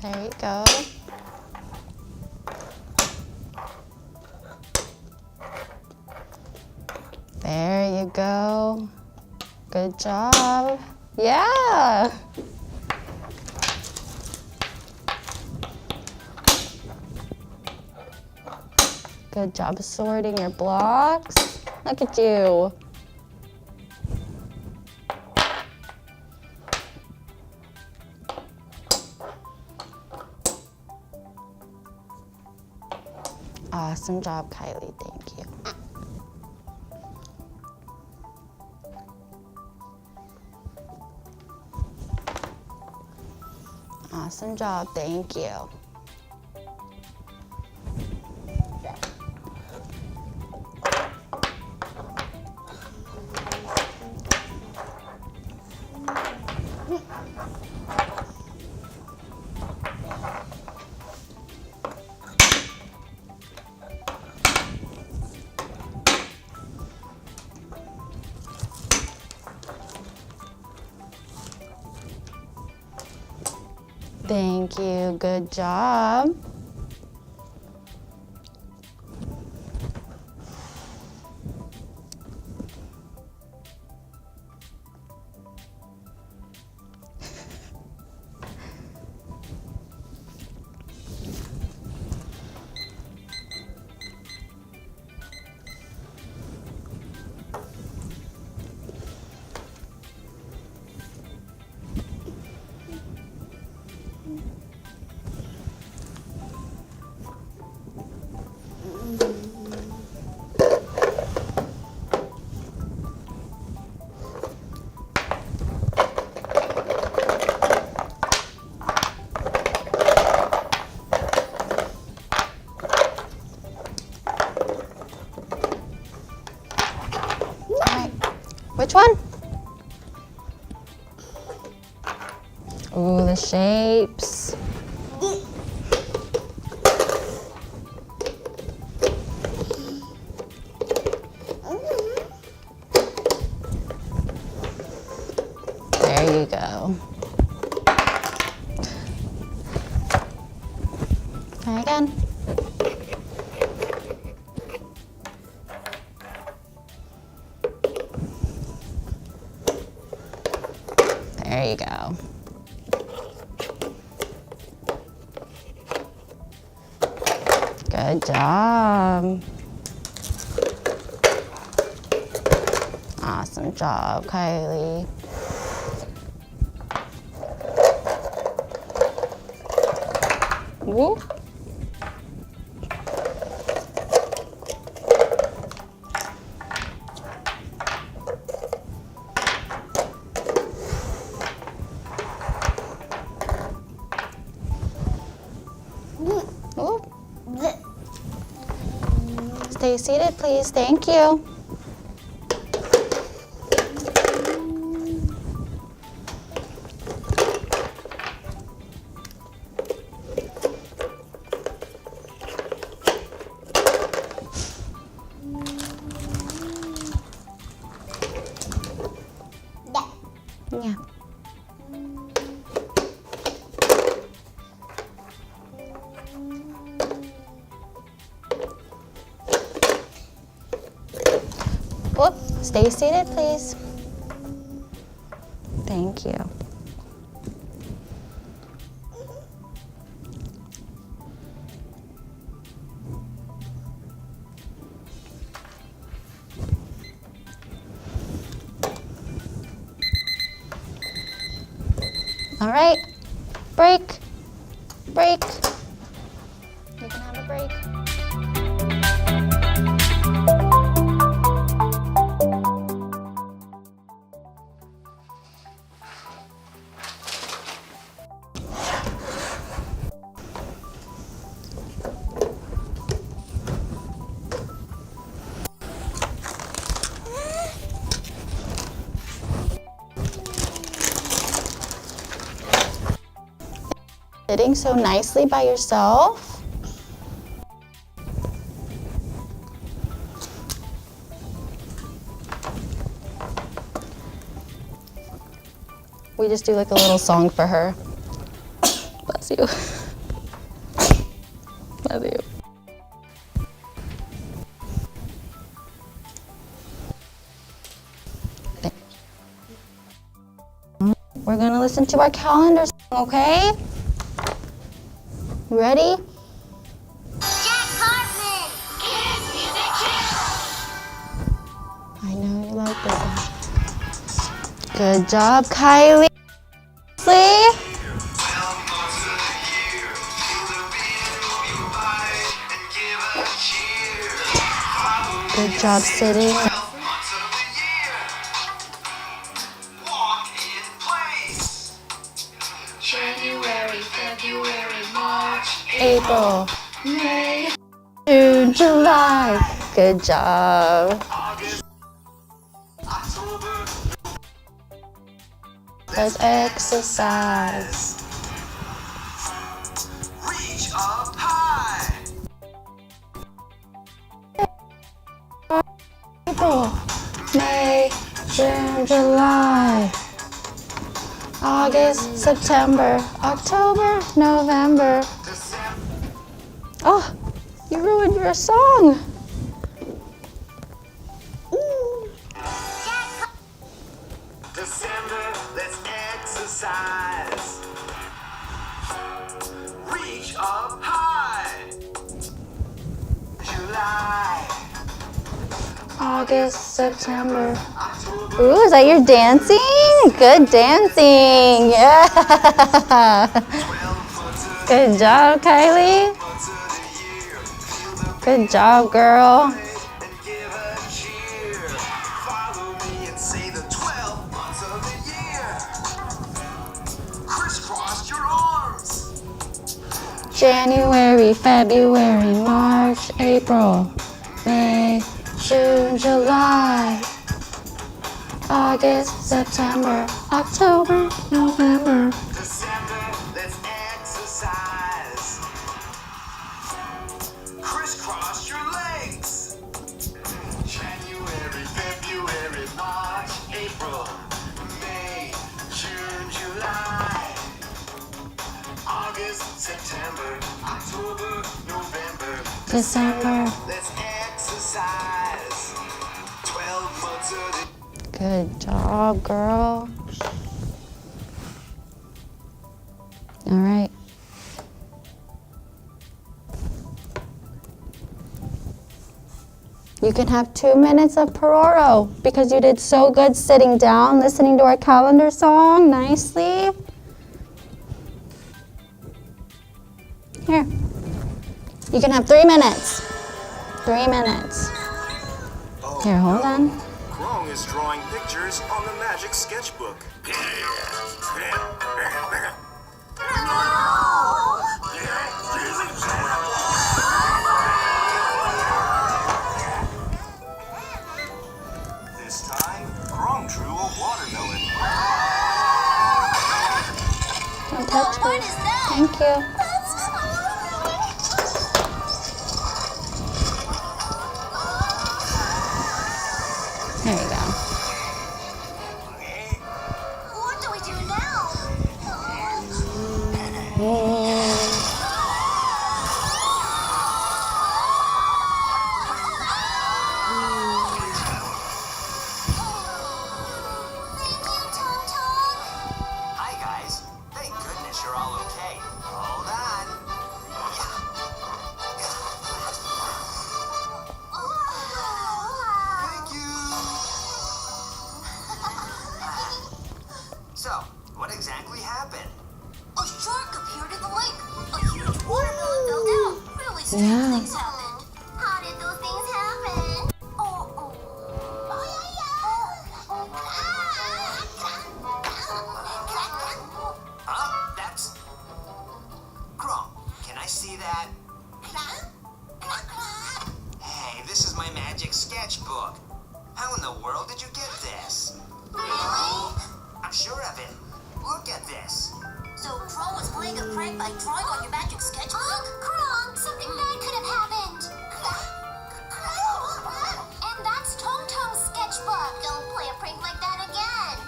There you go. There you go. Good job. Yeah. Good job sorting your blocks. Look at you. Awesome job, Kylie. Thank you. Awesome job. Thank you. Thank you. Good job. Which one? Ooh, the shapes. There you go. Try again. There you go. Good job. Awesome job, Kylie. Whoop. Whoop. Stay seated, please. Thank you. Yeah. Whoop. Stay seated, please. Thank you. All right, break, break. You can have a break. Sitting so nicely by yourself. We just do like a little song for her. Bless you. Love you. We're gonna listen to our calendar song, okay? Ready? I know you like this. Good job, Kylie. Good job sitting. January, February, March, April, May, June, July. Good job. Let's exercise. reach up high. April, May, June, July, August, September, October, November. Oh, you ruined your song. December, let's exercise. Reach up high. July. August, September. Ooh, is that your dancing? Good dancing. Yeah. Good job, Kylie. Good job, girl. Follow me and say the 12 months of the year. Crisscross your arms. January, February, March, April, May, June, July, August, September, October, November. December. exercise. Crisscross your legs. January, February, March, April, May, June, July, August, September, October, November, December. Let's exercise. 12 months of the Good job, girl. All right. You can have 2 minutes of Pororo because you did so good sitting down, listening to our calendar song nicely. Here. You can have 3 minutes. 3 minutes. Here, hold on. Krong is drawing pictures on the magic sketchbook. This time, Krong drew a watermelon. Don't touch me. Thank you. There you go. What do we do now? Hi guys. Thank goodness you're all okay. Hold on. Thank you. So, what exactly happened? A shark appeared in the lake. A huge watermelon fell down. Really strange Yeah. things happened. How did those things happen? Huh? That's... Krong, can I see that? Hey, this is my magic sketchbook. How in the world did you get this? Really? I'm sure of it. Look at this. So Krong was playing a prank by drawing on your magic sketchbook? Krong, something bad could have happened. And that's Tong Tong's sketchbook. Don't play a prank like that again.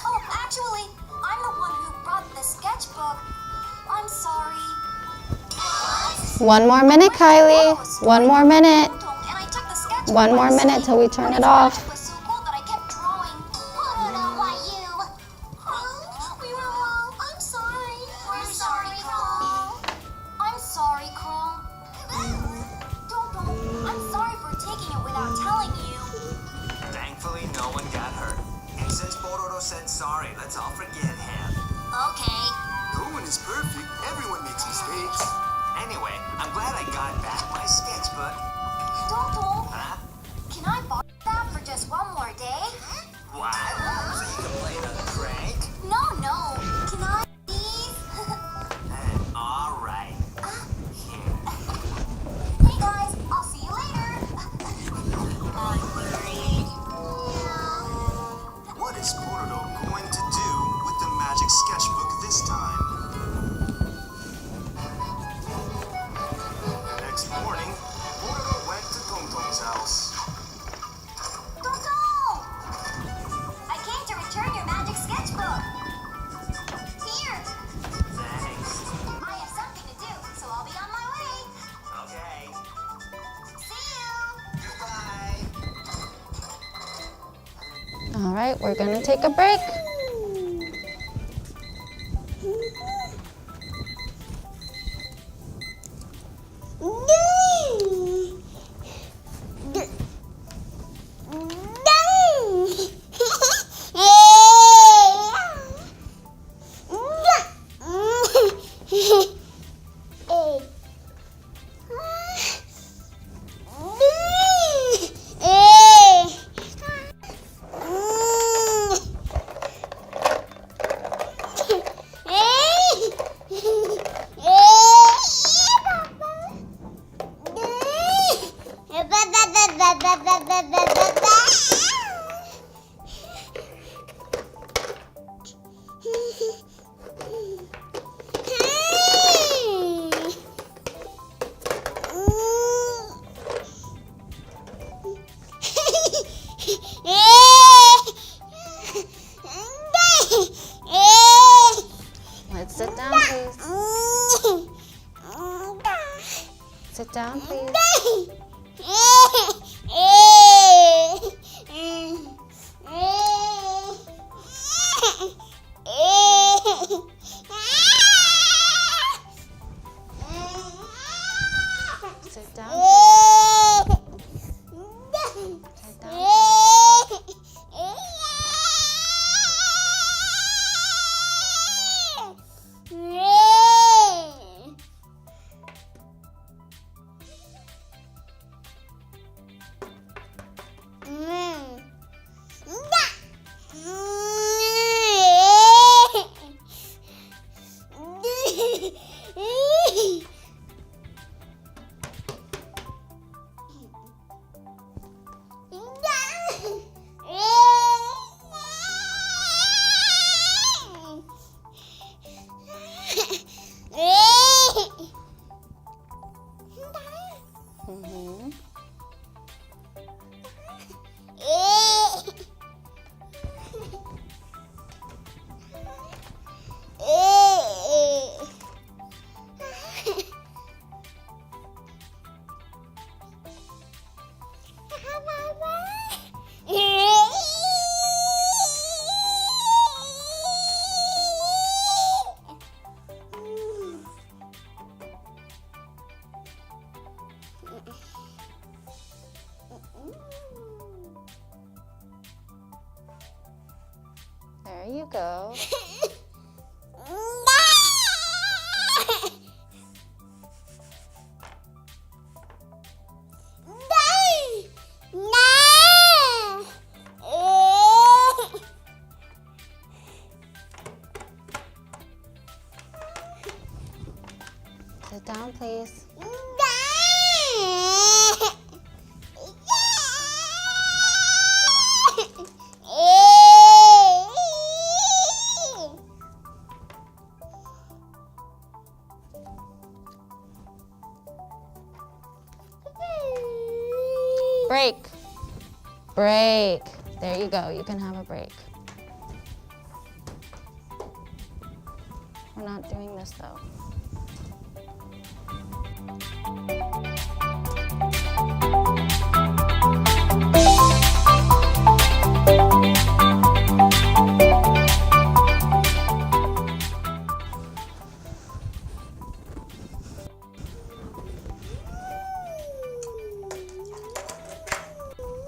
Oh, actually, I'm the one who brought the sketchbook. I'm sorry. One more minute, Kylie. One more minute. And I took the sketchbook. One more minute till we turn it off. It was so cool that I kept drawing. I don't know why you. We were wrong. I'm sorry. We're sorry, Krong. I'm sorry, Krong. Don't. I'm sorry for taking it without telling you. Thankfully, no one got hurt. And since Pororo said sorry, let's all forget him. Okay. No one is perfect. Everyone makes mistakes. Anyway, I'm glad I got back my sketchbook. Don't. Huh? Can I borrow that for just one more day? What? So you can play another prank? No. Can I please? All right. Here. Hey guys, I'll see you later. I'm worried. What is Pororo going to do with the magic sketchbook this time? Next morning, Pororo went to Tong Tong's house. Don't! I came to return your magic sketchbook. Here. Thanks. I have something to do, so I'll be on my way. Okay. See you. Goodbye. All right, we're gonna take a break. down, please. Sit down. Sit down. There you go. Sit down, please. Break. Break. There you go. You can have a break. We're not doing this though.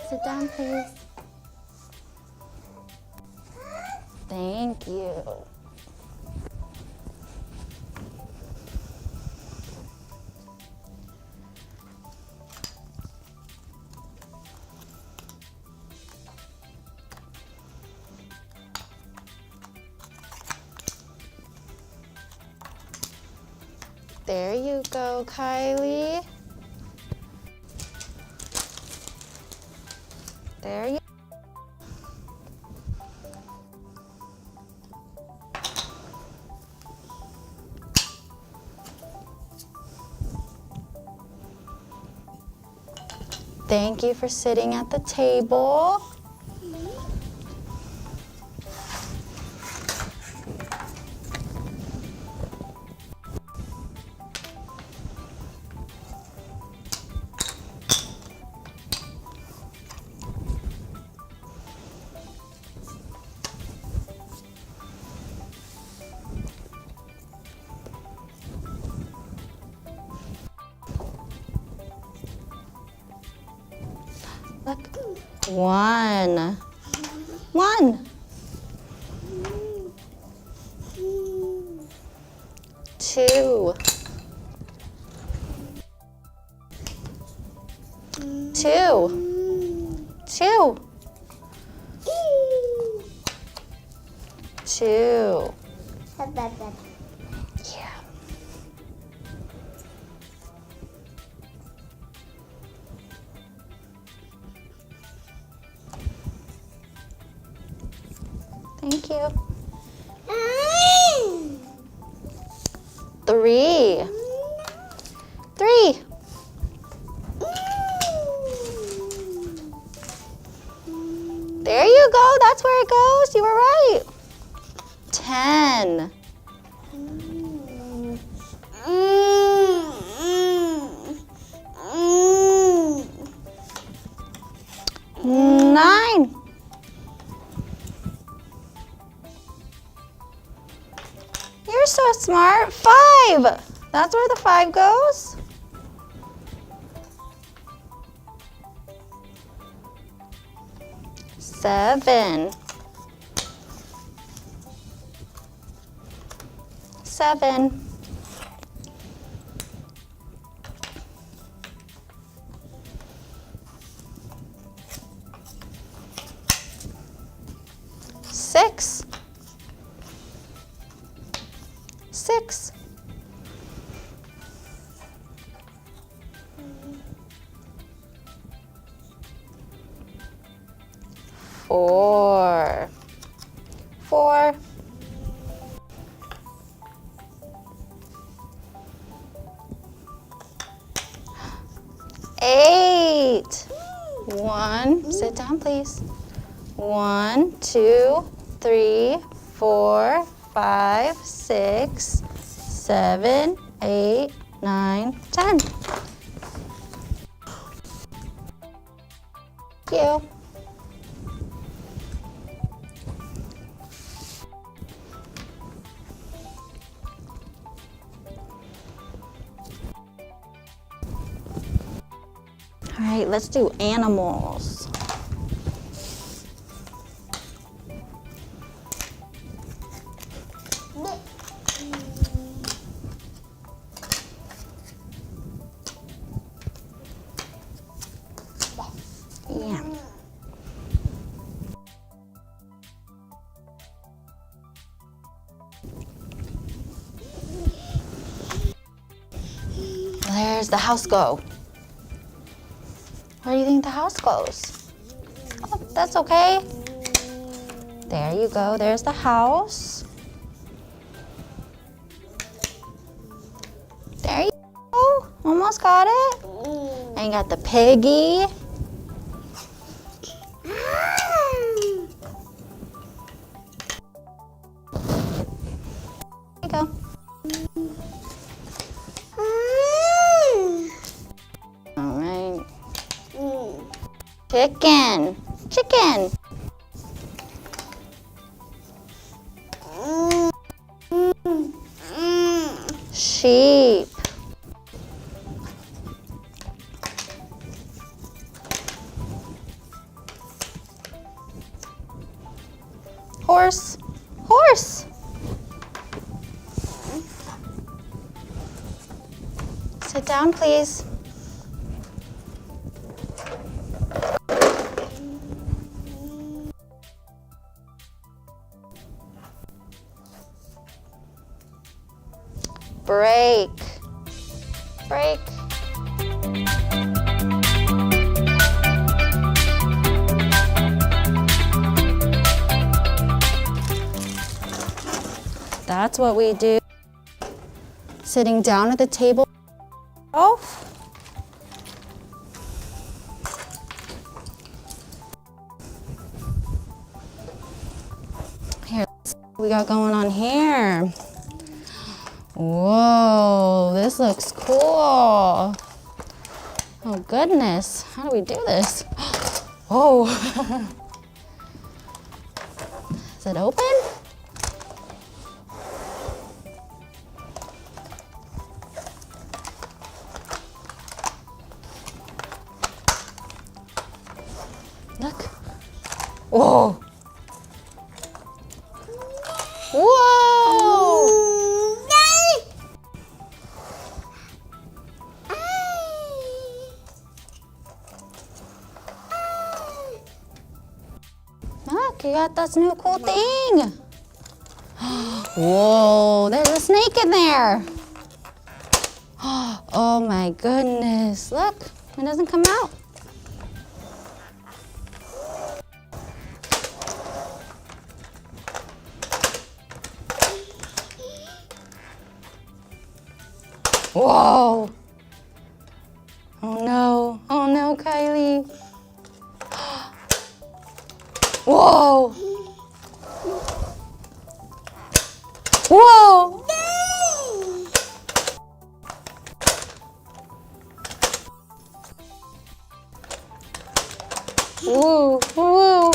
Sit down, please. Thank you. There you go, Kylie. There you go. Thank you for sitting at the table. Look. 1. 1. 2. 2. 2. 2. Yeah. Thank you. 3. 3. There you go. That's where it goes. You were right. 10. 10. so smart. 5. That's where the 5 goes. Seven. 7. 6. 6. 4. 4. 8. 1. Sit down, please. 1, 2, 3, 4, 5, 6, 7, 8, 9, 10. Thank you. All right, let's do animals. Yeah. Where's the house go? Where do you think the house goes? Oh, that's okay. There you go. There's the house. There you go. Almost got it. And you got the piggy. There you go. All right. Chicken. Chicken. Sheep. Horse. Horse. Sit down, please. Break. Break. That's what we do. Sitting down at the table. Off. Here, let's see what we got going on here. Whoa, this looks cool. Oh goodness, how do we do this? Whoa. Is it open? Look. Whoa. Whoa. Look, you got this new cool thing. Whoa, there's a snake in there. Oh my goodness. Look, it doesn't come out. Whoa. Oh no, Kylie. Whoa. Whoa. Woo, woo.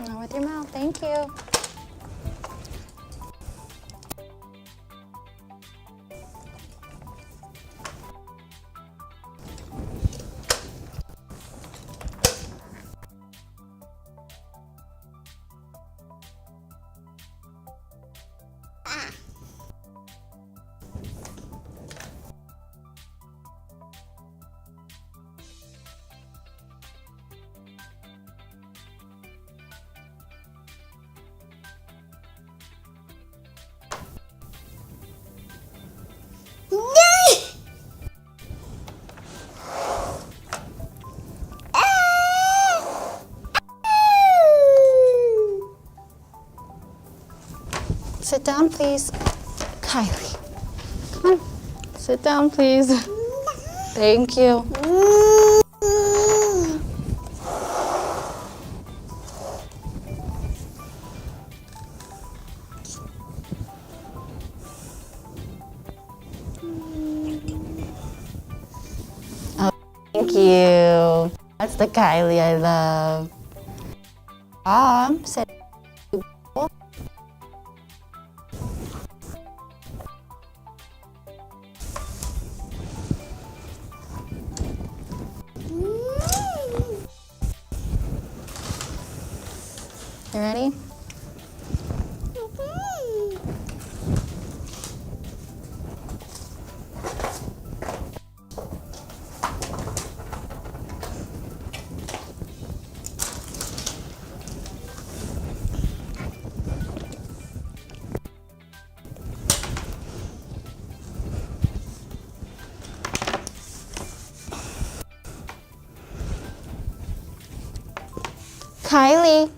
Not with your mouth. Thank you. Sit down, please. Kylie, come on. Sit down, please. Thank you. Oh, thank you. That's the Kylie I love. Said. You ready? Kylie.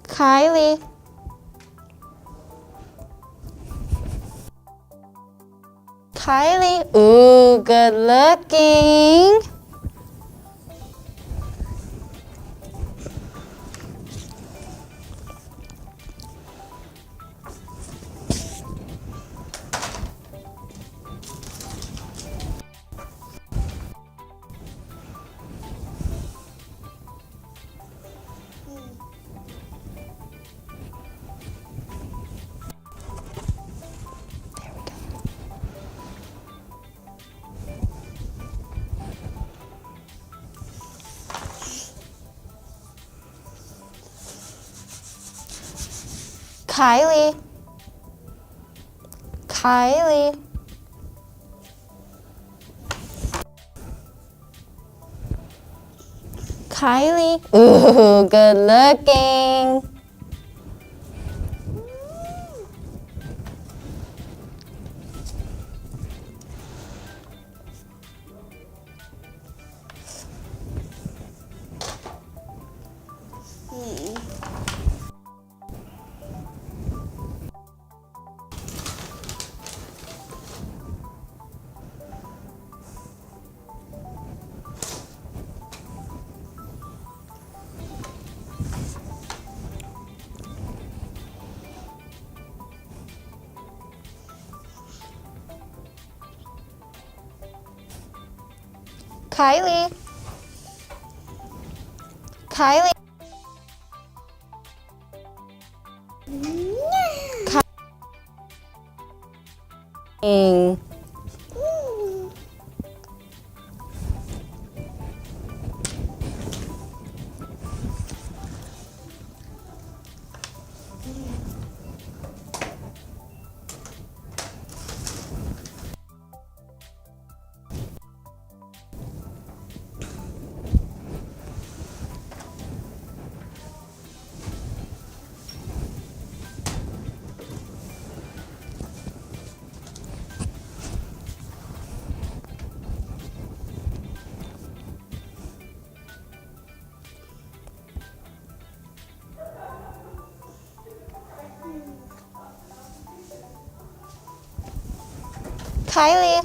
Kylie. Kylie. Ooh, good looking. Kylie. Kylie. Kylie. Ooh, good looking. Kylie. Kylie. Kylie. Kylie.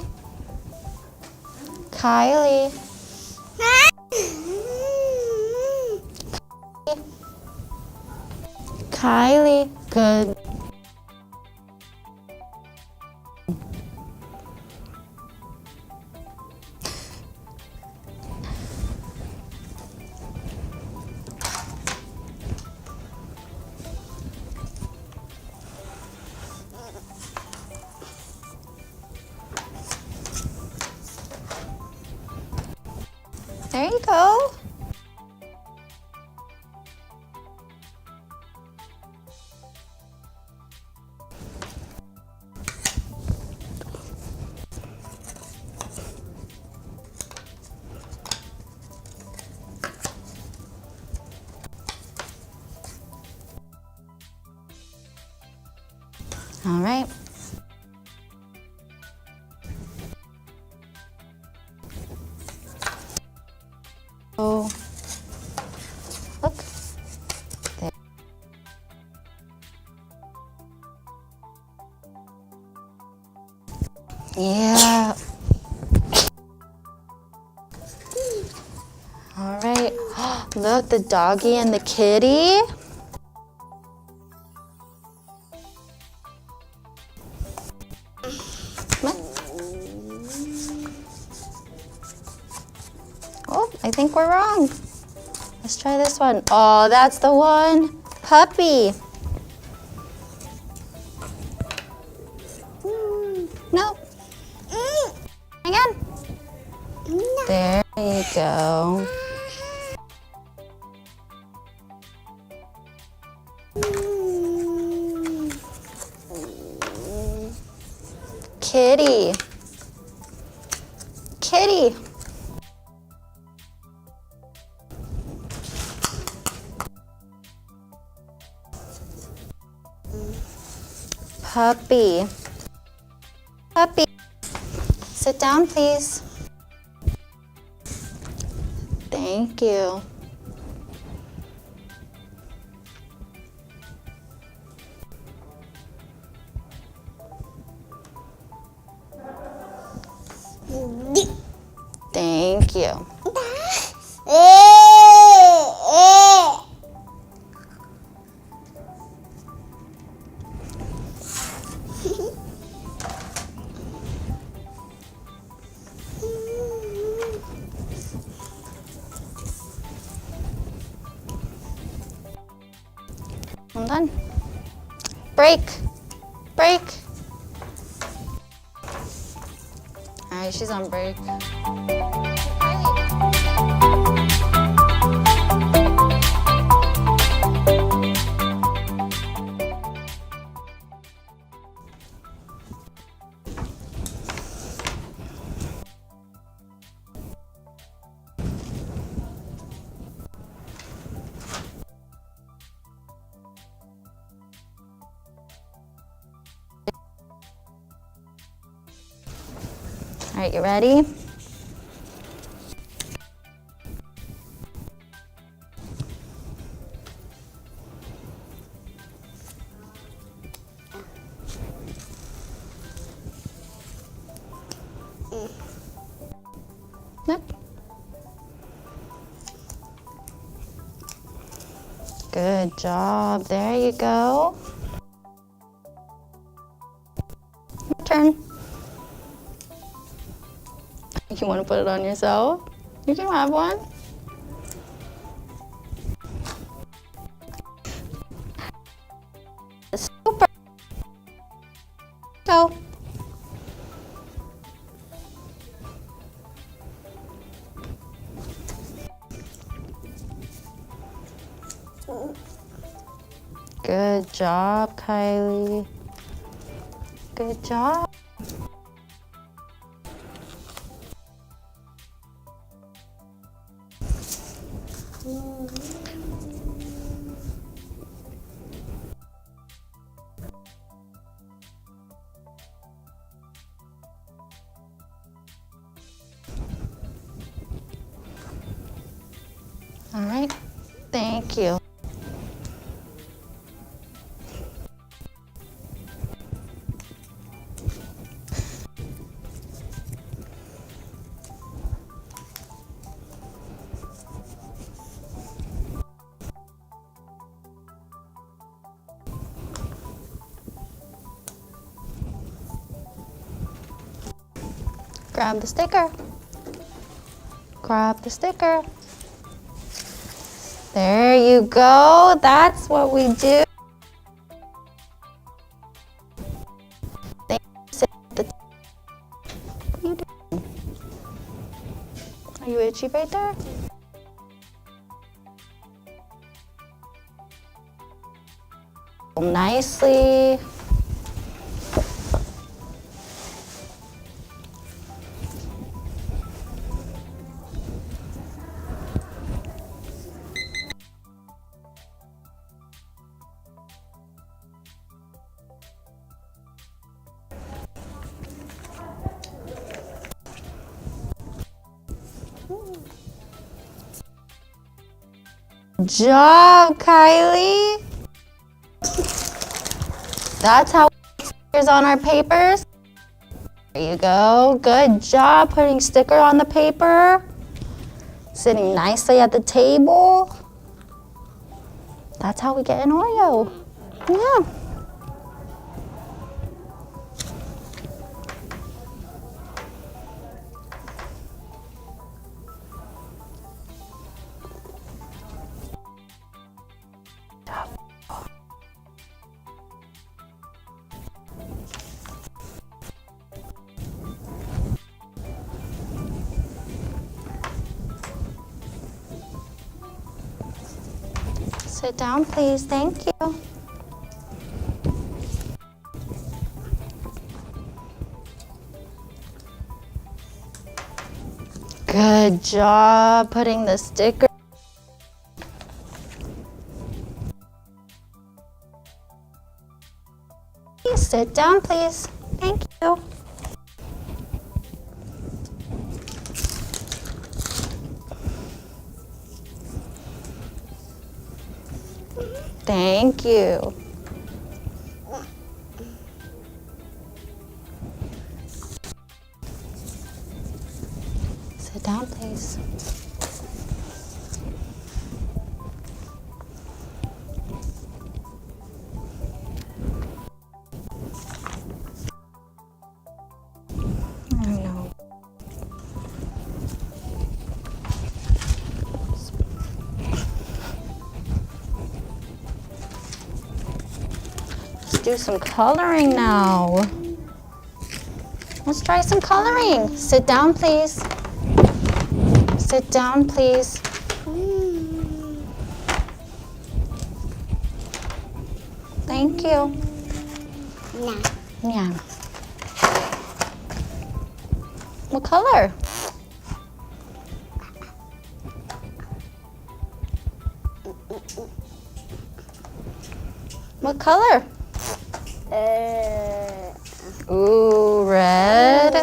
Kylie. Kylie. Good. All right. Oh, look. There. Yeah. All right. Look, the doggy and the kitty. Come on. Oh, I think we're wrong. Let's try this one. Oh, that's the one. Puppy. No. Hang on. There you go. Kitty. Kitty. Puppy. Puppy. Sit down, please. Thank you. Thank you. I'm done. Break. Break. All right, she's on break. All right, you ready? Look. Good job. There you go. Your turn. You want to put it on yourself? You can have one. Super. Go. Good job, Kylie. Good job. All right, thank you. Grab the sticker. Grab the sticker. There you go. That's what we do. What are you doing? Are you itchy right there? Nicely. job, Kylie. That's how we put stickers on our papers. There you go. Good job putting sticker on the paper. Sitting nicely at the table. That's how we get an Oreo. Yeah. Sit down, please. Thank you. Good job putting the sticker. Sit down, please. Thank you. Thank you. Sit down, please. I know. Let's do some coloring now. Let's try some coloring. Sit down, please. Sit down, please. Thank you. Yeah. What color? What color? Ooh, red.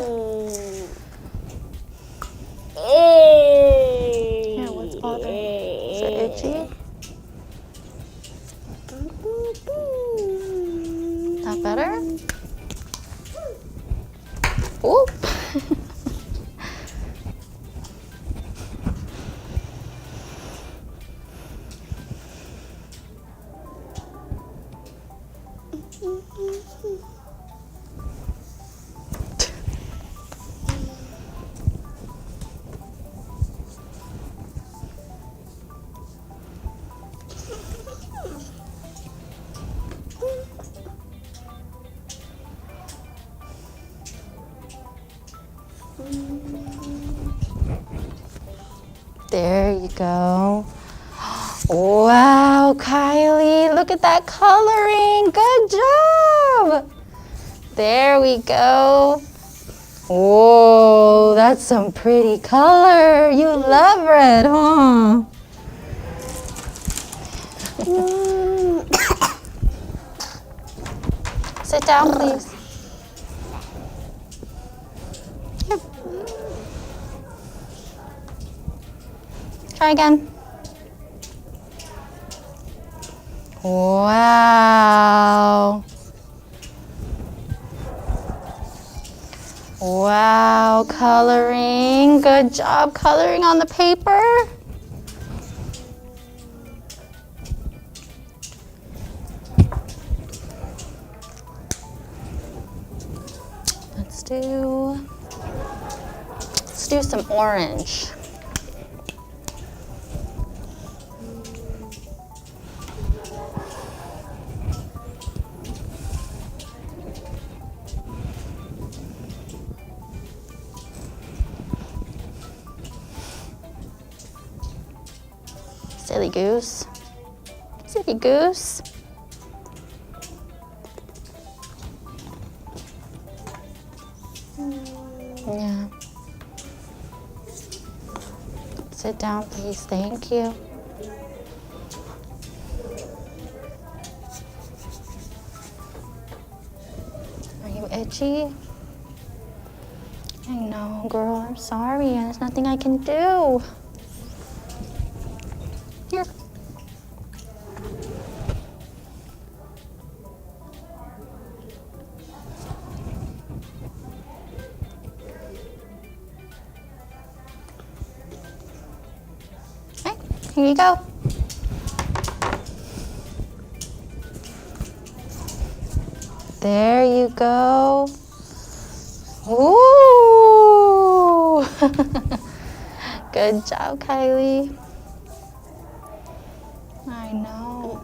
Here, what's bothering? Is it itchy? That better? Ooh. There you go. Wow, Kylie, look at that coloring. Good job. There we go. Whoa, that's some pretty color. You love red, huh? Sit down, please. Here. Try again. Wow. Wow, coloring. Good job coloring on the paper. Let's do some orange. Silly goose. Silly goose. Yeah. Sit down, please. Thank you. Are you itchy? I know, girl. I'm sorry. There's nothing I can do. Here. you go. There you go. Ooh! Good job, Kylie. I know.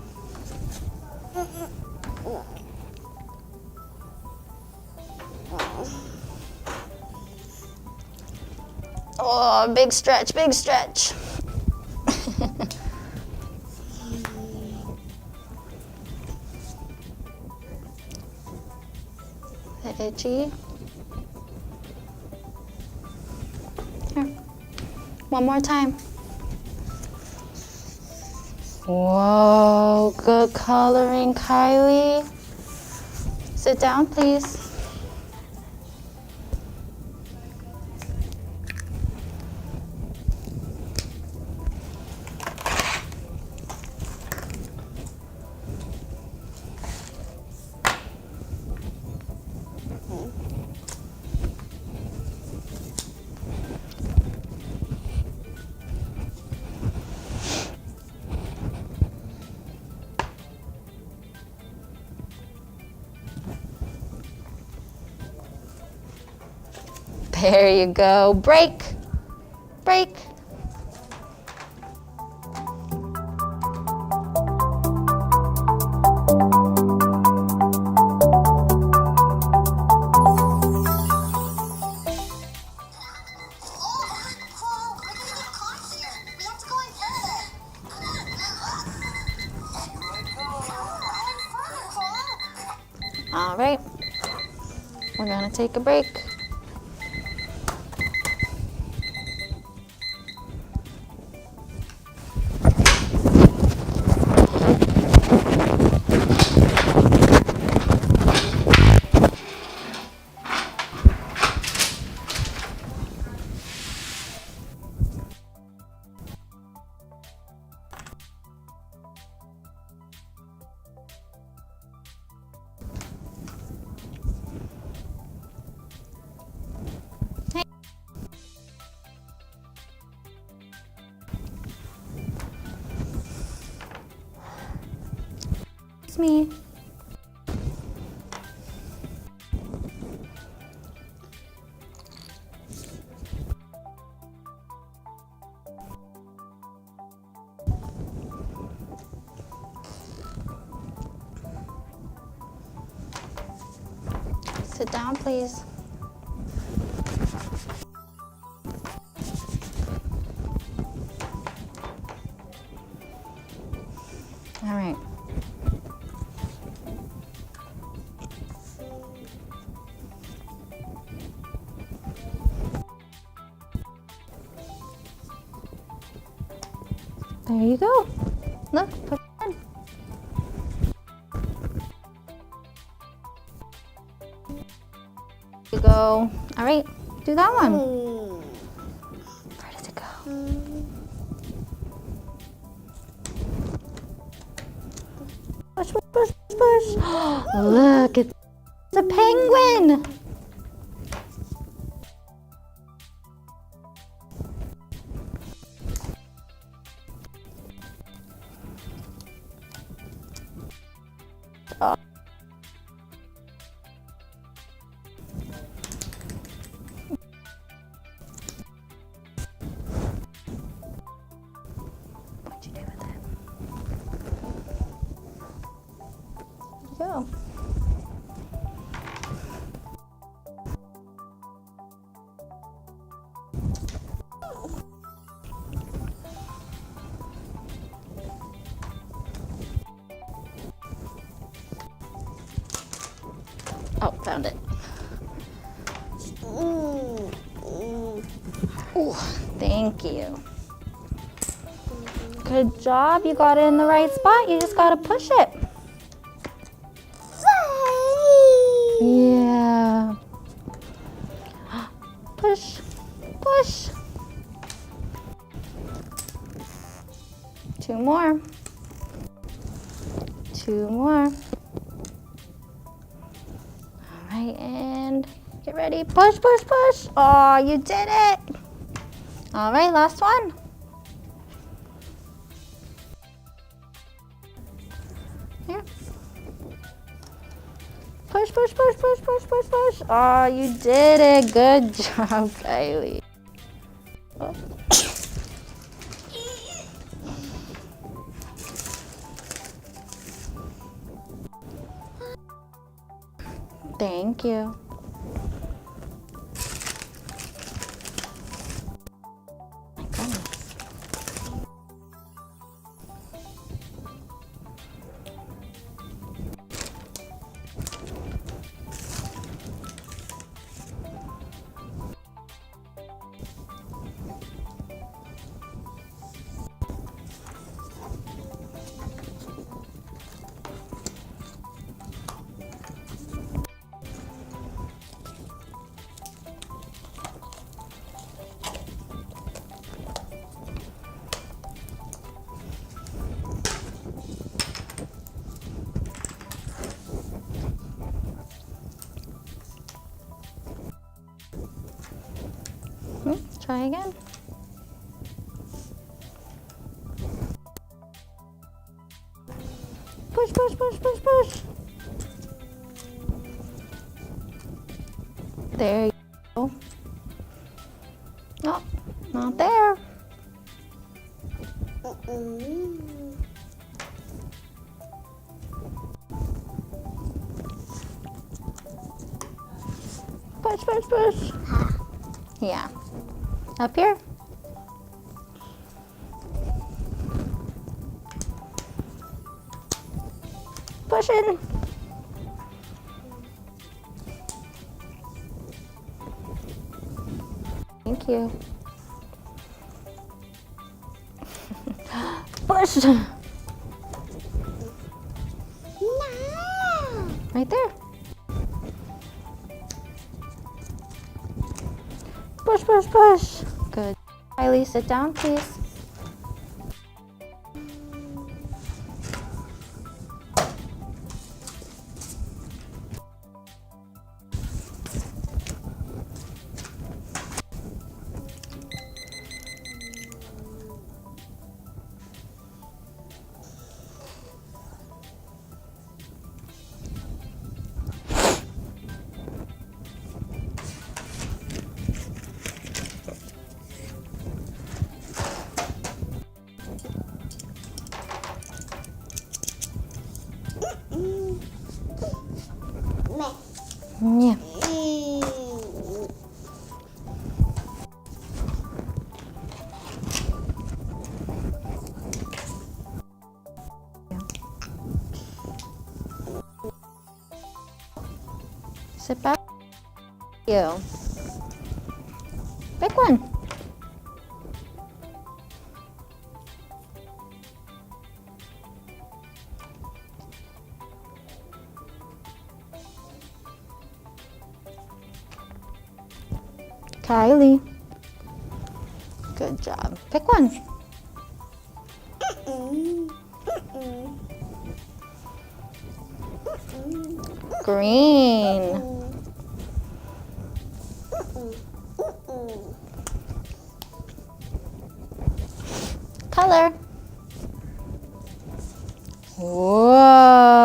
Oh, big stretch, big stretch. Itchy. Here. One more time. Whoa, good coloring, Kylie. Sit down, please. There you go. Break. Break. All right. We're gonna take a break. It's me. Sit down, please. All right. There you go. Look, put it in. There you go. All right, do that one. Where does it go? Push, push, push, push. Look, it's a penguin. What'd you do with it? Go. Oh, found it. Ooh, thank you. Good job. You got it in the right spot. You just gotta push it. Yeah. Push, push. Two more. Two more. All right, and get ready. Push, push, push. Oh, you did it. All right, last one. Here. Push, push, push, push, push, push, push. Oh, you did it. Good job, Kylie. Oh. Thank you. My goodness. Try again. Push, push, push, push, push. There you go. No, not there. Push, push, push. Yeah. Up here. Push in. Thank you. Push. No. Right there. Push, push, push. Good. Kylie, sit down, please. Yeah. Sit back. You. Pick one. Kylie. Good job. Pick one. Green. Color. Whoa.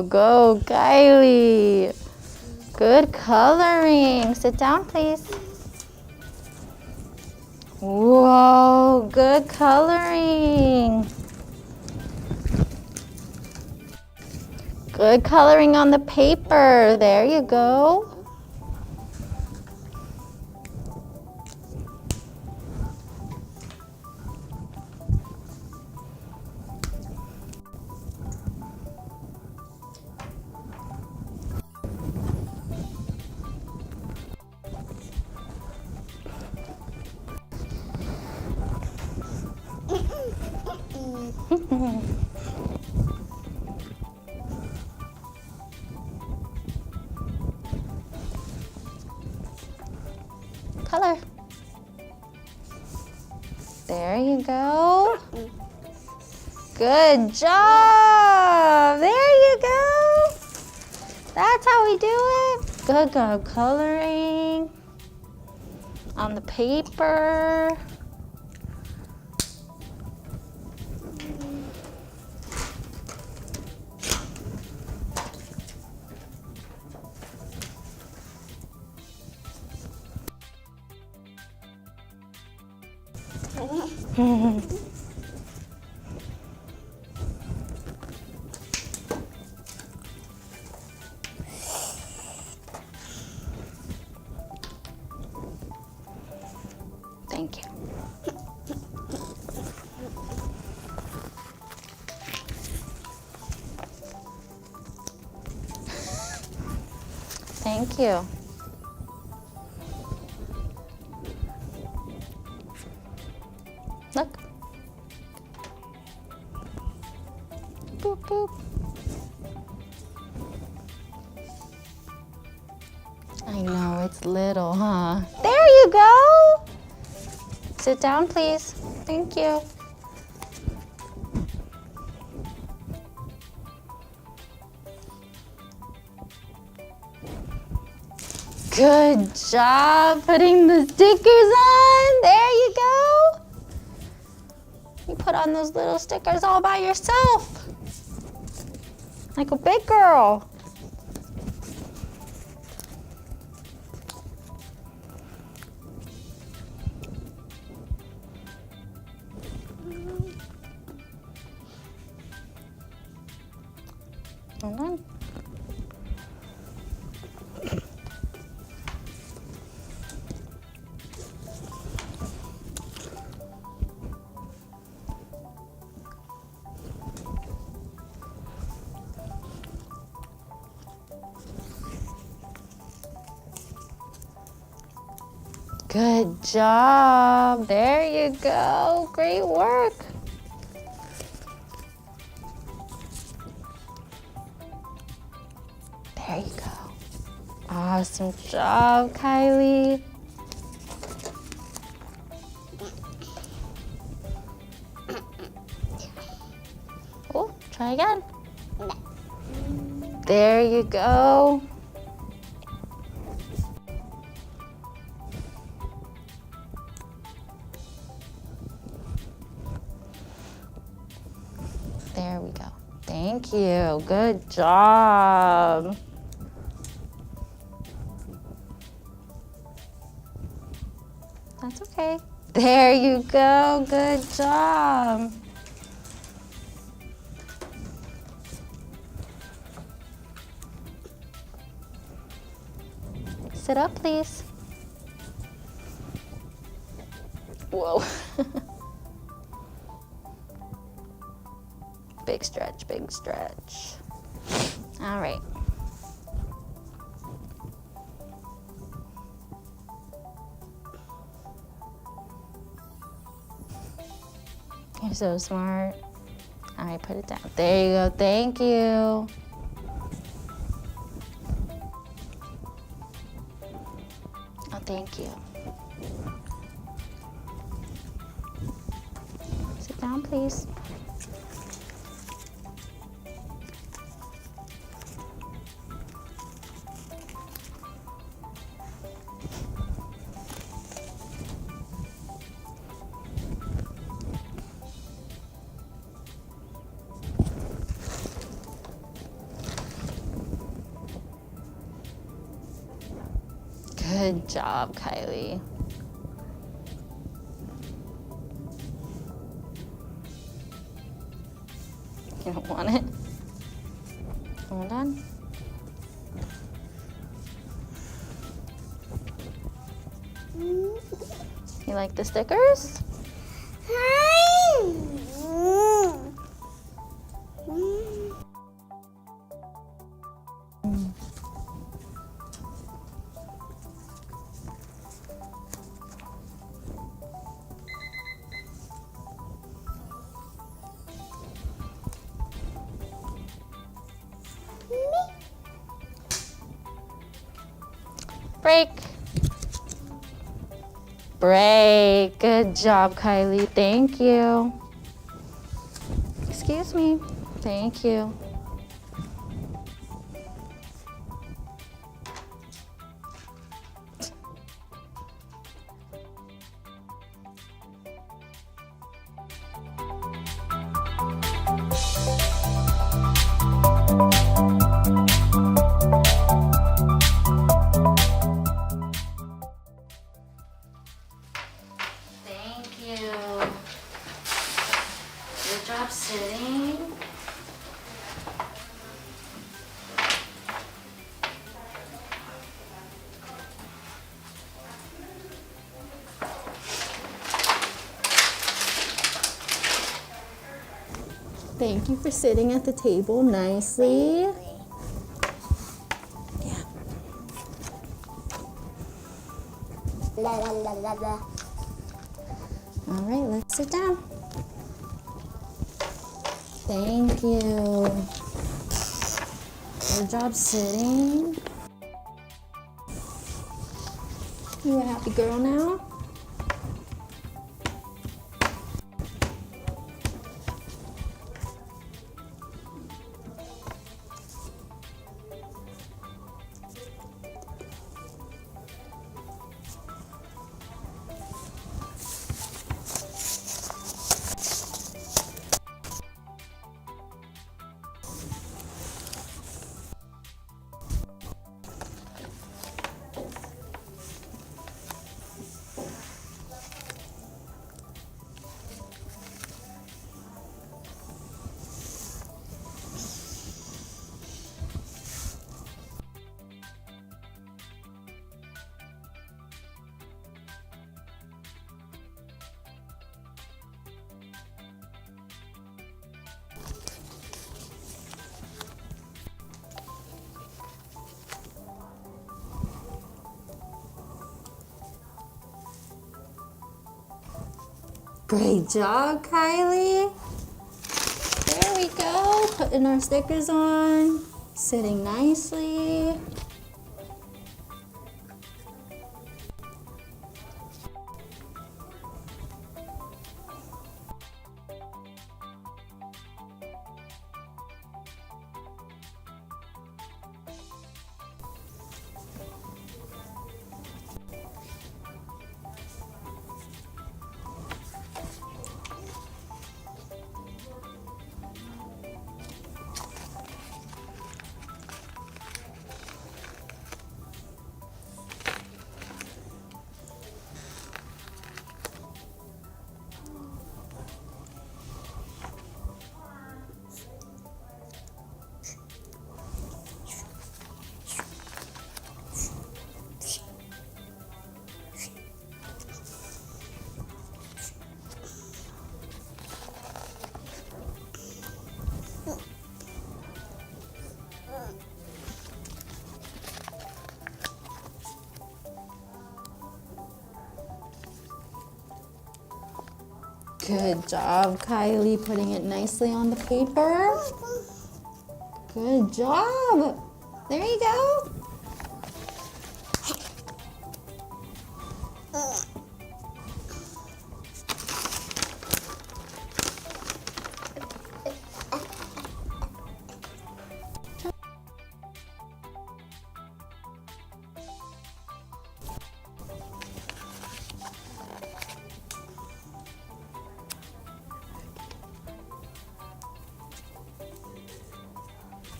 Go, Kylie. Good coloring. Sit down, please. Whoa, good coloring. Good coloring on the paper. There you go. Color. There you go. Good job. There you go. That's how we do it. Good job coloring on the paper. Thank you. Thank you. Look. Boop, boop. I know, it's little, huh? There you go! Sit down, please. Thank you. Good job putting the stickers on. There you go. You put on those little stickers all by yourself. Like a big girl. Hold on. Good job. There you go. Great work. There you go. Awesome job, Kylie. Oh, try again. There you go. There we go. Thank you. Good job. That's okay. There you go. Good job. Sit up, please. Whoa. Big stretch, big stretch. All right. You're so smart. All right, put it down. There you go. Thank you. Oh, thank you. Sit down, please. Good job, Kylie. You don't want it? Hold on. You like the stickers? Break. Break. Good job, Kylie. Thank you. Excuse me. Thank you. Thank you for sitting at the table nicely. Yeah. La la la la la. All right, let's sit down. Thank you. Good job sitting. You a happy girl now? Great job, Kylie. There we go. Putting our stickers on. Sitting nicely. Good job, Kylie, putting it nicely on the paper. Good job. There you go.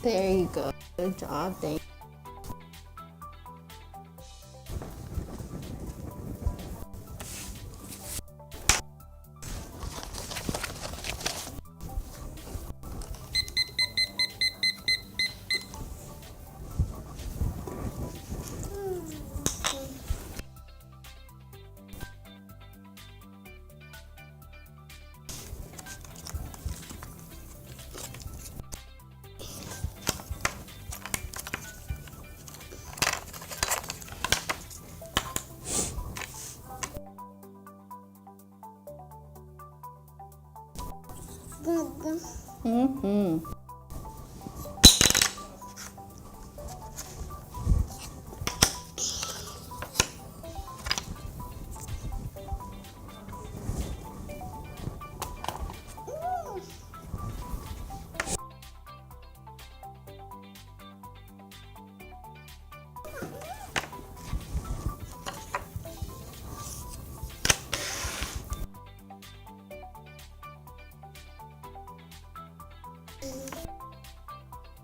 There you go. Good job. Thank you. Mm-hmm.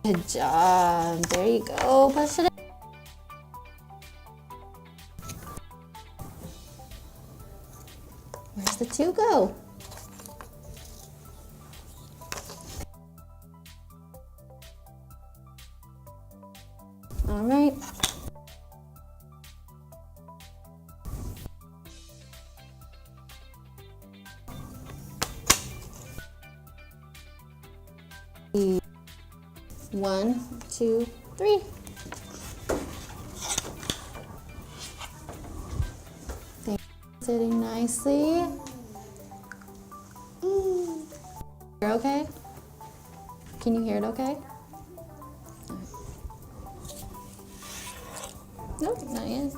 Good job. There you go. Push it in. Where's the 2 go? All right. 1, 2, 3. Sitting nicely. You're okay? Can you hear it okay? Nope, not yet.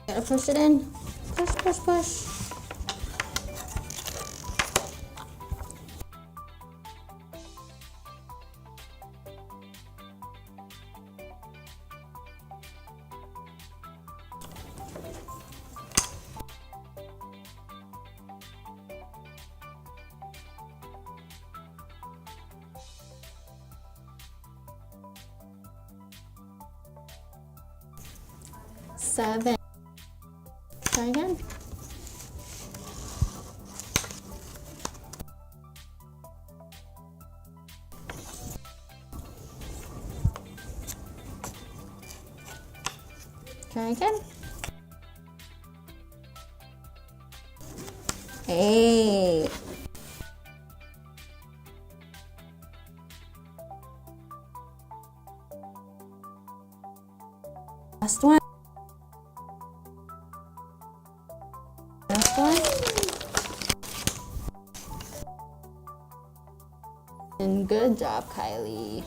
Gotta push it in. Push, push, push. Seven. Try again. Try again. 8. Last one. Last one. And good job, Kylie.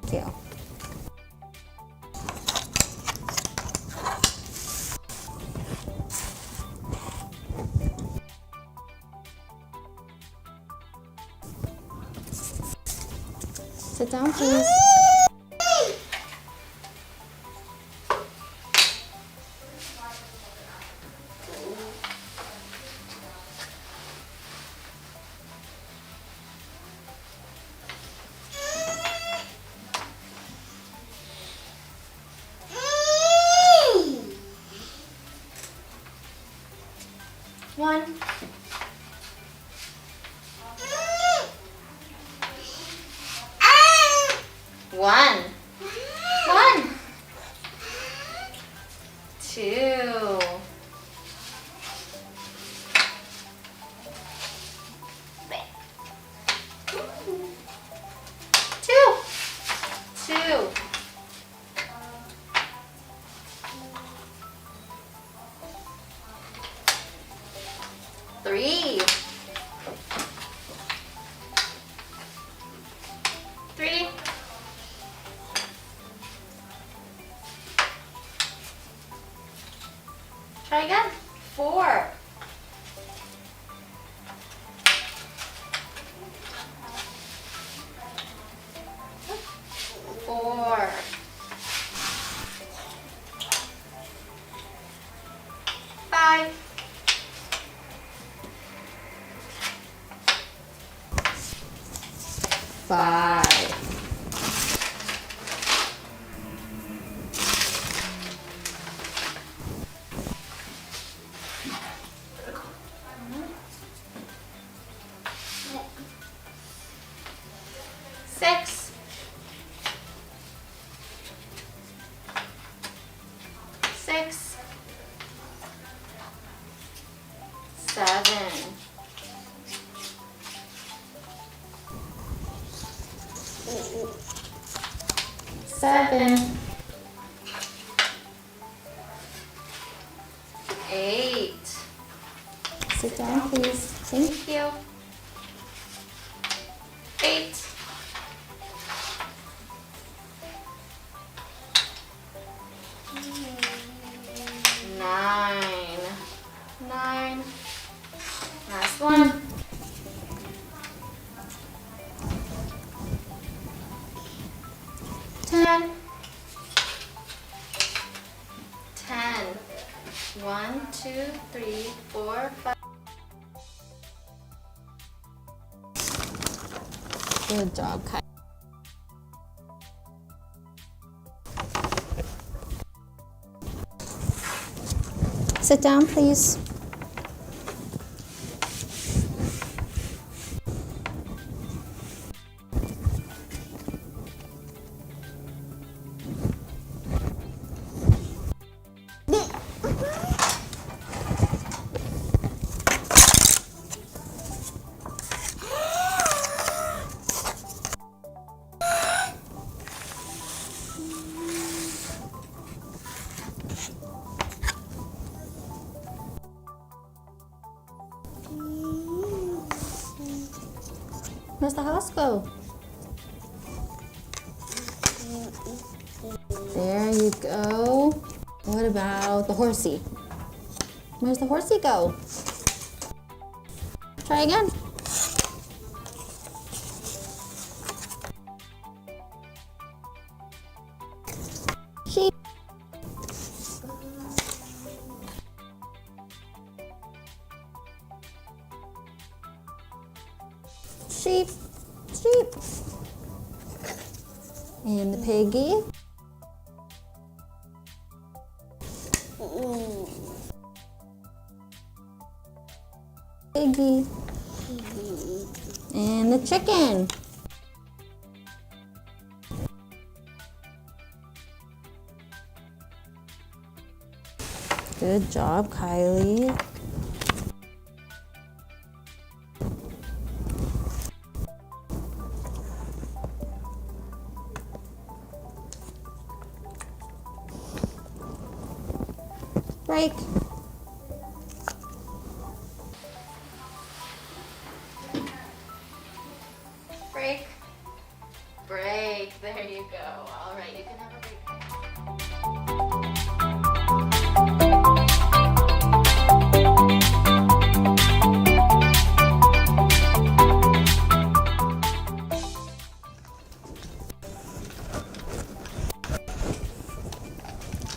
Thank you. Sit down, please. One. One. One. 2. 2. 3. 3. 'Try again. 4. 4. 5. 5. 6. 6. 7. 7. 8. Sit down, please. Thank you. 8. 9. 9. Last one. 10. 10. 1, 2, 3, 4, 5. Good job, Kai. Sit down, please. Where's the house go? There you go. What about the horsey? Where's the horsey go? Try again. Sheep. Sheep. Sheep. And the piggy. Piggy. And the chicken. Good job, Kylie. Break. Break. Break. There you go. All right, you can have a break.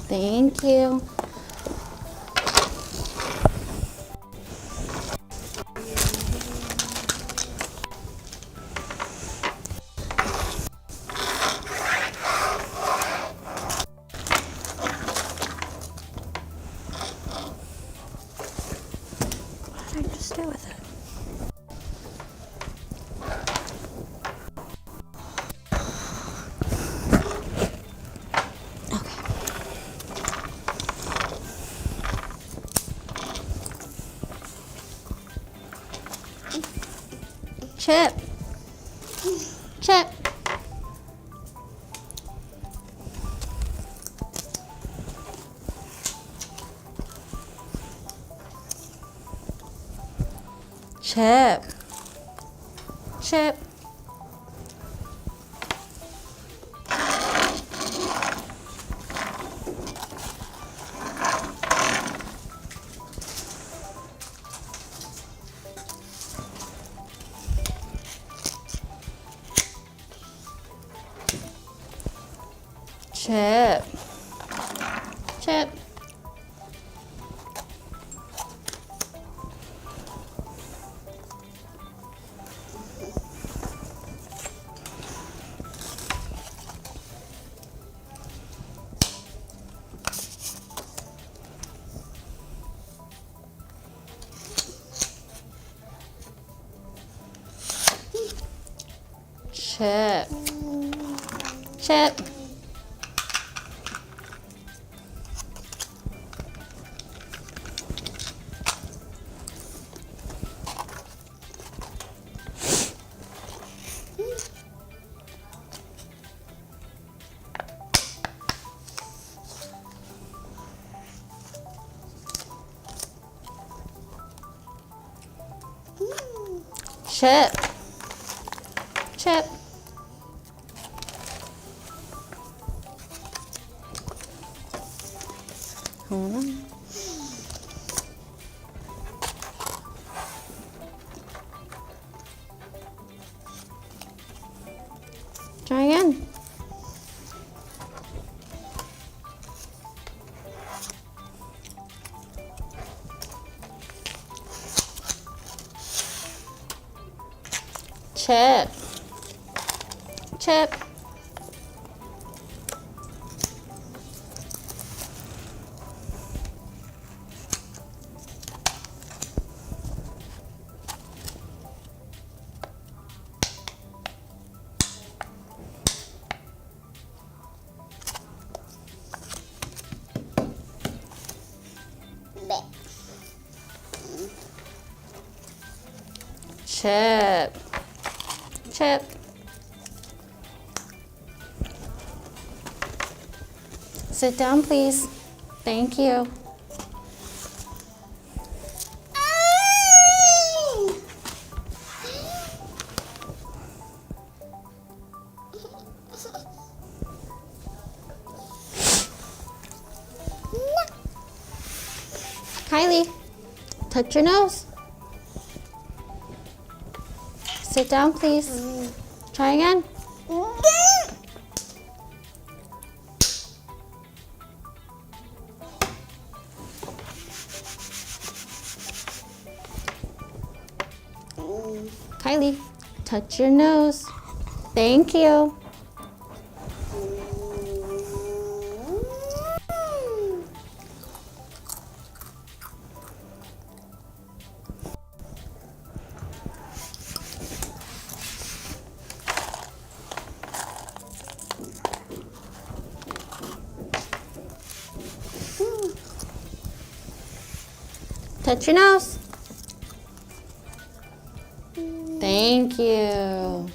Thank you. What did I just do with it? Chip. Chip. Chip. Chip. Chip. Chip. Chip. Chip. Chip. Chip. Hold on. Try again. Chip. Chip. Chip. Chip. Sit down, please. Thank you. Touch your nose. Sit down, please. Try again. Kylie, touch your nose. Thank you. Touch your nose. Thank you.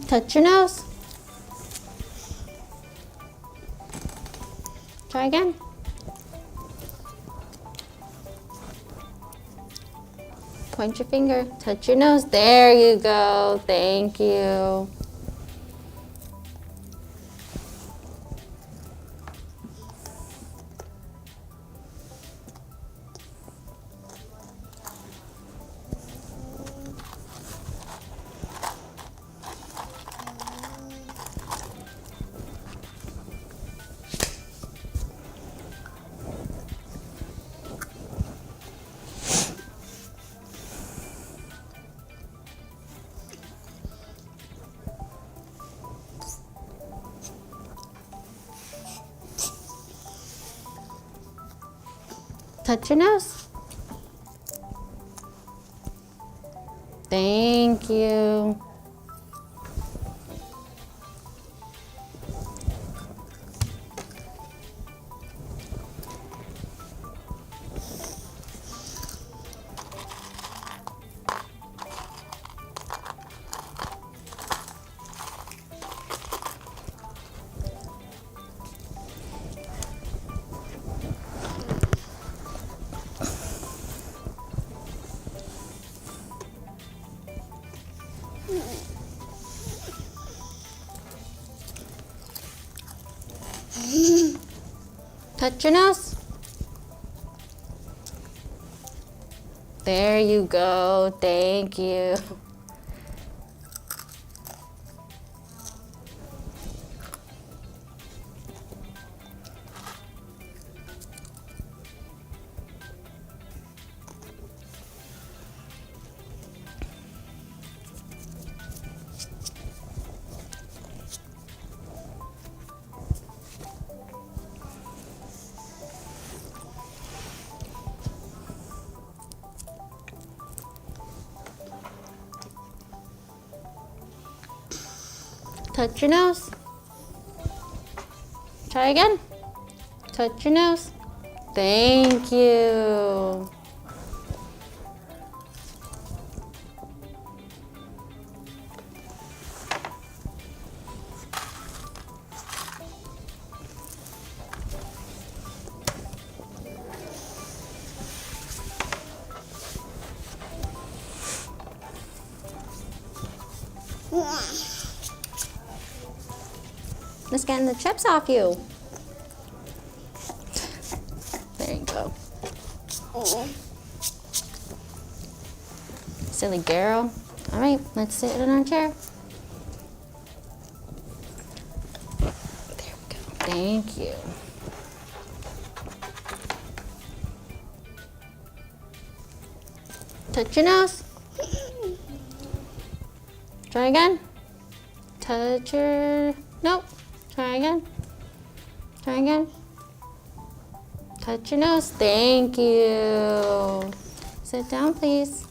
Touch your nose. Try again. Point your finger. Touch your nose. There you go. Thank you. Touch your nose. Thank you. Touch your nose. There you go. Thank you. Touch your nose. Try again. Touch your nose. Thank you. Let's get the chips off you. There you go. Silly girl. All right, let's sit in our chair. There we go. Thank you. Touch your nose. Try again. Touch your... Nope. Try again. Try again. Touch your nose. Thank you. Sit down, please.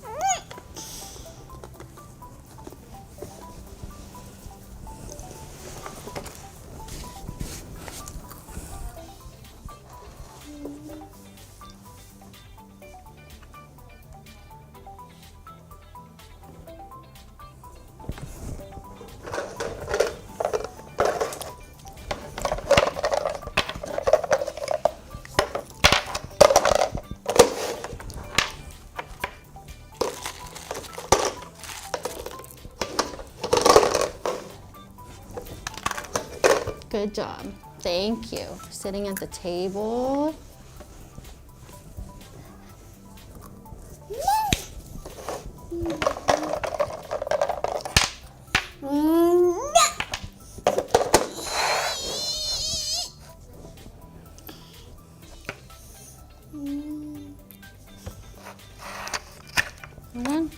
Good job. Thank you. Sitting at the table. Hold on.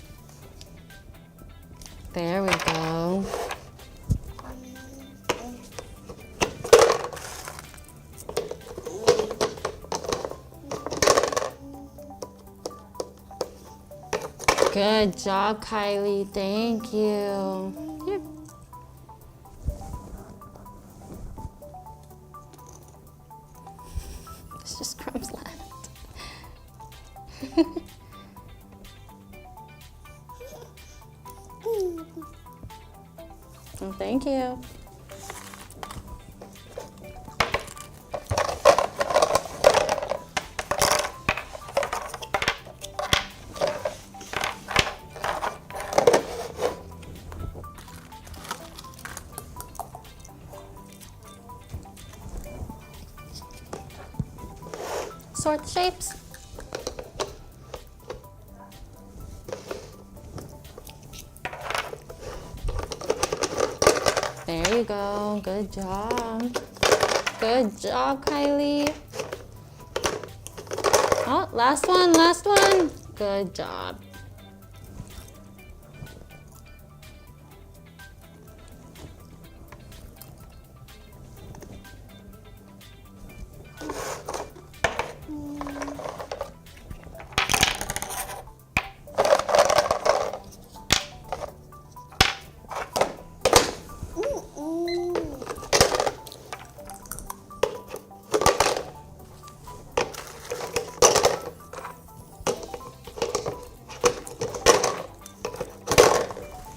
There we go. Good job, Kylie. Thank you. Here. It's just crumbs left. Well, thank you. Sort the shapes. There you go. Good job. Good job, Kylie. Oh, last one, last one. Good job.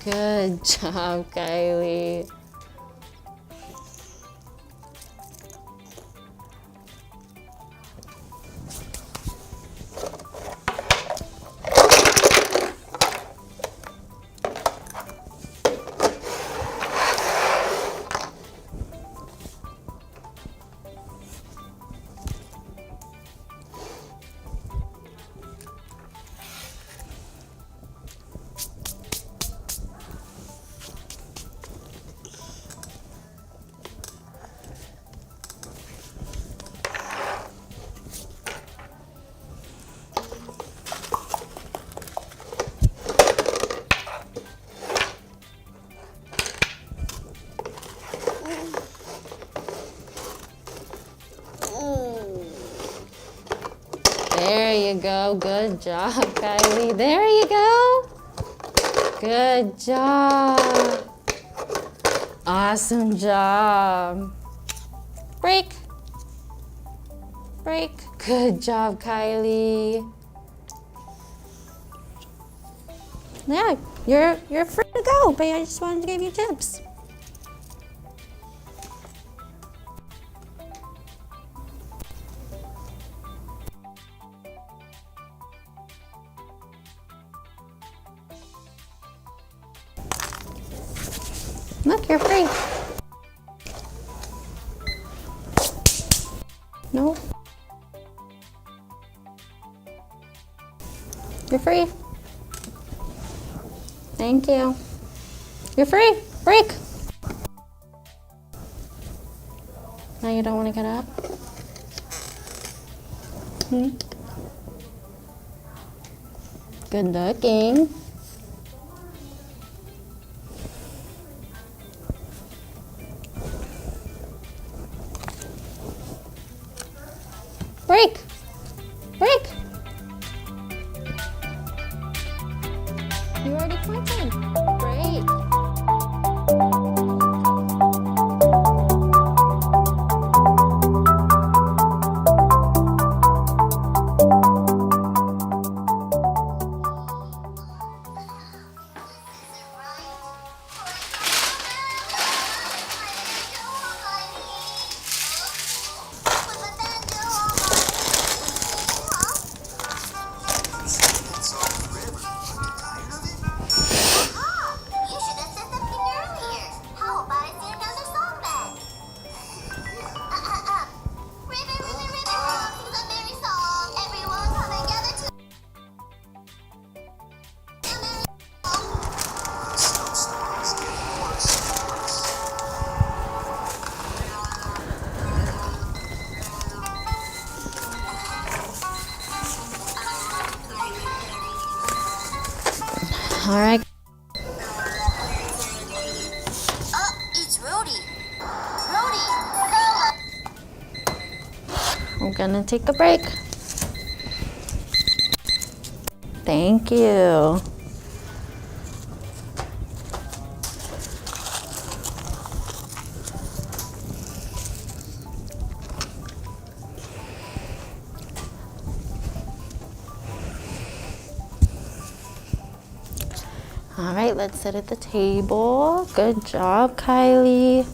Good job, Kylie. There you go. Good job, Kylie. There you go. Good job. Awesome job. Break. Break. Good job, Kylie. Yeah, you're free to go, but I just wanted to give you tips. Look, you're free. No. You're free. Thank you. You're free. Break. Now you don't want to get up? Good looking. Break. Break. You already pointed. Great. All right. It's Rudy. Rudy, We're gonna take a break. Thank you. All right, let's sit at the table. Good job, Kylie.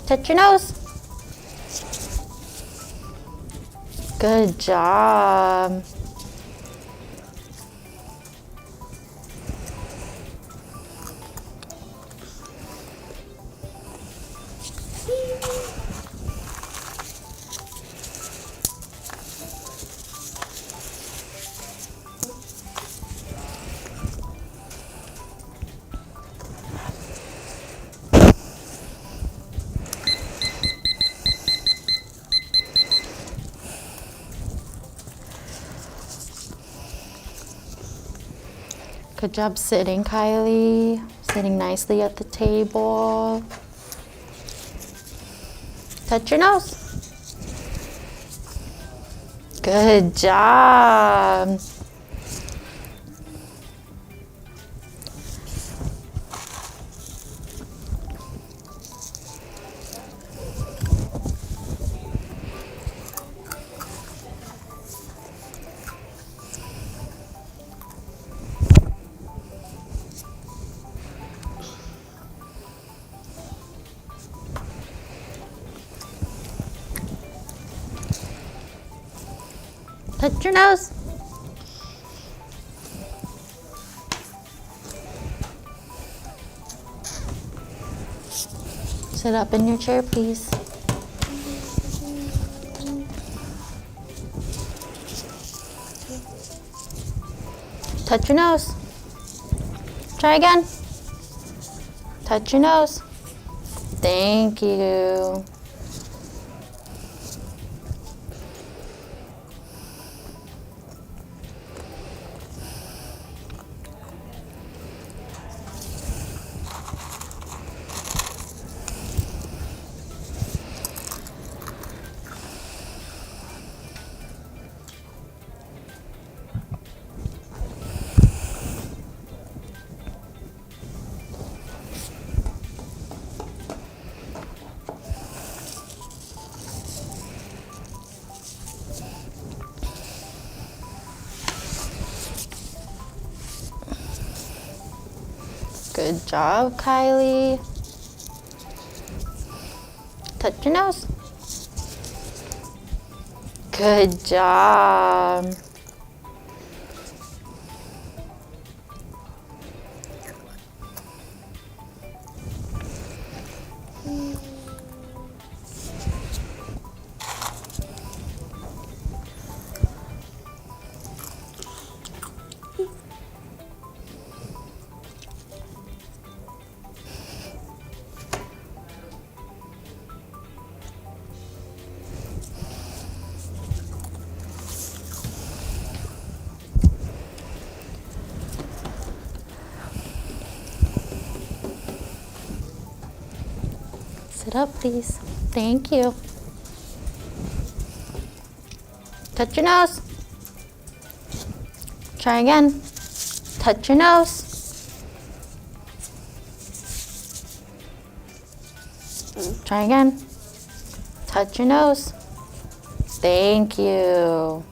Touch your nose. Good job. Good job sitting, Kylie. Sitting nicely at the table. Touch your nose. Good job. Touch your nose. Sit up in your chair, please. Touch your nose. Try again. Touch your nose. Thank you. Good job, Kylie. Touch your nose. Good job. Sit up, please. Thank you. Touch your nose. Try again. Touch your nose. Try again. Touch your nose. Thank you.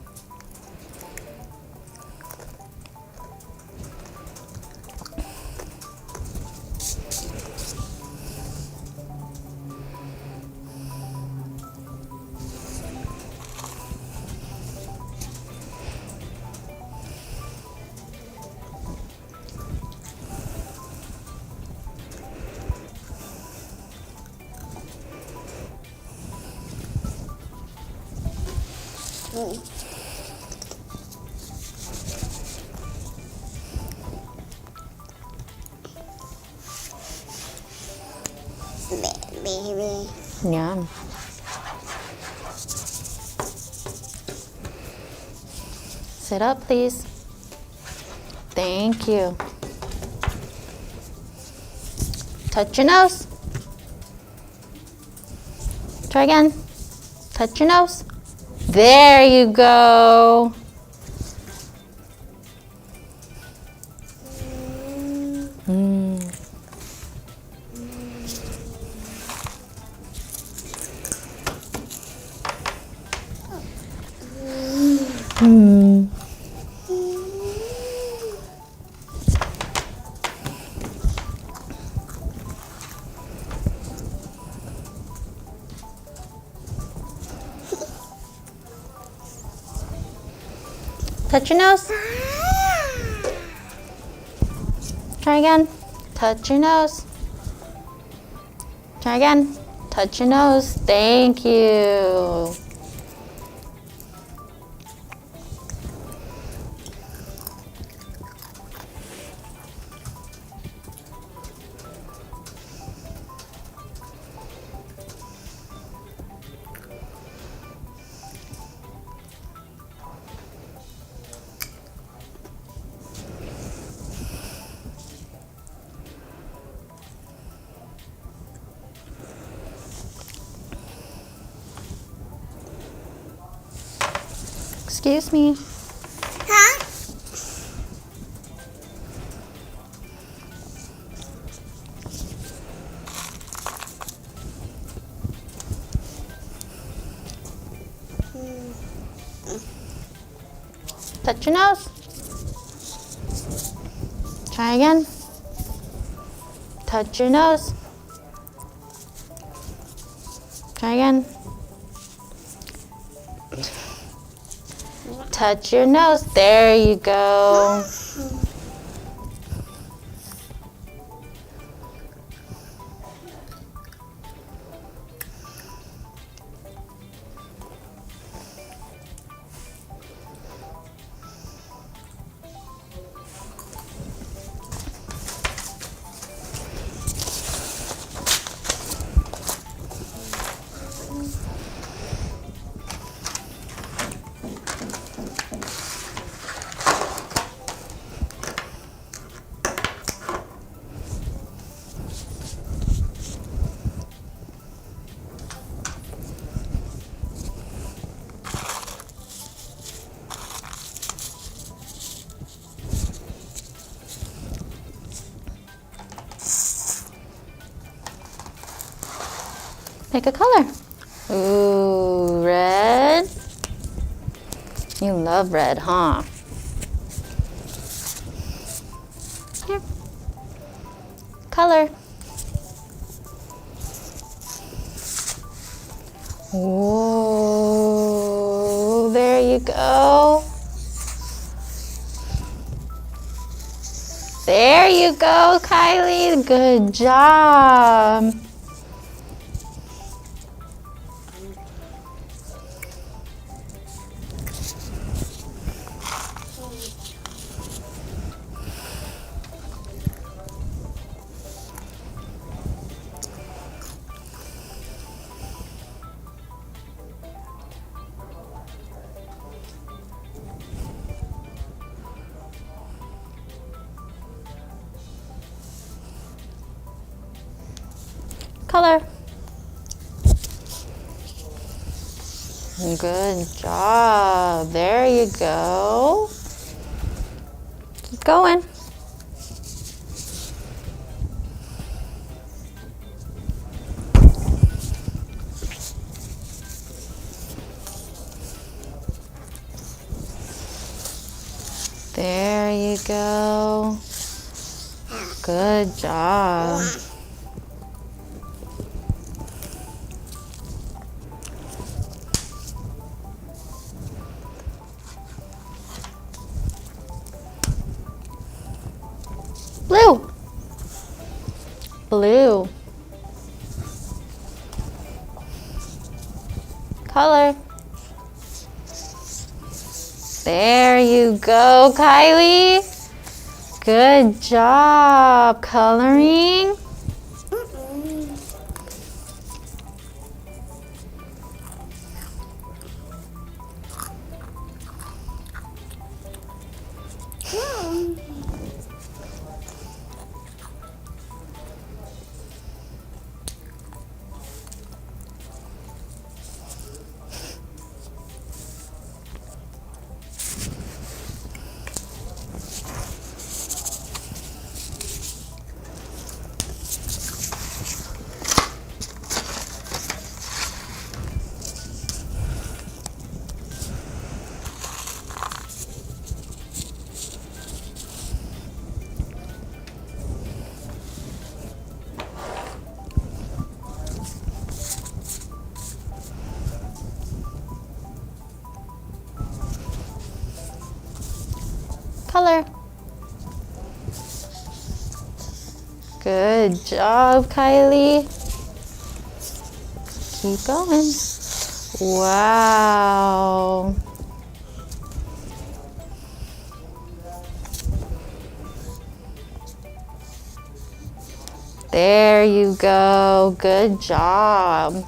baby. Yum. Sit up, please. Thank you. Touch your nose. Try again. Touch your nose. There you go. Touch your nose. Try again. Touch your nose. Try again. Touch your nose. Thank you. Excuse me. Huh? Touch your nose. Try again. Touch your nose. Try again. Touch your nose. There you go. Pick a color. Ooh, red. You love red, huh? Here. Color. Whoa, there you go. There you go, Kylie. Good job. Color. Good job. There you go. Keep going. There you go. Good job. Blue. Blue. Color. There you go, Kylie. Good job coloring. Good job, Kylie. Keep going. Wow. There you go. Good job.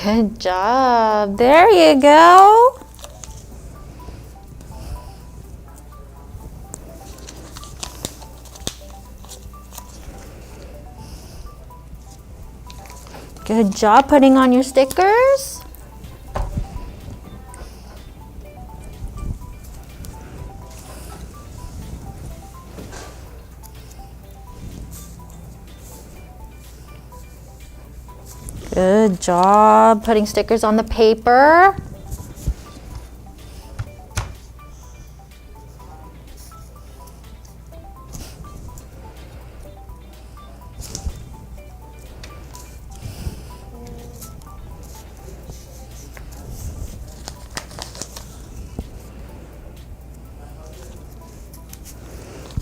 Good job. There you go. Good job putting on your stickers. Good job putting stickers on the paper.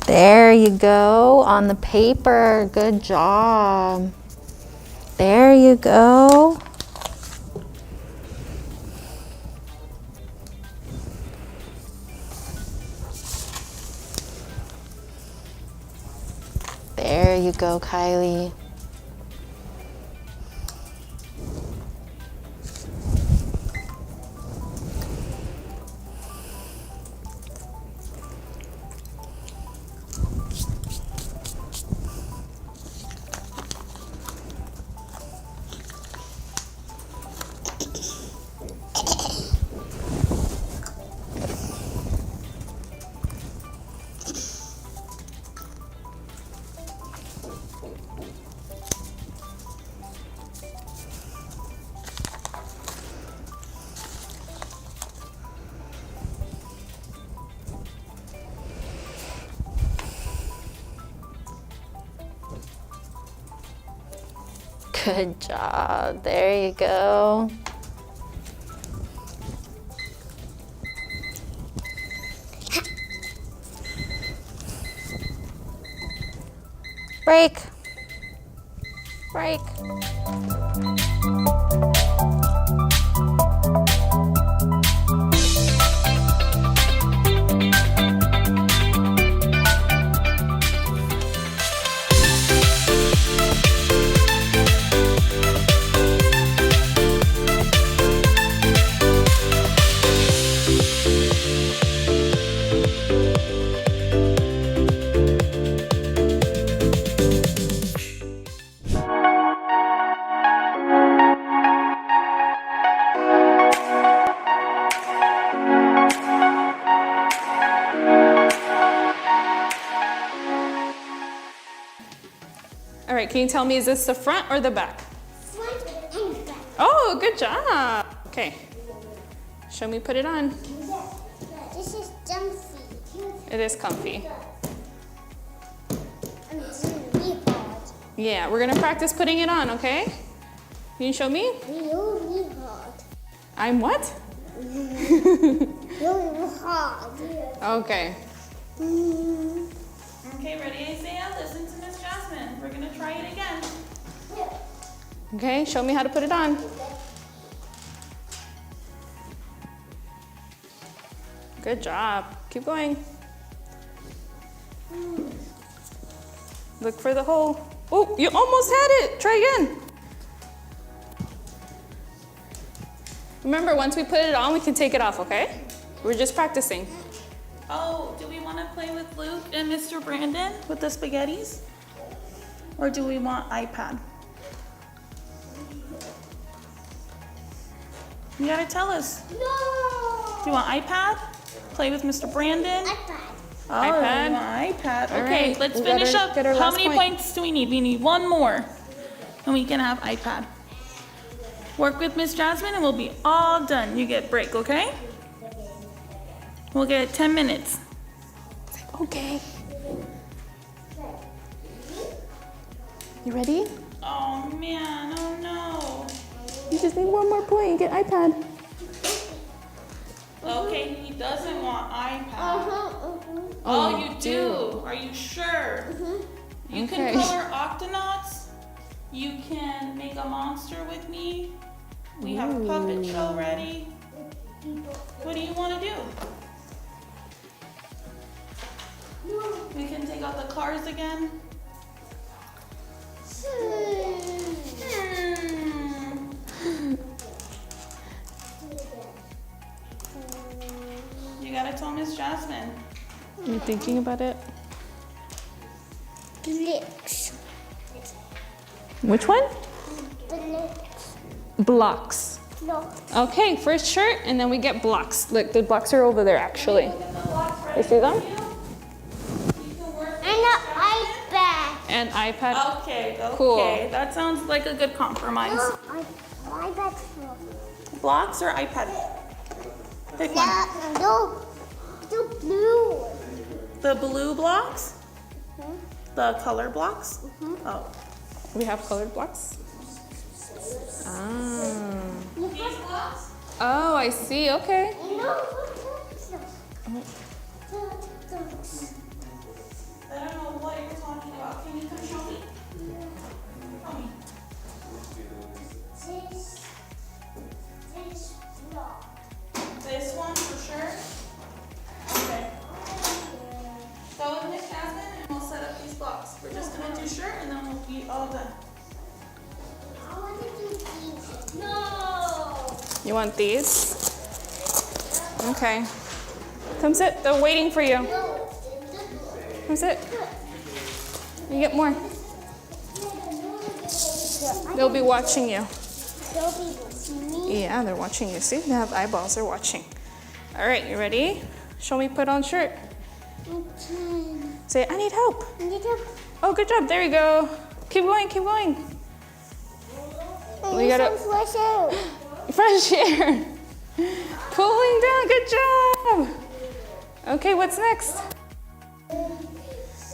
There you go on the paper. Good job. There you go. There you go, Kylie. Good job. There you go. Break. Break. All right, can you tell me, is this the front or the back? Front and back. Oh, good job. Okay, show me, put it on. This is comfy. It is comfy. And this is really hard. Yeah, we're gonna practice putting it on, okay? Can you show me? Really hard. I'm what? Really hard. Okay. Okay, ready, Isaiah? Listen to Miss Jasmine. We're gonna try it again. Okay, show me how to put it on. Good job. Keep going. Look for the hole. Oh, you almost had it. Try again. Remember, once we put it on, we can take it off, okay? We're just practicing. Oh, do we want to play with Luke and Mr. Brandon with the spaghettis? Or do we want iPad? You gotta tell us. No! Do you want iPad? Play with Mr. Brandon? iPad. Oh, iPad? you want iPad. All Okay, right, let's we finish gotta up. get our How last many point. points do we need? We need one more. And we can have iPad. Work with Miss Jasmine and we'll be all done. You get break, okay? We'll get 10 minutes. Okay. You ready? Oh man, oh no. You just need one more point and get iPad. Okay, he doesn't want iPad. Oh, you do? Are you sure? You Okay. can color octonauts. You can make a monster with me. We have a puppet show ready. What do you want to do? We can take out the cars again. You gotta tell Miss Jasmine. You thinking about it? Blocks. Which one? Blocks. Blocks. Blocks. Okay, first shirt, and then we get blocks. Look, the blocks are over there actually. You see them? And an iPad. And iPad. Okay, okay. Cool. That sounds like a good compromise. No, iPad. Blocks or iPad? Pick one. No, the blue. The blue blocks? The color blocks? Oh. We have colored blocks. Ah. These blocks? Oh, I see. Okay. I don't know what you're talking about. Can you come show me? Show me. This block. This one for sure? Okay. Go with Miss Jasmine and we'll set up these blocks. We're just gonna do shirt and then we'll be all done. I want to do these. No. You want these? Okay. Come sit. They're waiting for you. Come sit. You get more. They'll be watching you. They'll be watching me. Yeah, they're watching you. See, they have eyeballs. They're watching. All right, you ready? Show me put on shirt. Okay. Say, I need help. I need help. Oh, good job. There you go. Keep going, keep going. We gotta fresh air. fresh air. Pulling down. Good job. Okay, what's next?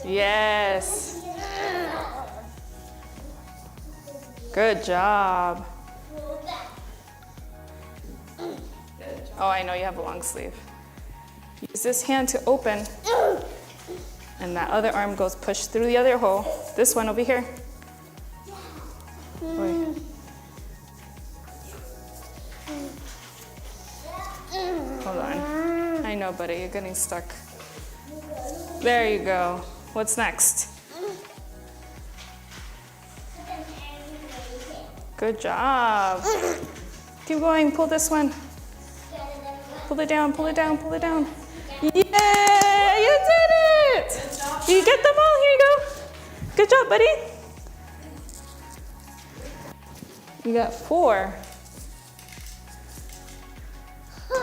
Yes. Good job. Oh, I know you have a long sleeve. Use this hand to open. And that other arm goes push through the other hole. This one over here. Wait. Hold on. I know, buddy, you're getting stuck. There you go. What's next? Good job. Keep going. Pull this one. Pull it down, pull it down, pull it down. Yeah, you did it! You get them all. Here you go. Good job, buddy. You got 4.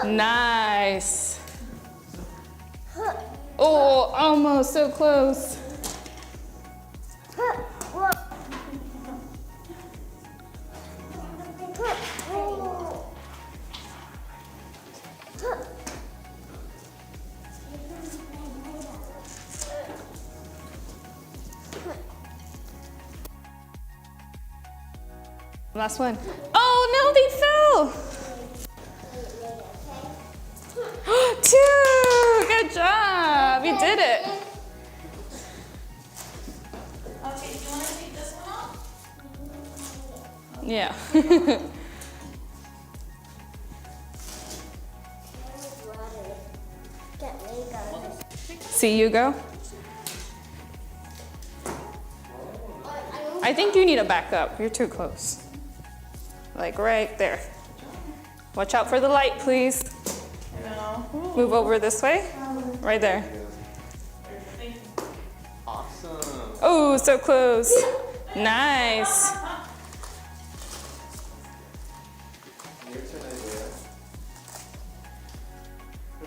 Nice. Oh, almost so close. Last one. Oh no, they fell. 2. Good job. You did it. Okay, do you want to take this one off? Yeah. See, you go. I think you need a backup. You're too close. Like right there. Watch out for the light, please. No. Move over this way. Right there. Awesome. Oh, so close. Nice. Your turn, Isaiah.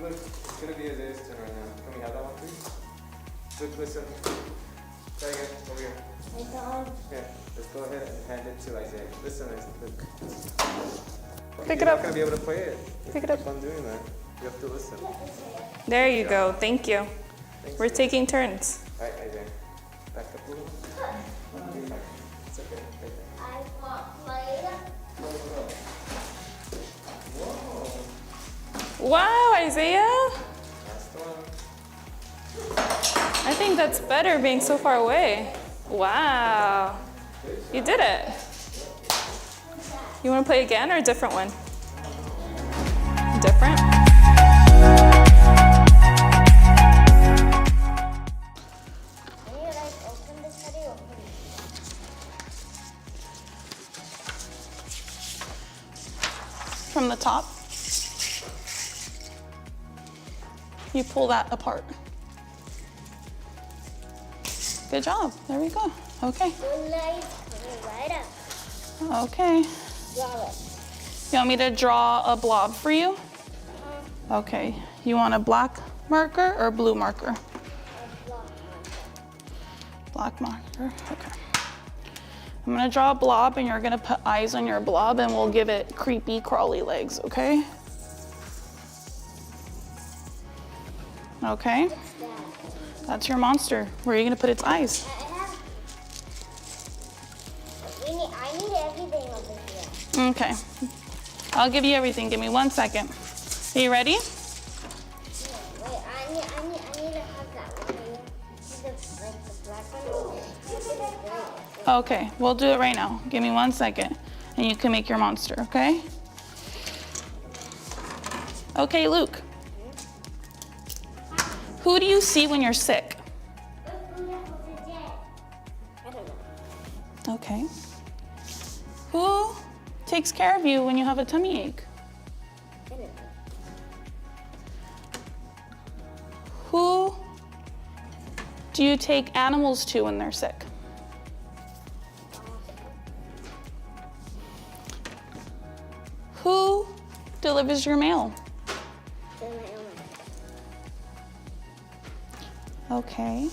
Look, it's gonna be Isaiah's turn right now. Can we have that one, please? Look, listen. Try again, over here. Yeah, let's go ahead and hand it to Isaiah. Listen, look. Pick You're it not up. gonna be able to play it. Pick it up. Keep on doing that. You have to listen. There you go. Thank you. Thanks, We're Isaiah. taking turns. All right, Isaiah. Back up a little. It's okay. Right there. I want play. Wow, Isaiah. That's the one. I think that's better being so far away. Wow. You did it. You want to play again or a different one? Different? Can you like open this video? From the top. You pull that apart. Good job. There we go. Okay. Right up. Okay. Draw it. You want me to draw a blob for you? Okay. You want a black marker or blue marker? Black marker. Okay. I'm gonna draw a blob and you're gonna put eyes on your blob and we'll give it creepy crawly legs, okay? Okay. That's your monster. Where are you gonna put its eyes? I need everything over here. Okay. I'll give you everything. Give me 1 second. Are you ready? Wait, I need to have that one. The black one. Okay, we'll do it right now. Give me 1 second and you can make your monster, okay? Okay, Luke. Who do you see when you're sick? Okay. Who takes care of you when you have a tummy ache? Who do you take animals to when they're sick? Who delivers your mail? Okay.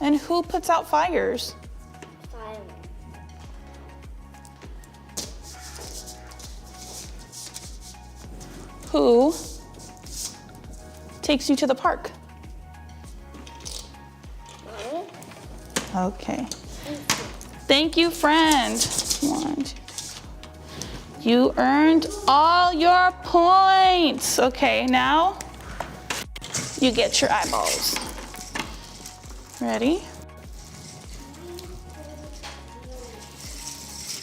And who puts out fires? Who takes you to the park? Okay. Thank you, friend. 1, 2, 3. You earned all your points. Okay, now you get your eyeballs. Ready?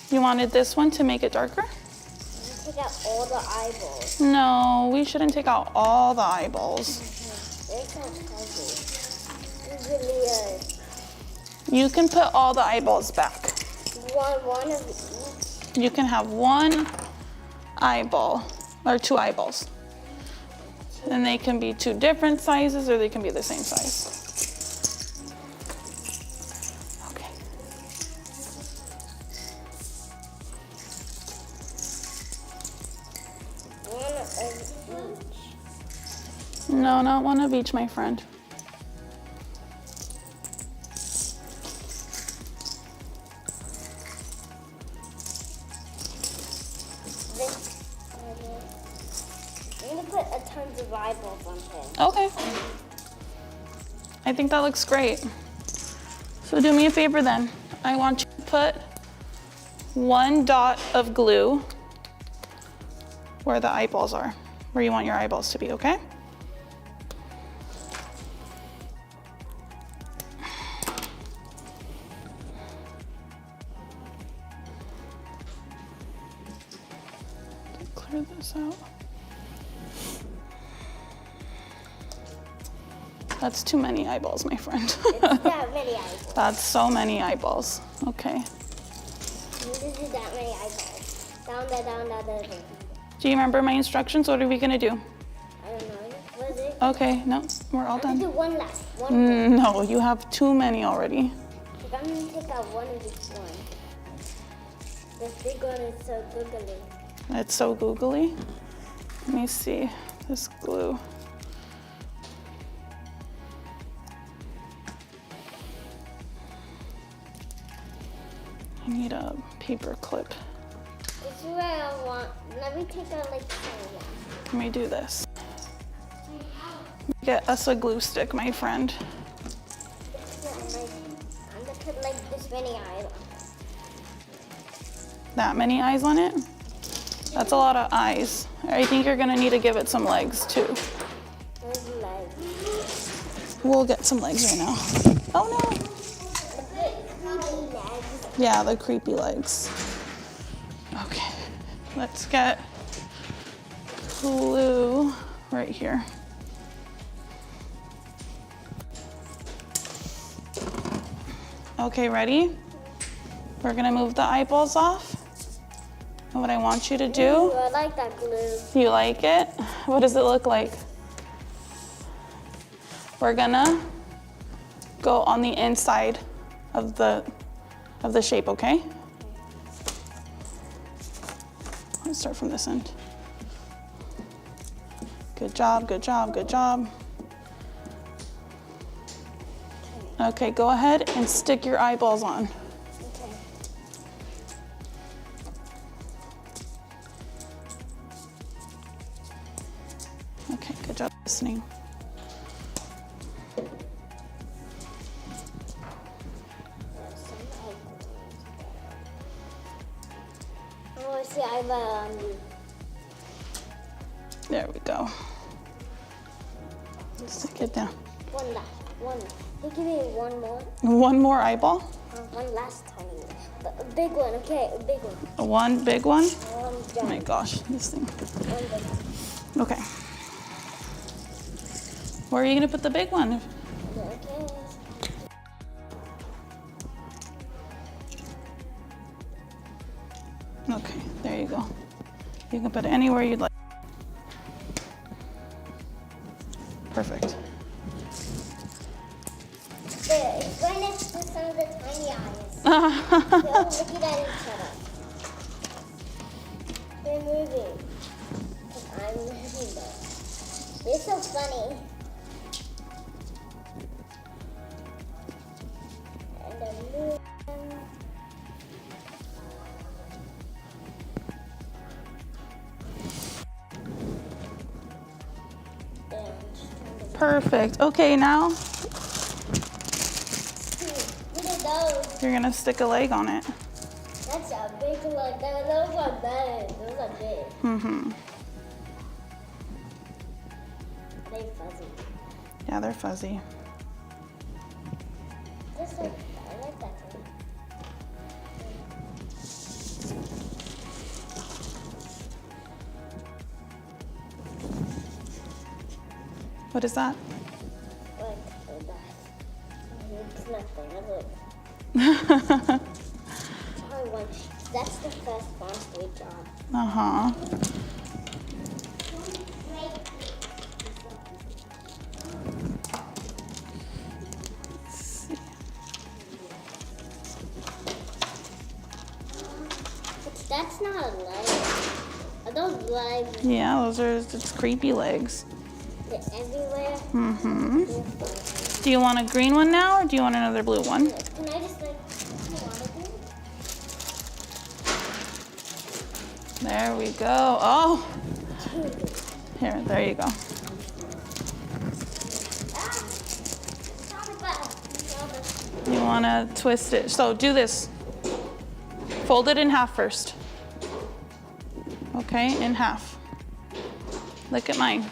You wanted this one to make it darker? Take out all the eyeballs. No, we shouldn't take out all the eyeballs. They're so heavy. It really is. You can put all the eyeballs back. One of each. You can have 1 eyeball or 2 eyeballs. And they can be 2 different sizes or they can be the same size. Okay. One of each. No, not 1 of each, my friend. I'm gonna put a tons of eyeballs on him. Okay. I think that looks great. So do me a favor then. I want you to put 1 dot of glue where the eyeballs are, where you want your eyeballs to be, okay? Clear this out. That's too many eyeballs, my friend. It's that many eyeballs. That's so many eyeballs. Okay. This is that many eyeballs. Down, down, down, down. Do you remember my instructions? What are we gonna do? I don't know. What is it? Okay, no, we're all I'm gonna done. do one last. One more. No, you have too many already. I I'm gonna take out one of each one. This big one is so googly. It's so googly. Let me see this glue. I need a paper clip. This is where I want. Let me take out like one. Let me do this. Get us a glue stick, my friend. I'm gonna put like this many eyes on. That many eyes on it? That's a lot of eyes. I think you're gonna need to give it some legs too. Where's the legs? We'll get some legs right now. Oh no! Yeah, the creepy legs. Okay, let's get glue right here. Okay, ready? We're gonna move the eyeballs off. And what I want you to do. Ooh, I like that glue. You like it? What does it look like? We're gonna go on the inside of the shape, okay? Let's start from this end. Good job, good job, good job. Okay, go ahead and stick your eyeballs on. Okay, good job listening. Oh, I see eyeball on you. There we go. Stick it down. One last. One. Hey, give me one more. One more eyeball? One last tiny one. A big one, okay, a big one. One big one? One Oh my gosh, this thing. One big one. Okay. Where are you gonna put the big one? Okay. Okay, there you go. You can put it anywhere you'd like. Perfect. There, it's going next to some of the tiny eyes. They're all looking at each other. They're moving. Because I'm moving them. You're so funny. And I'm moving. Perfect. Okay, now Look at those. you're gonna stick a leg on it. That's a big one. Those are big. Those are big. Mm-hmm. They're fuzzy. Yeah, they're fuzzy. Just like, I like that one. What is that? Like that. It's nothing. Look. That's the first one. Great job. Uh-huh. That's not a leg. Are those legs? Yeah, those are just creepy legs. They're everywhere. Mm-hmm. Do you want a green one now, or do you want another blue one? Can I just like, I want to do? There we go. Oh! Here, there you go. You want to twist it. So do this. Fold it in half first. Okay, in half. Look at mine.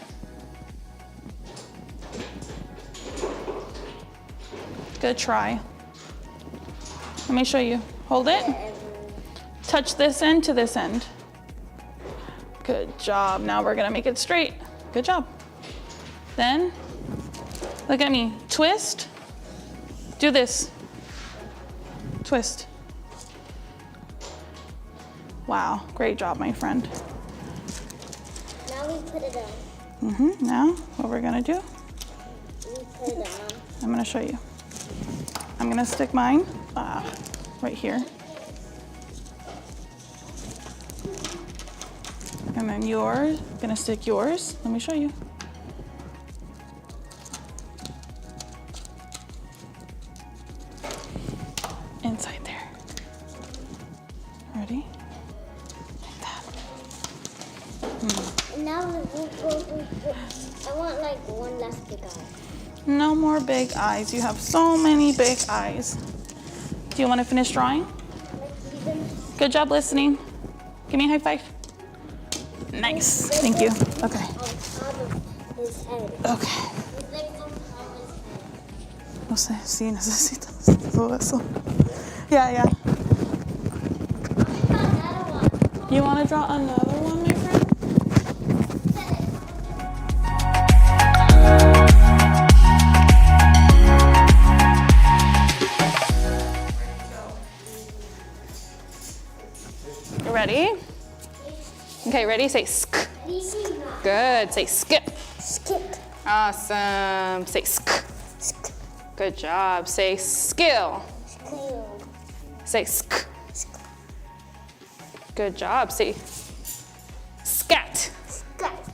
Good try. Let me show you. Hold it. Touch this end to this end. Good job. Now we're gonna make it straight. Good job. Then, look at me. Twist. Do this. Twist. Wow, great job, my friend. Now we put it on. Now, what we're gonna do, We put it on. I'm gonna show you. I'm gonna stick mine right here. And then yours, gonna stick yours. Let me show you. Inside there. Ready? Like that. Now, I want like one last big eye. No more big eyes. You have so many big eyes. Do you want to finish drawing? Good job listening. Give me a high five. Nice. Thank you. Okay. Okay. No sé si necesitas todo eso. Yeah. You want to draw another one, my friend? Ready? Okay, ready? Say sk. Good. Say skip. Skip. Awesome. Say sk. Sk. Good job. Say skill. Skill. Say sk. Good job. Say scat. Scat.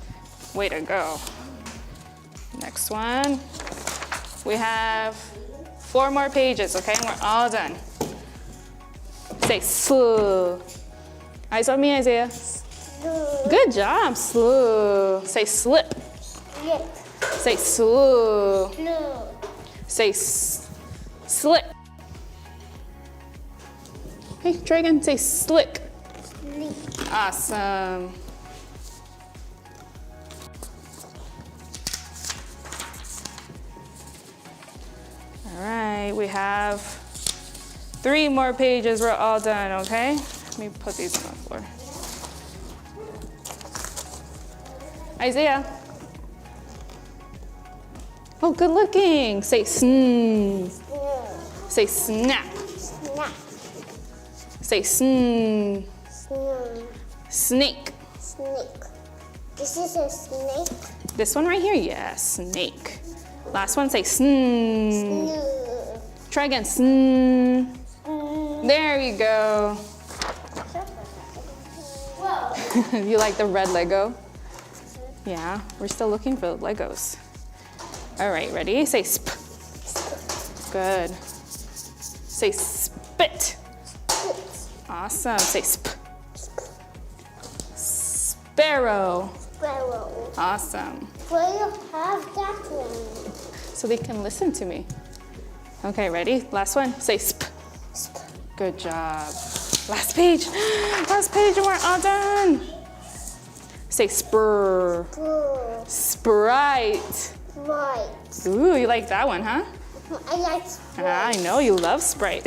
Way to go. Next one. We have 4 more pages, okay? We're all done. Say sl. Eyes on me, Isaiah. Good job, slew. Say slip. Slip. Say slew. Slew. Say slip. Hey, try again. Say slick. Sleep. Awesome. All right, we have 3 more pages. We're all done, okay? Let me put these on the floor. Isaiah. Oh, good looking. Say sn. Say snap. Snap. Say sn. Snap. Snake. Snake. This is a snake. This one right here? Yeah, snake. Last one, say sn. Try again, sn. There you go. You like the red Lego? Yeah, we're still looking for the Legos. All right, ready? Say sp. Good. Say spit. Awesome. Say sp. Sparrow. Sparrow. Awesome. Where you have that one? So they can listen to me. Okay, ready? Last one. Say sp. Good job. Last page. Last page and we're all done. Say spur. Sprite. Right. Ooh, you like that one, huh? I like Sprite. I know you love Sprite.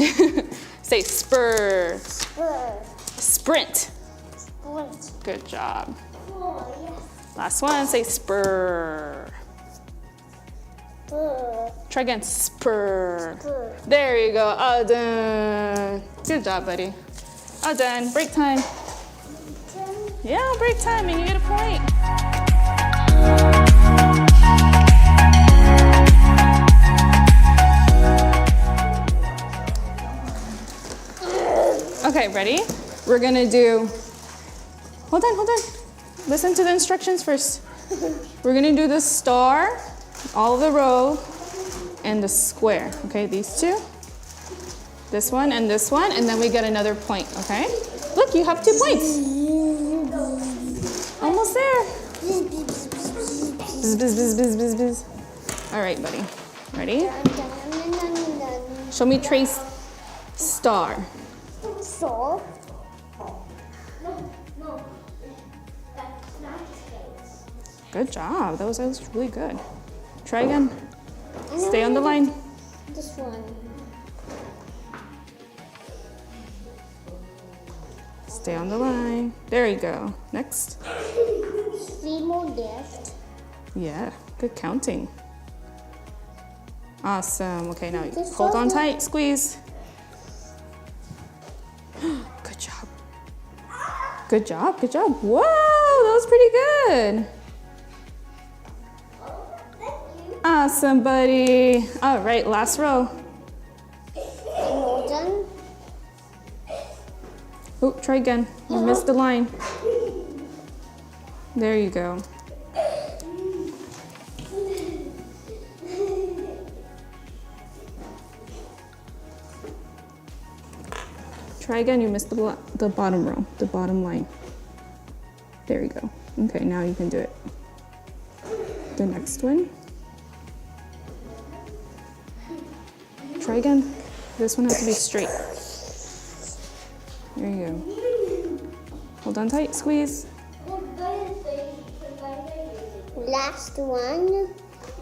Say spur. Spur. Sprint. Sprint. Good job. Oh, yes. Last one, say spur. Spur. Try again, spur. Spur. There you go, all done. Good job, buddy. All done, break time. Yeah, break time and you get a point. Okay, ready? We're gonna do, hold on. Listen to the instructions first. We're gonna do the star, all the row, and the square. Okay, these two. This one, and then we get another point, okay? Look, you have 2 points. Almost there. Bzz, bzz, bzz, bzz, bzz, bzz. All right, buddy. Ready? Show me trace star. So. Good job. That was really good. Try again. Stay on the line. This one. Stay on the line. There you go. Next. 3 more left. Yeah, good counting. Awesome. Okay, now This hold on one. tight. Squeeze. Good job. Good job. Good job. Whoa, that was pretty good. Awesome, buddy. All right, last row. More than Oh, try again. You missed the line. There you go. Try again, you missed the bottom row, the bottom line. There you go. Okay, now you can do it. The next one. Try again. This one has to be straight. There you go. Hold on tight, squeeze. Last one.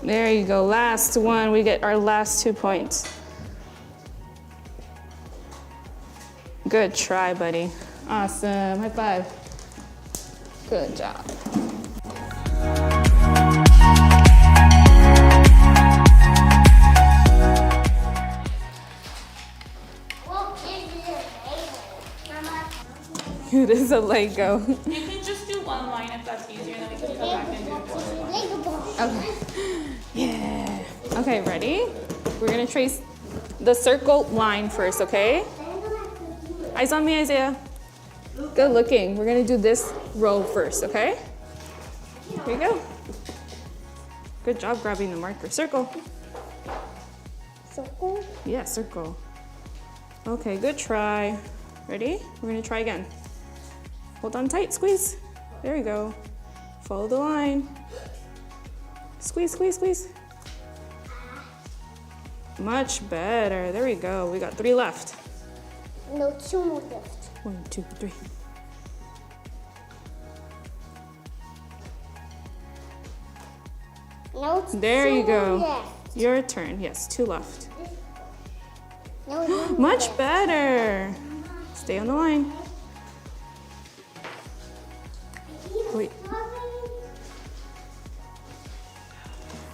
There you go, last one. We get our last 2 points. Good try, buddy. Awesome, high five. Good job. It is a Lego. You can just do one line if that's easier, and then we can go back and do Okay. Yeah. Okay, ready? We're gonna trace the circle line first, okay? Eyes on me, Isaiah. Good looking. We're gonna do this row first, okay? Here you go. Good job grabbing the marker. Circle. Circle? Yeah, circle. Okay, good try. Ready? We're gonna try again. Hold on tight, squeeze. There you go. Follow the line. Squeeze, squeeze, squeeze. Much better. There we go. We got 3 left. No, 2 more left. 1, 2, 3. No, it's There you 2 go. left. Your turn. Yes, 2 left. No, 1 Much left. better. Stay on the line. Wait.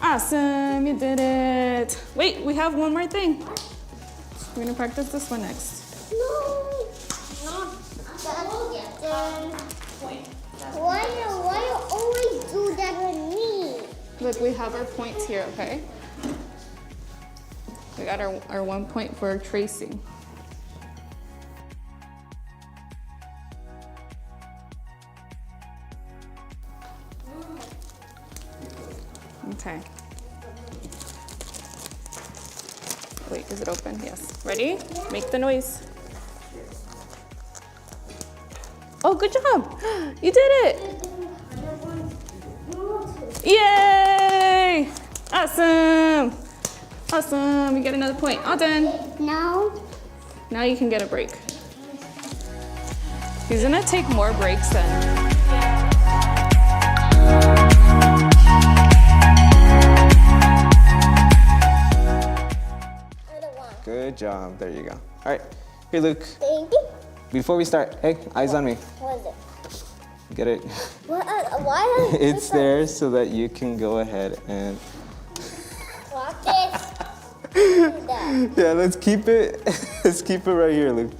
Awesome, you did it. Wait, we have one more thing. We're gonna practice this one next. No. Why you always do that with me? Look, we have our points here, okay? We got our 1 point for tracing. Okay. Wait, is it open? Yes. Ready? Make the noise. Oh, good job! You did it! Yay! Awesome! Awesome! You get another point. All done. No. Now you can get a break. He's gonna take more breaks then. Good job. There you go. All right. Here, Luke. Thank you. Before we start, hey, eyes on me. What is it? Get it? What? Why? It's there so that you can go ahead and. Practice. Yeah, let's keep it. Let's keep it right here, Luke.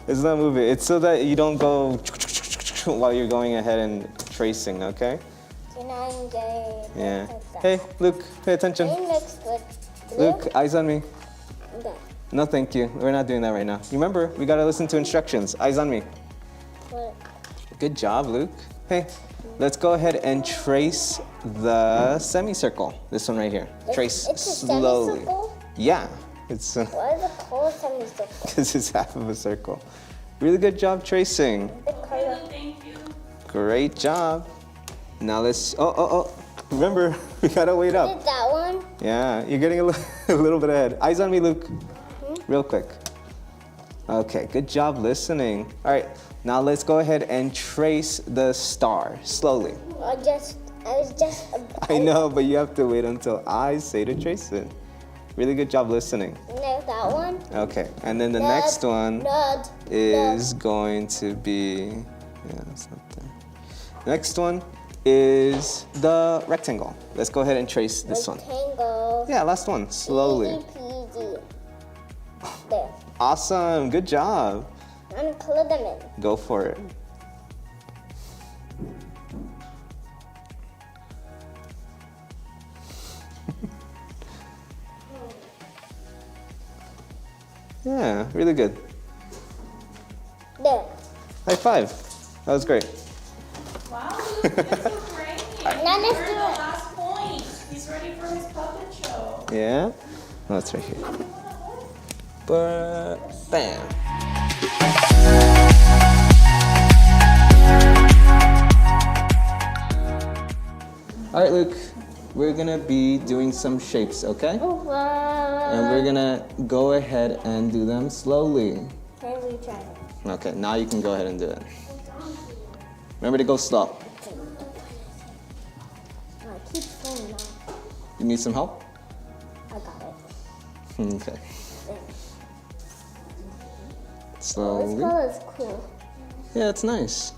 Let's not move it. It's so that you don't go while you're going ahead and tracing. Okay? Yeah. Hey, Luke, pay attention. Luke, eyes on me. Okay. No, thank you. We're not doing that right now. Remember, we gotta listen to instructions. Eyes on me. What? Good job, Luke. Hey, let's go ahead and trace the semicircle. This one right here. Trace it's a slowly. semicircle? Yeah, it's Why is it called semicircle? because it's half of a circle. Really good job tracing. Thank you. Great job. Now let's. Oh. Remember, we gotta wait up. Did that one? Yeah, you're getting a little bit ahead. Eyes on me, Luke. Real quick. Okay, good job listening. All right, now let's go ahead and trace the star slowly. I was just. I know, but you have to wait until I say to trace it. Really good job listening. No, that one. Okay, and then the Nod, next one nod, is going to be, yeah, that's not there. Next one is the rectangle. Let's go ahead and trace this one. Rectangle. Yeah, last one, slowly. Easy peasy. There. Awesome, good job. I'm gonna color them in. Go for it. Yeah, really good. There. High five. That was great. Wow, Luke, you're so great. Now let's You're do the it. last point. He's ready for his puppet show. Yeah? No, it's right here. Bam. All right, Luke. We're gonna be doing some shapes, okay? And we're gonna go ahead and do them slowly. Can we try it? Okay, now you can go ahead and do it. Remember to go slow. I keep falling off. You need some help? I got it. Okay. This Slowly. color is cool. Yeah, it's nice.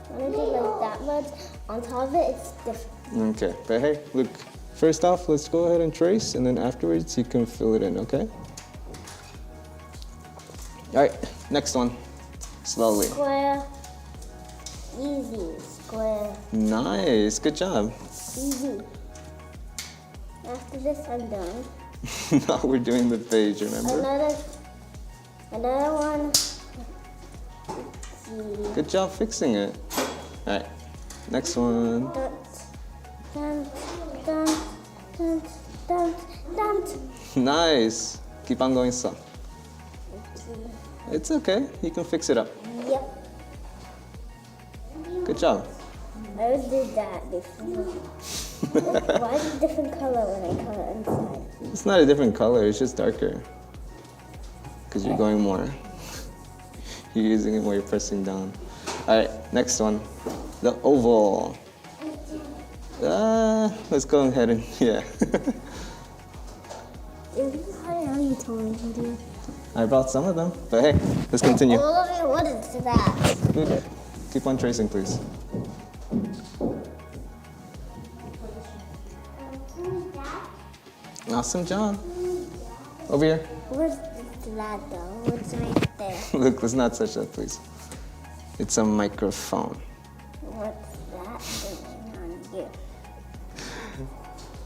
When I do like that much, on top of it, it's different. Okay, but hey, look, first off, let's go ahead and trace, and then afterwards you can fill it in, okay? All right, next one. Slowly. Square. Easy. Square. Nice, good job. Easy. After this, I'm done. Now we're doing the page, remember? Another one. Good job fixing it. All right, next one. Dun, dun, dun, dun, dun. Nice. Keep on going slow. It's okay, you can fix it up. Yep. Good job. I always did that before. Why is it a different color when I color inside? It's not a different color, it's just darker. Because you're going more. You're using it while you're pressing down. All right, next one. The oval. Let's go ahead and, yeah. How are you telling me to do? I brought some of them, but hey, let's continue. Oh, what is that? Good. Keep on tracing, please. Awesome job. Over here. What's that though? What's right there? Look, let's not touch that, please. It's a microphone. What's that doing on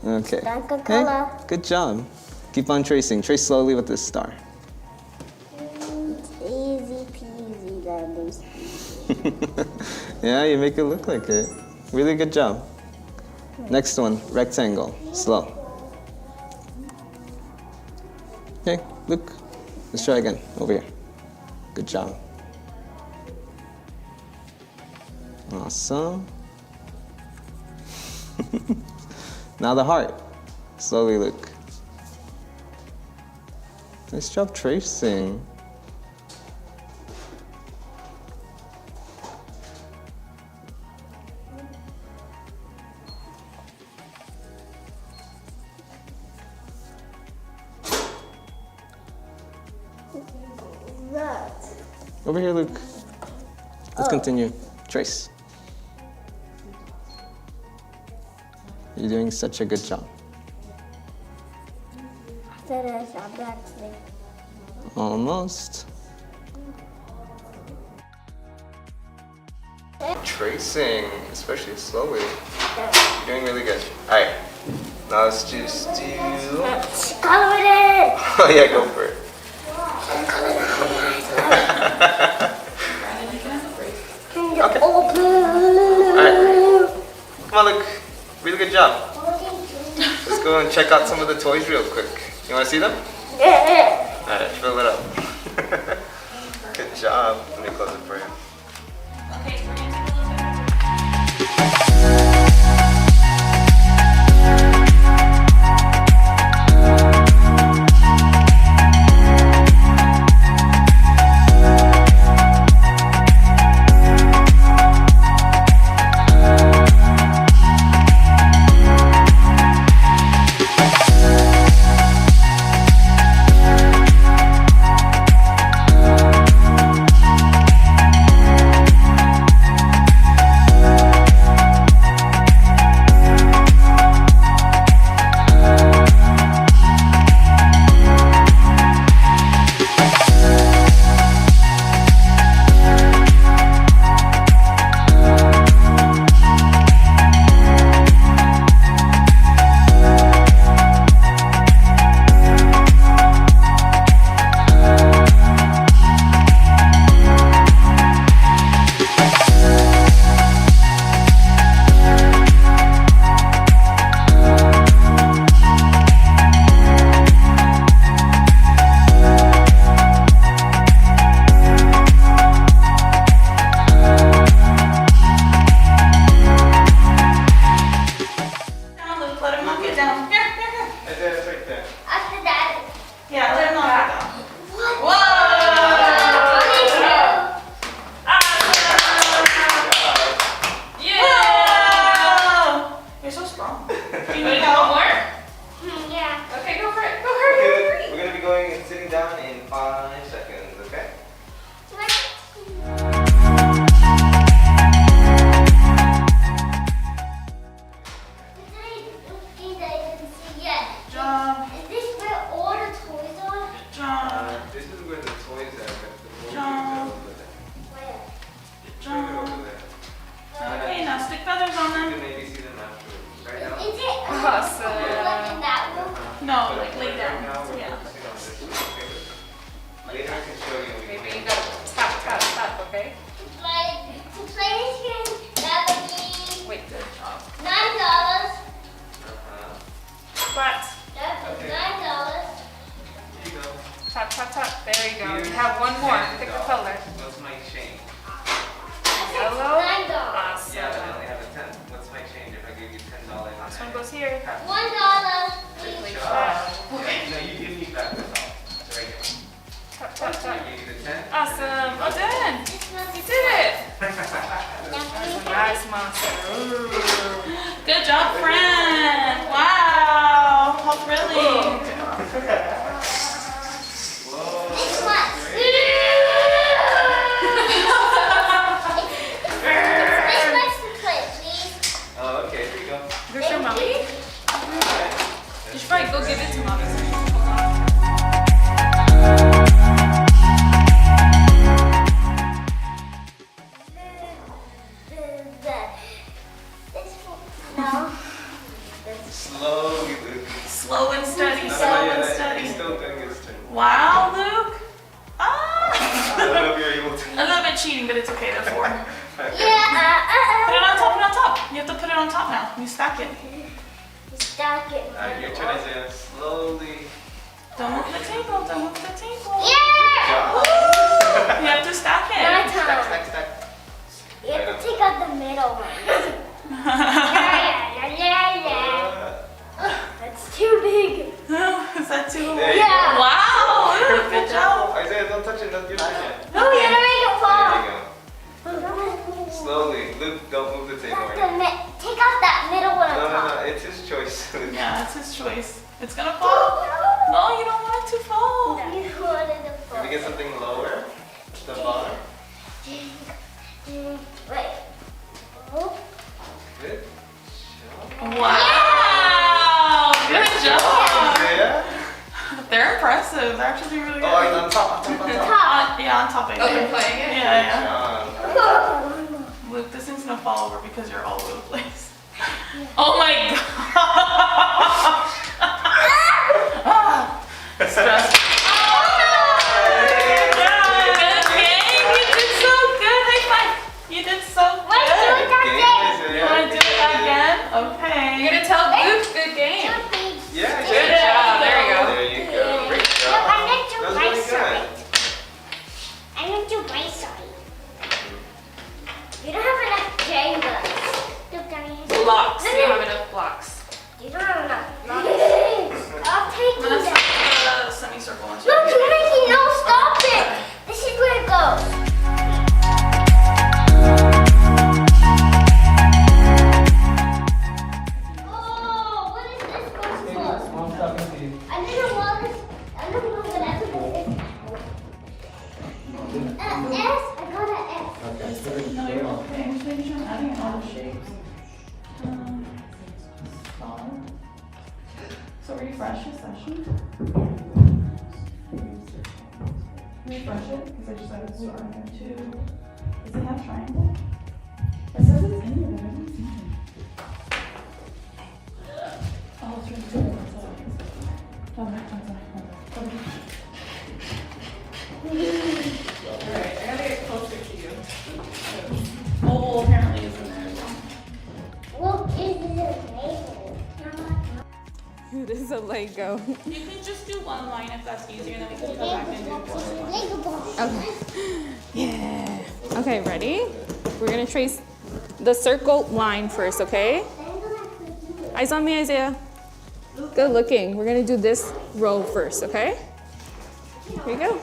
you? Okay. Like a Hey, color. good job. Keep on tracing. Trace slowly with this star. It's easy peasy lemon squeezy. Yeah, you make it look like it. Really good job. Next one, rectangle. Slow. Okay, look. Let's try again. Over here. Good job. Awesome. Now the heart. Slowly look. Nice job tracing. That. Over here, Luke. Let's continue. Trace. You're doing such a good job. Finish. I'm actually. Almost. Tracing, especially slowly. You're doing really good. All right. Now let's just do. Color it in. Oh yeah, go for it. Okay. Alright. Come on, Luke. Really good job. Let's go and check out some of the toys real quick. You want to see them? Yeah. Alright, fill it up. Good job. Let me close it for you. I gave you the 10. Awesome. Well done. You did it. Nice monster. Good job, friend. Wow. How thrilling. Oh, okay, here you go. There's your mommy. You should probably go give it to mommy. Slowly, Luke. Slow and steady, No, slow no, and yeah, steady. He's still doing his turn. Wow, Luke. I don't know if you're able to. A little bit cheating, but it's okay. They're 4. Okay. Put it on top, put it on top. You have to put it on top now. You stack it. Stack it. Alright, your turn, Isaiah. Slowly. Don't move the table, don't move the table. Yeah! You have to stack it. My turn. Stack, stack. You have to take out the middle one. That's too big. Is that too There you Yeah. go. Wow, Luke, good job. Isaiah, don't touch it. Don't give it yet. No, you're gonna make it fall. There you go. Slowly. Luke, don't move the table right now. Take out that middle one No, on no, top. no. It's his choice. Yeah, it's his choice. It's gonna fall. No, you don't want it to fall. You wanted to fall. Maybe get something lower. The bottom. Wait. Oh. Good. Wow, good job. Isaiah. They're impressive. They're actually really good. Oh, it's on top. On top. Yeah, on top of it. Oh, they're playing it? Yeah, yeah. Good Luke, this thing's gonna fall over because you're all over the place. Oh my gosh! Stress. Good game. You did so good. High five. You did so good. You wanna do it again? Okay. You're gonna tell Luke, good game. Yeah, Good job. There you go. There you go. Great job. I'm gonna do That was my really side. good. I'm gonna do my side. You don't have enough Jengas. Look, Daddy. Blocks. You don't have enough blocks. You don't have enough blocks. I'll take I'm you gonna that. set the semicircle into Look, you're making no stop it. This is where it goes. Oh, what is this supposed to? Mom's talking to you. I didn't know what everything is. S. I got an S. No, you're okay. I'm just making sure I'm adding in all the shapes. Star. So refresh your session. Refresh it, because I just added a star in there too. Does it have triangle? It says it's in there, but I don't see it. Oh, it's right there. Alright, I gotta get closer to you. Mobile apparently is in there as well. Look, this is a It is a Lego. You can just do one line if that's easier, and then we can go back and do Lego ball. Okay. Yeah. Okay, ready? We're gonna trace the circle line first, okay? Eyes on me, Isaiah. Good looking. We're gonna do this row first, okay? Here you go.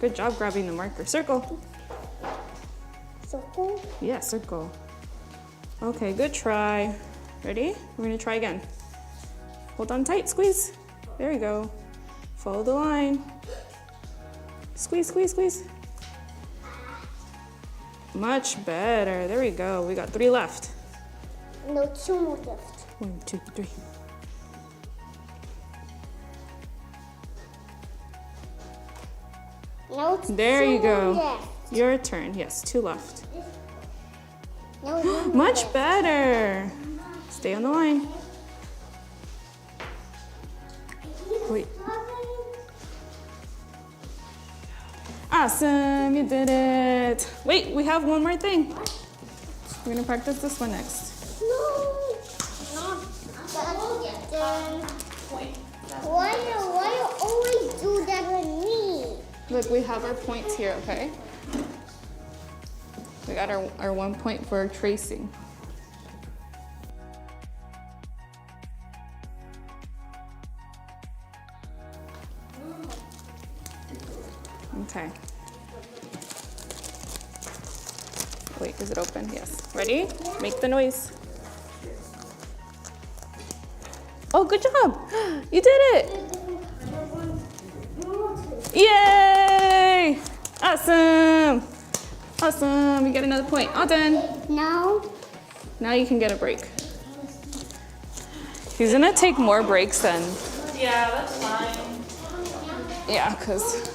Good job grabbing the marker. Circle. Circle? Yeah, circle. Okay, good try. Ready? We're gonna try again. Hold on tight, squeeze. There you go. Follow the line. Squeeze, squeeze, squeeze. Much better. There we go. We got 3 left. No, 2 more left. 1, 2, 3. Now it's There you 2 go. left. Your turn. Yes, 2 left. Now it's 1 Much left. better. Stay on the line. Wait. Awesome, you did it. Wait, we have one more thing. We're gonna practice this one next. No. Why you always do that with me? Look, we have our points here, okay? We got our 1 point for tracing. Okay. Wait, is it open? Yes. Ready? Make the noise. Oh, good job. You did it. Yay! Awesome. Awesome. You get another point. All done. No. Now you can get a break. He's gonna take more breaks then. Yeah, that's fine. Yeah, because.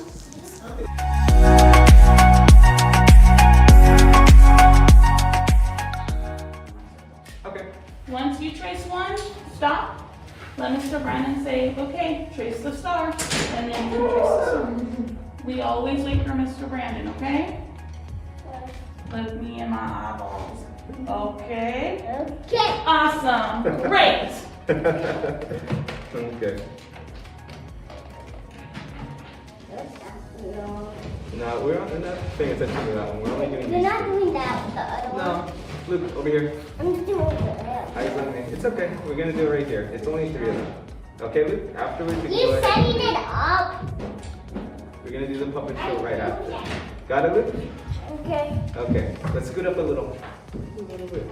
Okay. Once you trace one, stop. Let Mr. Brandon say, okay, trace the star, and then you can trace the star. We always wait for Mr. Brandon, okay? Look me in my eyeballs. Okay? Okay. Awesome. Great. Okay. No, we're not paying attention to that one. We're only doing You're these not two. doing that with the other one. No. Luke, over here. I'm just doing it. Eyes on me. It's okay. We're gonna do it right here. It's only 3 of them. Okay, Luke? Afterwards, we can He's go ahead. setting it up. We're gonna do the puppet show right after. Got it, Luke? Okay. Okay. Let's scoot up a little. A little bit.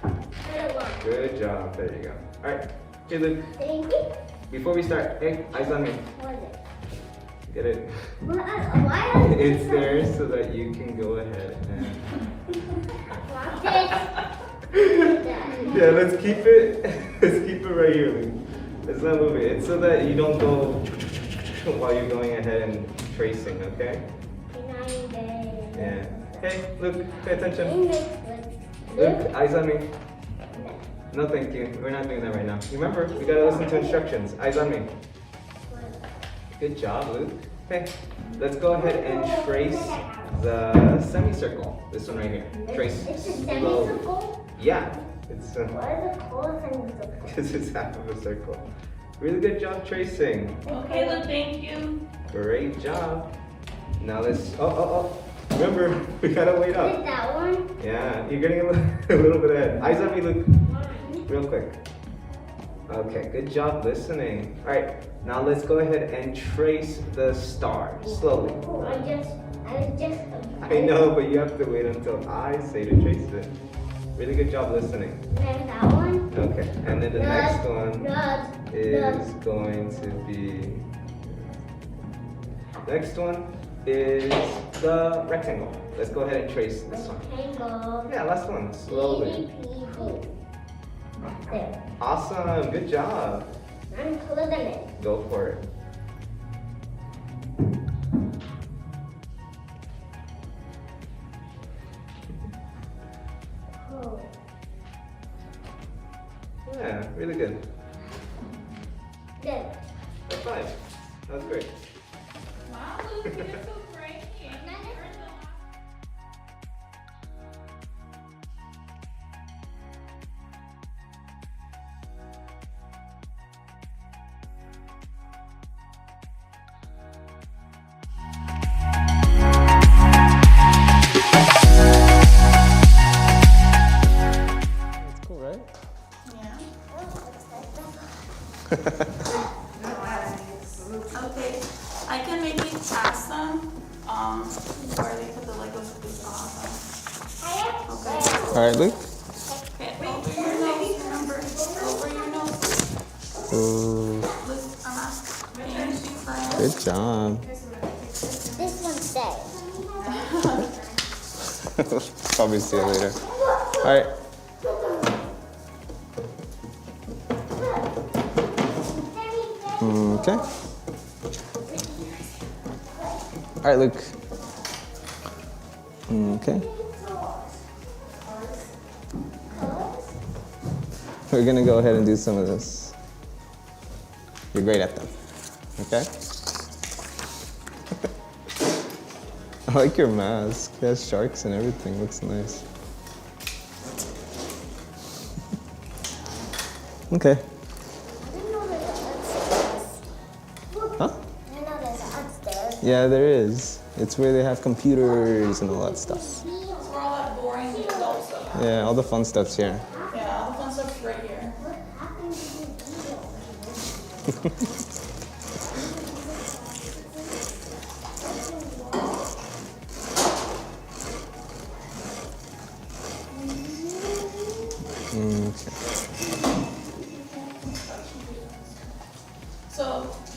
Good one. Good job. There you go. All right. Hey, Luke. Thank you. Before we start, hey, eyes on me. What is it? Get it? Why? It's there so that you can go ahead and. Yeah, let's keep it. Let's keep it right here, Luke. Let's not move it. It's so that you don't go while you're going ahead and tracing. Okay? Yeah. Hey, Luke, pay attention. Luke, eyes on me. No, thank you. We're not doing that right now. Remember, we gotta listen to instructions. Eyes on me. Good job, Luke. Okay, let's go ahead and trace the semicircle. This one right here. Trace. It's a slowly. semicircle? Yeah. It's Why is it called a semicircle? because it's half of a circle. Really good job tracing. Okay, Luke, thank you. Great job. Now let's. Oh. Remember, we gotta wait Is it up. that one? Yeah, you're getting a little bit ahead. Eyes on me, Luke. Real quick. Okay, good job listening. All right, now let's go ahead and trace the star slowly. I was just. I know, but you have to wait until I say to trace it. Really good job listening. There's that one. Okay, and then the next one Nut. is going to be. Next one is the rectangle. Let's go ahead and trace this one. Rectangle. Yeah, last one. Slowly. There. Awesome. Good job. I'm cooler than it. Go for it. Oh. Yeah, really good. Good. High five. That was great. Wow, Luke, you're so great. That's cool, right? Okay, I can maybe pass them where they put the Legos with this awesome. Okay. All right, Luke. Okay, over your nose, remember, over your nose. Ooh, Look, I'm asking friends. good job. This one stays. Probably see you later. All right. Okay. All right, Luke. Okay. We're gonna go ahead and do some of this. You're great at them. Okay? I like your mask. It has sharks and everything. Looks nice. Okay. Huh? I know there's upstairs. Yeah, there is. It's where they have computers and all that stuff. That's where all that boring adult stuff. Yeah, all the fun stuff's here. Yeah, all the fun stuff's right here. So,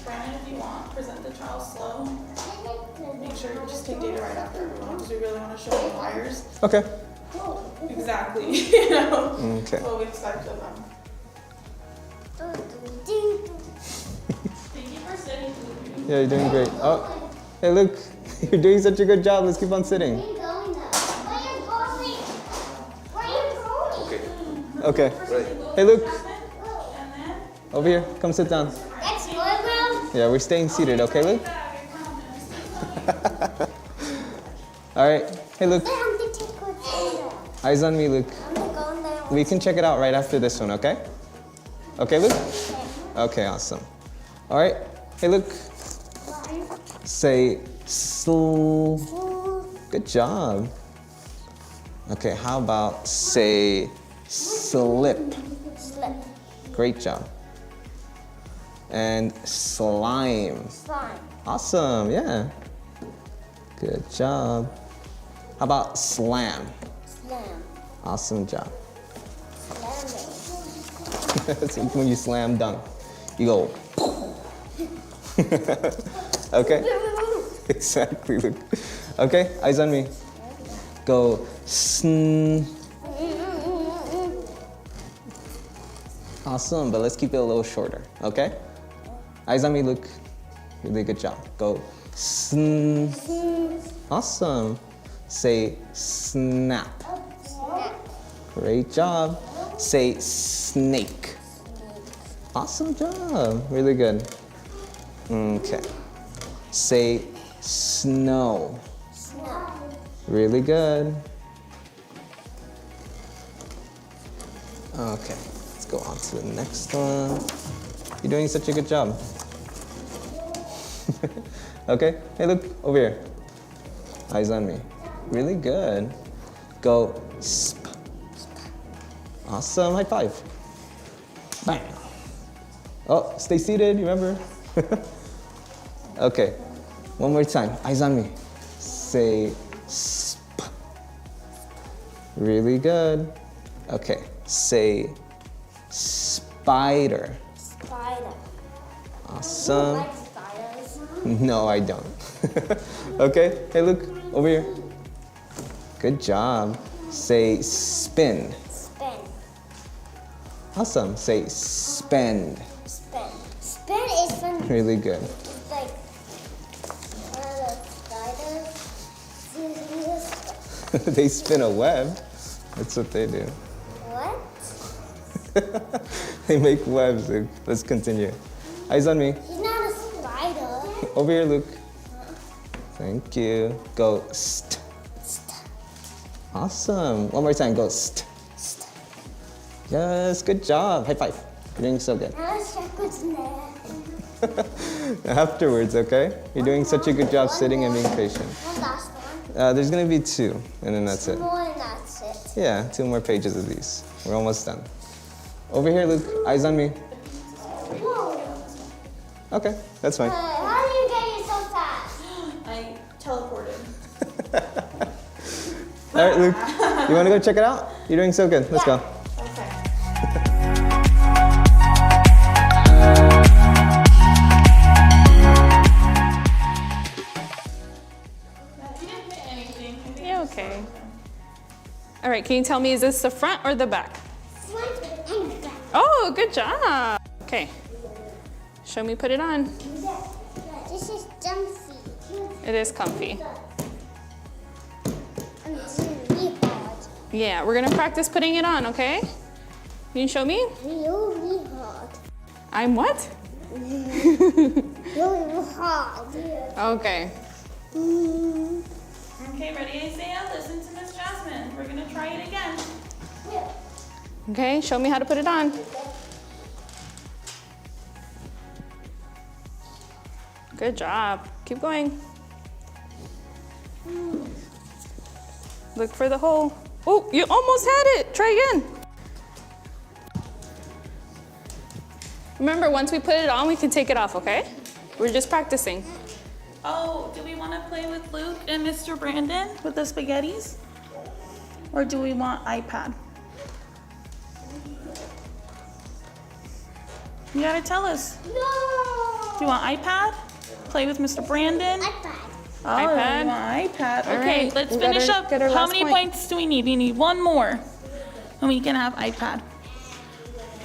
Brandon, if you want, present the trial slow. Make sure you just take data right after everyone because we really want to show the wires. Okay. Exactly. You know, Okay. what we expect of them. Thank you for sitting. Yeah, you're doing great. Oh, hey, look, you're doing such a good job. Let's keep on sitting. Okay. Hey, look. Over here. Come sit down. Yeah, we're staying seated. Okay, Luke? All right. Hey, Luke. Eyes on me, Luke. We can check it out right after this one, okay? Okay, Luke? Okay, awesome. All right. Hey, Luke. Say Good job. Okay, how about say slip? Slip. Great job. And slime. Slime. Awesome, yeah. Good job. How about slam? Slam. Awesome job. Slamming. That's when you slam dunk. You go. Okay? Exactly. Okay, eyes on me. Go sn. Awesome, but let's keep it a little shorter, okay? Eyes on me, Luke. Really good job. Go sn. Awesome. Say snap. Snap. Great job. Say snake. Awesome job. Really good. Okay. Say snow. Snow. Really good. Okay, let's go on to the next one. You're doing such a good job. Okay, hey, look over here. Eyes on me. Really good. Go sp. Awesome, high five. Bang. Oh, stay seated, remember? Okay, one more time. Eyes on me. Say sp. Really good. Okay, say spider. Spider. Awesome. Like spiders. No, I don't. Okay, hey, look over here. Good job. Say spin. Spin. Awesome. Say spend. Spin. Spin is when Really good. it's like one of the spiders. They spin a web. That's what they do. What? They make webs. Luke. Let's continue. Eyes on me. He's not a spider. Over here, Luke. Thank you. Go st. Awesome. One more time. Go st. Yes, good job. High five. You're doing so good. Now let's check what's in there. Afterwards, okay? You're doing such a good job sitting and being patient. One last one. There's gonna be 2, and then that's it. More and that's it. Yeah, 2 more pages of these. We're almost done. Over here, Luke. Eyes on me. Okay, that's fine. How do you get here so fast? I teleported. All right, Luke. You wanna go check it out? You're doing so good. Let's go. Yeah, okay. All right, can you tell me, is this the front or the back? Front and back. Oh, good job. Okay. Show me, put it on. This is comfy. It is comfy. And this is really hard. Yeah, we're gonna practice putting it on, okay? Can you show me? Really hard. I'm what? Really hard. Okay. Okay, ready, Isaiah? Listen to Miss Jasmine. We're gonna try it again. Okay, show me how to put it on. Good job. Keep going. Look for the hole. Oh, you almost had it. Try again. Remember, once we put it on, we can take it off, okay? We're just practicing. Oh, do we want to play with Luke and Mr. Brandon with the spaghettis? Or do we want iPad? You gotta tell us. No. Do you want iPad? Play with Mr. Brandon? iPad. Oh, iPad? you want iPad. All Okay, right, let's we finish gotta up. get our How last many point. points do we need? We need one more. And we can have iPad.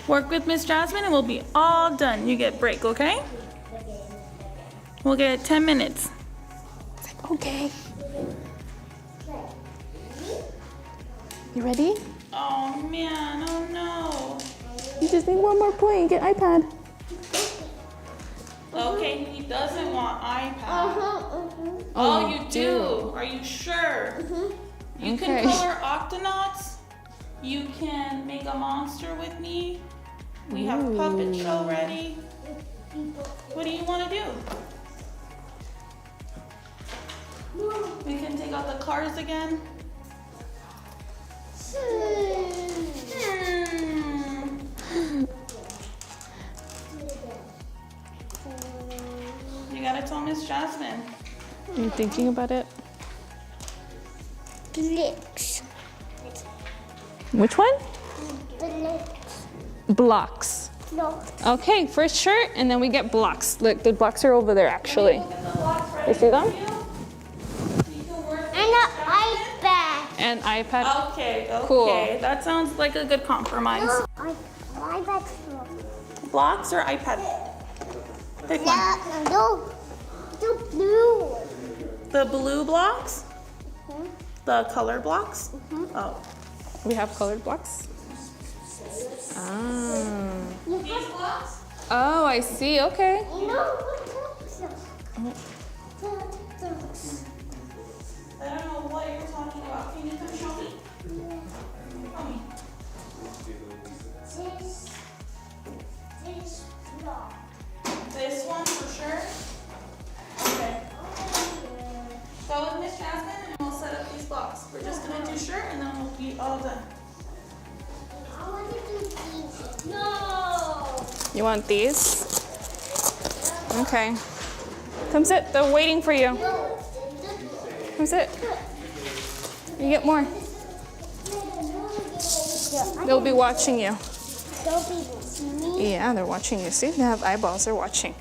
Work with Miss Jasmine and we'll be all done. You get break, okay? We'll get 10 minutes. Okay. You ready? Oh man, oh no. You just need one more point and get iPad. Okay, he doesn't want iPad. Oh, Oh, you you do. do. Are you sure? You Okay. can color octonauts. You can make a monster with me. We have a puppet show ready. What do you want to do? We can take out the cars again. You gotta tell Miss Jasmine. Are you thinking about it? Blix. Which one? Blix. Blocks. No. Okay, first shirt, and then we get blocks. Look, the blocks are over there, actually. You see them? And an iPad. And iPad. Okay, okay. Cool. That sounds like a good compromise. No, iPad's Blocks or iPad? Pick one. no, the blue. The blue blocks? The color blocks? Oh. We have colored blocks. Ah. These blocks? Oh, I see. Okay. No, I don't know what you're talking about. Can you come show me? Show me. this block. This one for sure? Okay. Go with Miss Jasmine and we'll set up these blocks. We're just gonna do shirt and then we'll be all done. I want to do these. No. You want these? Okay. Come sit. They're waiting for you. Come sit. You get more. They'll be watching you. Yeah, they're watching you. See, they have eyeballs. They're watching.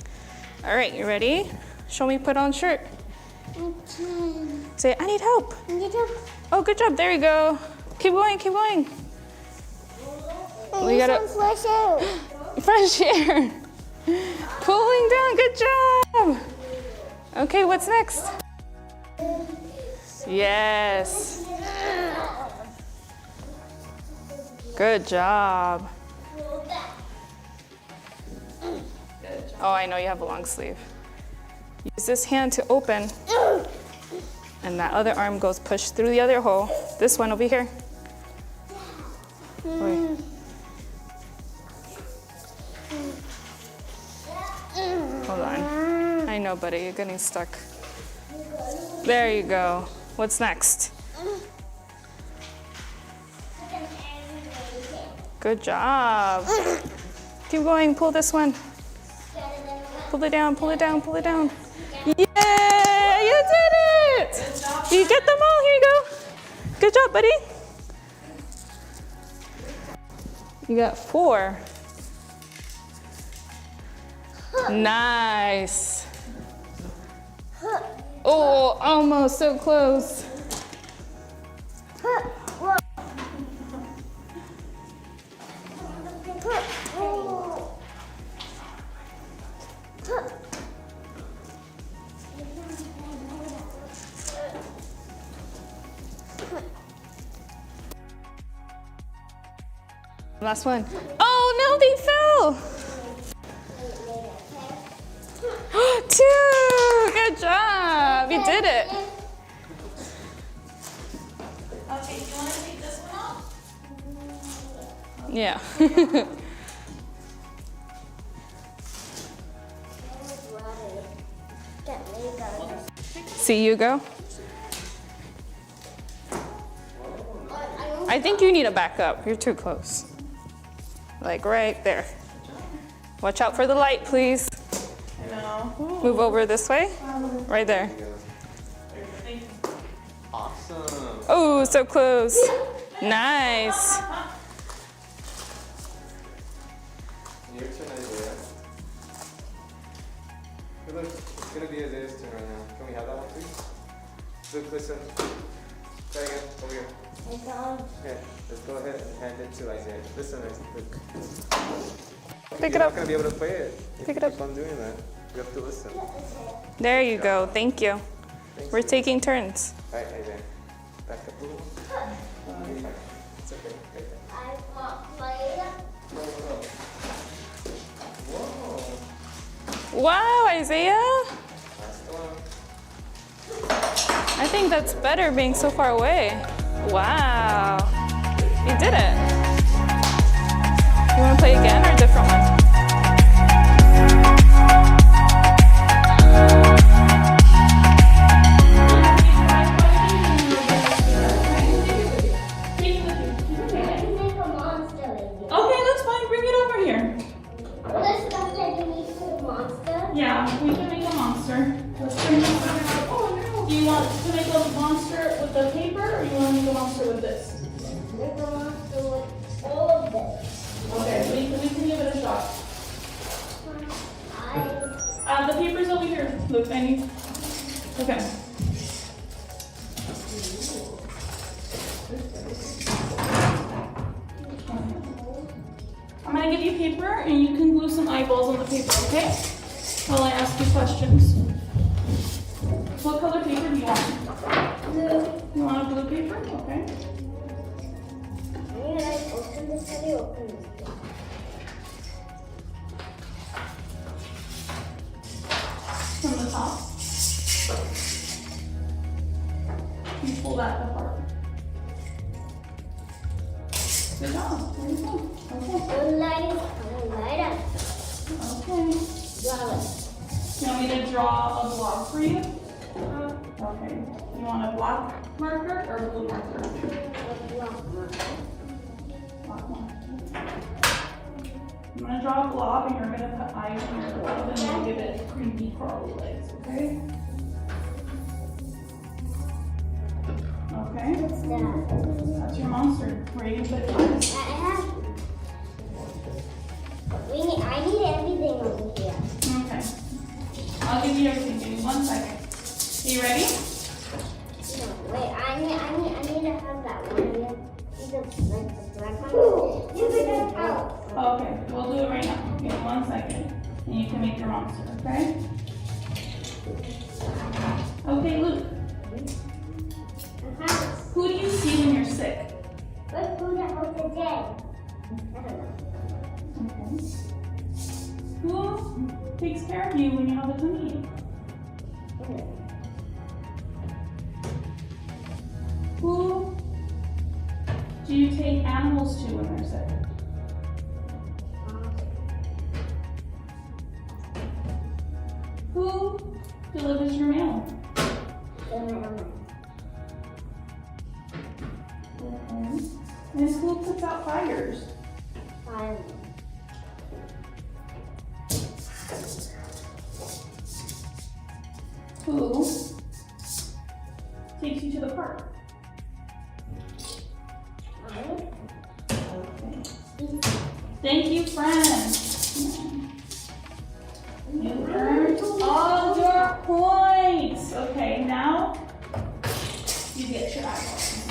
All right, you ready? Show me put on shirt. Say, I need help. Oh, good job. There you go. Keep going, keep going. We gotta fresh air. fresh air. Cooling down. Good job. Okay, what's next? Yes. Good job. Oh, I know you have a long sleeve. Use this hand to open. And that other arm goes pushed through the other hole. This one over here. Wait. Hold on. I know, buddy, you're getting stuck. There you go. What's next? Good job. Keep going, pull this one. Pull it down, pull it down, pull it down. Yeah, you did it! You get them all, here you go. Good job, buddy. You got 4. Nice. Oh, almost so close. Last one. Oh no, they fell. 2. Good job. You did it. Okay, you want to take this one off? Yeah. See you go. I think you need a backup. You're too close. Like right there. Watch out for the light, please. I know. Move over this way. Right there. Awesome. Oh, so close. Nice. Your turn, Isaiah. gonna be Isaiah's turn right now. Can we have that one, please? Luke, listen. Try again. Over here. Okay, let's go ahead and hand it to Isaiah. Listen, Luke. Pick You're it up. not gonna be able to play it. Pick it up. Keep on doing that. You have to listen. There you go. Thank you. Thanks, We're Luke. taking turns. All right, Isaiah. Back up a little. It's okay. I want play. Whoa. Wow, Isaiah. That's the one. I think that's better being so far away. Wow. You did it. You want to play again or a different one? Okay, that's fine. Bring it over here. Let's go ahead and make a monster. Yeah, we can make a monster. Let's bring this over. Oh no. Do you want to make a monster with the paper or you want to make a monster with this? Make a monster with all of this. Okay, we can give it a shot. The paper's over here. Look, I need. Okay. I'm gonna give you paper and you can glue some eyeballs on the paper, okay? While I ask you questions. What color paper do you want? Blue. You want a blue paper? Okay. I'm gonna open this. How do you open this? From the top. You pull that apart. Good job. There you go. Okay. Don't light it. Don't light it. Okay. Draw it. You want me to draw a block for you? Okay. You want a black marker or a blue marker? Black marker. I'm gonna draw a blob and you're gonna put eyes on your blob and then give it creepy crawly legs, okay? Okay? What's that? That's your monster. Where you put eyes? I need everything over here. Okay. I'll give you everything. Give me 1 second. Are you ready? No, wait. I need to have that one. The black one. You figure it out. Okay, we'll do it right now. Give me 1 second. And you can make your monster, okay? Okay, Luke. Who do you see when you're sick? What's food that was today? I don't know. Okay. Who takes care of you when you have a tummy ache? Who do you take animals to when they're sick? Who delivers your mail? And who puts out fires? Who takes you to the park? Okay. Thank you, friend. You earned all your points. Okay, now you get your eyeballs.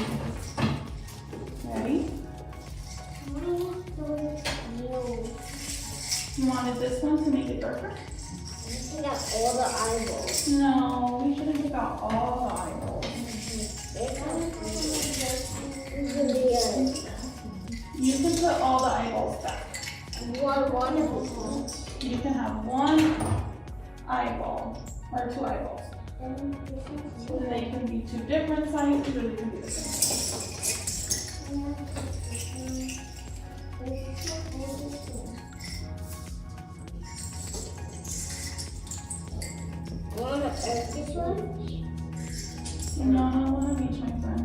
Ready? You wanted this one to make it darker? Take out all the eyeballs. No, we shouldn't take out all the eyeballs. You can put all the eyeballs back. One of them. You can have one eyeball or two eyeballs. And they can be two different sizes or they can be the same size. One of this one? No, one of each, my friend.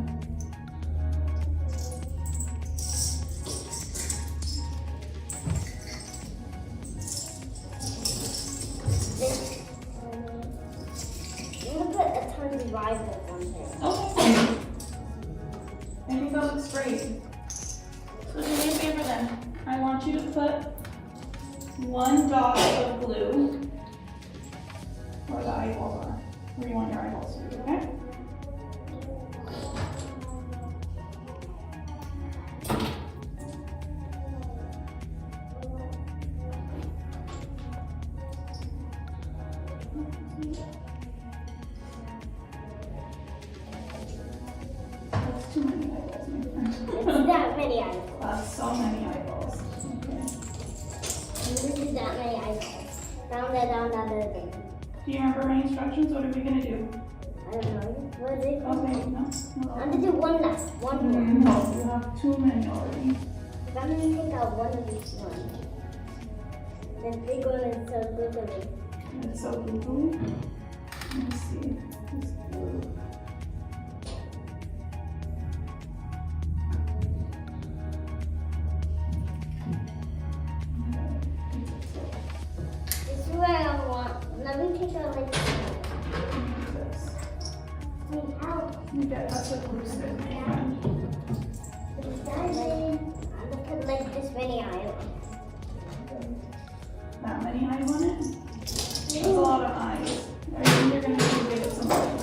I'm gonna put a ton of rivals on here. Okay. I think that looks great. So do me a favor then. I want you to put one dot of glue where the eyeballs are. Where you want your eyeballs to be, okay? That's too many eyeballs, my friend. It's that many eyeballs. That's so many eyeballs. Okay. This is that many eyeballs. Down there, down the other thing. Do you remember my instructions? What are we gonna do? I don't know. What is it? Okay, no. I'm gonna do one last. One more. No, you have too many already. I'm gonna take out one of each one. The big one is so googly. It's so googly. Let me see. This blue. This is where I want. Let me take out like this. You get that's a blue stick. I'm gonna put like this many eyes. That many eyes on it? That's a lot of eyes. I think you're gonna need to give it some eyes.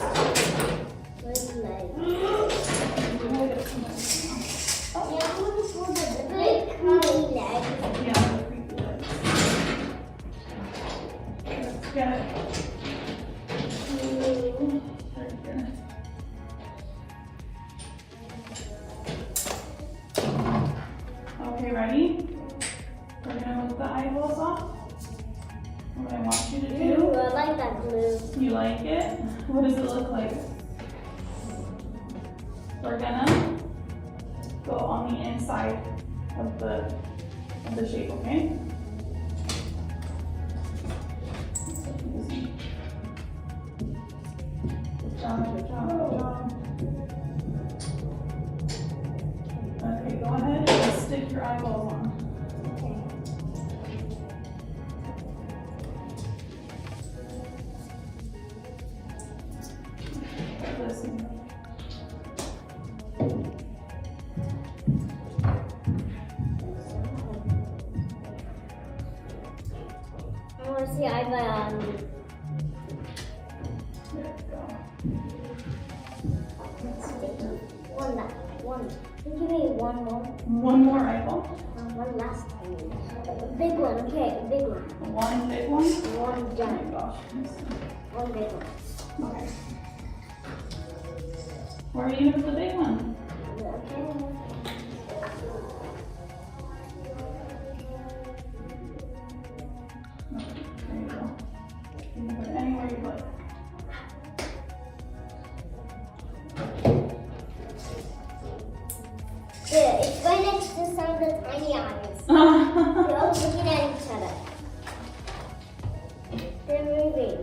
Where's the leg? You're gonna give it some eyes now. Yeah, I'm looking for the big curly leg. Yeah, the creepy legs. Let's get it. Right here. Okay, ready? We're gonna lift the eyeballs off. What I want you to do. Ooh, I like that blue. You like it? What does it look like? We're gonna go on the inside of the shape, okay? Good job, good job, good job. Okay, go ahead and stick your eyeballs on. Listen. I want to see eyeball. There we go. One last. One. Can you give me one more? One more eyeball? One last one. A big one, okay, a big one. One big one? One giant. Oh my gosh. One big one. Okay. Where are you gonna put the big one? Okay. There you go. You can put it anywhere you like. Yeah, it's right next to some of the tiny eyes. They're all looking at each other. They're moving.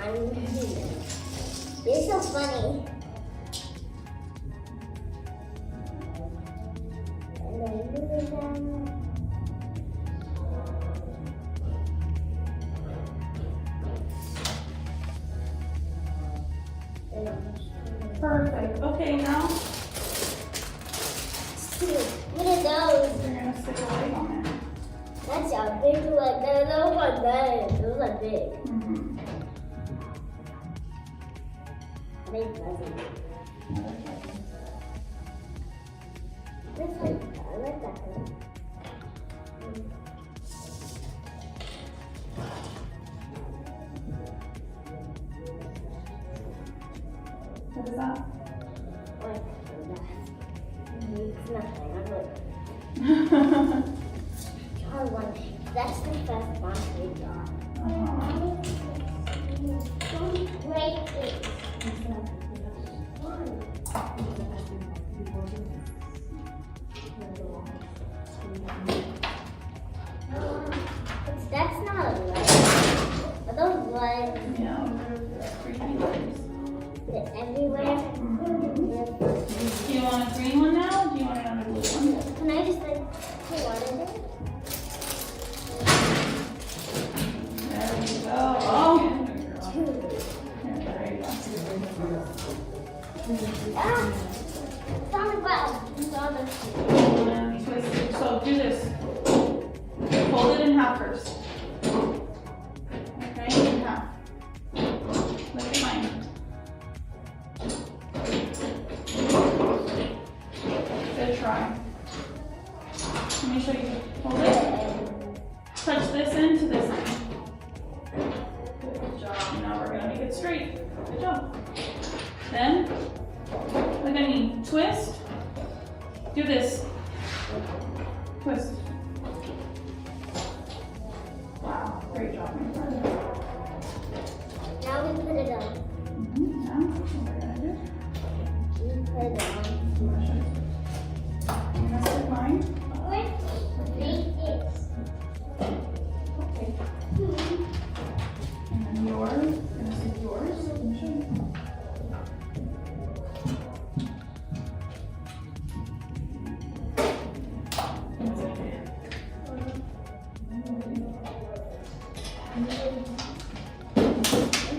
I'm moving. They're so funny. And then moving them. Perfect. Okay, now What are those? you're gonna stick a leg on it. That's a big one. Those are big. Those are big. Mm-hmm. Big fuzzy. This one, I like that one. What is that? It's nothing. I'm like, oh, one. That's the first one we got. Don't break it. That's not a leg. Are those legs? Yeah, they're freaky legs. They're everywhere. Do you want a green one now? Or do you want another blue one? Can I just like put one in there? There we go. Oh! Ah! It's on the ground. It's on the And twist it. So do this. Fold it in half first. Okay, in half. Good try. Let me show you. Hold it. Touch this end to this end. Good job. Now we're gonna make it straight. Good job. Then, look at me. Twist. Do this. Twist. Wow, great job, my friend. Now we put it on. Now, what we're gonna do? We put it on. I'm gonna stick mine. Okay. And then yours. I'm gonna stick yours. Let me show you.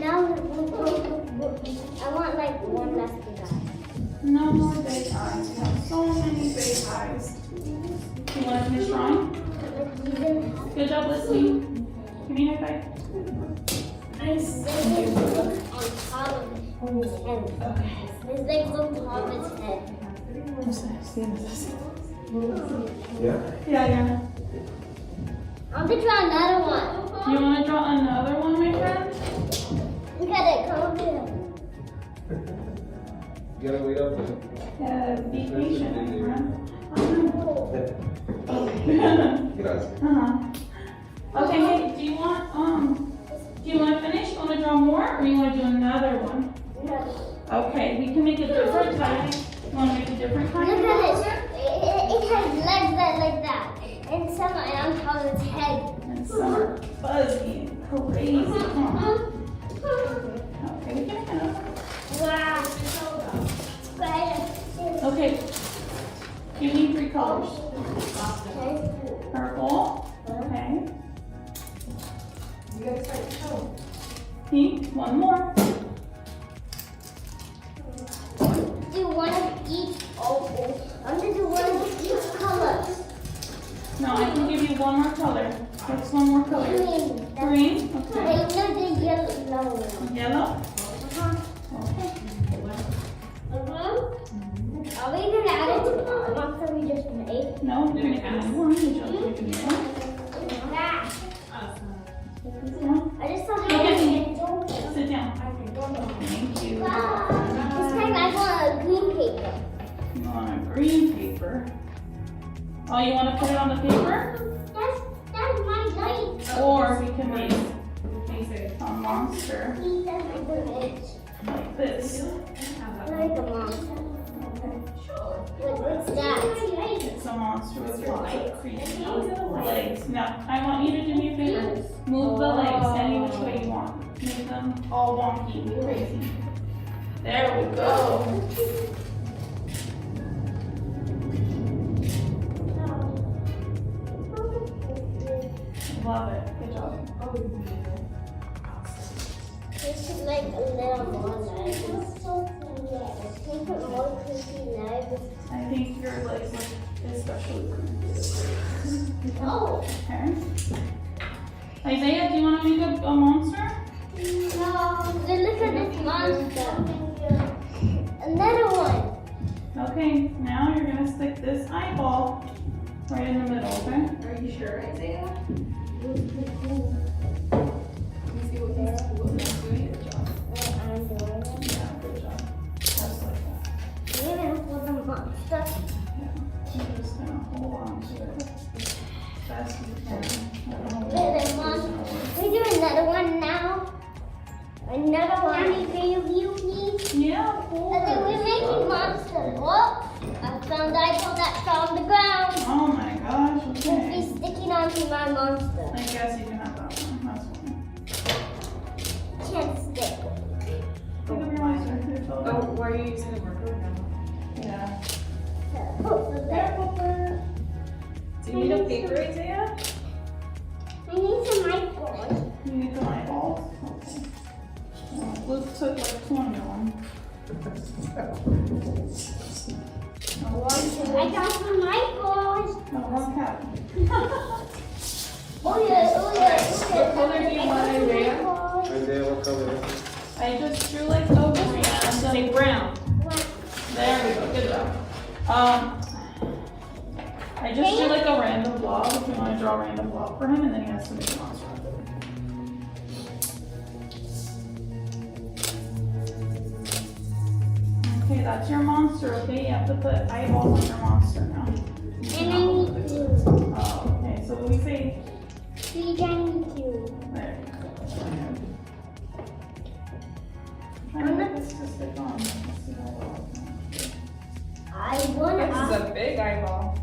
Now I want like one last big eye. No more big eyes. We have so many big eyes. You want to finish drawing? Good job listening. Give me a high five. His legs look on top of his head. Okay. His legs look on top of his head. Yeah. I want to draw another one. You want to draw another one, my friend? Look at it, come over here. You gotta wait up. Yeah, be patient, my friend. Okay, hey, do you want to finish? You want to draw more, or you want to do another one? No. Okay, we can make a different kind. You want to make a different kind? Look at it. It has legs that like that. And some are on top of its head. And some are fuzzy and crazy. Huh? Okay, we can kind of. Wow. Okay, give me 3 colors. Okay. Purple. Okay. You guys like to show. Pink. One more. Do one of each. Oh, I'm gonna do one of each color. No, I can give you one more color. What's one more color? Green. Green. Okay. Wait, no, the yellow. Yellow. Okay. Are we gonna add it to the monster we just made? No, we're gonna add one. We just make a new one. I just saw Okay. Sit down. Thank you. This time I want a green paper. You want a green paper? Oh, you want to put it on the paper? That's my light. Or we can make a monster That's my good like this. like a monster. What's that? It's a monster with lots of creepy legs. Now, I want you to do me a favor. Move the legs any which way you want. Make them all wonky and crazy. There we go. Love it. Good job. This is like a little more legs. Can you put more creepy legs? I think your legs look especially creepy. Oh. Okay. Isaiah, do you want to make a monster? No. Then look at this monster. Another one. Okay, now you're going to stick this eyeball right in the middle, okay? Are you sure, Isaiah? I'm doing it. Yeah, good job. Just like that. Yeah, for the monster. I'm just going to hold on to it as fast as you can. Wait, the monster. We do another one now. Another one. Please. Yeah, of course. And then we're making monsters. Oh, I found the eyeball that fell on the ground. Oh my gosh, okay. It's sticking onto my monster. I guess you can have that one. That's fine. Can't stick. Look at your monster. Oh, why are you using a marker now? Yeah. So there. Do you need a paper, Isaiah? I need some eyeballs. You need some eyeballs? Okay. Luke took like 20 of them. I got some eyeballs. No, wrong cat. Oh yeah. What color do you want, Isaiah? Isaiah, what color is it? I just drew like a green. Say brown. There we go. Good job. I just did like a random blob if you want to draw a random blob for him, and then he has to make a monster out of it. Okay, that's your monster, okay? You have to put eyeballs on your monster now. And I need you. Oh, okay, so when we say... Please, I need you. There you go. I'm trying to get this to stick on. I want to. This is a big eyeball.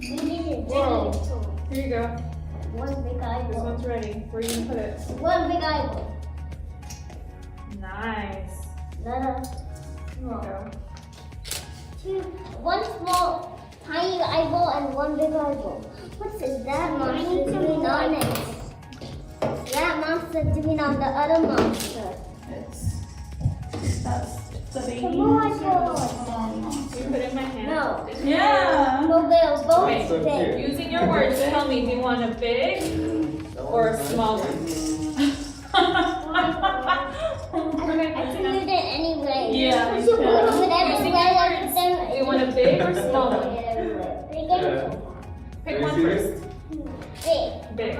You did it. Whoa. Here you go. One big eyeball. This one's ready. Where are you gonna put it? One big eyeball. Nice. Another small. One small, tiny eyeball and one big eyeball. What's that monster doing on it? That monster doing on the other monster. That's the baby Come monster. on, You put it in my hand. No. Yeah. No, they're both Wait, big. using your words, tell me, do you want a big or a small one? I can do that anyway. Yeah, You should put them Using everywhere. your words, do you want a big or small one? Big and small. Pick one first. Big. Big.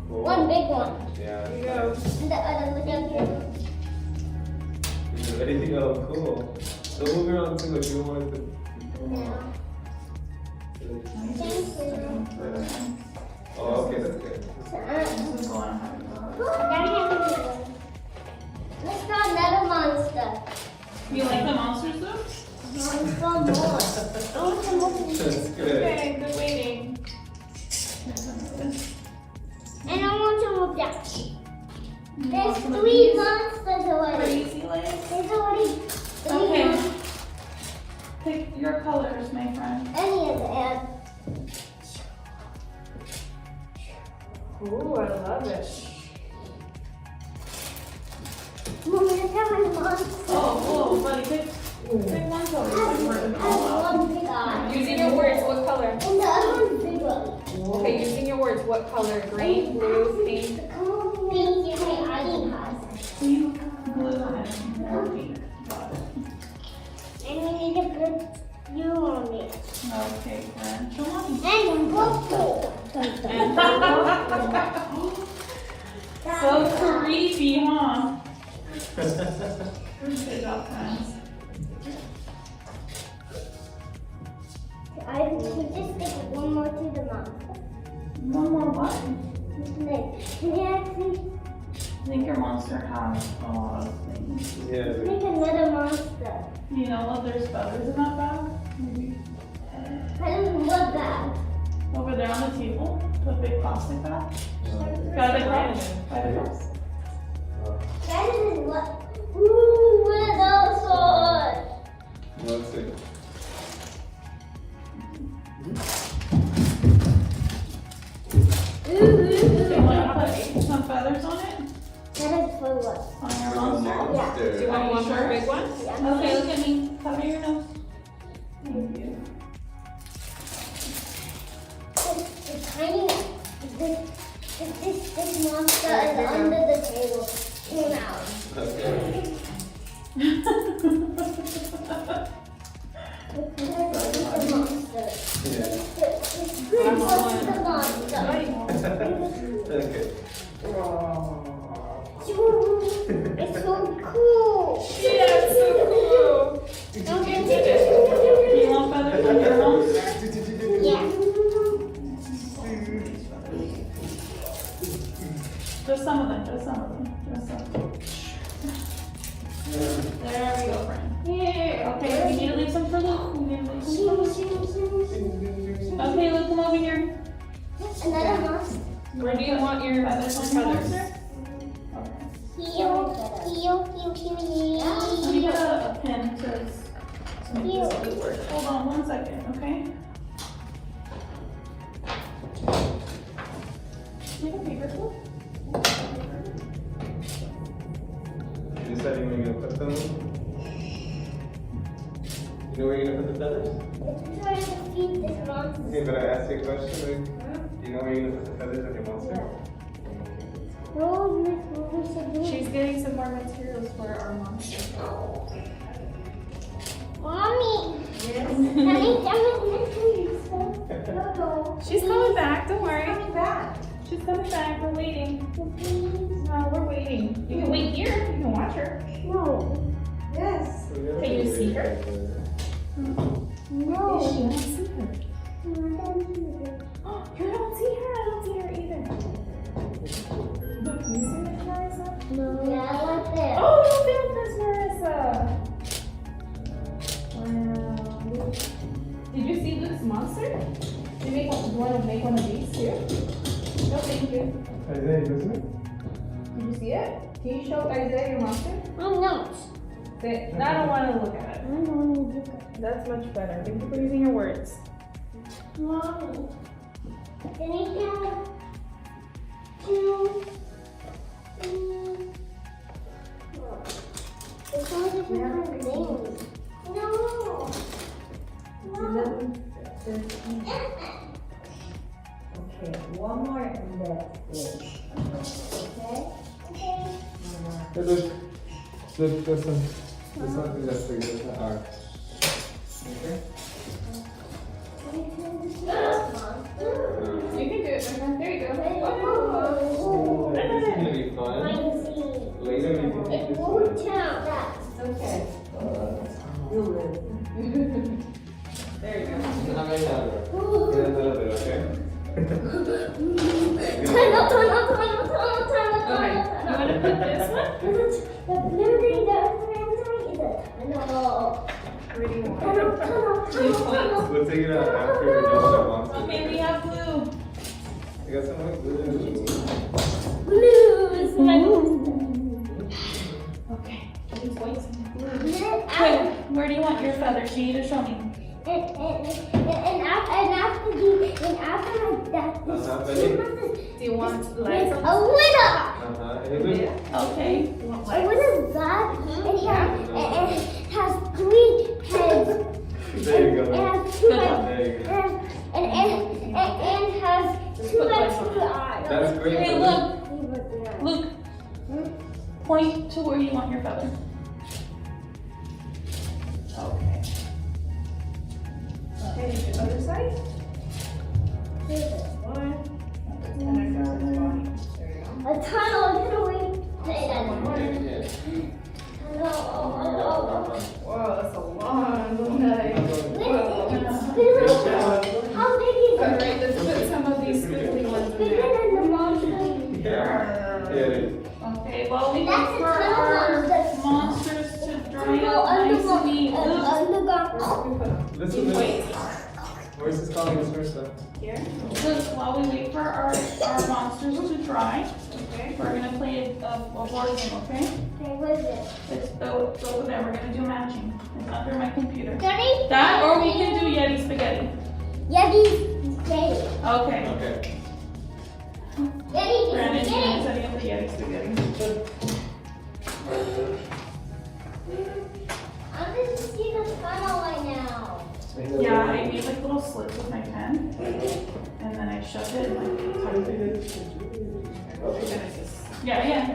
One big one. Yeah. Here you go. And the other one down here. Is there anything else? Cool. So moving on to what you wanted to. Yeah. Thank you. Oh, okay, that's good. Let's draw another monster. You like the monsters though? Let's draw more. That's good. Okay, good waiting. And I want to move down. There's 3 monsters already. Crazy legs. There's already 3 Okay. monsters. Pick your colors, my friend. Any of them. Ooh, I love it. Mommy, look at my monster. Oh, buddy, pick one color. One big eye. Using your words, what color? And the other one's bigger. Okay, using your words, what color? Green, blue, pink? Pink, Pink, blue, and pink. Got it. and we need to put you on it. Okay, friend. Show mommy. And purple. And so creepy, huh? Good job, friends. I can just stick one more to the monster. One more what? Can you actually I think your monster has a lot of things. Yeah. make another monster? You know, there's feathers in that bag. Maybe I don't want that. over there on the table. The big plastic bag. Got it, right? Got it. That is what? Ooh, what are those for? Let's see. Do you want to put some feathers on it? That is for what? On your monster? Yeah. Do you want one more big one? Okay, look at me. Cover your nose. Thank you. The tiny, this monster is under the table. Came out. Okay. The monster. Yeah. It's good. What's the monster? Okay. It's so cool. Yeah, it's so cool. Do you want feathers on your monster? Yeah. Just some of them, just some of them, just some of them. There we go, friend. Yay! Okay, we need to leave some for Luke. We need to leave some for Luke. Okay, Luke, come over here. Another monster. Where do you want your Feathers on your monster? Heel. Let me get a pen to make this work. Hold on 1 second, okay? Do you have a paper clip? You deciding where you're gonna put them? You know where you're gonna put the feathers? I'm trying to feed this monster. Okay, but I asked you a question. Do you know where you're gonna put the feathers on your monster? She's getting some more materials for our monster. Mommy. Yes. Can She's coming back. We're waiting. No, we're waiting. You can wait here. You can watch her. No. Yes. Can you see her? No. Yes, you don't see her. Oh, you don't see her? I don't see her either. Look, can you see Miss Marissa? No. Yeah, I went there. Oh, you found Miss Marissa. Wow. Did you see Luke's monster? Do you want to make one of these too? No, thank you. Isaiah, you see it? Did you see it? Can you show Isaiah your monster? I'm not. I don't want to look at it. I don't want to look at it. That's much better. Thank you for using your words. Mommy, can I have 2, 3? It's all different things. No. No. Okay, one more and that's it. Okay? Okay. Hey, look. Look, this one. This one is just big. This one R. Okay? You can do it, my friend. There you go. Oh. This is gonna be fun. Later we can make this one. Okay. There you go. How many hours? Get a little bit, okay? Okay. You want to put this one? The blue thing that is a tunnel. Where do you want it? We'll take it out after we're done with the monster. Okay, we have blue. I got some like blue. Blues. Okay. These whites. Okay, where do you want your feathers? You need to show me. And after my death, Do you want legs? a winner. Okay. A winner's that, and it has 3 heads. There you go. It has 2 heads. There you go. And has 2 extra eyes. That's great. Hey, look. Luke. Point to where you want your feather. Okay. Okay, the other side. One. A tunnel, say that. Whoa, that's a long night. How big is it? Alright, let's put some of these squiggly ones in Bigger there. than the monster. Yeah, it is. Okay, well, we That's wait a for our tunnel monsters to dry Go up nice and underground. neat. Listen, Wait. where's this calling this first stuff? Here. Look, while we wait for our monsters to dry, okay, we're gonna play a board game, okay? Okay, what is it? It's over there. We're gonna do matching. It's under my computer. Yeti? That, or we can do Yeti spaghetti. Yeti spaghetti. Okay. Okay. Yeti Brandon's spaghetti. setting up the Yeti spaghetti. I'm just see the tunnel right now. Yeah, I made like little slits with my pen, and then I shoved it in my Yeah.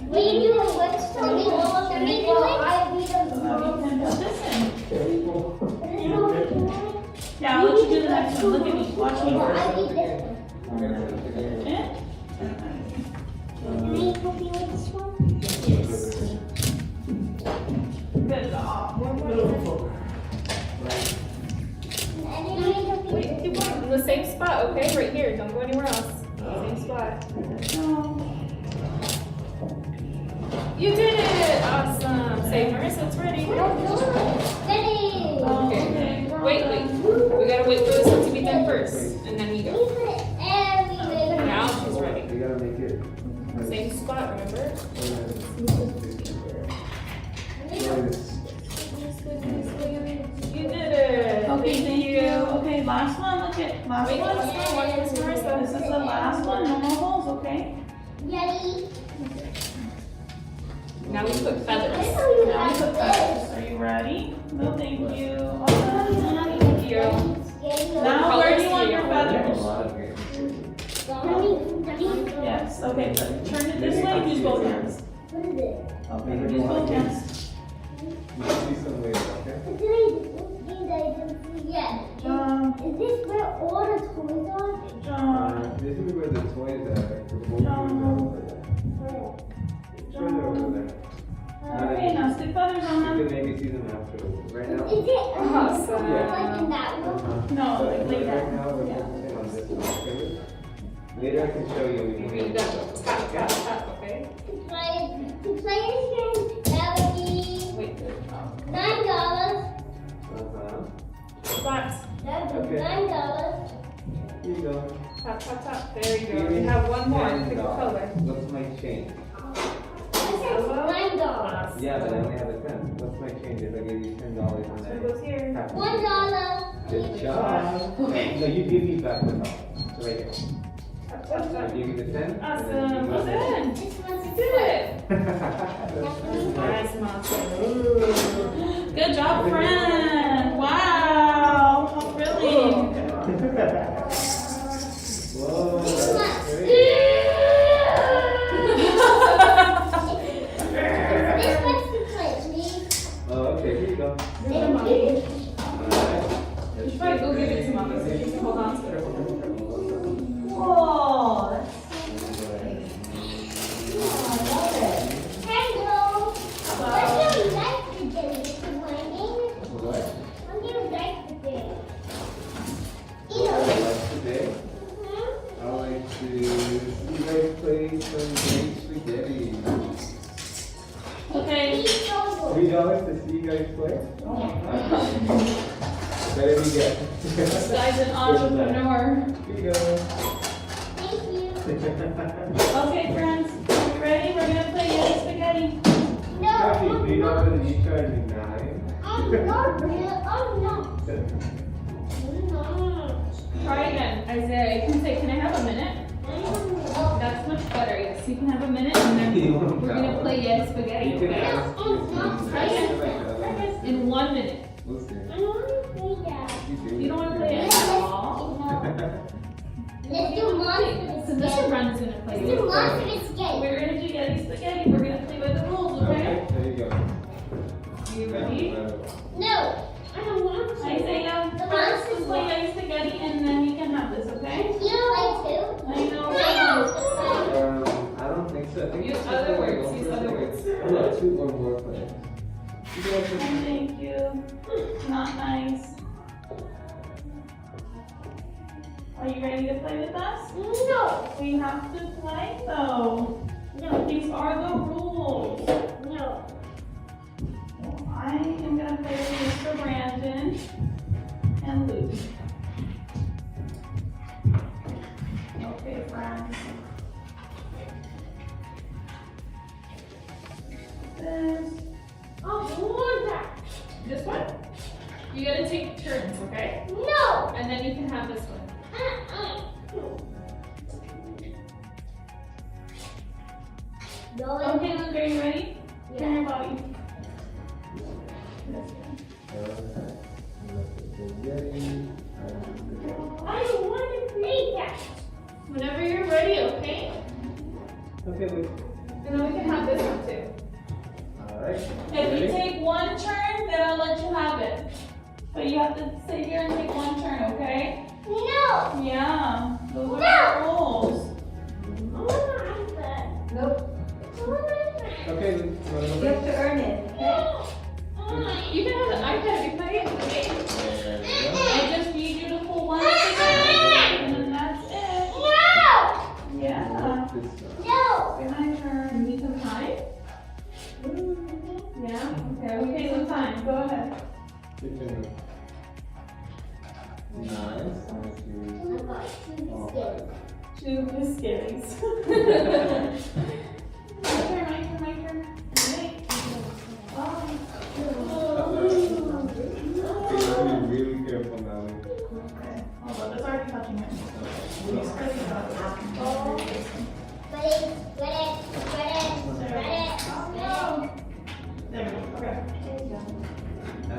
What are you doing? What's the Yeah, I'll let you do the next one. Look at me. Watch me. I need this one. Eh? Can I help you with this one? Good job. Wait, keep going. In the same spot, okay? Right here. Don't go anywhere else. Same spot. You did it! Awesome. Say, Marissa, it's ready. Ready. Okay. Wait. We gotta wait for this one to be done first, and then we go. Now she's ready. We gotta make it. Same spot, remember? You did it. Okay, thank you. Okay, last one. Look at last one. Watch this, Marissa. This is the last one. No more holes, okay? Yeti. Now we put feathers. Are you ready? No, thank you. Awesome. Thank you. Now, where do you want your feathers? Yes. Okay. Turn it this way. Use both hands. What is it? Okay. Use both hands. You see some later, okay? It's a game that I didn't see yet. Is this where all the toys are? This is where the toys are. Further over there. Okay, now stick feathers on You them. can maybe see them afterwards. Right now? Is it Awesome. like in that room? No, So, like right that. now we're focusing on this one. Okay? Later I can show you. We can Okay. To play this game, that would be $9. But, That would be Okay. $9. Here you go. tap, tap, tap. There you go. You have one more. Pick a color. What's my change? $9. Yeah, but I only have a 10. What's my change if I give you $10 and It goes here. then $1. Good job. No, you give me back the dollar. So right here. Tap, tap, I tap. give you the 10. Awesome. Well done. This one's You did it. Nice, Monster. Good job, friend. Wow. How thrilling. Whoa, This that's one's great. This one's to play, please. Oh, okay, here you go. Thank you. Alright. You should probably go give it to Mama so she can hold on to it. Whoa. Hello. What do you like today, Mr. Wayne? What? What do you like today? What I like today? I like to see you guys play some great spaghetti. Okay. $3 to see you guys play? Better be good. This guy's an entrepreneur. Here you go. Thank you. Okay, friends. You ready? We're gonna play Yeti Spaghetti. No, Actually, I'm $3 not. and you charge me $9. I'm not real. I'm not. Try again. Isaiah, you can say, can I have a minute? That's much better. Yes, you can have a minute and then we're gonna play Yeti Spaghetti, You can okay? ask Try again. In 1 minute. We'll see. I want to play that. You don't want to play it at all? Let's do monster So this run is gonna play Let's do it. monster spaghetti. We're gonna do Yeti Spaghetti. We're gonna play by the rules, okay? Okay, there you go. You ready? No, I don't want to. Isaiah, The first monster we'll play Yeti Spaghetti and then you can have this, okay? You like to? I know. I don't think so. I think Use it's just other like words, one use person. other words. No, 2 or more players. You guys can- Thank you. Not nice. Are you ready to play with us? No. We have to play though. No. These are the rules. No. Well, I am gonna play with Mr. Brandon and Luke. Okay, friends. This. Oh, more that. This one? You gotta take turns, okay? No. And then you can have this one. No. Okay, Luke, are you ready? Turn your body. I don't want to play that. Whenever you're ready, okay? Okay, wait. And then we can have this one too. Alright. If you take one turn, then I'll let you have it. But you have to sit here and take one turn, okay? No. Yeah, those are the rules. I want to iPad. Nope. I want to Okay, you wanna go You back? have to earn it. You can have the iPad if you play it, okay? There we go. I just need you to pull one together, and then that's it. No. Yeah. This one. No. It's my turn. You need some time? Yeah? Okay, some time. Go ahead. Your turn. Nice. Nice. I got 2 biscuits. 2 biscuits. My turn. Wait. Oh. You have to be really careful now. Okay. Hold on, it's already touching it. Ready? There we go. Okay. Okay. I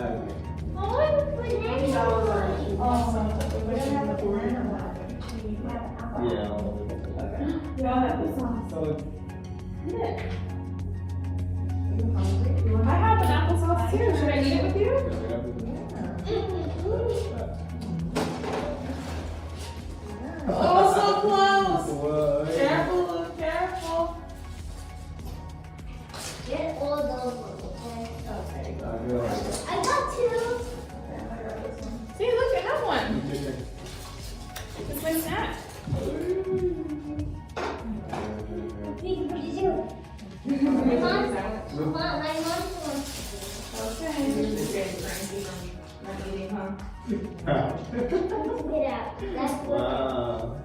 want to play next one. Awesome. We're gonna have a banana. Yeah. You all have the sauce. So, Yeah. I have an applesauce too. Should I eat it with you? Wow.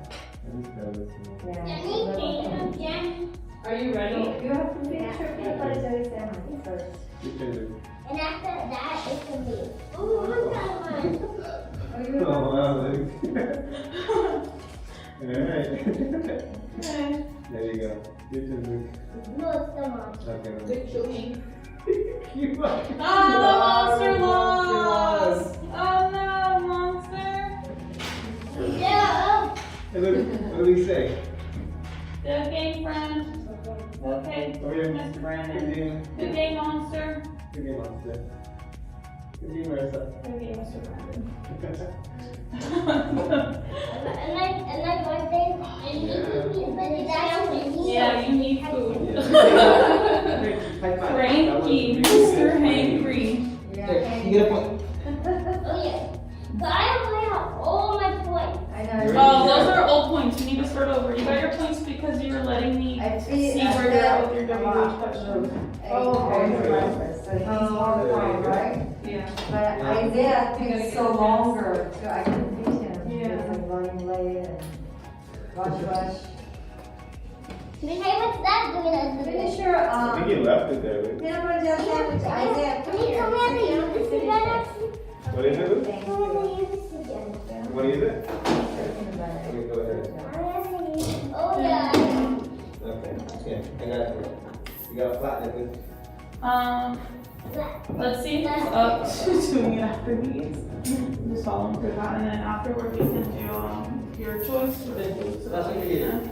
Are you ready? You have to finish your peanut butter jelly sandwich first. And after that, it's a meat. Ooh, look at one. Oh, wow. Alright. There you go. Your turn, Luke. No, it's the monster. Okay. Good choking. You are. Oh, the monster lost! Oh no, monster! Yeah. Hey, look, what do we say? Good game, friend. Okay, Over here. Mr. Brandon. Good game. Good game, monster. Good game, monster. Good game, Marissa. Good game, Mr. Brandon. And like one thing, Yeah, you need food. High five. Cranky, Mr. Hangry. There, you get a point. Oh yeah. But I only have all my points. I know. Oh, those are old points. You need to start over. You got your points because you were letting me see where you're at with your WH questions. Oh, okay. So he's on the phone, right? Yeah. But Isaiah takes so longer, so I can beat him. Yeah. He's like running late and rush. Hey, what's that doing at the Finish your I think you left it there, Luke. peanut butter jelly sandwich, Isaiah. Can you tell me how to use this again, actually? What is it, Luke? Tell me how to use this again. What is it? Okay, go ahead. Oh yeah. Okay, yeah, I got it. You got a flat, Luke. Let's see who's up to doing it after these. Just follow them through that, and then afterward we can do your choice. So that's what we do.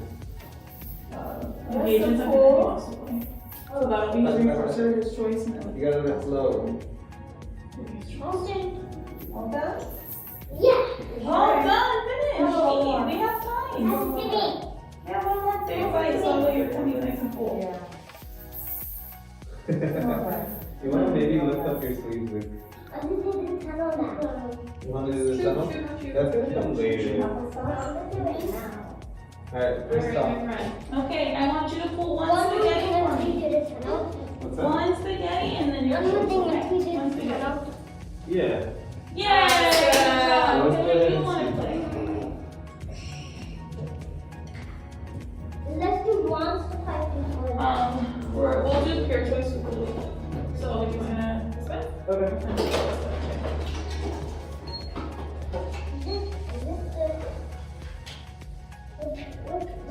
Engage in something that he wants to play. So that'll be his reinforcer, his choice, and then You gotta let it slow. All done? Yeah. all done, finish. We have time. Yeah, one more Take a bite, so you're coming nice and full. Yeah. You wanna maybe lift up your sleeves, Luke? I'm gonna do the tunnel now. You wanna do the tunnel? That's gonna come later. I'm gonna do it now. Alright, first stop. Okay, I want you to pull one One spaghetti for me. do the tunnel. What's that? One spaghetti and then your I'm choice. gonna Okay, do one the spaghetti. tunnel. Yeah. Yay! Let's Good go ahead job. and You want to see. play? Let's do monster fight before that. We'll do pure choice with Blue. So he's gonna this way. Okay. And this way.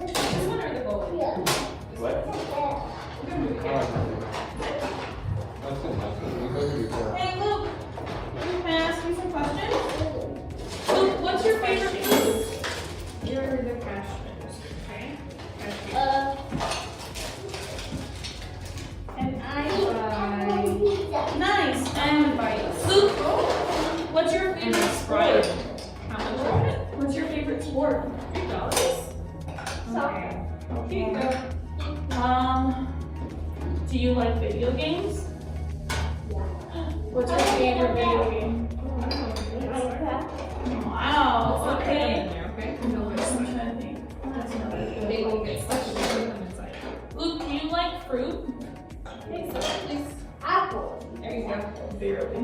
This one or the gold? Yeah. What? Hey Luke, can I ask you some questions? Luke, what's your favorite food? You're the freshmen, okay? And I pizza. nice. And Luke, what's your favorite sport? How much? What's your favorite sport? $3. Soccer. Here you go. Do you like video games? What's your favorite video game? Minecraft. Wow. Okay. I'm trying to think. That's another good They will one. get stuck with them inside. Luke, do you like fruit? Apple. There you go. Barely.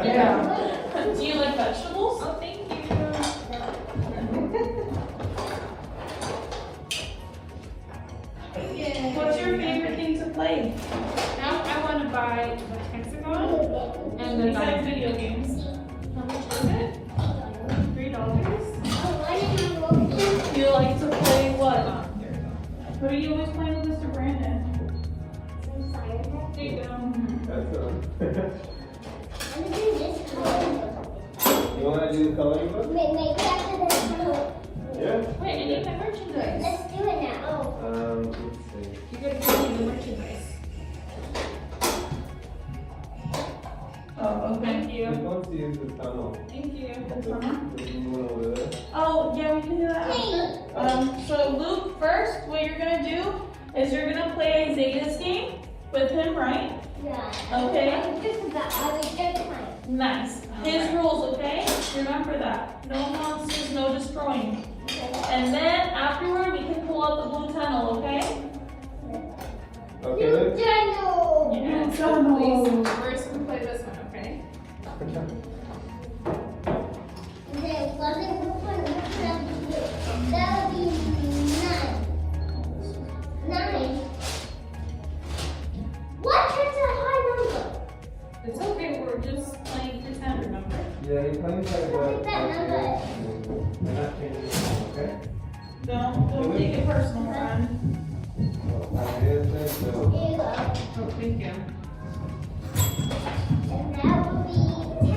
Yeah. Do you like vegetables? Oh, thank you. What's your favorite thing to play? Now I want to buy the hexagon and the Besides diamond. video games. How much was it? $3. You like to play what? There we go. What are you always playing with Mr. Brandon? There you go. That's I'm gonna do this color. You wanna do the coloring book? Maybe after this color. Yeah. Wait, I need my merchandise. Let's do it now. Let's see. You gotta give me the merchandise. Oh, Thank you. Who wants to use the tunnel? Thank you. The one over there? Oh, yeah, we can do that after. So Luke, first, what you're gonna do is you're gonna play Isaiah's game with him, right? Yeah. Okay. I was just time. Nice. His rules, okay? Remember that. No monsters, no destroying. And then afterward, we can pull out the blue tunnel, okay? That would be 9. 9. What? That's a high number. It's okay, we're just playing pretend, remember? Yeah, you're playing like Look at that number. We're not changing it, okay? Don't take it personal, Ron. Here you go. Oh, thank you. And that would be $10.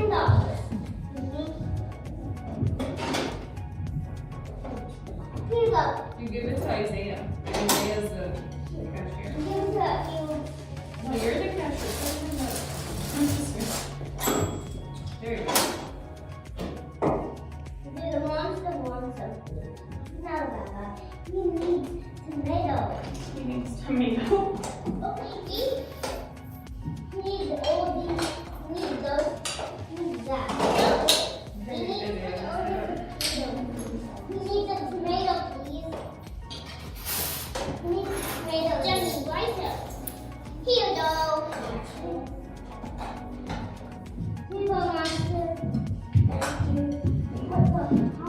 Here you go. You give it to Isaiah. Isaiah's the cashier. Give it to you. No, you're the cashier. There you go. The monster wants something. No, Baba. He needs tomatoes. He needs tomato. Okay, eat. He needs all these. He needs those. He needs that. He needs a tomato, please. He needs a tomato. Jimmy, right here. Here you go. Here you go, monster. Thank you. How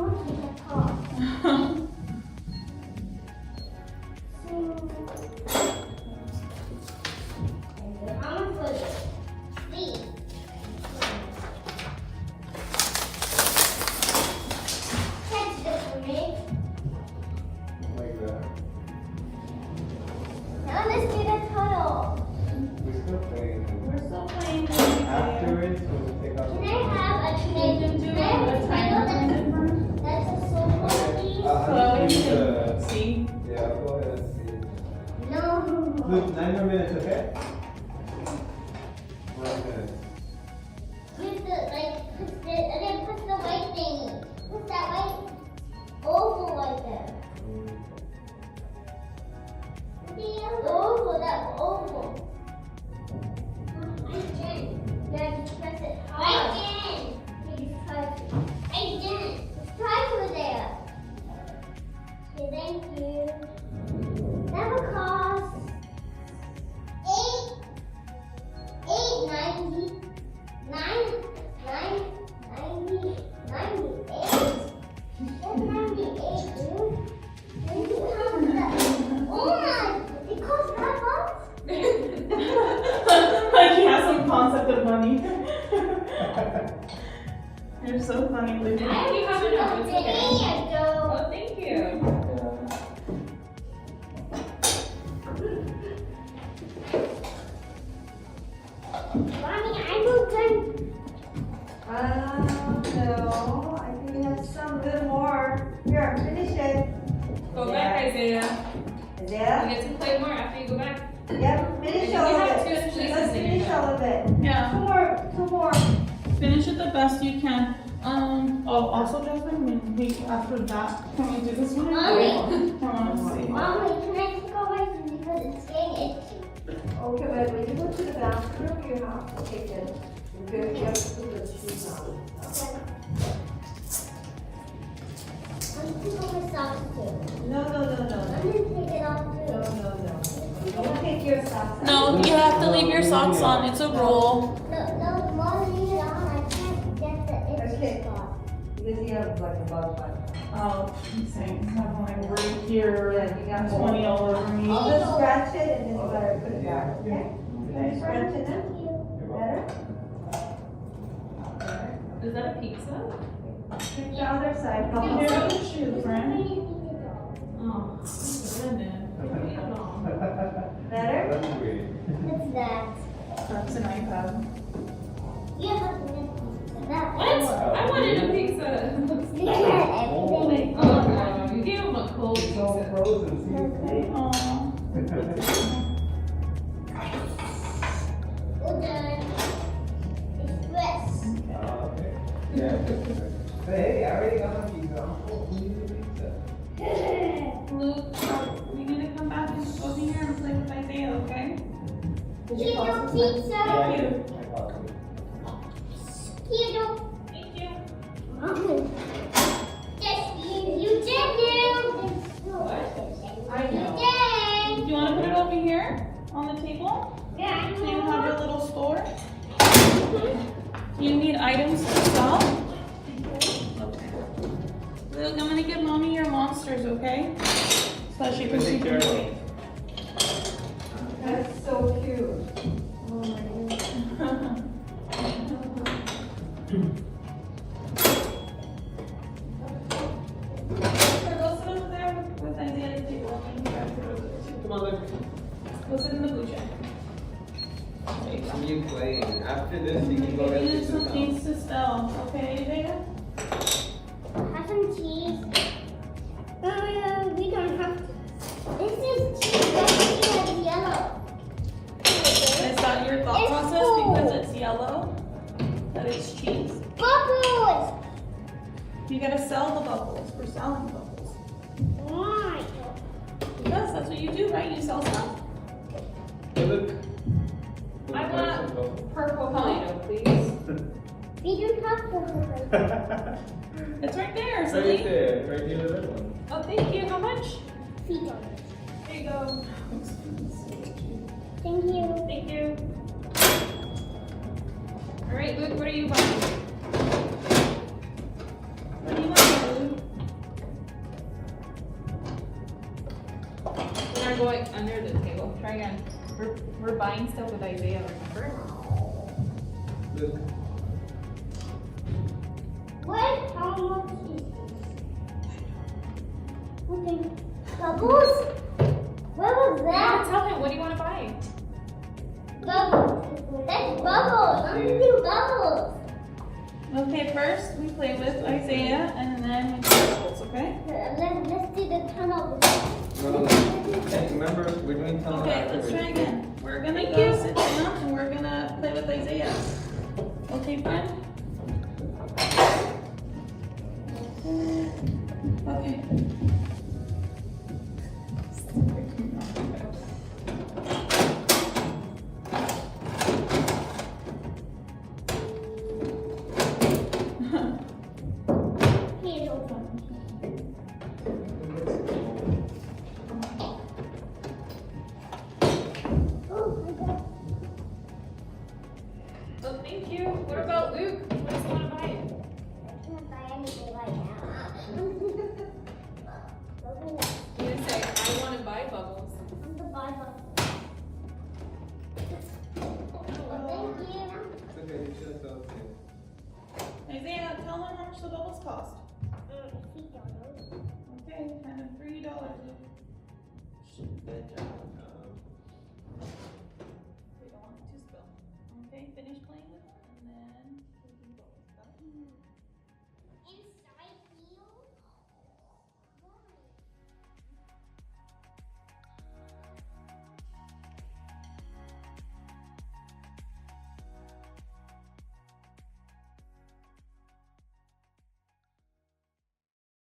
much does that cost? How much was it? Please. Catch this for me. Like that. Now let's do the tunnel. We're still playing. We're still playing. Afterwards, we'll take out. Can I have a tomato? Can I have a tomato that's a silver, please? I need to See? Yeah, I'll go ahead and see. No. Luke, 9 more minutes, okay? 1 minute. With the, like, put the, and then put the white thingy. Put that white oval right there. The oval, that oval. I didn't. You have to press it hard. I didn't. Please touch it. I didn't. It's tied to there. Okay, thank you. That will cost $8.90. 98. That's 98, dude. And you have that. Oh my! It costs that much? Like he has some concept of money. You're so funny, Luke. I You have enough. It's okay. There you go. Oh, thank you. Mommy, I'm good. No, I think we have some little more. Here, finish it. Go back, Isaiah. Isaiah? You get to play more after you go back. Yep, finish You all of have it. 2 Let's pieces in finish your all of it. Yeah. Two more. Finish it the best you can. Also, Jasmine, when we after that, can we do this one? Mommy. I want to see. Mommy, can I take off my shoes because it's getting itchy? Okay, but when you go to the bathroom, you have to take it. You have to put the shoes on. I'm gonna take off my socks too. No. I'm gonna take it off too. No. Don't take your socks off. No, you have to leave your socks on. It's a rule. No, Mom, leave it on. I can't get the itchy spot. Because you have like a bug button. Oh, I'm saying, have one right here. Yeah, you got 20 all over me. I'll just scratch it and then you better put it back, okay? Okay, scratch it now. Better? Is that a pizza? Take the other side. You can wear the shoes, right? Oh, Better? What's that? That's an iPad. You have to that. What? I wanted a pizza. Everything. Oh no, you gave him a cold pizza. Aw. We're done. Express. Hey, I already got my pizza. Who needs a pizza? Luke, we need to come back and over here and play with Isaiah, okay? Here, no pizza. Thank you. Here, no. Thank you. Yes, you did do. I You know. did. Do you want to put it over here on the table? Yeah, I So you have your little store? You need items to sell? Okay. Luke, I'm gonna give mommy your monsters, okay? So that she can see them. That's so cute. Oh my goodness. Go sit over there with Isaiah at the table. Come on, look. Go sit in the blue chair. There you go. You playing. After this, you can go We right need to some the things to sell, okay, Isaiah? Have some cheese. We don't have to. This is cheese. That cheese is yellow. Is that your thought It's process cool. because it's yellow? That it's cheese? Bubbles. You gotta sell the bubbles. We're selling bubbles. Why? Because that's what you do, right? You sell stuff. Hey, look. I want purple Play-Doh, please. We don't have to. It's right there, Right silly. there. Right near the red one. Oh, thank you. How much? $3. There you go. Thank you. Thank you. All right, Luke, what are you buying? What do you want, Luke? We're going under the table. Try again. We're buying stuff with Isaiah, remember? Look. What? How much is this? Okay. Bubbles? What was Yeah, that? tell him, what do you want to buy? Bubbles. That's bubbles. I'm gonna do bubbles. Okay, first we play with Isaiah and then we do bubbles, okay? Let's do the tunnel. No. Hey, remember, we're doing tunnel Okay, after let's this. try again. We're gonna Thank go you. sit down and we're gonna play with Isaiah. Okay, friend? Okay. Here's one. Oh my god. Oh, thank you. What about Luke? What does he want to buy? I can't buy anything right now. You didn't say, I want to buy bubbles. I'm the buy bubble. Thank you. It's okay, you should have felt it. Isaiah, tell them how much the bubbles cost. $3. Okay, and $3. Good job.